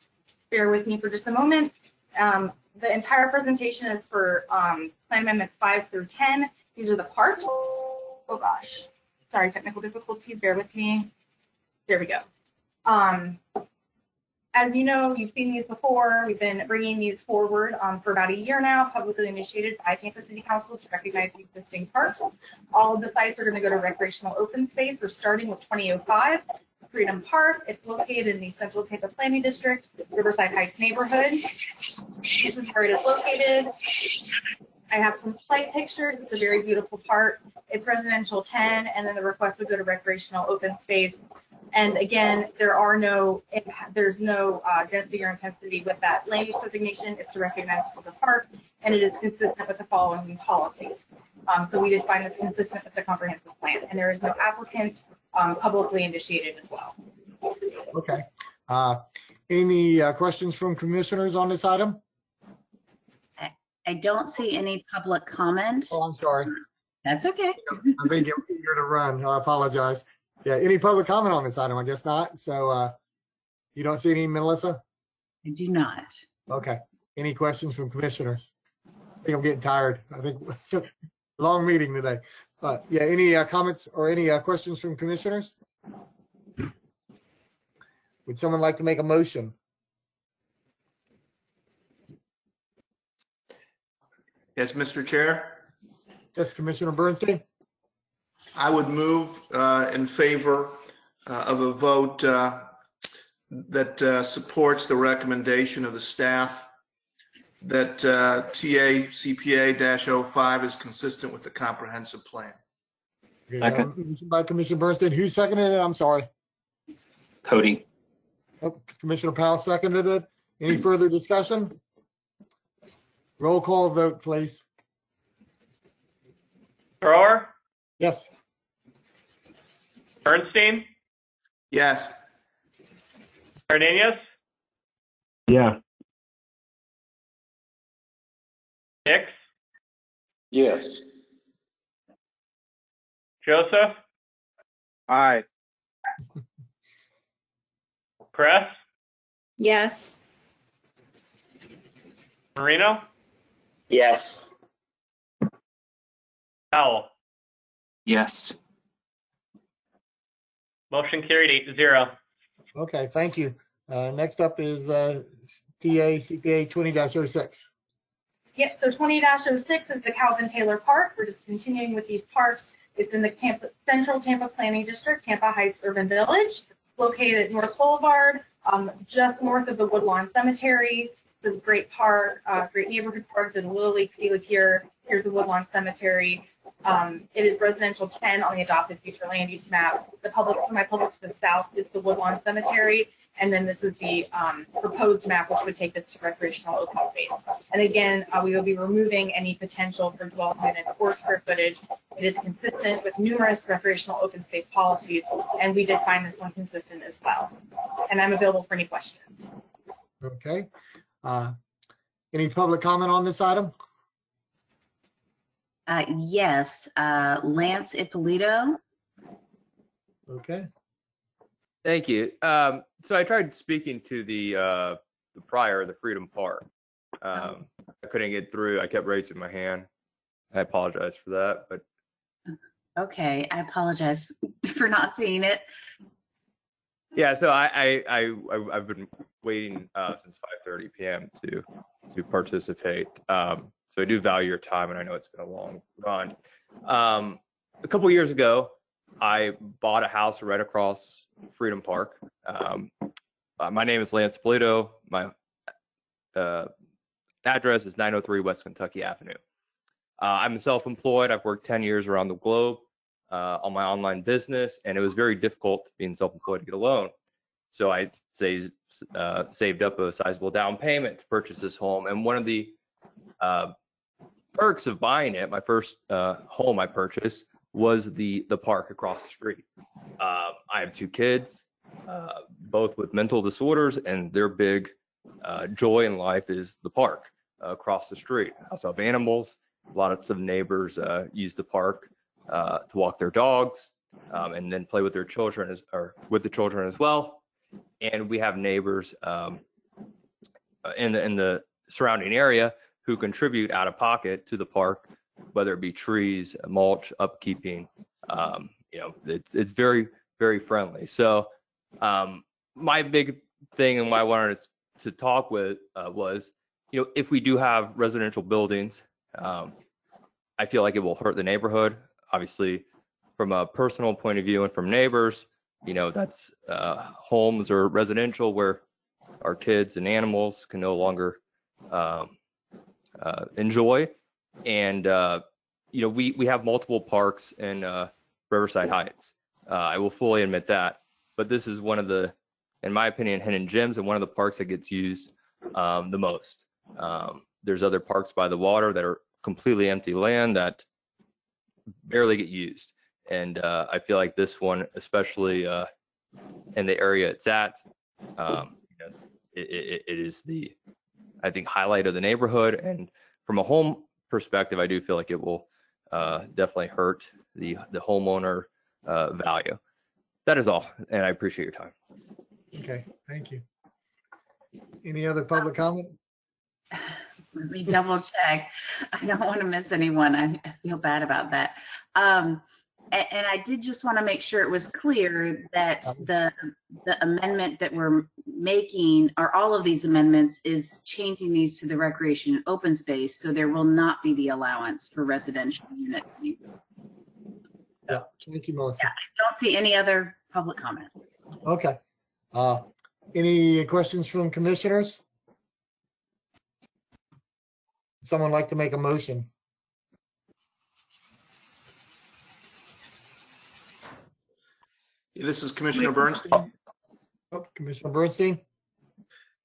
Speaker 15: Bear with me for just a moment. The entire presentation is for Plan Amendments 5 through 10. These are the parts. Oh gosh, sorry, technical difficulties. Bear with me. There we go. As you know, you've seen these before. We've been bringing these forward for about a year now, publicly initiated by Tampa City Council to recognize the existing parks. All of the sites are going to go to recreational open space. We're starting with 2005 Freedom Park. It's located in the Central Tampa Planning District, Riverside Heights neighborhood. This is where it is located. I have some slight pictures. It's a very beautiful park. It's residential 10, and then the request would go to recreational open space. And again, there's no density or intensity with that land use designation. It's to recognize this as a park, and it is consistent with the following policies. So we did find this consistent with the comprehensive plan, and there is no applicant publicly initiated as well.
Speaker 2: Okay. Any questions from commissioners on this item?
Speaker 3: I don't see any public comment.
Speaker 2: Oh, I'm sorry.
Speaker 3: That's okay.
Speaker 2: I think you're eager to run. I apologize. Yeah, any public comment on this item? I guess not. So you don't see any, Melissa?
Speaker 3: I do not.
Speaker 2: Okay. Any questions from commissioners? I think I'm getting tired. I think long meeting today. Yeah, any comments or any questions from commissioners? Would someone like to make a motion?
Speaker 8: Yes, Mr. Chair.
Speaker 2: Yes, Commissioner Bernstein.
Speaker 8: I would move in favor of a vote that supports the recommendation of the staff that TA CPA-05 is consistent with the comprehensive plan.
Speaker 2: Okay, motion by Commissioner Bernstein. Who seconded it? I'm sorry.
Speaker 17: Cody.
Speaker 2: Oh, Commissioner Powell seconded it. Any further discussion? Roll call vote, please.
Speaker 6: Thrower,
Speaker 2: Yes.
Speaker 6: Bernstein,
Speaker 8: Yes.
Speaker 6: Cardenas,
Speaker 13: Yeah.
Speaker 6: Hicks,
Speaker 21: Yes.
Speaker 6: Joseph,
Speaker 12: Aye.
Speaker 6: Kress,
Speaker 16: Yes.
Speaker 6: Marino,
Speaker 21: Yes.
Speaker 6: Powell.
Speaker 17: Yes.
Speaker 6: Motion carried 8-0.
Speaker 2: Okay, thank you. Next up is TA CPA 20-06.
Speaker 15: Yep, so 20-06 is the Calvin Taylor Park. We're just continuing with these parks. It's in the Central Tampa Planning District, Tampa Heights Urban Village, located at North Boulevard, just north of the Woodlawn Cemetery. It's a great park, great neighborhood park. There's a Little League field here. Here's the Woodlawn Cemetery. It is residential 10 on the adopted future land use map. The semi-public to the south is the Woodlawn Cemetery. And then this is the proposed map, which would take this to recreational open space. And again, we will be removing any potential for dwelling units or square footage. It is consistent with numerous recreational open space policies, and we did find this one consistent as well. And I'm available for any questions.
Speaker 2: Okay. Any public comment on this item?
Speaker 3: Yes, Lance Ippolito.
Speaker 2: Okay.
Speaker 10: Thank you. So I tried speaking to the prior, the Freedom Park. I couldn't get through. I kept raising my hand. I apologize for that, but.
Speaker 3: Okay, I apologize for not seeing it.
Speaker 10: Yeah, so I've been waiting since 5:30 p.m. to participate. So I do value your time, and I know it's been a long run. A couple years ago, I bought a house right across Freedom Park. My name is Lance Polito. My address is 903 West Kentucky Avenue. I'm self-employed. I've worked 10 years around the globe on my online business, and it was very difficult being self-employed to get a loan. So I saved up a sizable down payment to purchase this home. And one of the perks of buying it, my first home I purchased, was the park across the street. I have two kids, both with mental disorders, and their big joy in life is the park across the street. I also have animals. Lots of neighbors use the park to walk their dogs and then play with their children or with the children as well. And we have neighbors in the surrounding area who contribute out of pocket to the park, whether it be trees, mulch, upkeeping. It's very, very friendly. So my big thing and why I wanted to talk with was, if we do have residential buildings, I feel like it will hurt the neighborhood. Obviously, from a personal point of view and from neighbors, that's homes or residential where our kids and animals can no longer enjoy. And we have multiple parks in Riverside Heights. I will fully admit that. But this is one of the, in my opinion, hidden gems and one of the parks that gets used the most. There's other parks by the water that are completely empty land that barely get used. And I feel like this one, especially in the area it's at, it is the, I think, highlight of the neighborhood. And from a home perspective, I do feel like it will definitely hurt the homeowner value. That is all, and I appreciate your time.
Speaker 2: Okay, thank you. Any other public comment?
Speaker 3: Let me double check. I don't want to miss anyone. I feel bad about that. And I did just want to make sure it was clear that the amendment that we're making, or all of these amendments, is changing these to the recreation and open space, so there will not be the allowance for residential unit.
Speaker 2: Yeah, thank you, Melissa.
Speaker 3: Yeah, I don't see any other public comment.
Speaker 2: Okay. Any questions from commissioners? Someone like to make a motion?
Speaker 8: This is Commissioner Bernstein.
Speaker 2: Oh, Commissioner Bernstein?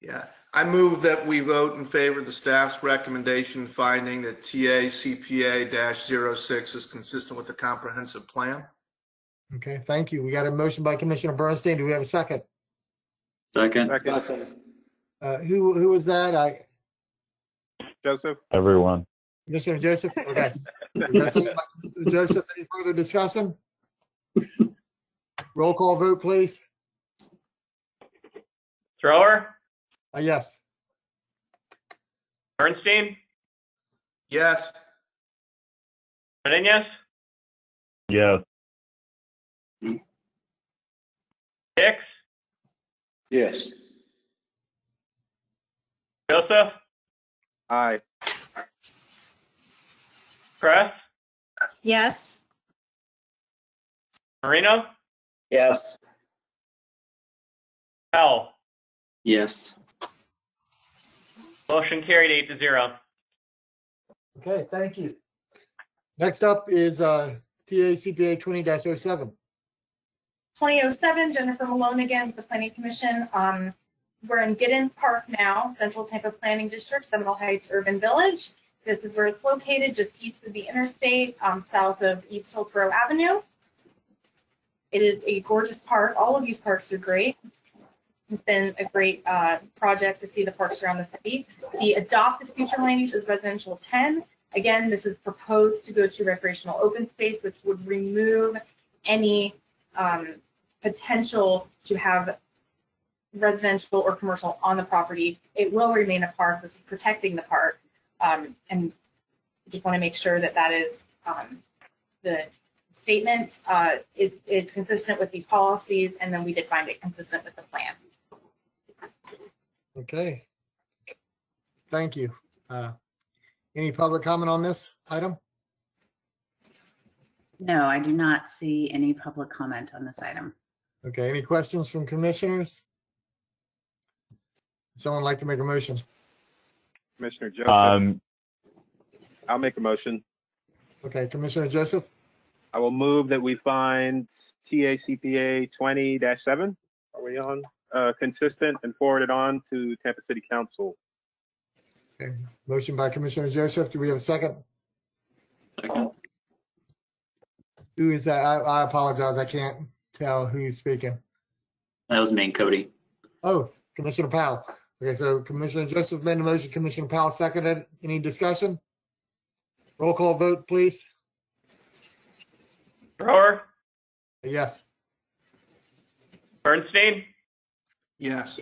Speaker 8: Yeah, I move that we vote in favor of the staff's recommendation finding that TA CPA-06 is consistent with the comprehensive plan.
Speaker 2: Okay, thank you. We got a motion by Commissioner Bernstein. Do we have a second?
Speaker 21: Second.
Speaker 2: Who was that?
Speaker 12: Joseph?
Speaker 13: Everyone.
Speaker 2: Commissioner Joseph? Okay. Joseph, any further discussion? Roll call vote, please.
Speaker 6: Thrower?
Speaker 2: Yes.
Speaker 6: Bernstein?
Speaker 8: Yes.
Speaker 6: Menendez?
Speaker 13: Yes.
Speaker 6: Hicks?
Speaker 7: Yes.
Speaker 6: Joseph?
Speaker 12: Aye.
Speaker 6: Kress?
Speaker 16: Yes.
Speaker 6: Marino?
Speaker 21: Yes.
Speaker 6: Powell?
Speaker 21: Yes.
Speaker 6: Motion carried 8-0.
Speaker 2: Okay, thank you. Next up is TA CPA 20-07.
Speaker 15: 2007, Jennifer Malone again with the Planning Commission. We're in Giddens Park now, Central Tampa Planning District, Seminole Heights Urban Village. This is where it's located, just east of the interstate, south of East Hillsborough Avenue. It is a gorgeous park. All of these parks are great. It's been a great project to see the parks around the city. The adopted future land use is residential 10. Again, this is proposed to go to recreational open space, which would remove any potential to have residential or commercial on the property. It will remain a park. This is protecting the park. And just want to make sure that that is the statement. It's consistent with these policies, and then we did find it consistent with the plan.
Speaker 2: Okay. Thank you. Any public comment on this item?
Speaker 3: No, I do not see any public comment on this item.
Speaker 2: Okay, any questions from commissioners? Someone like to make a motion?
Speaker 12: Commissioner Joseph. I'll make a motion.
Speaker 2: Okay, Commissioner Joseph?
Speaker 12: I will move that we find TACPA 20-7, are we on, consistent and forward it on to Tampa City Council.
Speaker 2: Okay, motion by Commissioner Joseph. Do we have a second?
Speaker 21: Second.
Speaker 2: Who is that? I apologize. I can't tell who's speaking.
Speaker 21: That was me, Cody.
Speaker 2: Oh, Commissioner Powell. Okay, so Commissioner Joseph made the motion. Commissioner Powell seconded. Any discussion? Roll call vote, please.
Speaker 6: Thrower?
Speaker 2: Yes.
Speaker 6: Bernstein?
Speaker 8: Yes.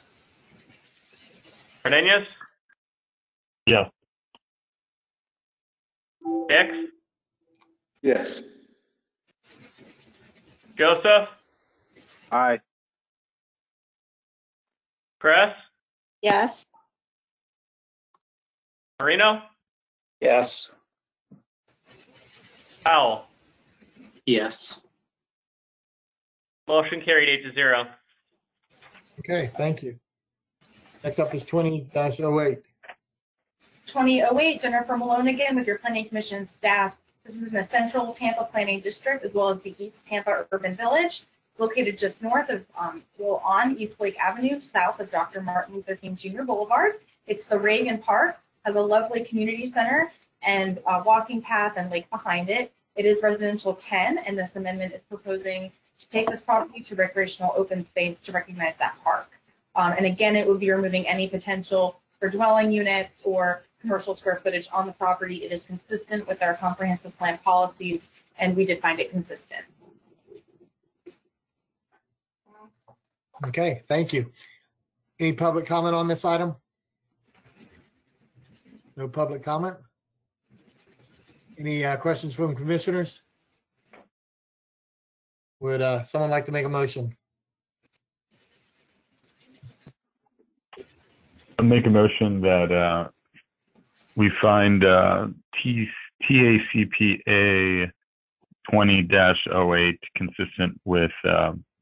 Speaker 6: Menendez?
Speaker 13: Yes.
Speaker 6: Hicks?
Speaker 7: Yes.
Speaker 6: Joseph?
Speaker 12: Aye.
Speaker 6: Kress?
Speaker 16: Yes.
Speaker 6: Marino?
Speaker 21: Yes.
Speaker 6: Powell?
Speaker 21: Yes.
Speaker 6: Motion carried 8-0.
Speaker 2: Okay, thank you. Next up is 20-08.
Speaker 15: 2008, Jennifer Malone again with your Planning Commission staff. This is in the Central Tampa Planning District, as well as the East Tampa Urban Village, located just north of, on East Lake Avenue, south of Dr. Martin Luther King Jr. Boulevard. It's the Reagan Park, has a lovely community center and a walking path and lake behind it. It is residential 10, and this amendment is proposing to take this property to recreational open space to recognize that park. And again, it would be removing any potential for dwelling units or commercial square footage on the property. It is consistent with our comprehensive plan policies, and we did find it consistent.
Speaker 2: Okay, thank you. Any public comment on this item? No public comment? Any questions from commissioners? Would someone like to make a motion?
Speaker 13: I'll make a motion that we find TACPA 20-08 consistent with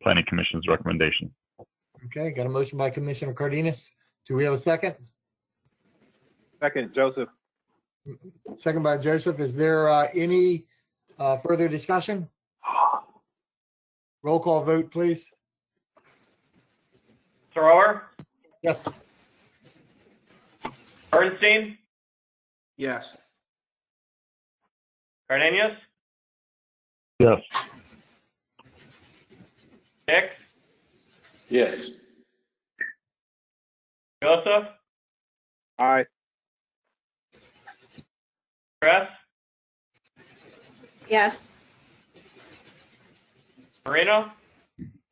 Speaker 13: Planning Commission's recommendation.
Speaker 2: Okay, got a motion by Commissioner Cardenas. Do we have a second?
Speaker 12: Second, Joseph.
Speaker 2: Second by Joseph. Is there any further discussion? Roll call vote, please.
Speaker 6: Thrower,
Speaker 2: Yes.
Speaker 6: Bernstein,
Speaker 8: Yes.
Speaker 6: Cardenas,
Speaker 13: Yes.
Speaker 6: Hicks,
Speaker 7: Yes.
Speaker 6: Joseph,
Speaker 12: Aye.
Speaker 6: Kress,
Speaker 16: Yes.
Speaker 6: Marino,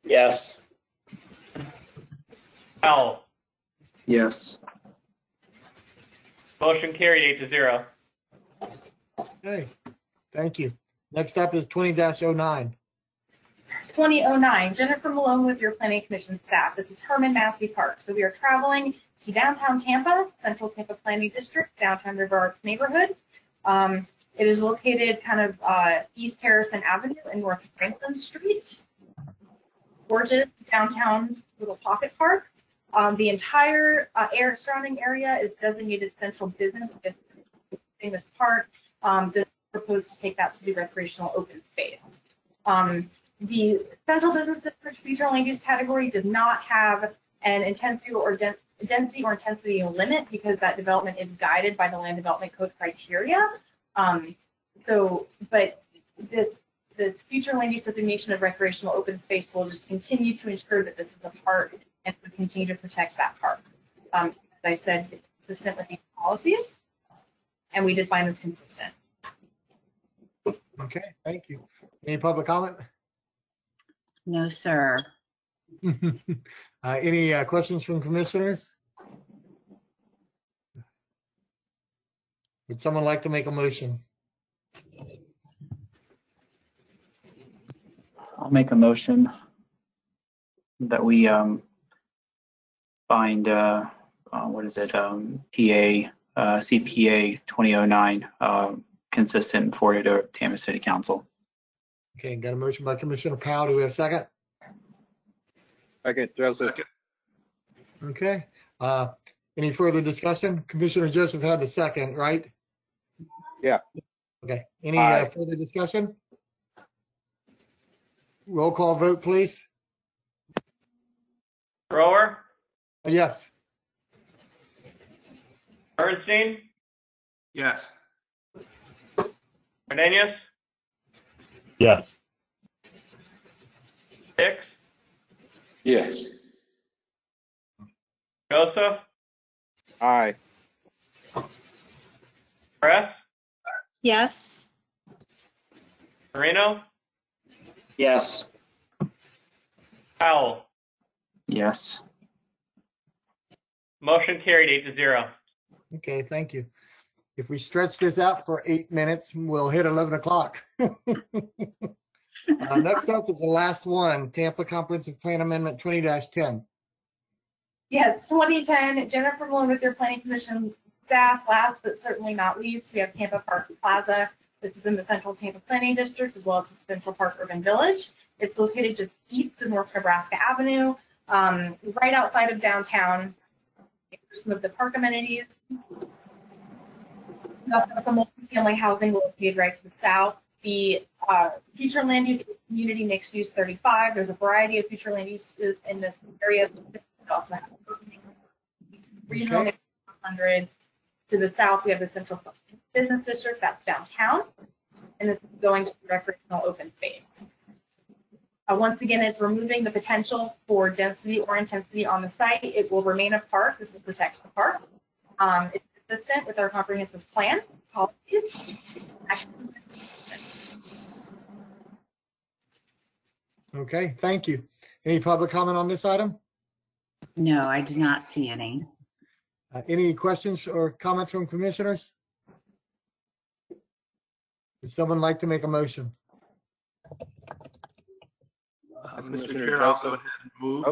Speaker 21: Yes.
Speaker 6: Powell.
Speaker 17: Yes.
Speaker 6: Motion carried 8-0.
Speaker 2: Okay, thank you. Next up is 20-09.
Speaker 15: 2009, Jennifer Malone with your Planning Commission staff. This is Herman Massey Park. So we are traveling to downtown Tampa, Central Tampa Planning District, downtown River Arch neighborhood. It is located kind of East Harrison Avenue and North Franklin Street. Gorgeous downtown little pocket park. The entire surrounding area is designated central business in this park. This is proposed to take that to the recreational open space. The central business district future land use category does not have an intensity or density or intensity limit because that development is guided by the land development code criteria. But this future land use designation of recreational open space will just continue to ensure that this is a park and we continue to protect that park. As I said, it's consistent with these policies, and we did find this consistent.
Speaker 2: Okay, thank you. Any public comment?
Speaker 3: No, sir.
Speaker 2: Any questions from commissioners? Would someone like to make a motion?
Speaker 17: I'll make a motion that we find what is it, CPA 2009 consistent and forwarded to Tampa City Council.
Speaker 2: Okay, got a motion by Commissioner Powell. Do we have a second?
Speaker 12: Second, Joseph.
Speaker 8: Second.
Speaker 2: Okay. Any further discussion? Commissioner Joseph had the second, right?
Speaker 12: Yeah.
Speaker 2: Okay. Any
Speaker 12: Aye.
Speaker 2: further discussion? Roll call vote, please.
Speaker 6: Thrower,
Speaker 2: Yes.
Speaker 6: Bernstein,
Speaker 8: Yes.
Speaker 6: Cardenas,
Speaker 13: Yes.
Speaker 6: Hicks,
Speaker 7: Yes.
Speaker 6: Joseph,
Speaker 12: Aye.
Speaker 6: Kress,
Speaker 16: Yes.
Speaker 6: Marino,
Speaker 21: Yes.
Speaker 6: Powell.
Speaker 17: Yes.
Speaker 6: Motion carried 8-0.
Speaker 2: Okay, thank you. If we stretch this out for 8 minutes, we'll hit 11 o'clock. Next up is the last one, Tampa Comprehensive Plan Amendment 20-10.
Speaker 15: Yes, 2010, Jennifer Malone with your Planning Commission staff. Last but certainly not least, we have Tampa Park Plaza. This is in the Central Tampa Planning District as well as the Central Park Urban Village. It's located just east of North Nebraska Avenue, right outside of downtown. Here's some of the park amenities. We also have some multi-family housing located right to the south. The future land use community mixed use 35. There's a variety of future land uses in this area. We also have regional 100. To the south, we have the Central Business District, that's downtown. and this is going to the recreational open space. Once again, it's removing the potential for density or intensity on the site. It will remain a park. This will protect the park. It's consistent with our comprehensive plan policies.
Speaker 2: Okay, thank you. Any public comment on this item?
Speaker 3: No, I do not see any.
Speaker 2: Any questions or comments from commissioners? Would someone like to make a motion?
Speaker 8: Mr. Chair, I'll go ahead and move.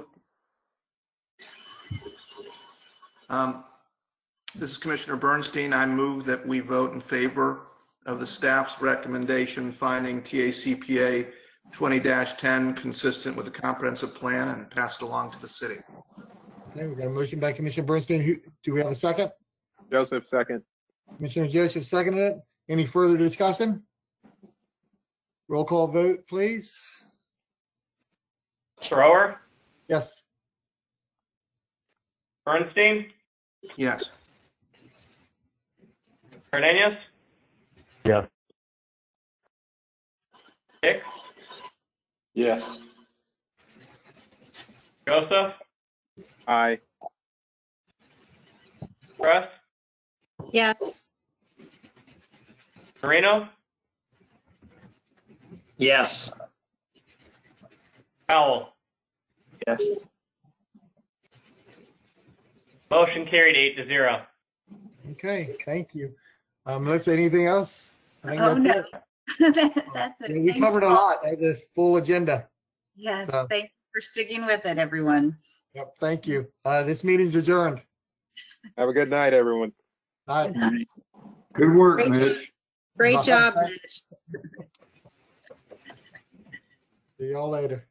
Speaker 8: This is Commissioner Bernstein. I move that we vote in favor of the staff's recommendation finding TACPA 20-10 consistent with the comprehensive plan and pass it along to the city.
Speaker 2: Okay, we got a motion by Commissioner Bernstein. Do we have a second?
Speaker 12: Joseph, second.
Speaker 2: Commissioner Joseph seconded it. Any further discussion? Roll call vote, please.
Speaker 6: Thrower,
Speaker 2: Yes.
Speaker 6: Bernstein,
Speaker 8: Yes.
Speaker 6: Cardenas,
Speaker 13: Yes.
Speaker 6: Hicks,
Speaker 14: Yes.
Speaker 6: Joseph,
Speaker 12: Aye.
Speaker 6: Kress,
Speaker 16: Yes.
Speaker 6: Marino,
Speaker 21: Yes.
Speaker 6: Powell.
Speaker 21: Yes.
Speaker 6: Motion carried 8-0.
Speaker 2: Okay, thank you. Let's say anything else? I think
Speaker 3: Oh,
Speaker 2: that's
Speaker 3: no.
Speaker 2: it.
Speaker 3: That's it.
Speaker 2: Yeah, we
Speaker 3: Thank
Speaker 2: covered a
Speaker 3: you.
Speaker 2: lot. That was a full agenda.
Speaker 3: Yes,
Speaker 2: So-
Speaker 3: thank you for sticking with it, everyone.
Speaker 2: Yep, thank you. This meeting's adjourned.
Speaker 12: Have a good night, everyone.
Speaker 2: All right.
Speaker 18: Good work,
Speaker 16: Great
Speaker 18: Mitch.
Speaker 16: Great job,
Speaker 2: Bye.
Speaker 16: Mitch.
Speaker 2: See y'all later.